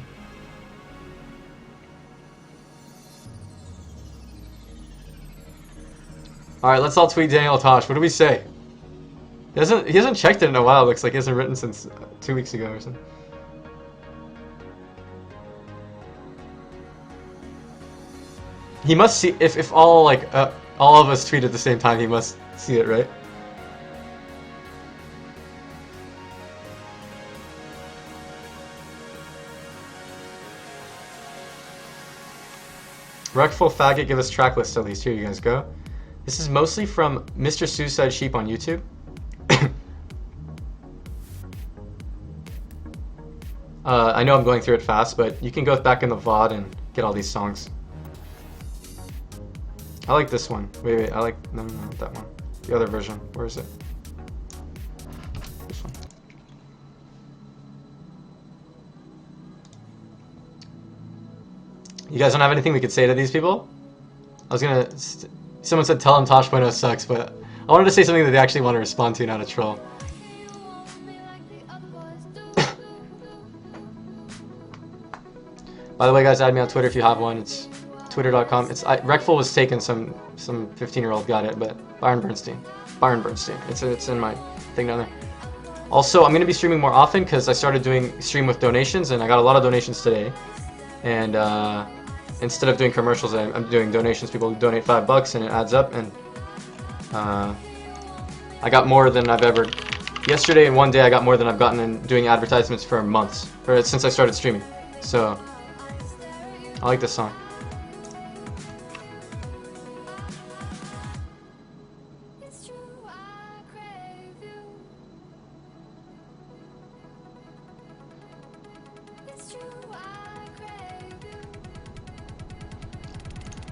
Alright, let's all tweet Daniel Tosh. What do we say? He hasn't checked it in a while. It looks like he hasn't written since 2 weeks ago or something. He must see, if all all of us tweet at the same time, he must see it, right? Reckful Faggot, give us track list at least. Here you guys go. This is mostly from Mr. Suicide Sheep on YouTube. I know I'm going through it fast, but you can go back in the VOD and get all these songs. I like this one. Wait, I like no, not that one. The other version. Where is it? This one. You guys don't have anything we could say to these people? I was gonna... Someone said tell them Tosh.0 sucks, but I wanted to say something that they actually want to respond to, not a troll. By the way, guys, add me on Twitter if you have one. It's twitter.com. Reckful was taken, some 15-year-old got it, but Byron Bernstein. It's in my thing down there. Also, I'm going to be streaming more often because I started doing stream with donations, and I got a lot of donations today. And instead of doing commercials, I'm doing donations. People donate $5 and it adds up, and I got more than I've ever... Yesterday in one day I got more than I've gotten in doing advertisements for months, since I started streaming. So, I like this song.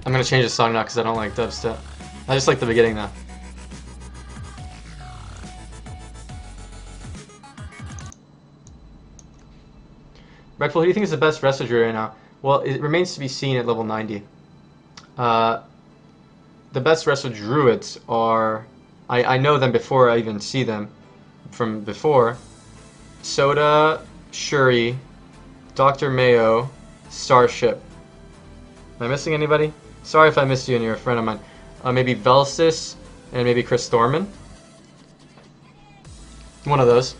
I'm gonna change the song now because I don't like dubstep. I just like the beginning now. Reckful, who do you think is the best wrestler right now? Well, it remains to be seen at level 90. The best wrestler druids are... I know them before I even see them from before. Soda, Shuri, Dr. Mayo, Starship. Am I missing anybody? Sorry if I missed you and you're a friend of mine. Maybe Velsis and maybe Chris Thorman. One of those.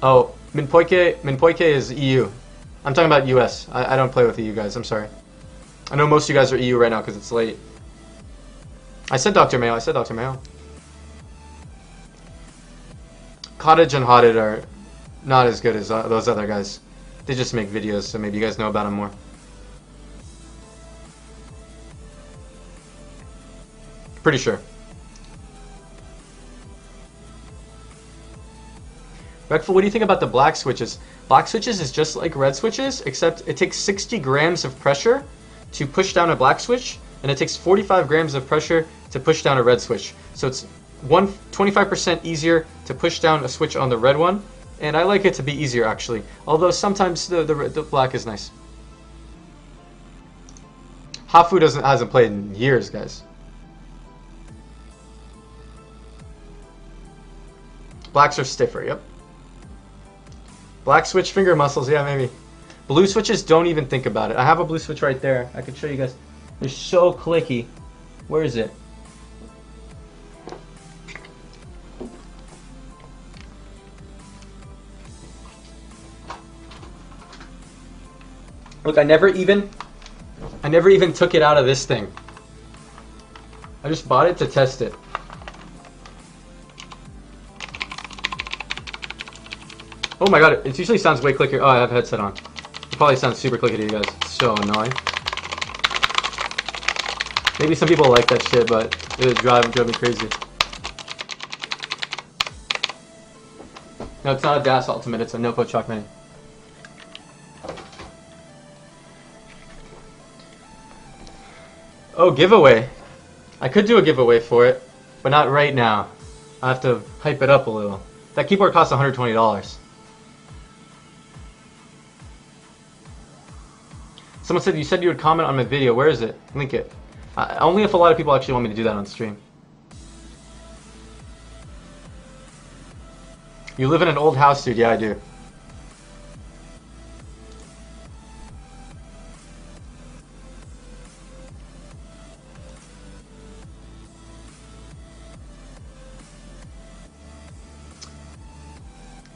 Oh, Minpoike is EU. I'm talking about US. I don't play with EU guys. I'm sorry. I know most of you guys are EU right now because it's late. I said Dr. Mayo. I said Dr. Mayo. Cottage and Hotted are not as good as those other guys. They just make videos, so maybe you guys know about them more. Pretty sure. Reckful, what do you think about the black switches? Black switches is just like red switches, except it takes 60 grams of pressure to push down a black switch, and it takes 45 grams of pressure to push down a red switch. So it's 25% easier to push down a switch on the red one, and I like it to be easier actually. Although sometimes the black is nice. Hafu hasn't played in years, guys. Blacks are stiffer, yep. Black switch finger muscles, yeah, maybe. Blue switches, don't even think about it. I have a blue switch right there. I can show you guys. They're so clicky. Where is it? Look, I never even took it out of this thing. I just bought it to test it. Oh my god, it usually sounds way clicker. Oh, I have a headset on. It probably sounds super clicky to you guys. It's so annoying. Maybe some people like that shit, but it would drive me crazy. No, it's not a DAS Ultimate, it's a Nopo Chalk Mini. Oh, giveaway. I could do a giveaway for it, but not right now. I have to hype it up a little. That keyboard costs $120. Someone said, you said you would comment on my video. Where is it? Link it. Only if a lot of people actually want me to do that on stream. You live in an old house, dude. Yeah, I do.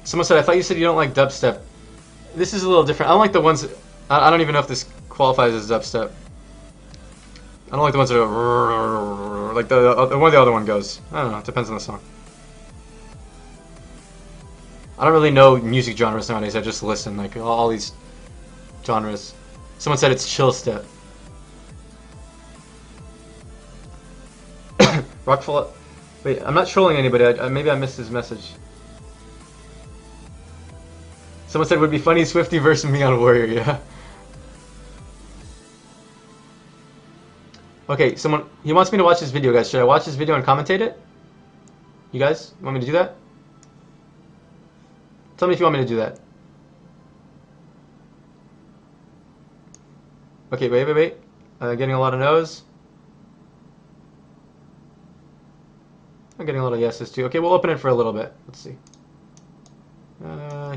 Someone said, I thought you said you don't like dubstep. This is a little different. I don't like the ones... I don't even know if this qualifies as dubstep. I don't like the ones that are... like the one the other one goes. I don't know. It depends on the song. I don't really know music genres nowadays. I just listen. Like, all these genres. Someone said it's chill step. Rockful... Wait, I'm not trolling anybody. Maybe I missed his message. Someone said it would be funny Swifty versus me on Warrior, yeah. Okay, he wants me to watch this video, guys. Should I watch this video and commentate it? You guys want me to do that? Tell me if you want me to do that. Okay, wait. Getting a lot of no's. I'm getting a lot of yeses too. Okay, we'll open it for a little bit. Let's see.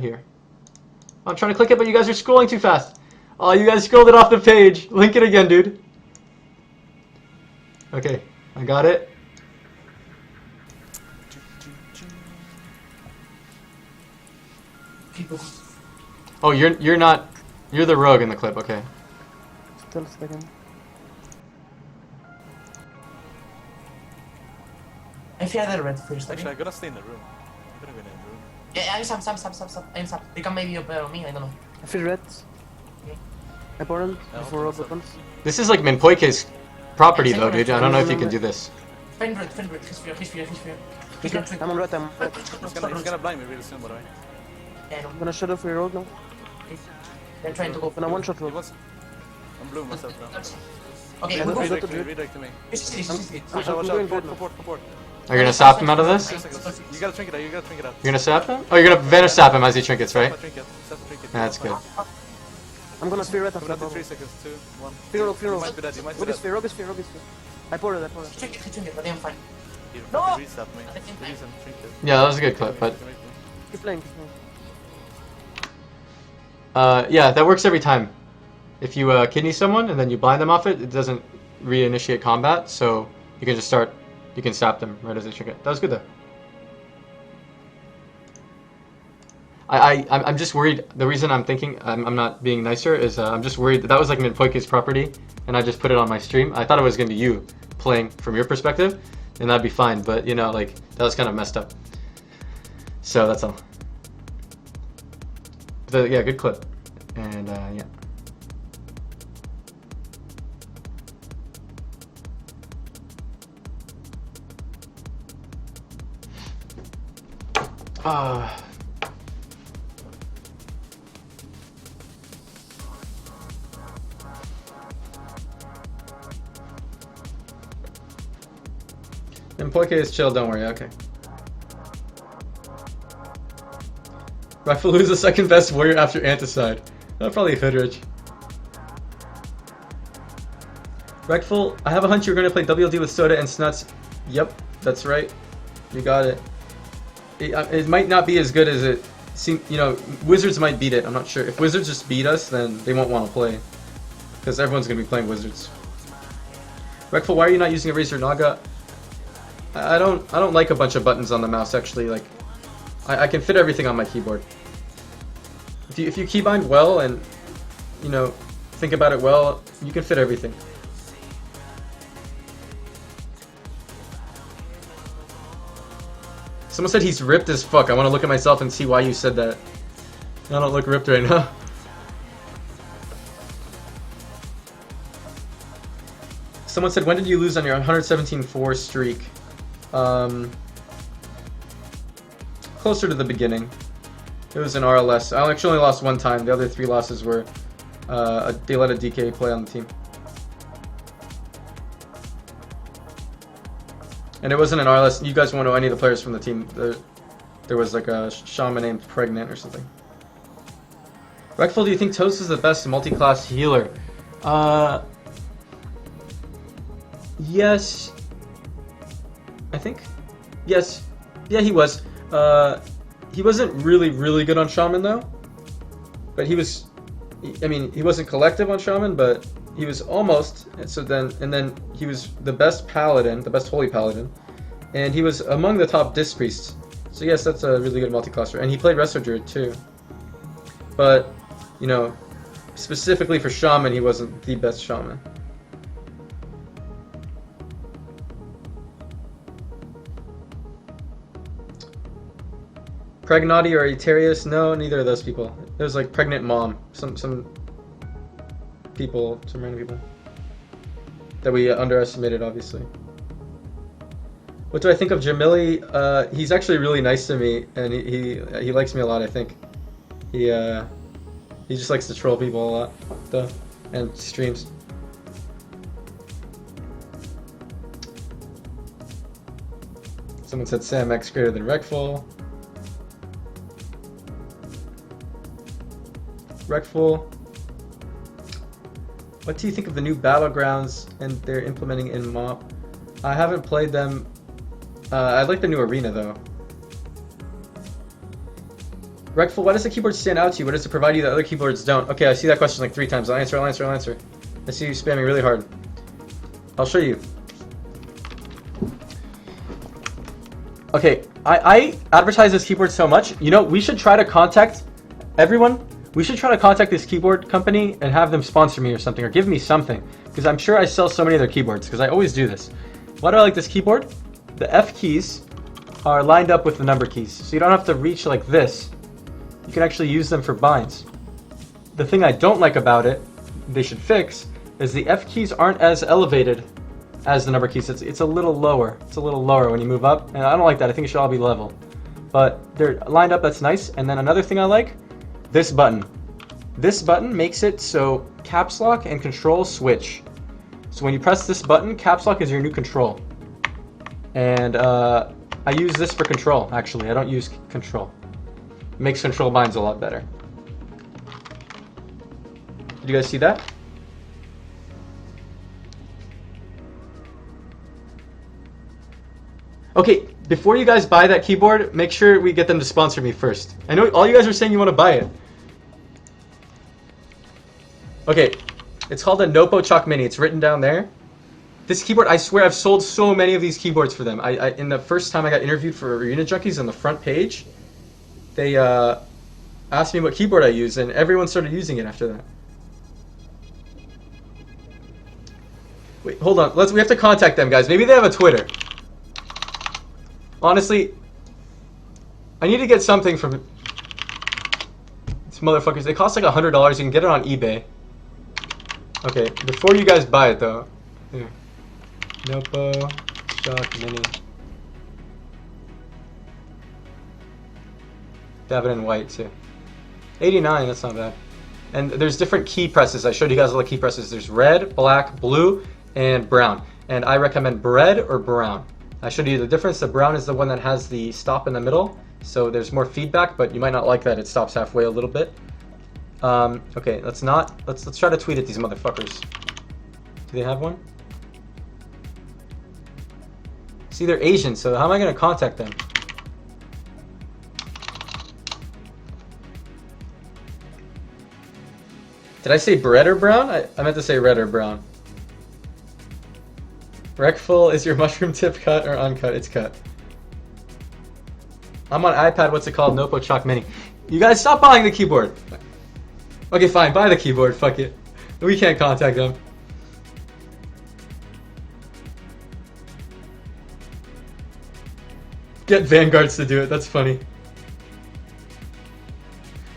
Here. I'm trying to click it, but you guys are scrolling too fast. Oh, you guys scrolled it off the page. Link it again, dude. Okay, I got it. Oh, you're not. You're the rogue in the clip. Okay. Still second. I fear the red first. Actually, I'm gonna stay in the room. I'm gonna go in the room. Yeah, I'm Sam. I'm Sam. They can maybe open on me, I don't know. I feel red. Okay. Important Yeah, before I'll opens. This is like Minpoike's property, though, dude. I don't know if you can do this. Friend red, he's fear. Okay, I'm on red, I'm on red. He's gonna blind me really soon, by the way. Yeah, I know. I'm gonna shut off your road now. They're trying to go. When I one shot He road. wants... I'm blue myself now. Okay, Yeah, we go. that's Redirect good. me, redirect to me. I'm Watch doing out, good for port. Are you gonna sap him out of this? 2 seconds. You gotta trink it out, You're gonna sap him? Oh, you're gonna Vanish sap him as he trinkets, right? Trinket. That's good. I'm gonna sphere red after Coming out in that. 3 seconds, 2, 1. Fear rogue. You might be dead, you might be Rogue is dead. fear, rogue is fear. I poured it. Drink it, but I'm fine. You No! fucking resap me. At the same time. Reason, trinket. Yeah, that was a good clip, but Keep playing. yeah, that works every time. If you kidney someone and then you blind them off it, it doesn't reinitiate combat, so you can just start. You can sap them right as they trinket. That was good though. I'm just worried. The reason I'm thinking I'm not being nicer is I'm just worried that was like Minpoike's property, and I just put it on my stream. I thought it was gonna be you playing from your perspective, and that'd be fine. But you know, like that was kind of messed up. So that's all. Yeah, good clip, and yeah. Minpoike is chill, don't worry, okay. Reckful is the second best warrior after Anticide. Probably Hoodridge. Reckful, I have a hunch you're going to play WLD with Soda and Snuts. Yep, that's right. You got it. It might not be as good as it seems. You know, Wizards might beat it. I'm not sure. If Wizards just beat us, then they won't want to play. Because everyone's going to be playing Wizards. Reckful, why are you not using a Razer Naga? I don't like a bunch of buttons on the mouse, actually. Like, I can fit everything on my keyboard. If you keybind well and, you know, think about it well, you can fit everything. Someone said he's ripped as fuck. I want to look at myself and see why you said that. I don't look ripped right now. Someone said, when did you lose on your 117-4 streak? Closer to the beginning. It was an RLS. I actually only lost one time. The other 3 losses were they let a DK play on the team. And it wasn't an RLS. You guys won't know any of the players from the team. There was like a shaman named Pregnant or something. Reckful, do you think Toast is the best multi-class healer? Yes. I think. Yes. Yeah, he was. He wasn't really good on Shaman though. But he was. I mean, he wasn't collective on Shaman, but he was almost. And then he was the best Paladin, the best Holy Paladin, and he was among the top Disc Priests. So yes, that's a really good multi-classer, and he played Resto Druid too. But you know, specifically for Shaman, he wasn't the best Shaman. Pregnaughty or Eterius? No, neither of those people. It was like Pregnant Mom. Some people, some random people that we underestimated, obviously. What do I think of Jamili? He's actually really nice to me, and he likes me a lot. I think he just likes to troll people a lot, though, and streams. Someone said Sam X greater than Reckful. Reckful, what do you think of the new Battlegrounds and they're implementing in MOP? I haven't played them. I like the new arena though. Reckful, why does the keyboard stand out to you? What does it provide you that other keyboards don't? Okay, I see that question like 3 times. I'll answer. I see you spamming really hard. I'll show you. Okay, I advertise this keyboard so much. You know, we should try to contact everyone. We should try to contact this keyboard company and have them sponsor me or something, or give me something, because I'm sure I sell so many of their keyboards, because I always do this. Why do I like this keyboard? The F keys are lined up with the number keys, so you don't have to reach like this. You can actually use them for binds. The thing I don't like about it, they should fix, is the F keys aren't as elevated as the number keys. It's a little lower. It's a little lower when you move up, and I don't like that. I think it should all be level. But they're lined up, that's nice. And then another thing I like, this button. This button makes it so caps lock and control switch. So when you press this button, caps lock is your new control. And I use this for control, actually. I don't use control. It makes control binds a lot better. Did you guys see that? Okay, before you guys buy that keyboard, make sure we get them to sponsor me first. I know all you guys are saying you want to buy it. Okay, it's called a Nopo Chalk Mini. It's written down there. This keyboard, I swear I've sold so many of these keyboards for them. In the first time I got interviewed for Arena Junkies on the front page, they asked me what keyboard I use, and everyone started using it after that. Wait, hold on. We have to contact them, guys. Maybe they have a Twitter. Honestly, I need to get something from these motherfuckers. They cost like $100. You can get it on eBay. Okay, before you guys buy it though. Here. Nopo Shock Mini. They have it in white too. 89, that's not bad. And there's different key presses. I showed you guys all the key presses. There's red, black, blue, and brown. And I recommend red or brown. I showed you the difference. The brown is the one that has the stop in the middle. So there's more feedback, but you might not like that it stops halfway a little bit. Okay, let's try to tweet at these motherfuckers. Do they have one? See, they're Asian, so how am I gonna contact them? Did I say red or brown? I meant to say red or brown. Reckful, is your mushroom tip cut or uncut? It's cut. I'm on iPad, what's it called? Nopo Chalk Mini. You guys stop buying the keyboard. Okay, fine, buy the keyboard, fuck it. We can't contact them. Get Vanguards to do it, that's funny.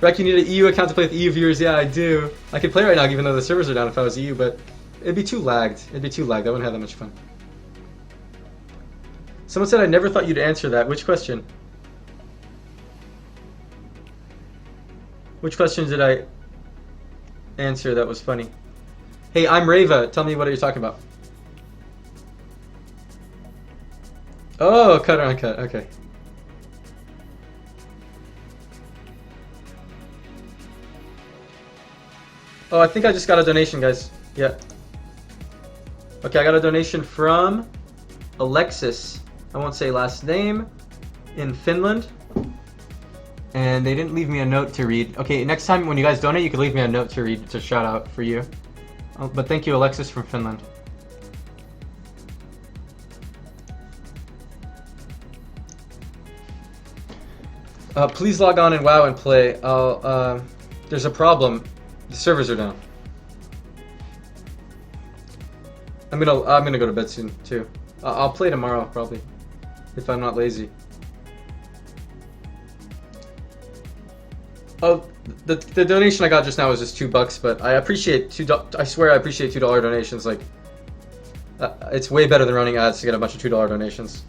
Rec, you need an EU account to play with EU viewers. Yeah, I do. I could play right now even though the servers are down if I was EU, but it'd be too lagged. I wouldn't have that much fun. Someone said I never thought you'd answer that. Which question? Which question did I answer that was funny? Hey, I'm Rava. Tell me what you're talking about. Oh, cut or uncut. Okay. Oh, I think I just got a donation, guys. Yeah. Okay, I got a donation from Alexis. I won't say last name. In Finland. And they didn't leave me a note to read. Okay, next time when you guys donate, you can leave me a note to read. It's a shout out for you. Oh, but thank you, Alexis from Finland. Please log on and WoW and play. There's a problem. The servers are down. I'm gonna go to bed soon too. I'll play tomorrow probably, if I'm not lazy. Oh, the donation I got just now was just $2, but I appreciate I swear I appreciate $2 donations. Like, it's way better than running ads to get a bunch of $2 donations.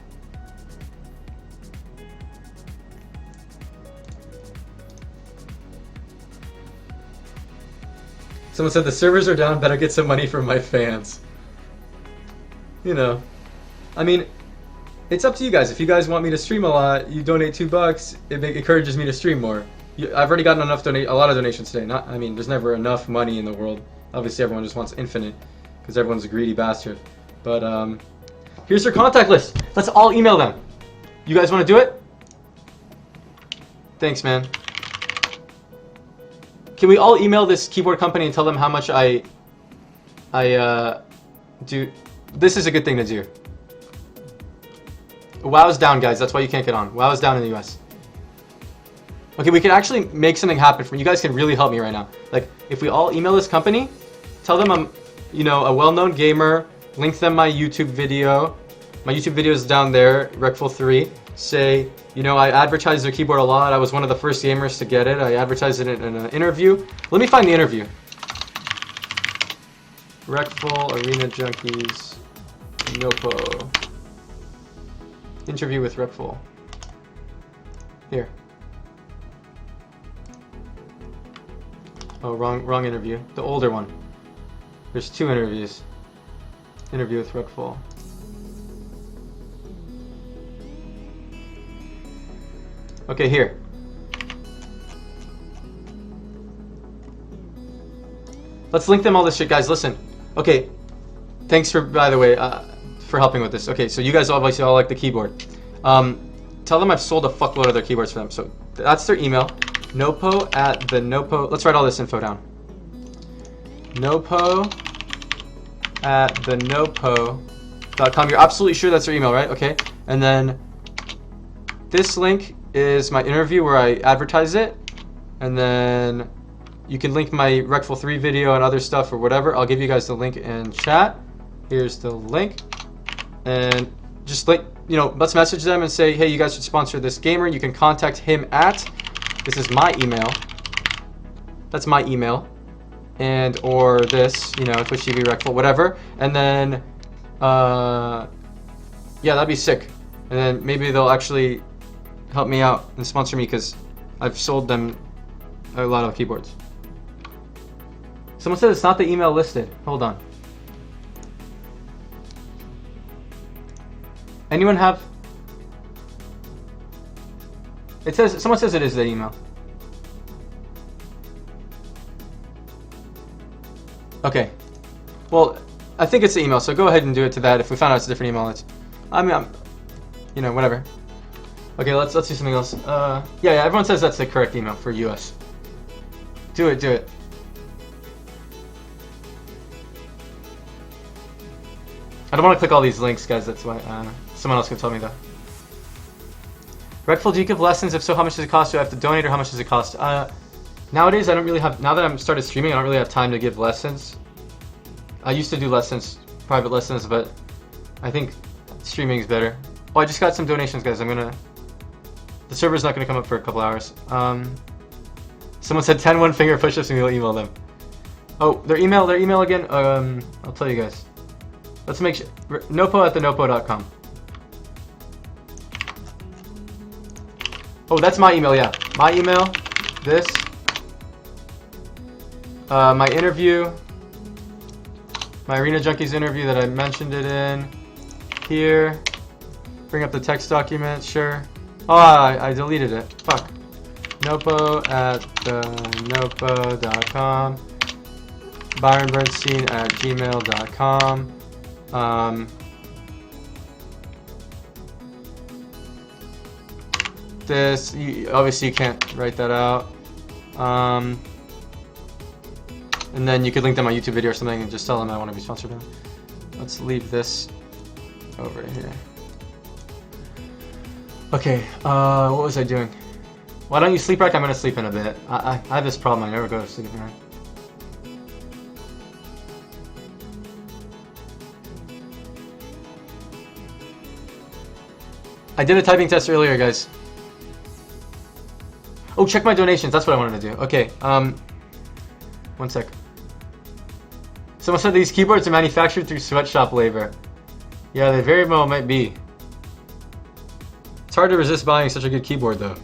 Someone said the servers are down, better get some money from my fans. You know, I mean, it's up to you guys. If you guys want me to stream a lot, you donate $2, it encourages me to stream more. I've already gotten a lot of donations today. I mean, there's never enough money in the world. Obviously, everyone just wants infinite, because everyone's a greedy bastard. But here's their contact list. Let's all email them. You guys want to do it? Thanks, man. Can we all email this keyboard company and tell them how much I do? This is a good thing to do. WoW's down, guys. That's why you can't get on. WoW's down in the US. Okay, we can actually make something happen for you guys. Can really help me right now. Like, if we all email this company, tell them I'm, you know, a well-known gamer. Link them my YouTube video. My YouTube video is down there, Reckful 3. Say, you know, I advertise their keyboard a lot. I was one of the first gamers to get it. I advertised it in an interview. Let me find the interview. Reckful Arena Junkies Nopo. Interview with Reckful. Here. Oh, wrong interview. The older one. There's 2 interviews. Interview with Reckful. Okay, here. Let's link them all this shit, guys. Listen. Okay. Thanks for, by the way, for helping with this. Okay, so you guys obviously all like the keyboard. Tell them I've sold a fuckload of their keyboards for them. So that's their email. Nopo at the Nopo. Let's write all this info down. Nopo at the Nopo.com. You're absolutely sure that's their email, right? Okay. And then this link is my interview where I advertise it. and then you can link my Reckful 3 video and other stuff or whatever. I'll give you guys the link in chat. Here's the link, and just let's message them and say, hey, you guys should sponsor this gamer. You can contact him at, this is my email. That's my email. And or this, Twitch TV Reckful, whatever. And then, yeah, that'd be sick. And then maybe they'll actually help me out and sponsor me because I've sold them a lot of keyboards. Someone said it's not the email listed. Hold on. Anyone have? Someone says it is the email. Okay. Well, I think it's the email, so go ahead and do it to that. If we found out it's a different email, whatever. Okay, let's do something else. Yeah, everyone says that's the correct email for US. Do it. I don't want to click all these links, guys. That's why someone else can tell me though. Reckful, do you give lessons? If so, how much does it cost? Do I have to donate, or how much does it cost? Nowadays, I don't really have. Now that I'm started streaming, I don't really have time to give lessons. I used to do lessons, private lessons, but I think streaming is better. Oh, I just got some donations, guys. The server's not gonna come up for a couple hours. Someone said 10 one-finger push-ups, and we'll email them. Oh, their email again. I'll tell you guys. Let's make sure. nopo@thenopo.com. Oh, that's my email. Yeah, my email. This. My interview. My Arena Junkies interview that I mentioned it in. Here. Bring up the text document. Sure. Oh, I deleted it. Fuck. nopo@thenopo.com. ByronBernstein@gmail.com. This, obviously you can't write that out. And then you could link them my YouTube video or something and just tell them I want to be sponsored by them. Let's leave this over here. Okay, what was I doing? Why don't you sleep, Reck? I'm gonna sleep in a bit. I have this problem, I never go to sleep, right? I did a typing test earlier, guys. Oh, check my donations. That's what I wanted to do. Okay, one sec. Someone said these keyboards are manufactured through sweatshop labor. Yeah, they very well might be. It's hard to resist buying such a good keyboard, though.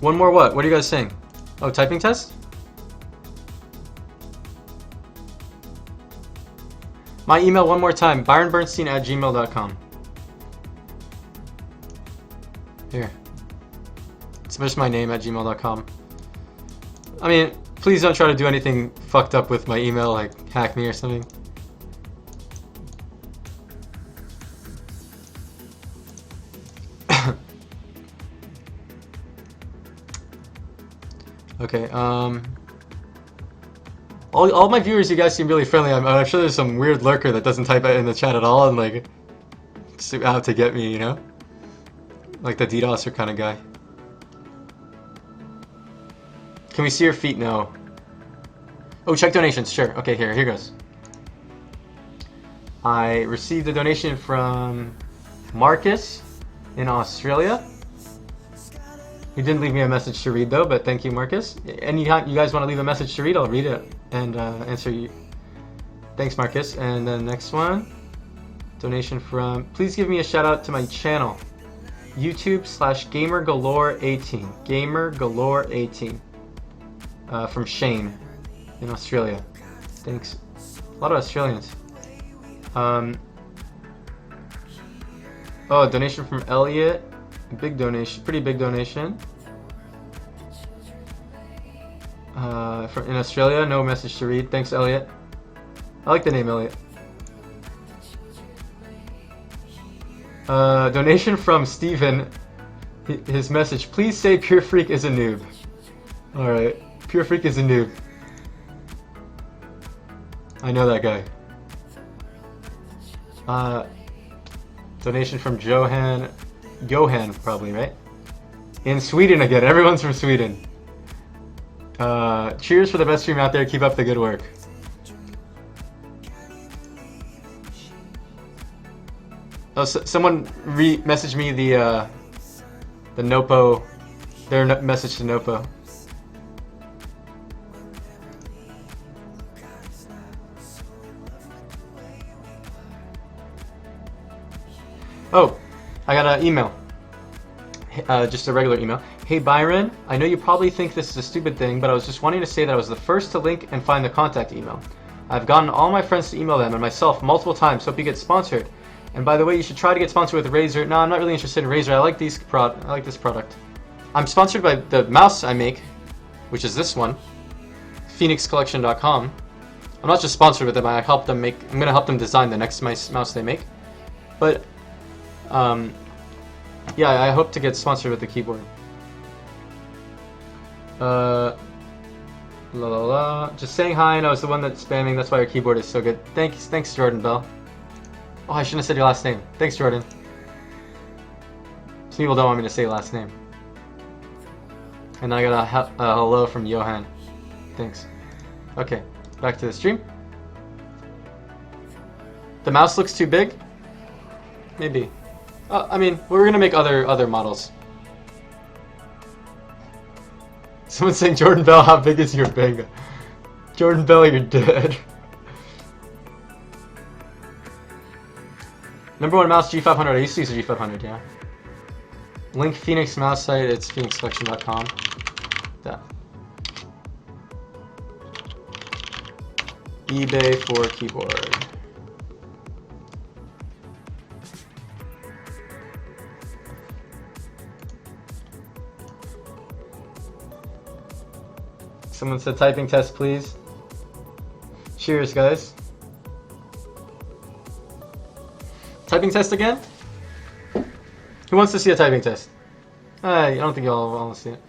One more what? What are you guys saying? Oh, typing test? My email one more time, byronbernstein@gmail.com. Here. It's just my name @gmail.com. I mean, please don't try to do anything fucked up with my email, like hack me or something. Okay, all my viewers, you guys seem really friendly. I'm sure there's some weird lurker that doesn't type in the chat at all and like just out to get me, you know? Like the DDoSer kind of guy. Can we see your feet? No. Oh, check donations. Sure. Okay, here goes. I received a donation from Marcus in Australia. He didn't leave me a message to read though, but thank you, Marcus. And you guys want to leave a message to read? I'll read it and answer you. Thanks, Marcus. And then next one, donation from. Please give me a shout out to my channel, YouTube/GamerGalore18. GamerGalore18. From Shane in Australia. Thanks. A lot of Australians. Oh, donation from Elliot. Big donation, pretty big donation. In Australia, no message to read. Thanks, Elliot. I like the name Elliot. Donation from Steven. His message, please say Pure Freak is a noob. Alright, Pure Freak is a noob. I know that guy. Donation from Johan. Johan, probably, right? In Sweden again. Everyone's from Sweden. Cheers for the best stream out there. Keep up the good work. Oh, someone messaged me the Nopo, their message to Nopo. Oh, I got an email. Just a regular email. Hey Byron, I know you probably think this is a stupid thing, but I was just wanting to say that I was the first to link and find the contact email. I've gotten all my friends to email them and myself multiple times. Hope you get sponsored. And by the way, you should try to get sponsored with Razer. No, I'm not really interested in Razer. I like this product. I'm sponsored by the mouse I make, which is this one, PhoenixCollection.com. I'm not just sponsored with them. I help them make. I'm gonna help them design the next mouse they make. But yeah, I hope to get sponsored with the keyboard. Just saying hi, and I was the one that's spamming. That's why your keyboard is so good. Thanks, Jordan Bell. Oh, I shouldn't have said your last name. Thanks, Jordan. Some people don't want me to say your last name. And I got a hello from Johan. Thanks. Okay, back to the stream. The mouse looks too big? Maybe. I mean, we're gonna make other models. Someone's saying, Jordan Bell, how big is your finger? Jordan Bell, you're dead. Number one mouse, G500. I used to use a G500, yeah. Link Phoenix mouse site, it's phoenixcollection.com. Yeah. eBay for keyboard. Someone said typing test, please. Cheers, guys. Typing test again? Who wants to see a typing test? I don't think y'all want to see it.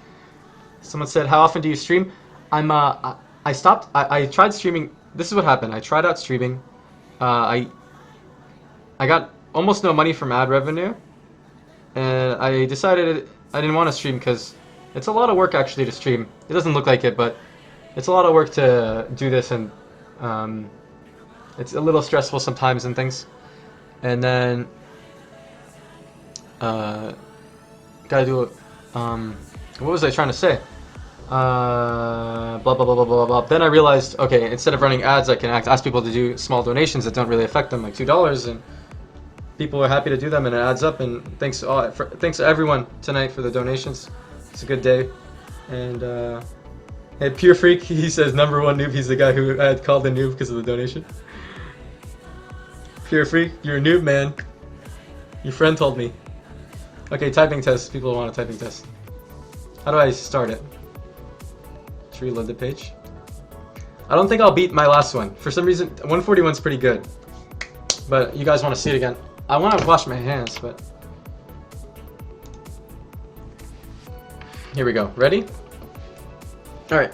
Someone said, how often do you stream? I stopped. I tried streaming. This is what happened. I tried out streaming. I got almost no money from ad revenue, and I decided I didn't want to stream because it's a lot of work actually to stream. It doesn't look like it, but it's a lot of work to do this, and it's a little stressful sometimes and things. And then gotta do it. What was I trying to say? Blah blah blah blah blah blah. Then I realized, okay, instead of running ads, I can ask people to do small donations that don't really affect them, like $2, and people are happy to do them, and it adds up. And thanks to everyone tonight for the donations. It's a good day. And hey, Pure Freak, he says number one noob. He's the guy who I had called a noob because of the donation. Pure Freak, you're a noob, man. Your friend told me. Okay, typing test. People want a typing test. How do I start it? Should we reload the page? I don't think I'll beat my last one. For some reason, 141's pretty good. But you guys want to see it again. I want to wash my hands, but... Here we go. Ready? Alright.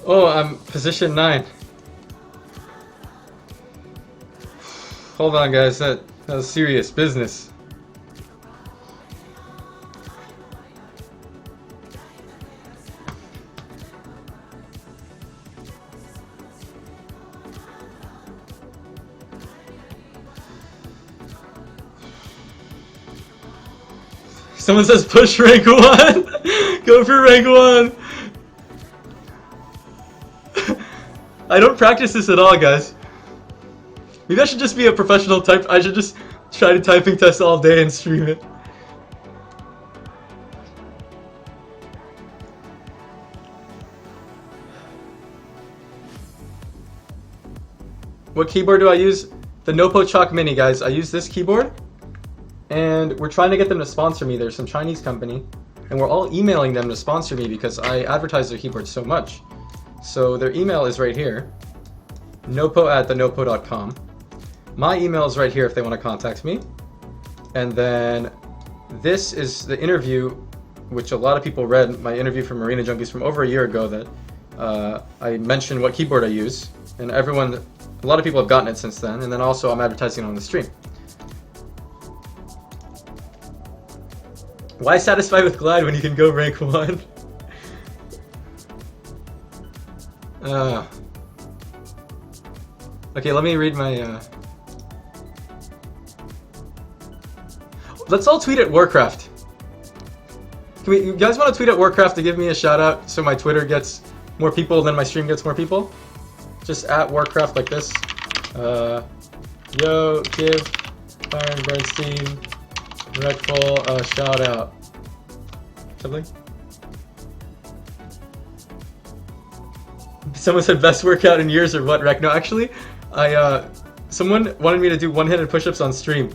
Oh, I'm position 9. Hold on, guys. That was serious business. Someone says push rank 1! Go for rank 1! I don't practice this at all, guys. Maybe I should just be a professional type. I should just try to typing test all day and stream it. What keyboard do I use? The Nopo Chalk Mini, guys. I use this keyboard. And we're trying to get them to sponsor me. There's some Chinese company, and we're all emailing them to sponsor me because I advertise their keyboard so much. So their email is right here, nopo@thenopo.com. My email is right here if they want to contact me. And then this is the interview, which a lot of people read, my interview from Marina Junkies from over a year ago that I mentioned what keyboard I use. And a lot of people have gotten it since then. And then also I'm advertising it on the stream. Why satisfy with Glide when you can go rank 1? Okay, let me read my... Let's all tweet at Warcraft. You guys want to tweet at Warcraft to give me a shout out so my Twitter gets more people than my stream gets more people? Just at Warcraft like this. Yo, give Byron Bernstein Reckful a shout out. Something? Someone said best workout in years or what, Reck? No, actually, someone wanted me to do one-handed push-ups on stream,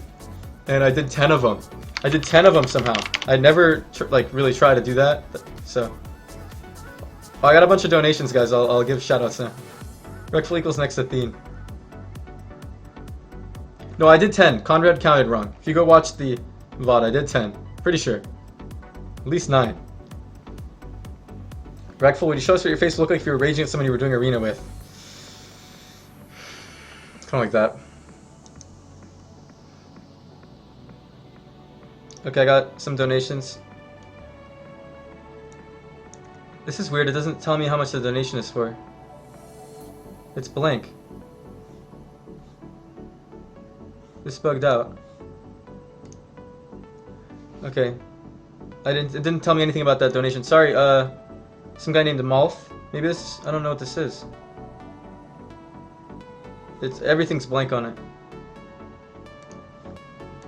and I did 10 of them. I did 10 of them somehow. I never really try to do that, so. Oh, I got a bunch of donations, guys. I'll give shout outs now. Reckful equals next to Theme. No, I did 10. Conrad counted wrong. If you go watch the VOD, I did 10. Pretty sure. At least 9. Reckful, would you show us what your face looked like if you were raging at someone you were doing arena with? It's kind of like that. Okay, I got some donations. This is weird. It doesn't tell me how much the donation is for. It's blank. This bugged out. Okay. It didn't tell me anything about that donation. Sorry, some guy named Malth. Maybe this, I don't know what this is. Everything's blank on it.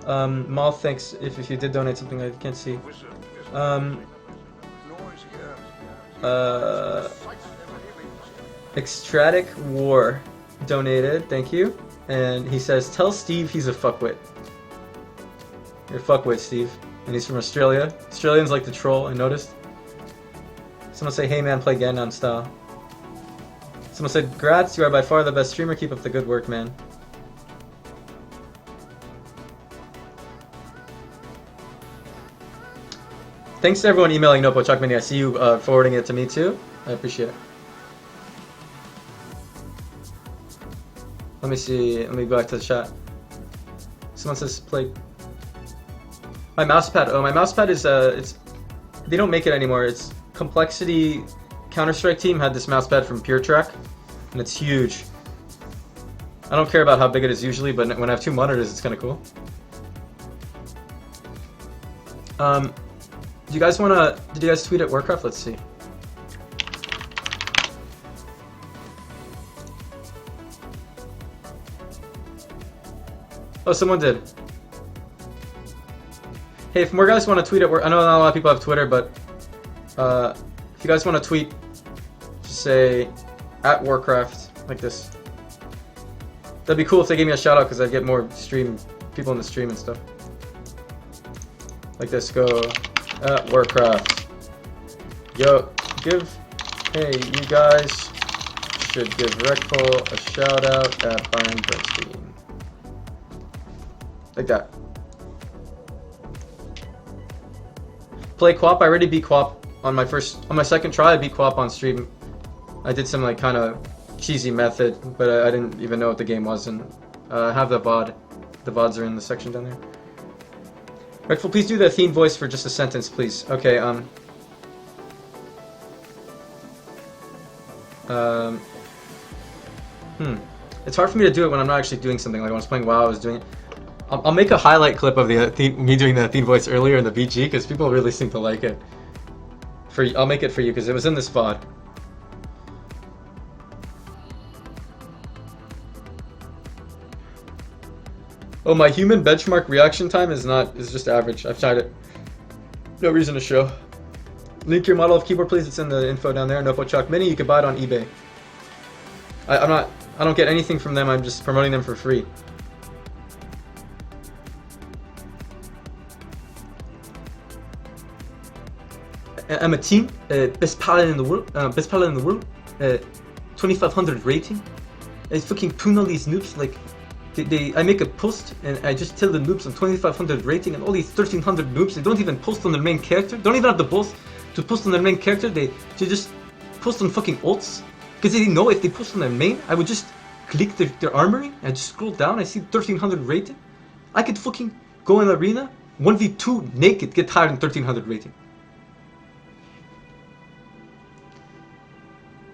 Malth, thanks if you did donate something I can't see. Extratic War donated, thank you. And he says, tell Steve he's a fuckwit. You're a fuckwit, Steve. And he's from Australia. Australians like to troll, I noticed. Someone say, hey man, play Gangnam Style. Someone said, grats, you are by far the best streamer, keep up the good work, man. Thanks to everyone emailing Nopo Chuck Mini. I see you forwarding it to me too. I appreciate it. Let me see, let me go back to the chat. Someone says play. My mousepad, oh my mousepad is, they don't make it anymore. It's Complexity Counter-Strike team had this mousepad from Pure Track, and it's huge. I don't care about how big it is usually, but when I have 2 monitors, it's kind of cool. Do you guys wanna, did you guys tweet at Warcraft? Let's see. Oh, someone did. Hey, if more guys want to tweet at Warcraft, I know not a lot of people have Twitter, but if you guys want to tweet, just say at Warcraft, like this. That'd be cool if they gave me a shout out, because I'd get more people in the stream and stuff. Like this, go at Warcraft. Yo, hey, you guys should give Reckful a shout out at Byron Bernstein. Like that. Play Quap. I already beat Quap on my second try. I beat Quap on stream I did some like kind of cheesy method, but I didn't even know what the game was, and I have the VOD. The VODs are in the section down there. Reckful, please do the theme voice for just a sentence, please. Okay, It's hard for me to do it when I'm not actually doing something. Like when I was playing WoW, I was doing it. I'll make a highlight clip of the me doing the theme voice earlier in the VG, because people really seem to like it. I'll make it for you, because it was in this VOD. Oh, my human benchmark reaction time is just average. I've tried it. No reason to show. Link your model of keyboard, please. It's in the info down there. Nopo Chalk Mini. You can buy it on eBay. I don't get anything from them. I'm just promoting them for free. I'm a team. Best paladin in the world. 2500 rating. I fucking poon all these noobs like. I make a post and I just tell the noobs I'm 2500 rating, and all these 1300 noobs, they don't even post on their main character. They don't even have the balls to post on their main character. They just post on fucking ults, because they know if they post on their main, I would just click their armory. I just scroll down, I see 1300 rating. I could fucking go in the arena 1v2 naked, get higher than 1300 rating.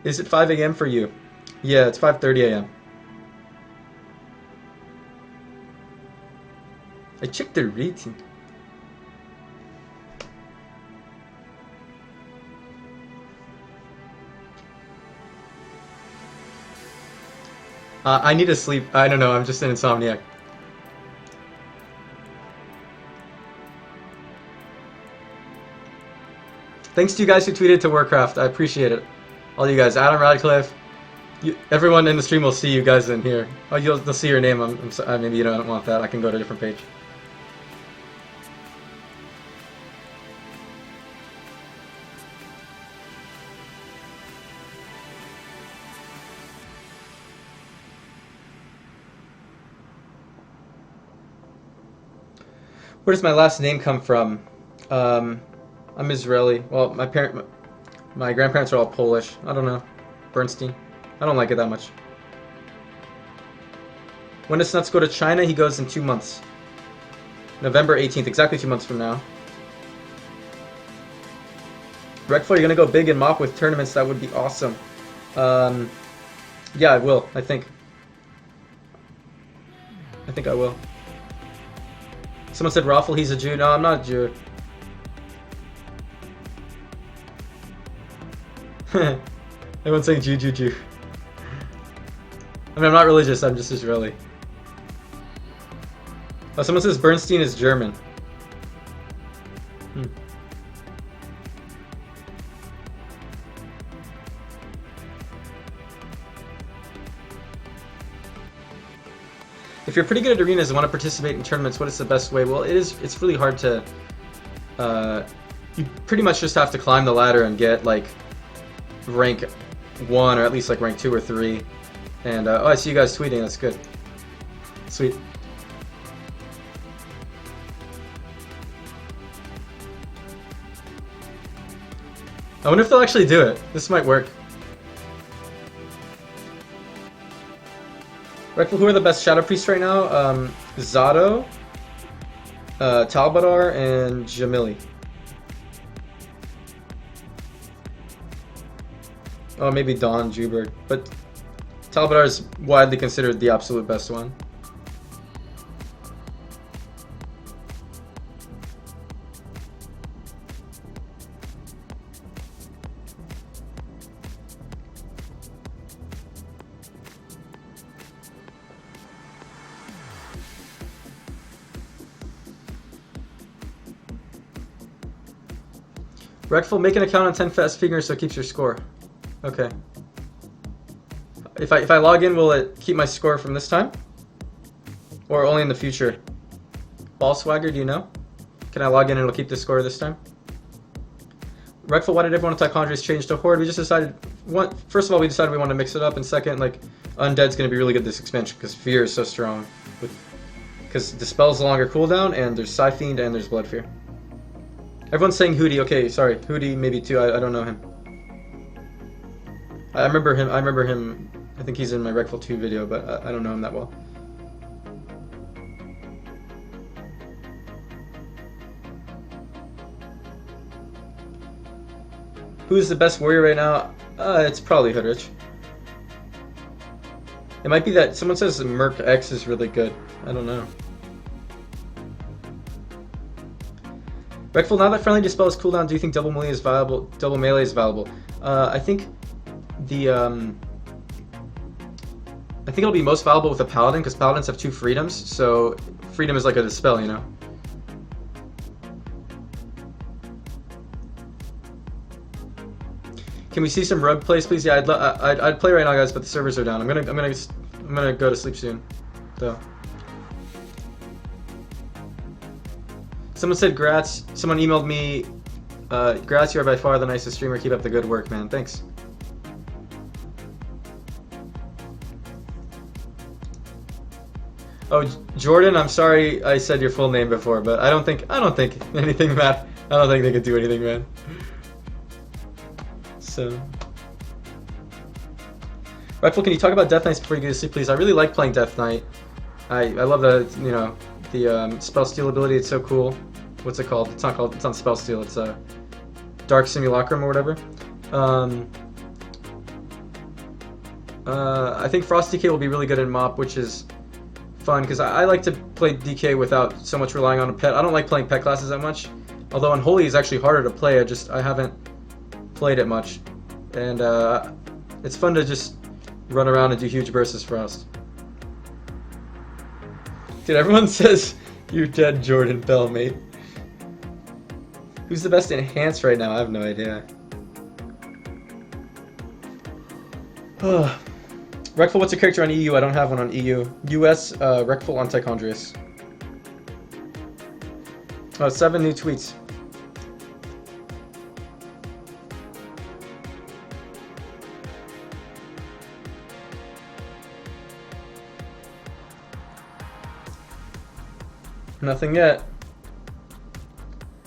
Is it 5 a.m. for you? Yeah, it's 5:30 a.m. I checked their rating. I need to sleep. I don't know, I'm just an insomniac. Thanks to you guys who tweeted to Warcraft. I appreciate it. All you guys. Adam Radcliffe. Everyone in the stream will see you guys in here. Oh, they'll see your name. Maybe you don't want that. I can go to a different page. Where does my last name come from? I'm Israeli. Well, my grandparents are all Polish. I don't know. Bernstein. I don't like it that much. When does Snuts go to China? He goes in 2 months. November 18th, exactly 2 months from now. Reckful, you're gonna go big and mop with tournaments. That would be awesome. Yeah, I will. I think I will. Someone said Raffle, he's a Jew. No, I'm not a Jew. Everyone's saying Jew. I mean, I'm not religious, I'm just Israeli. Oh, someone says Bernstein is German. If you're pretty good at arenas and want to participate in tournaments, what is the best way? Well, it's really hard to... you pretty much just have to climb the ladder and get, like, rank 1, or at least, like, rank 2 or 3. And, oh, I see you guys tweeting, that's good. Sweet. I wonder if they'll actually do it. This might work. Reckful, who are the best Shadow Priests right now? Zato, Talbadar, and Jamili. Oh, maybe Dawn Jubert, but Talbadar is widely considered the absolute best one. Reckful, make an account on 10 fast fingers so it keeps your score. Okay. If I log in, will it keep my score from this time? Or only in the future? Ball Swagger, do you know? Can I log in and it'll keep the score this time? Reckful, why did everyone at Tichondrius change to Horde? We just decided... First of all, we decided we wanted to mix it up, and second, like, Undead's going to be really good this expansion because Fear is so strong. Because Dispel's a longer cooldown, and there's Psyfiend, and there's Blood Fear. Everyone's saying Hootie. Okay, sorry. Hootie maybe too. I don't know him. I remember him. I think he's in my Reckful 2 video, but I don't know him that well. Who's the best warrior right now? It's probably Hoodrich. It might be that someone says Merc X is really good. I don't know. Reckful, now that friendly dispel is cooldown, do you think double melee is viable? Double melee is valuable. I think the I think it'll be most valuable with a paladin because paladins have 2 freedoms. So freedom is like a dispel, you know. Can we see some rug plays, please? Yeah, I'd play right now, guys, but the servers are down. I'm gonna go to sleep soon, though. Someone said, "Grats." Someone emailed me, "Grats, you are by far the nicest streamer. Keep up the good work, man. Thanks." Oh, Jordan, I'm sorry I said your full name before, but I don't think anything, Matt. I don't think they could do anything, man. So, Reckful, can you talk about Death Knights before you go to sleep, please? I really like playing Death Knight. I love the spell steal ability. It's so cool. What's it called? It's not spell steal. It's Dark Simulacrum or whatever. I think Frost DK will be really good in Mop, which is fun because I like to play DK without so much relying on a pet. I don't like playing pet classes that much. Although Unholy is actually harder to play. I haven't played it much, and it's fun to just run around and do huge bursts of Frost. Dude, everyone says you're dead, Jordan Bell, mate. Who's the best enhanced right now? I have no idea. Reckful, what's your character on EU? I don't have one on EU. US, Reckful Antichondrius. Oh, 7 new tweets. Nothing yet.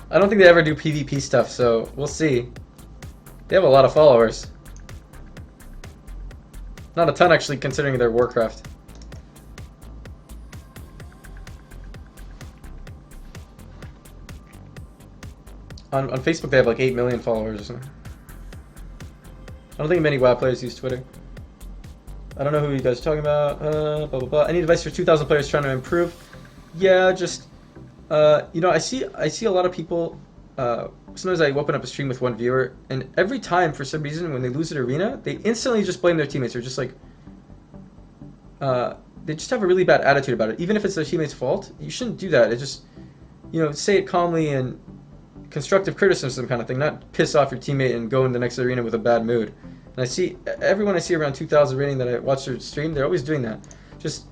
I don't think they ever do PvP stuff, so we'll see. They have a lot of followers. Not a ton, actually, considering their Warcraft. On Facebook, they have like 8 million followers or something. I don't think many WoW players use Twitter. I don't know who you guys are talking about. Blah, blah, blah. Any advice for 2,000 players trying to improve? Yeah, just I see a lot of people. Sometimes I open up a stream with one viewer, and every time for some reason when they lose an arena, they instantly just blame their teammates. They're just like, they just have a really bad attitude about it. Even if it's their teammates' fault, you shouldn't do that. It just, say it calmly and constructive criticism kind of thing, not piss off your teammate and go in the next arena with a bad mood. And I see everyone I see around 2,000 rating that I watch their stream, they're always doing that. Just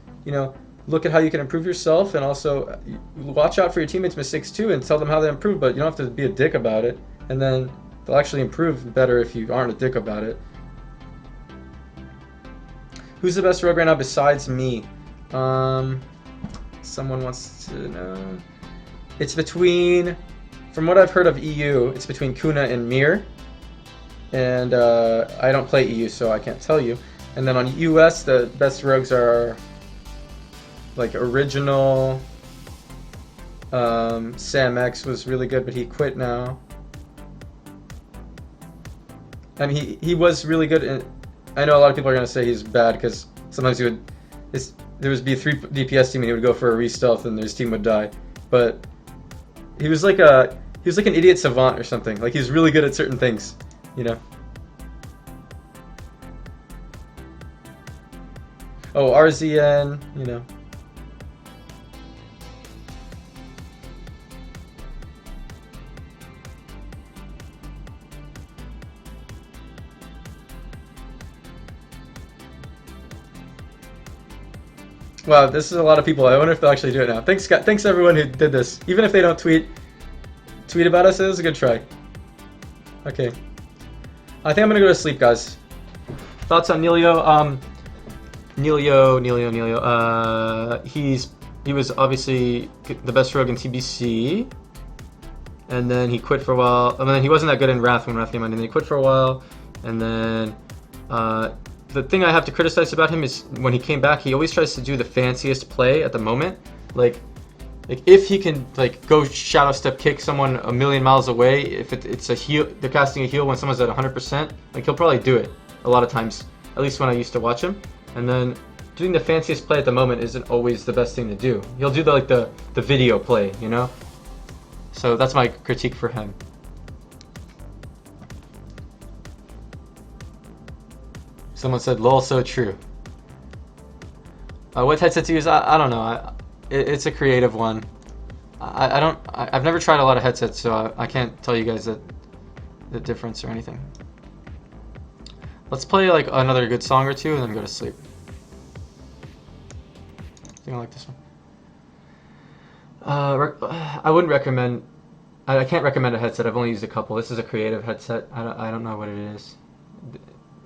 look at how you can improve yourself, and also watch out for your teammates' mistakes too, and tell them how they improve. But you don't have to be a dick about it, and then they'll actually improve better if you aren't a dick about it. Who's the best rogue right now besides me? Someone wants to know. It's between, from what I've heard of EU, it's between Kuna and Mir. And I don't play EU, so I can't tell you. And then on US, the best rogues are like original. Sam X was really good, but he quit now. I mean, he was really good. And I know a lot of people are gonna say he's bad because sometimes there would be a 3 DPS team and he would go for a re-stealth and his team would die. But he was like an idiot savant or something. Like, he was really good at certain things, Oh, RZN, Wow, this is a lot of people. I wonder if they'll actually do it now. Thanks, Scott. Thanks everyone who did this. Even if they don't tweet about us, it was a good try. Okay. I think I'm gonna go to sleep, guys. Thoughts on Neilio? Neilio. He was obviously the best rogue in TBC, and then he quit for a while. I mean, he wasn't that good in Wrath when Wrath came on, and then he quit for a while, and then The thing I have to criticize about him is when he came back, he always tries to do the fanciest play at the moment. Like if he can like go shadow step kick someone a million miles away, if it's a heal, they're casting a heal when someone's at 100%, like he'll probably do it a lot of times, at least when I used to watch him. And then doing the fanciest play at the moment isn't always the best thing to do. He'll do the video play, you know? So that's my critique for him. Someone said, lol, so true. What headset to use? I don't know. It's a creative one. I've never tried a lot of headsets, so I can't tell you guys the difference or anything. Let's play like another good song or two and then go to sleep. I think I like this one. I wouldn't recommend. I can't recommend a headset. I've only used a couple. This is a creative headset. I don't know what it is.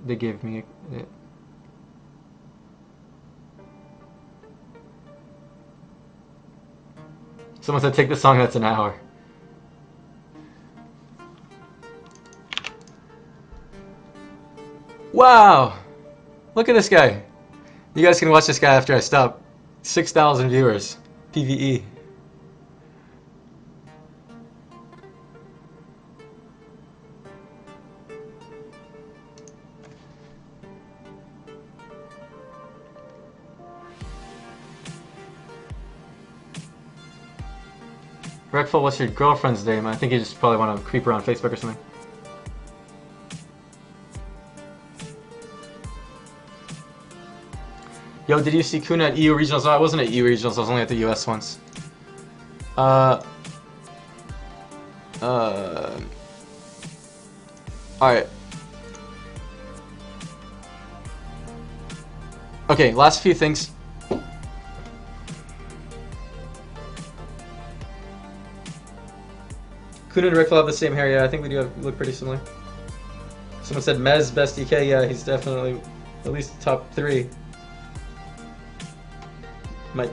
They gave me it. Someone said take the song that's an hour. Wow! Look at this guy. You guys can watch this guy after I stop. 6,000 viewers. PvE. Reckful, what's your girlfriend's name? I think you just probably want to creep her on Facebook or something. Yo, did you see Kuna at EU Regionals? Oh, I wasn't at EU Regionals, I was only at the US once. Alright. Okay, last few things. Kuna and Reckful have the same hair, yeah, I think we do look pretty similar. Someone said Mez, best DK, yeah, he's definitely at least top 3. Might